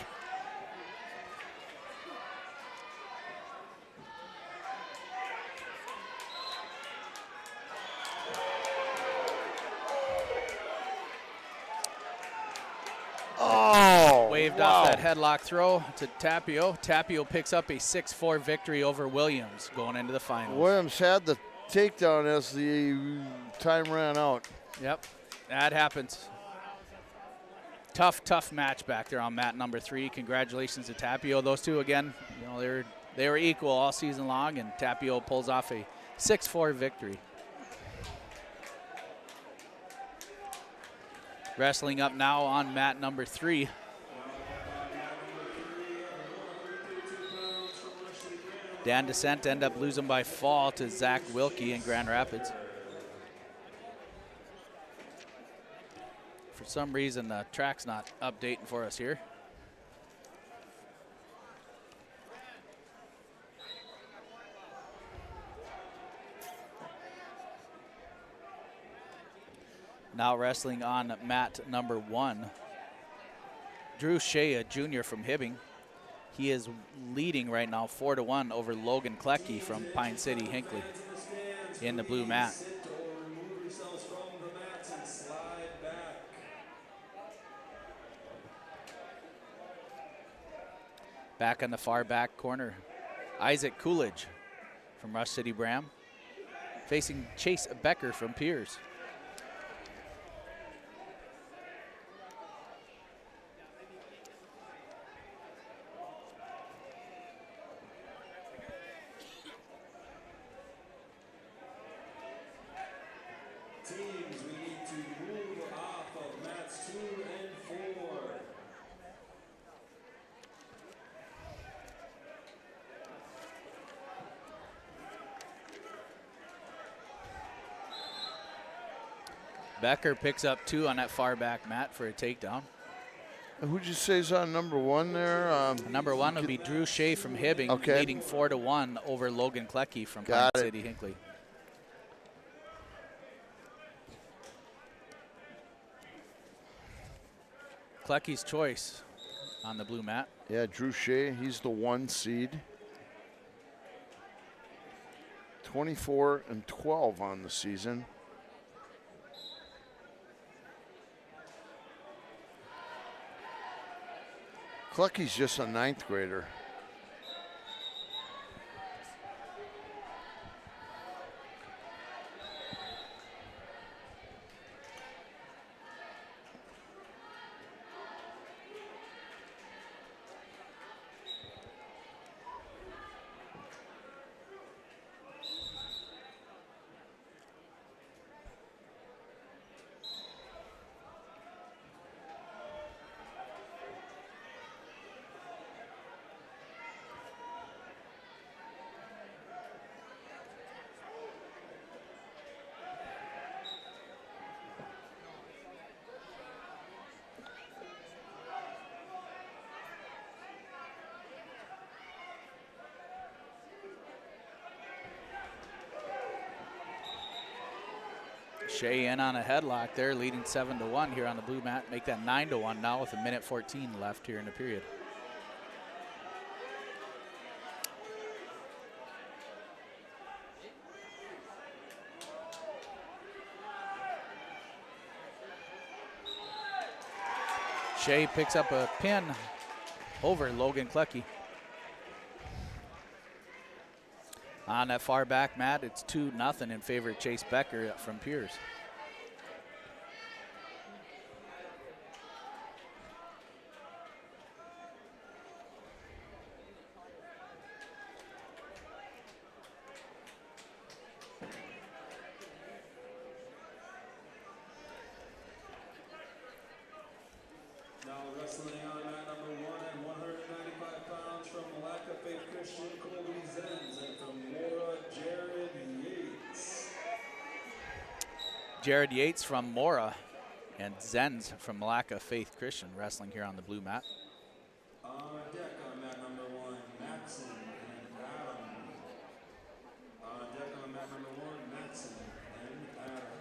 Wave Saved off that headlock throw to Tapio. Tapio picks up a 6-4 victory over Williams going into the finals. Williams had the takedown as the time ran out. Yep, that happens. Tough match back there on mat number 3. Congratulations to Tapio. Those two, again, you know, they were equal all season long, and Tapio pulls off a 6-4 victory. Wrestling up now on mat number 3. Dan Descent end up losing by fall to Zach Wilkie in Grand Rapids. For some reason, the track's not updating for us here. Now wrestling on mat number 1. Drew Shea, a junior from Hibbing. He is leading right now 4-1 over Logan Klecki from Pine City, Hinckley in the blue mat. Back on the far back corner, Isaac Coolidge from Rush City Bram facing Chase Becker from Piers. Teams, we need to move off of mats 2 and 4. Becker picks up 2 on that far back mat for a takedown. Who'd you say is on number 1 there? Number 1 would be Drew Shea from Hibbing, leading 4-1 over Logan Klecki from Pine City, Hinckley. Klecki's choice on the blue mat. Yeah, Drew Shea, he's the 1 seed. 24-12 on the season. Klecki's just a 9th grader. Shea in on a headlock there, leading 7-1 here on the blue mat. Make that 9-1 now with 1:14 left here in the period. Shea picks up a pin over Logan Klecki. On that far back mat, it's 2-0 in favor of Chase Becker from Piers. Now wrestling on mat number 1 at 195 pounds from Malacca Faith Christian, Colby Zenz, and from Mora, Jared Yates. Jared Yates from Mora and Zenz from Malacca Faith Christian wrestling here on the blue mat. On deck on mat number 1, Maxon and Adam. On deck on mat number 1, Maxon and Adam.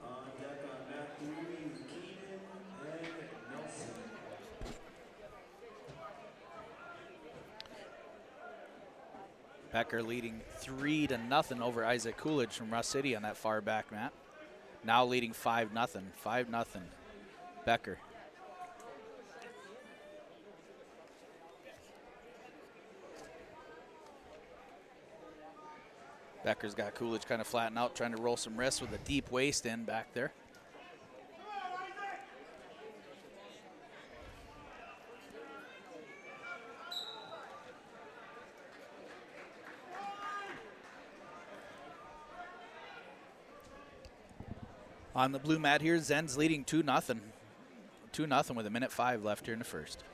On deck on mat 3, Keenan and Nelson. Becker leading 3-0 over Isaac Coolidge from Rush City on that far back mat. Now leading 5-0. Becker. Becker's got Coolidge kind of flattened out, trying to roll some wrists with a deep waist in back there. On the blue mat here, Zen's leading 2-0. 2-0 with 1:05 left here in the first.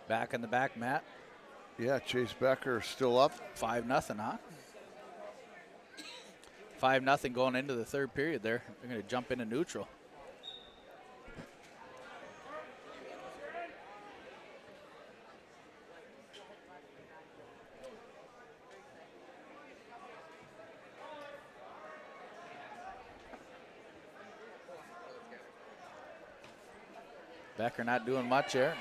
Back on the back, Matt. Yeah, Chase Becker still up. 5-0, huh? 5-0 going into the third period there. They're going to jump into neutral. Becker not doing much there.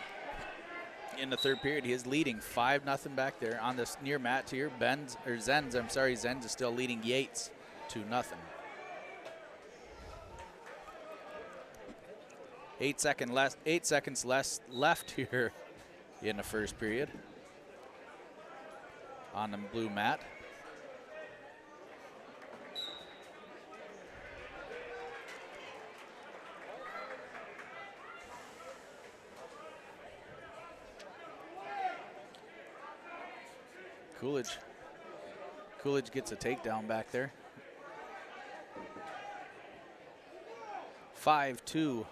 In the third period, he is leading 5-0 back there on this near mat here. Zenz is still leading Yates 2-0. 8 seconds less left here in the first period on the blue mat. Coolidge gets a takedown back there. 5-2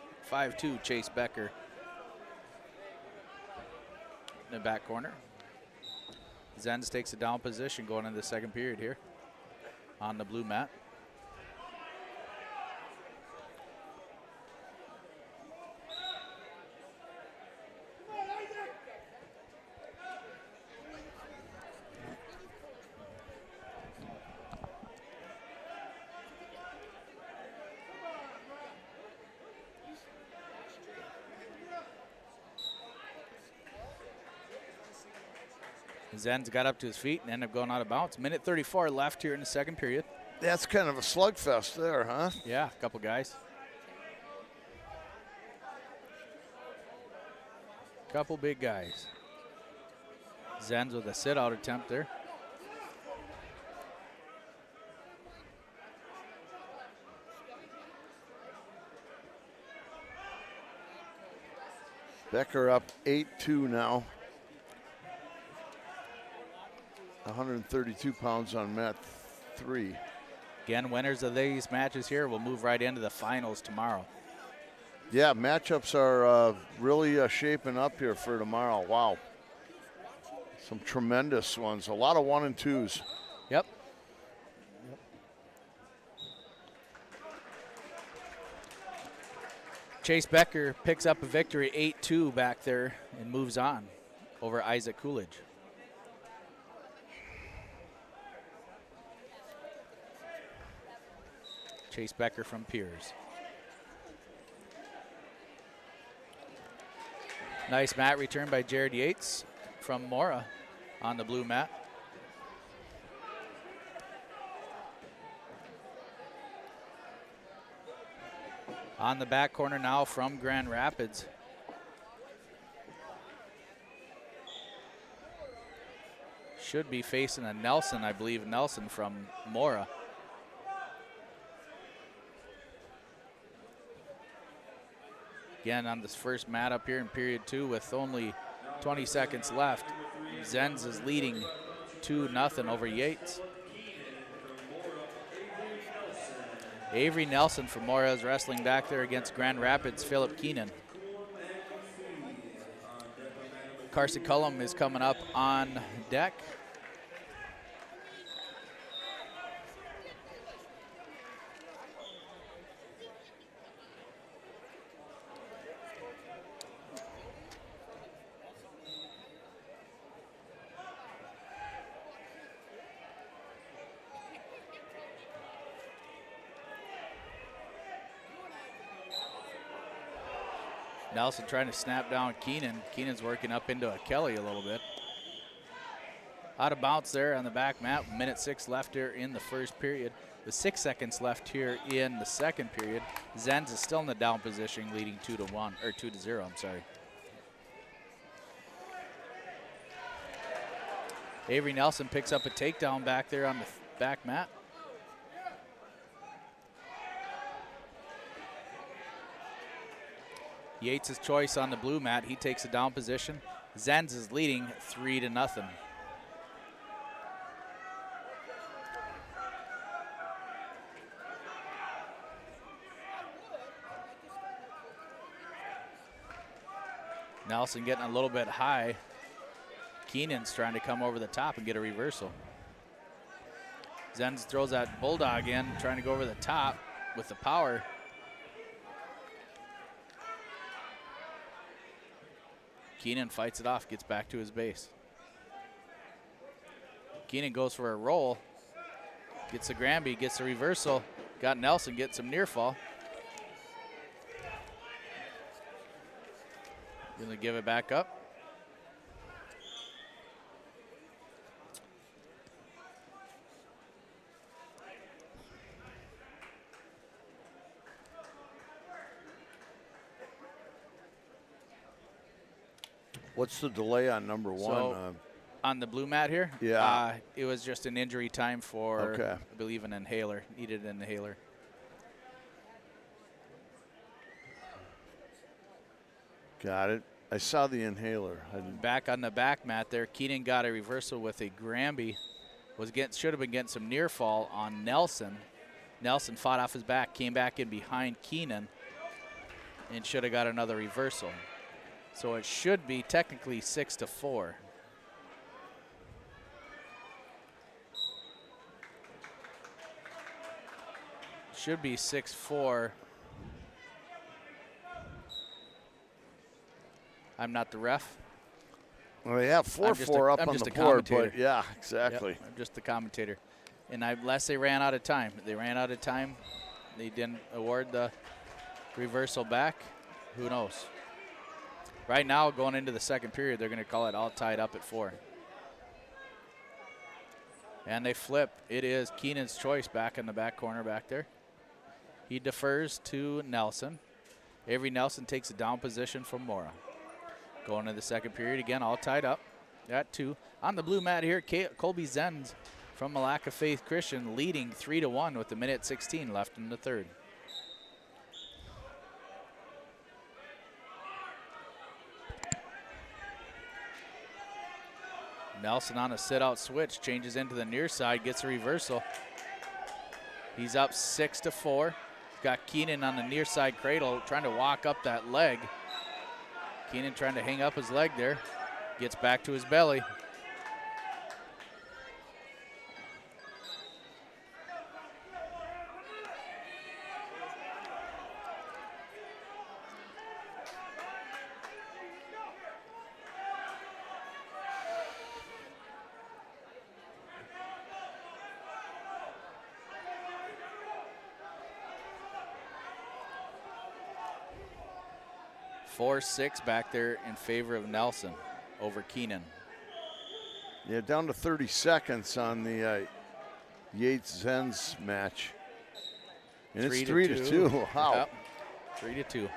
Chase Becker in the back corner. Zenz takes a down position going into the second period here on the blue mat. Zenz got up to his feet and ended up going out of bounds. 1:34 left here in the second period. That's kind of a slugfest there, huh? Yeah, a couple guys. Couple big guys. Zenz with a sit-out attempt there. Becker up 8-2 now. 132 pounds on mat 3. Again, winners of these matches here will move right into the finals tomorrow. Yeah, matchups are really shaping up here for tomorrow. Wow. Some tremendous ones. A lot of 1 and 2s. Yep. Chase Becker picks up a victory 8-2 back there and moves on over Isaac Coolidge. Chase Becker from Piers. Nice mat return by Jared Yates from Mora on the blue mat. On the back corner now from Grand Rapids. Should be facing a Nelson, I believe. Nelson from Mora. Again, on this first mat up here in period 2 with only 20 seconds left. Zenz is leading 2-0 over Yates. Avery Nelson from Mora is wrestling back there against Grand Rapids' Philip Keenan. Carson Cullum is coming up on deck. Nelson trying to snap down Keenan. Keenan's working up into a Kelly a little bit. Out of bounds there on the back mat. 1:06 left here in the first period. With 6 seconds left here in the second period. Zenz is still in the down position, leading 2-1 or 2-0. I'm sorry. Avery Nelson picks up a takedown back there on the back mat. Yates' choice on the blue mat. He takes a down position. Zenz is leading 3-0. Nelson getting a little bit high. Keenan's trying to come over the top and get a reversal. Zenz throws that bulldog in, trying to go over the top with the power. Keenan fights it off, gets back to his base. Keenan goes for a roll, gets the Granby, gets the reversal. Got Nelson, gets some near fall. Gonna give it back up. What's the delay on number one? So, on the blue mat here? Yeah. It was just an injury time for, okay. I believe, an inhaler. Needed an inhaler. Got it. I saw the inhaler. Back on the back mat there, Keenan got a reversal with a Granby. Should have been getting some near fall on Nelson. Nelson fought off his back, came back in behind Keenan, and should have got another reversal. So it should be technically 6-4. Should be 6-4. I'm not the ref. Well, yeah, 4-4 up on the board, but yeah, exactly. Yep, I'm just the commentator. And unless they ran out of time. They ran out of time. They didn't award the reversal back. Who knows? Right now, going into the second period, they're going to call it all tied up at 4. And they flip. It is Keenan's choice back in the back corner back there. He defers to Nelson. Avery Nelson takes a down position from Mora. Going into the second period, again, all tied up at 2. On the blue mat here, Colby Zenz from Malacca Faith Christian leading 3-1 with 1:16 left in the third. Nelson on a sit-out switch, changes into the near side, gets a reversal. He's up 6-4. Got Keenan on the near side cradle, trying to walk up that leg. Keenan trying to hang up his leg there. Gets back to his belly. .46 back there in favor of Nelson over Keenan. Yeah, down to 30 seconds on the Yates-Zenz match. And it's 3-2. Wow. Yep. 3-2.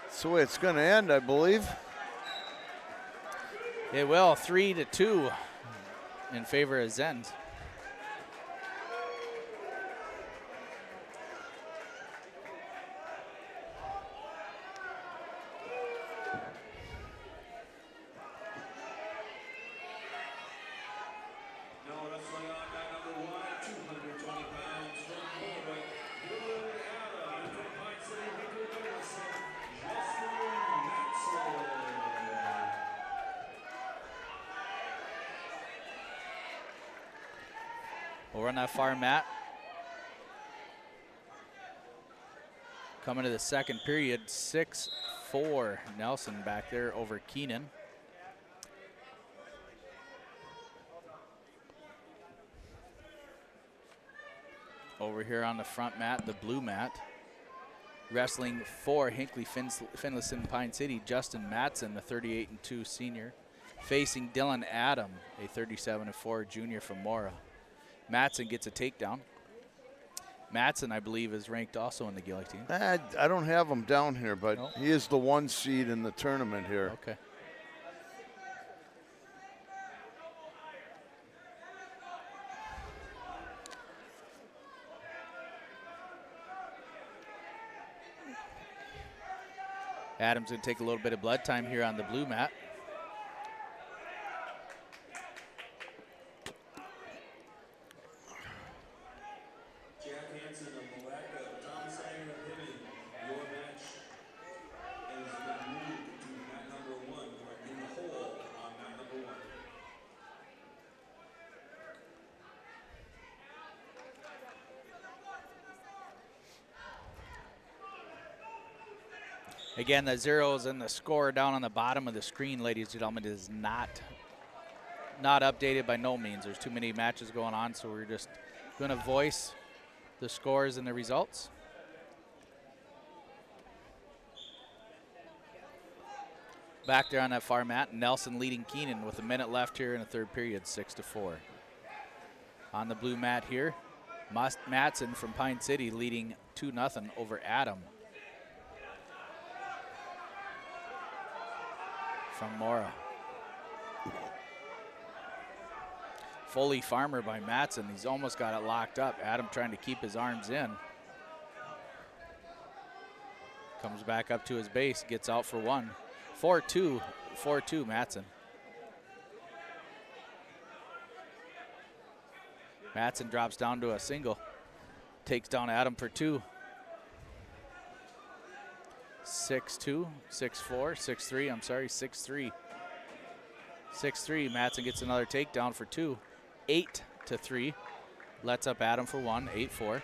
That's the way it's going to end, I believe. It will, 3-2 in favor of Zenz. Over on that far mat. Coming to the second period, 6-4 Nelson back there over Keenan. Over here on the front mat, the blue mat. Wrestling for Hinckley Finlayson Pine City, Justin Matson, the 38-2 senior, facing Dylan Adam, a 37-4 junior from Mora. Matson gets a takedown. Matson, I believe, is ranked also in the Gillick team. I don't have him down here, but he is the 1 seed in the tournament here. Okay. Adam's going to take a little bit of blood time here on the blue mat. Again, the zeros and the score down on the bottom of the screen, ladies and gentlemen, is not updated by no means. There's too many matches going on, so we're just going to voice the scores and the results. Back there on that far mat, Nelson leading Keenan with a minute left here in the third period, 6-4. On the blue mat here, Matson from Pine City leading 2-0 over Adam from Mora. Foley Farmer by Matson. He's almost got it locked up. Adam trying to keep his arms in. Comes back up to his base, gets out for one. 4-2 Matson. Matson drops down to a single. Takes down Adam for two. 6-2, 6-4, 6-3, I'm sorry, 6-3. 6-3, Matson gets another takedown for two. 8-3, lets up Adam for one, 8-4.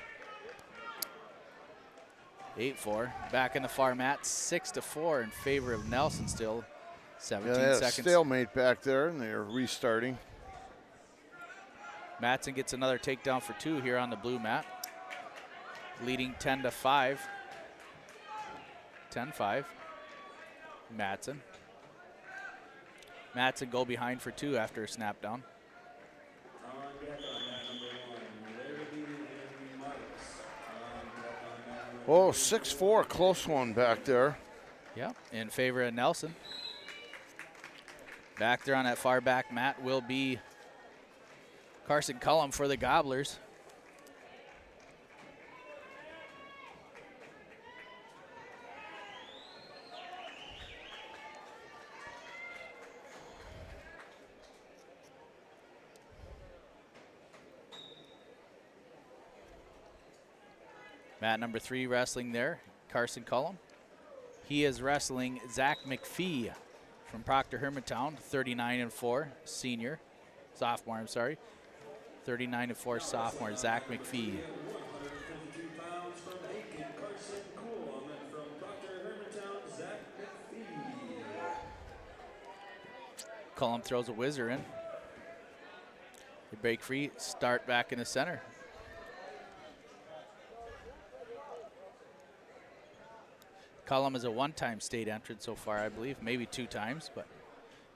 8-4, back in the far mat, 6-4 in favor of Nelson still. 17 seconds. Stalemate back there, and they're restarting. Matson gets another takedown for two here on the blue mat, leading 10-5. 10-5. Matson. Matson go behind for two after a snap down. Oh, 6-4, close one back there. Yep, in favor of Nelson. Back there on that far back mat will be Carson Cullum for the Gobblers. Mat number 3 wrestling there, Carson Cullum. He is wrestling Zach McPhee from Proctor Hermantown, 39-4 senior, sophomore, I'm sorry. 39-4 sophomore, Zach McPhee. Cullum throws a whizzer in. They break free, start back in the center. Cullum is a one-time state entrant so far, I believe, maybe 2 times, but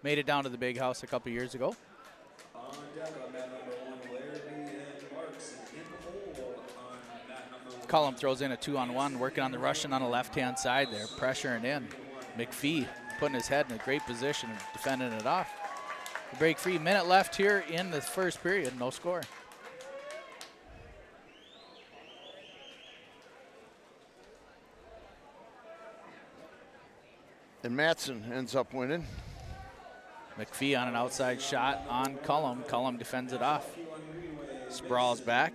made it down to the big house a couple years ago. Cullum throws in a 2-on-1, working on the Russian on the left-hand side there, pressuring in. McPhee putting his head in a great position and defending it off. The break free, minute left here in the first period, no score. And Matson ends up winning. McPhee on an outside shot on Cullum. Cullum defends it off. Sprawls back.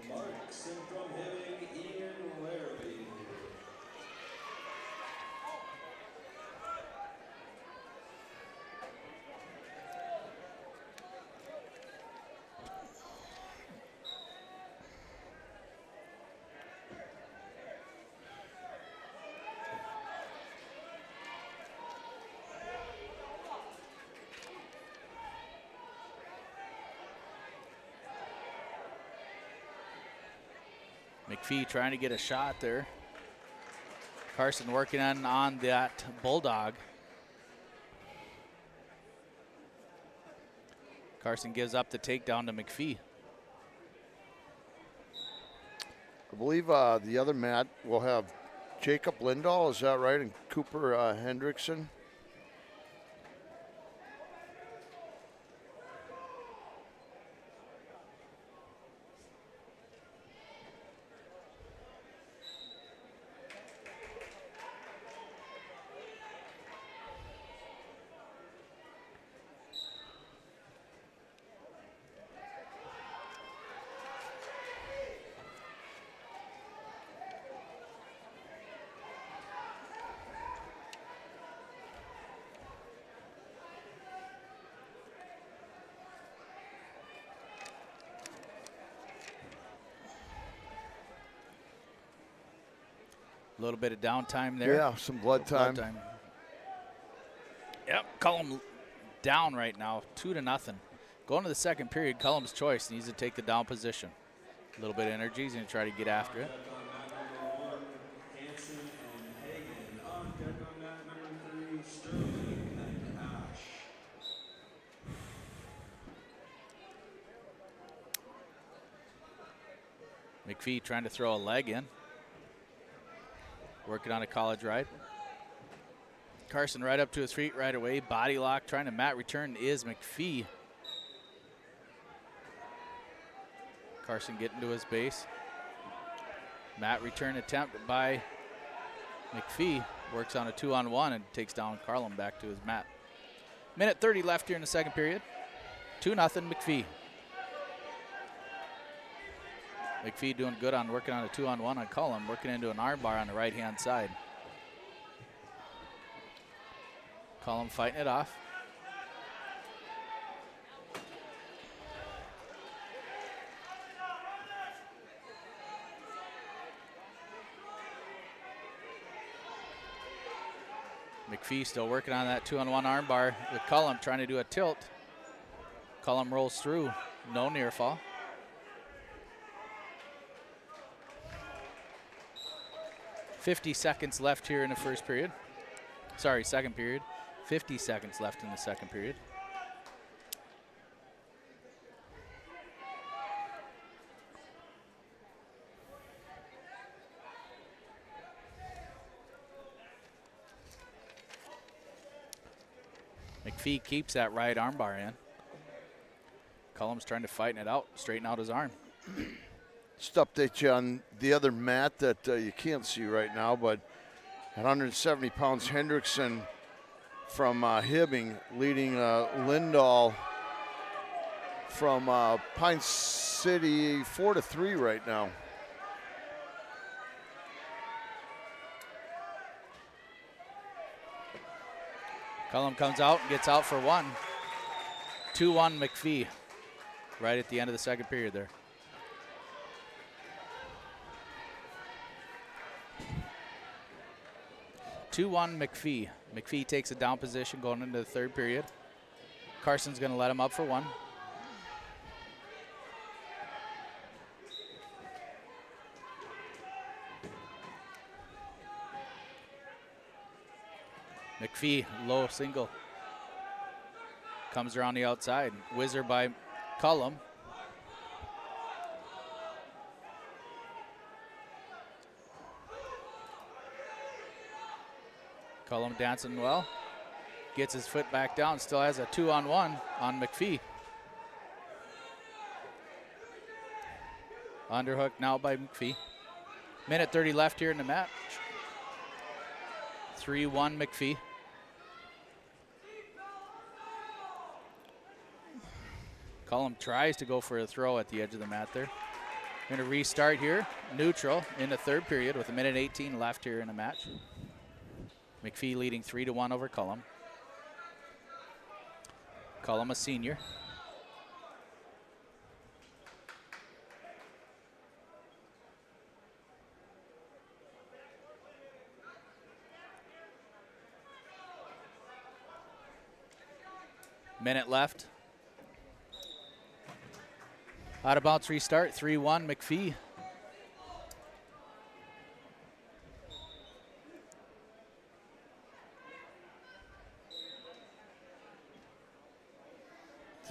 McPhee trying to get a shot there. Carson working on that bulldog. Carson gives up the takedown to McPhee. I believe the other mat will have Jacob Lindahl, is that right, and Cooper Hendrickson. A little bit of downtime there. Yeah, some blood time. Yep, Cullum down right now, 2-0. Going to the second period, Cullum's choice needs to take the down position. A little bit of energy, he's going to try to get after it. McPhee trying to throw a leg in. Working on a college ride. Carson right up to his feet right away. Body lock, trying to mat return is McPhee. Carson getting to his base. Mat return attempt by McPhee. Works on a 2-on-1 and takes down Carlin back to his mat. Minute 30 left here in the second period. 2-0 McPhee. McPhee doing good on working on a 2-on-1 on Cullum, working into an arm bar on the right-hand side. Cullum fighting it off. McPhee still working on that 2-on-1 arm bar with Cullum trying to do a tilt. Cullum rolls through, no near fall. .50 seconds left here in the first period. Sorry, second period. 50 seconds left in the second period. McPhee keeps that right arm bar in. Cullum's trying to fighten it out, straighten out his arm. Just update you on the other mat that you can't see right now, but at 170 pounds, Hendrickson from Hibbing leading Lindahl from Pine City 4-3 right now. Cullum comes out and gets out for one. 2-1 McPhee right at the end of the second period there. McPhee. McPhee takes a down position going into the third period. Carson's going to let him up for one. McPhee, low single. Comes around the outside. Whizzer by Cullum. Cullum dancing well. Gets his foot back down. Still has a 2-on-1 on McPhee. Underhook now by McPhee. Minute 30 left here in the match. 3-1 McPhee. Cullum tries to go for a throw at the edge of the mat there. Going to restart here. Neutral in the third period with a minute 18 left here in the match. McPhee leading 3-1 over Cullum. Cullum a senior. Minute left. Out of bounds restart, 3-1 McPhee.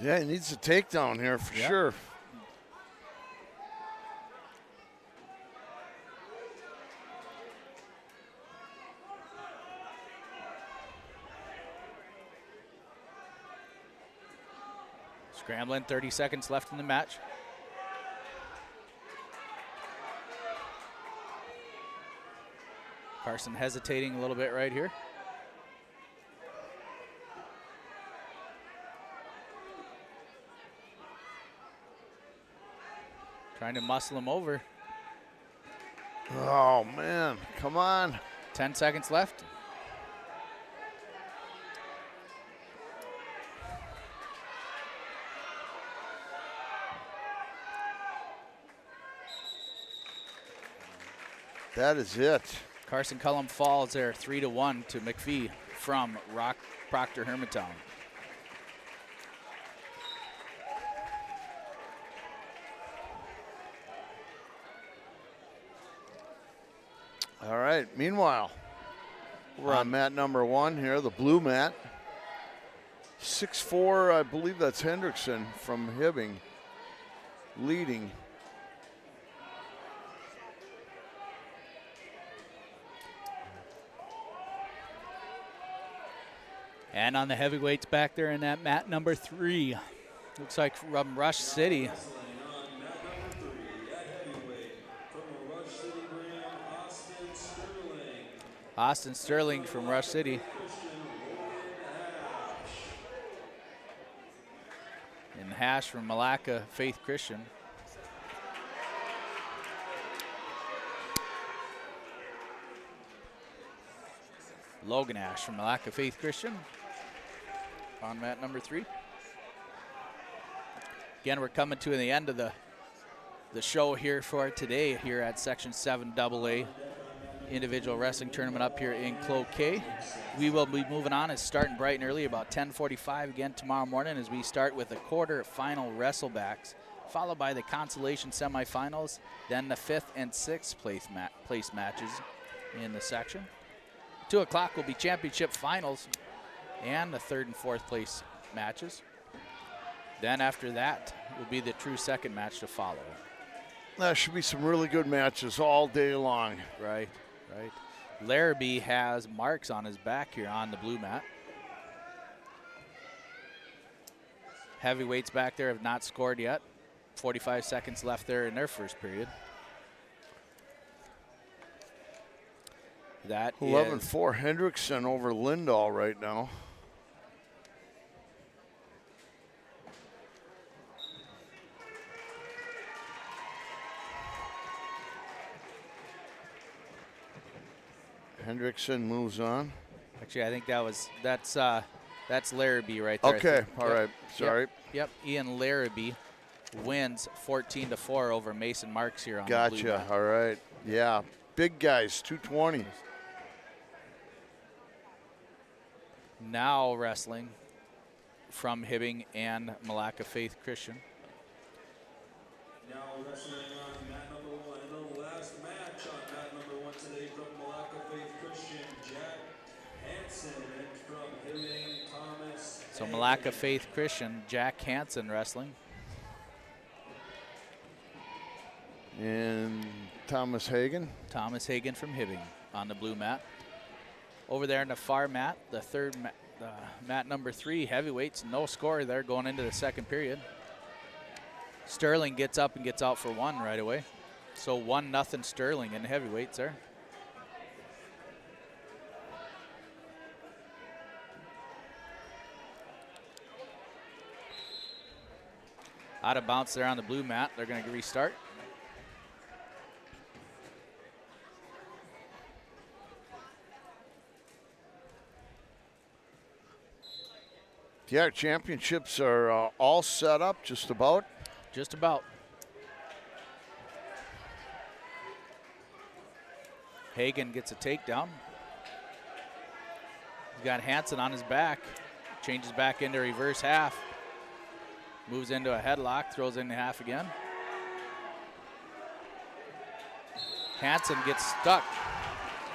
Yeah, he needs a takedown here for sure. Scrambling, 30 seconds left in the match. Carson hesitating a little bit right here. Trying to muscle him over. Oh, man. Come on. 10 seconds left. That is it. Carson Cullum falls there 3-1 to McPhee from Proctor Hermantown. All right. Meanwhile, we're on mat number 1 here, the blue mat. 6'4", I believe that's Hendrickson from Hibbing leading. And on the heavyweights back there in that mat number 3, looks like from Rush City. Austin Sterling from Rush City. And Hash from Malacca Faith Christian. Logan Ash from Malacca Faith Christian on mat number 3. Again, we're coming to the end of the show here for today here at Section 7 AA individual wrestling tournament up here in Cloquet. We will be moving on. It's starting bright and early, about 10:45 again tomorrow morning as we start with the quarterfinal wrestlebacks, followed by the consolation semifinals, then the 5th and 6th place matches in the section. 2 o'clock will be championship finals and the 3rd and 4th place matches. Then after that will be the true second match to follow. That should be some really good matches all day long. Right. Larrabee has marks on his back here on the blue mat. Heavyweights back there have not scored yet. 45 seconds left there in their first period. That 11-4 Hendrickson over Lindahl right now. Hendrickson moves on. Actually, I think that's Larrabee right there. Okay, all right. Sorry. Yep. Ian Larrabee wins 14-4 over Mason Marks here on the blue mat. All right. Yeah, big guys, 220. Now wrestling from Hibbing and Malacca Faith Christian. Now wrestling on mat number 1, the last match on mat number 1 today from Malacca Faith Christian, Jack Hansen, and from Hibbing, Thomas. So Malacca Faith Christian, Jack Hansen wrestling. And Thomas Hagen. Thomas Hagen from Hibbing on the blue mat. Over there in the far mat, the third mat number 3, heavyweights, no score there going into the second period. Sterling gets up and gets out for 1 right away. So 1-0 Sterling in the heavyweights there. Out of bounds there on the blue mat. They're going to restart. Yeah, championships are all set up just about. Just about. Hagen gets a takedown. He's got Hansen on his back. Changes back into reverse half. Moves into a headlock, throws into half again. Hansen gets stuck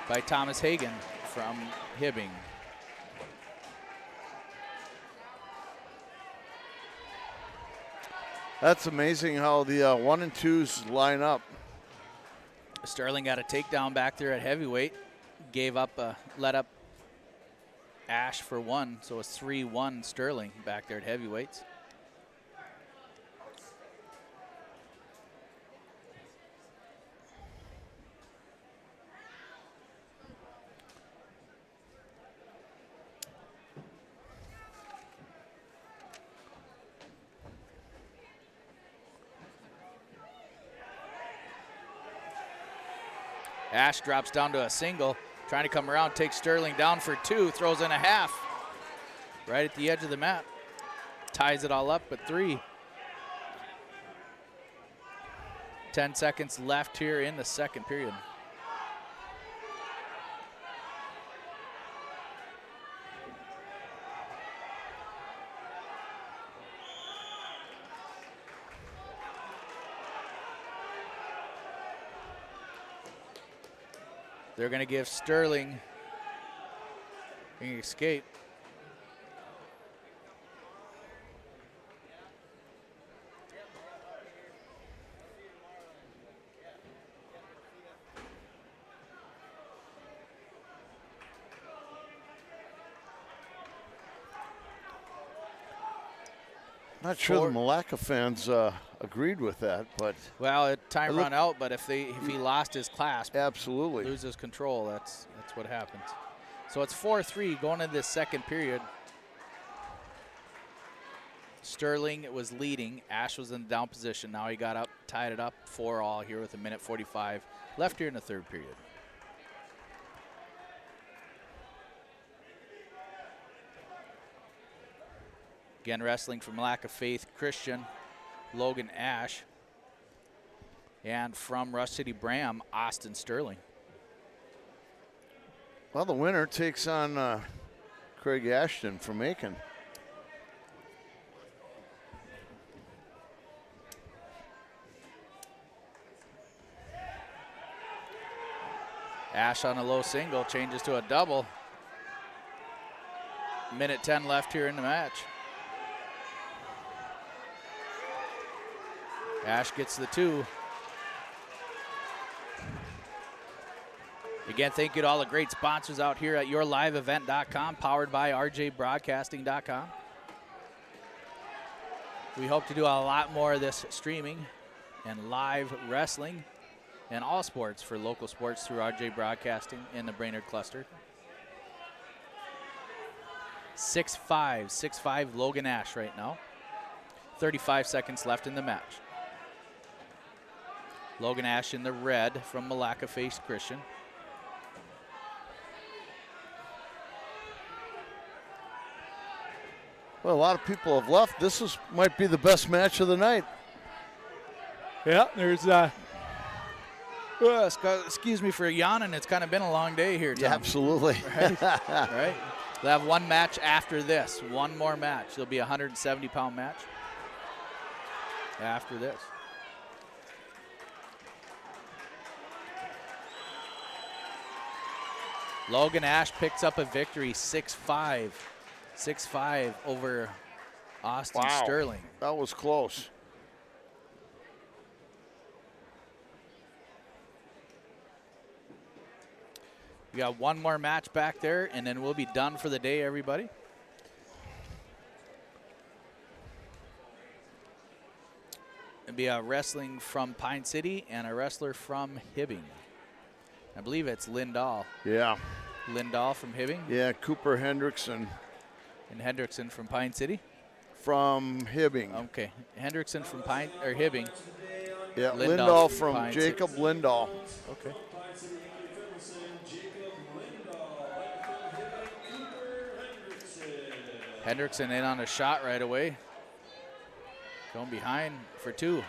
by Thomas Hagen from Hibbing. That's amazing how the 1 and 2s line up. Sterling got a takedown back there at heavyweight. Let up Ash for 1, so it's 3-1 Sterling back there at heavyweights. Ash drops down to a single, trying to come around, takes Sterling down for 2, throws in a half. Right at the edge of the mat. Ties it all up at 3. 10 seconds left here in the second period. They're going to give Sterling an escape. Not sure the Malacca fans agreed with that, but well, time run out. But if he lost his clasp, absolutely loses control. That's what happens. So it's 4-3 going into this second period. Sterling was leading. Ash was in the down position. Now he got up, tied it up 4-all here with 1:45 left here in the third period. Again, wrestling from Lack of Faith Christian, Logan Ash. And from Rush City Bram, Austin Sterling. Well, the winner takes on Craig Ashton from Aiken. Ash on a low single, changes to a double. 1:10 left here in the match. Ash gets the 2. Again, thank you to all the great sponsors out here at yourliveevent.com, powered by rjbroadcasting.com. We hope to do a lot more of this streaming and live wrestling and all sports for local sports through RJ Broadcasting in the Brainerd cluster. 6'5" Logan Ash right now. 35 seconds left in the match. Logan Ash in the red from Malacca Face Christian. Well, a lot of people have left. This might be the best match of the night. Yeah, there's excuse me for yawning. It's kind of been a long day here, Tom. Yeah, absolutely. Right? Right. They'll have one match after this. One more match. There'll be a 170-pound match after this. Logan Ash picks up a victory, 6'5". 6'5" over Austin Sterling. That was close. We got one more match back there, and then we'll be done for the day, everybody. It'll be a wrestling from Pine City and a wrestler from Hibbing. I believe it's Lindahl. Yeah. Lindahl from Hibbing. Yeah, Cooper Hendrickson. And Hendrickson from Pine City? From Hibbing. Okay. Hendrickson from Hibbing. Yeah, Lindahl from Pine Jacob City. Lindahl. Okay. Hendrickson in on a shot right away. Going behind for 2.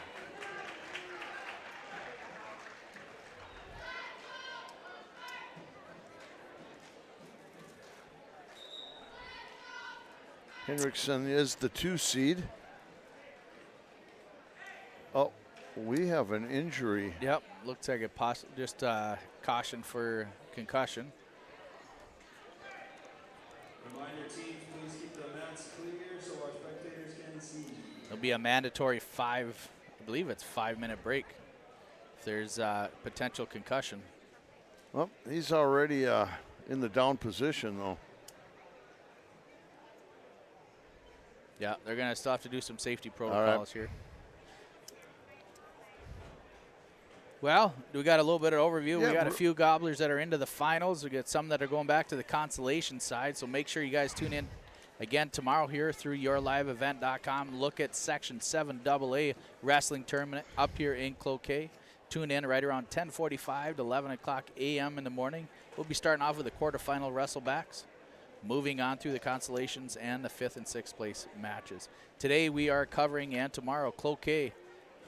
Hendrickson is the 2 seed. Oh, we have an injury. Yep, looks like it just caution for concussion. Reminder teams, please keep the mats clear so our spectators can see. There'll be a mandatory I believe it's 5-minute break if there's potential concussion. Well, he's already in the down position, though. Yeah, they're going to still have to do some safety protocols here. Well, we got a little bit of overview. Yeah, we got a few Gobblers that are into the finals. We got some that are going back to the consolation side, so make sure you guys tune in again tomorrow here through yourliveevent.com. Look at Section 7 AA Wrestling Tournament up here in Cloquet. Tune in right around 10:45 to 11 o'clock a.m. in the morning. We'll be starting off with the quarterfinal wrestlebacks, moving on through the consolations and the 5th and 6th place matches. Today we are covering, and tomorrow, Cloquet.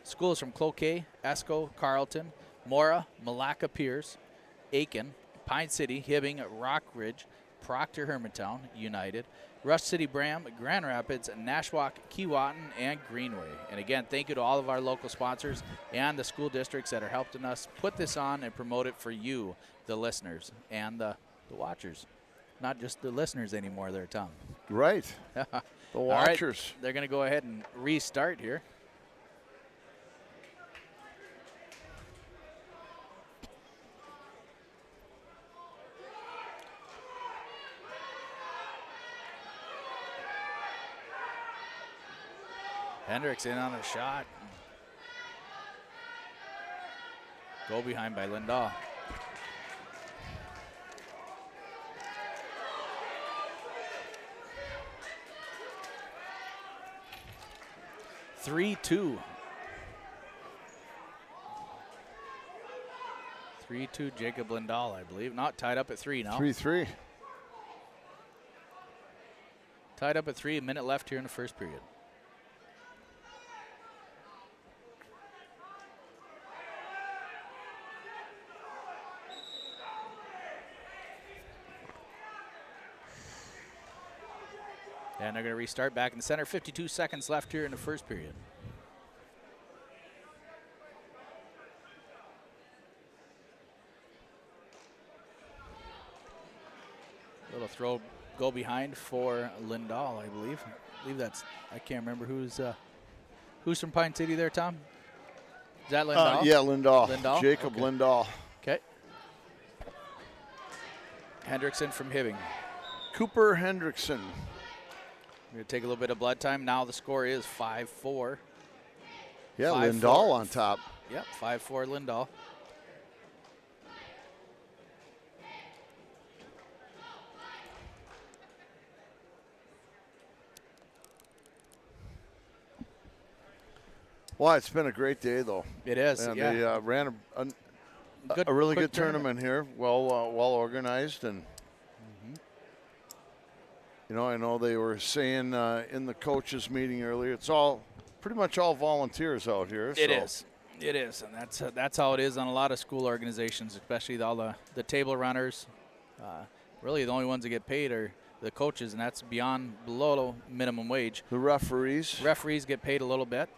Schools from Cloquet, Esco, Carleton, Mora, Malacca Pierce, Aiken, Pine City, Hibbing, Rockridge, Proctor Hermantown, United, Rush City Bram, Grand Rapids, Nashwauk, Keewatin, and Greenway. And again, thank you to all of our local sponsors and the school districts that are helping us put this on and promote it for you, the listeners, and the watchers. Not just the listeners anymore there, Tom. Right. The watchers. All right, they're going to go ahead and restart here. Hendricks in on a shot. Goal behind by Lindahl. (3-2). 3-2 Jacob Lindahl, I believe. Not tied up at 3 now. 3-3. Tied up at 3, a minute left here in the first period. And they're going to restart back in the center. 52 seconds left here in the first period. Little throw, go behind for Lindahl, I believe. I can't remember who's from Pine City there, Tom? Is that Lindahl? Yeah, Lindahl. Lindahl? Jacob Okay. Lindahl. Okay. Hendrickson from Hibbing. Cooper Hendrickson. We're going to take a little bit of blood time. Now the score is 5-4. Yeah, 5-4. Lindahl on top. Yep, 5-4 Lindahl. Well, it's been a great day, though. It is, and yeah. They ran a really good tournament here, well organized, and you know, I know they were saying in the coaches meeting earlier, it's pretty much all volunteers out here. It is, and that's how it is on a lot of school organizations, especially all the table runners. Really, the only ones that get paid are the coaches, and that's below minimum wage. The referees get paid a little bit.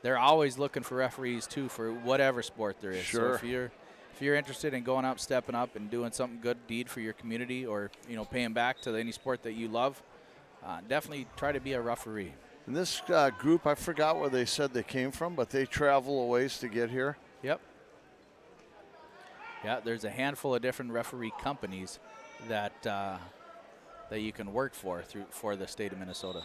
They're always looking for referees too for whatever sport there is. Sure. So if you're interested in going up, stepping up, and doing something good deed for your community, or paying back to any sport that you love, definitely try to be a referee. And this group, I forgot where they said they came from, but they travel a ways to get here. Yep. Yeah, there's a handful of different referee companies that you can work for the state of Minnesota.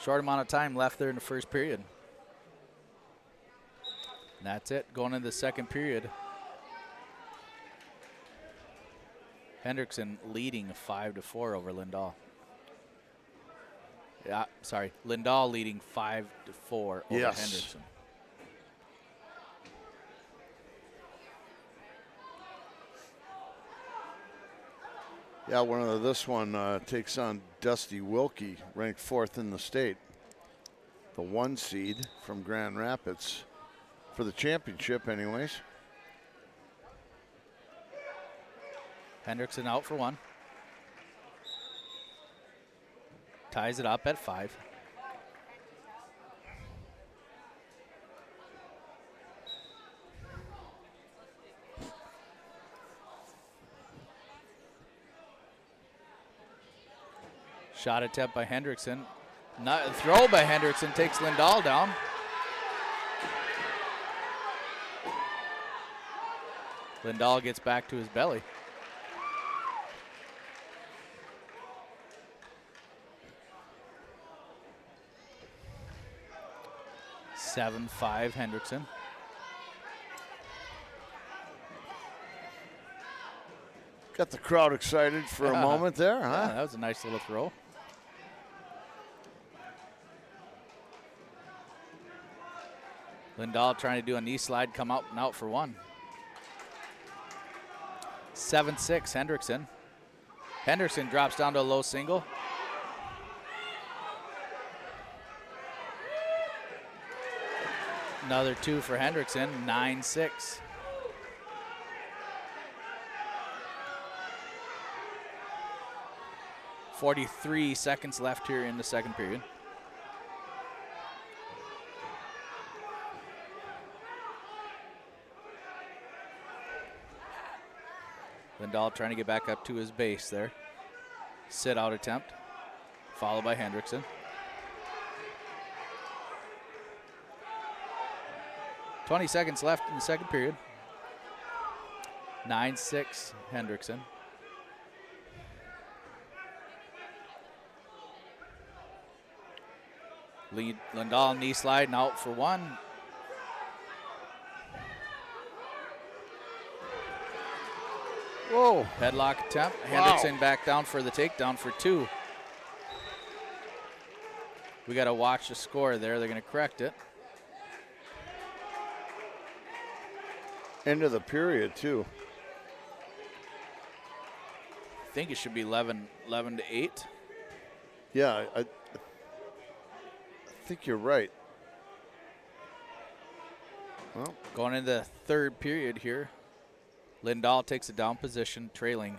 Short amount of time left there in the first period. And that's it. Going into the second period. Hendrickson leading 5-4 over Lindahl. Yeah, sorry. Lindahl leading 5-4 over Hendrickson. Yeah, this one takes on Dusty Wilkie, ranked 4th in the state. The 1 seed from Grand Rapids for the championship anyways. Hendrickson out for 1. Ties it up at 5. Shot attempt by Hendrickson. Throw by Hendrickson takes Lindahl down. Lindahl gets back to his belly. Seven, 5, Hendrickson. Got the crowd excited for a moment there, huh? Yeah, that was a nice little throw. Lindahl trying to do a knee slide, come out and out for one. 7-6, Hendrickson. Hendrickson drops down to a low single. Another 2 for Hendrickson, 9-6. .43 seconds left here in the second period. Lindahl trying to get back up to his base there. Sit out attempt, followed by Hendrickson. 20 seconds left in the second period. 9-6, Hendrickson. Lindahl knee slide and out for one. Whoa. Headlock attempt. Wow. Hendrickson back down for the takedown for 2. We got to watch the score there. They're going to correct it. End of the period, too. I think it should be 11-8. Yeah, I think you're right. Well, going into the third period here. Lindahl takes a down position, trailing,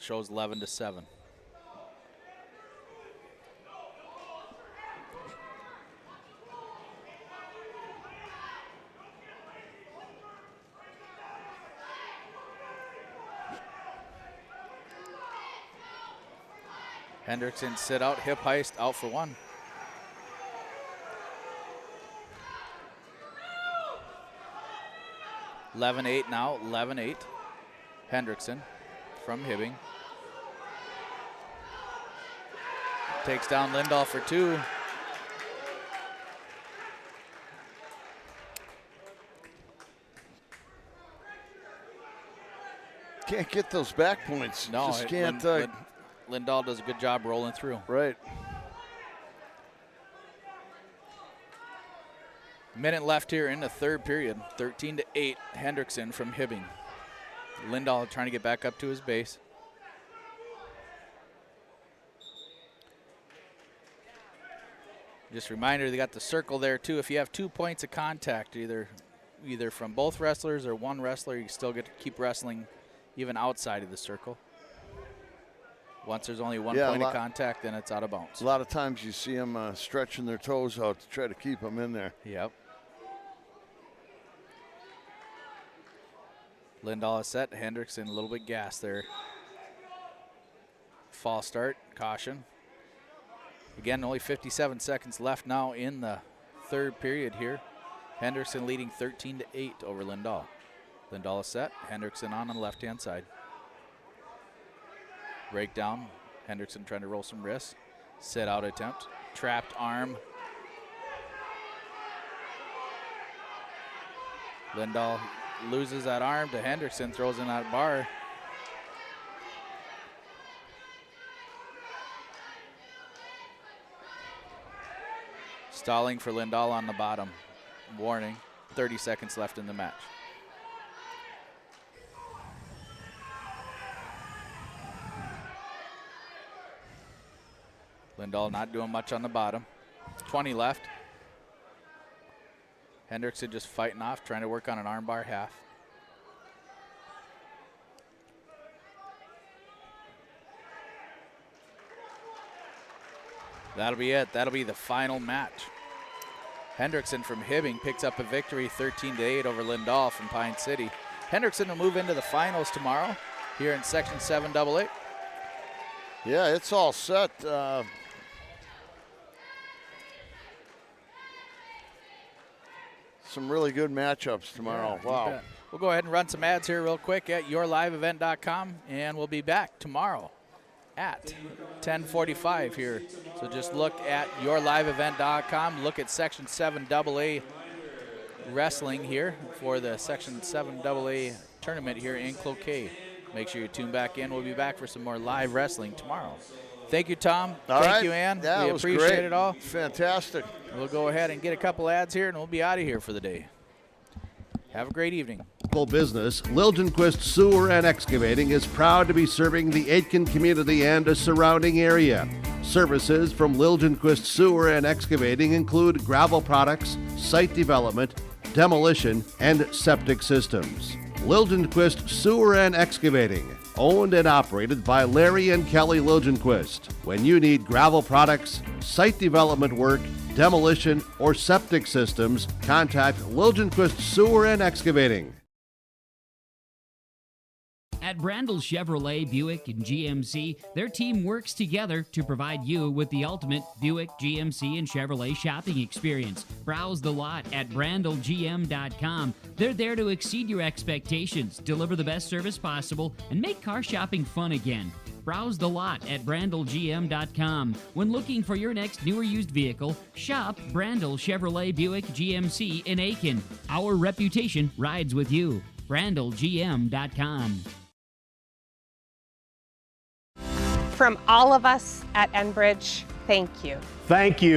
shows 11-7. Hendrickson sit out, hip heist, out for one. (11-8) now, 11-8. Hendrickson from Hibbing. Takes down Lindahl for 2. Can't get those back points. No, just can't. Lindahl does a good job rolling through. Right. Minute left here in the third period. 13-8, Hendrickson from Hibbing. Lindahl trying to get back up to his base. Just a reminder, they got the circle there too. If you have 2 points of contact, either from both wrestlers or one wrestler, you still get to keep wrestling even outside of the circle. Once there's only one point of contact, then it's out of bounds. A lot of times you see them stretching their toes out to try to keep them in there. Yep. Lindahl is set. Hendrickson a little bit gassed there. False start. Caution. Again, only 57 seconds left now in the third period here. Hendrickson leading 13-8 over Lindahl. Lindahl is set. Hendrickson on the left-hand side. Breakdown. Hendrickson trying to roll some wrists. Sit out attempt. Trapped arm. Lindahl loses that arm to Hendrickson, throws in that bar. Stalling for Lindahl on the bottom. Warning, 30 seconds left in the match. Lindahl not doing much on the bottom. 20 left. Hendrickson just fighting off, trying to work on an armbar half. That'll be it. That'll be the final match. Hendrickson from Hibbing picks up a victory 13-8 over Lindahl from Pine City. Hendrickson will move into the finals tomorrow here in Section 7AA. Yeah, it's all set. Some really good matchups tomorrow. Yeah, wow. We'll go ahead and run some ads here real quick at yourliveevent.com, and we'll be back tomorrow at 10:45 here. So just look at yourliveevent.com. Look at Section 7 AA wrestling here for the Section 7 AA tournament here in Cloquet. Make sure you tune back in. We'll be back for some more live wrestling tomorrow. Thank you, Tom. Thank you, Ann. Yeah, we it was appreciate great. it all. Fantastic. We'll go ahead and get a couple ads here, and we'll be out of here for the day. Have a great evening. Local business, Liljenquist Sewer and Excavating is proud to be serving the Aitkin community and a surrounding area. Services from Liljenquist Sewer and Excavating include gravel products, site development, demolition, and septic systems. Liljenquist Sewer and Excavating, owned and operated by Larry and Kelly Liljenquist. When you need gravel products, site development work, demolition, or septic systems, contact Liljenquist Sewer and Excavating. At Brandel Chevrolet, Buick, and GMC, their team works together to provide you with the ultimate Buick, GMC, and Chevrolet shopping experience. Browse the lot at brandelgm.com. They're there to exceed your expectations, deliver the best service possible, and make car shopping fun again. Browse the lot at brandelgm.com. When looking for your next new or used vehicle, shop Brandel Chevrolet, Buick, GMC in Aiken. Our reputation rides with you. brandelgm.com. From all of us at Enbridge, thank you. Thank you.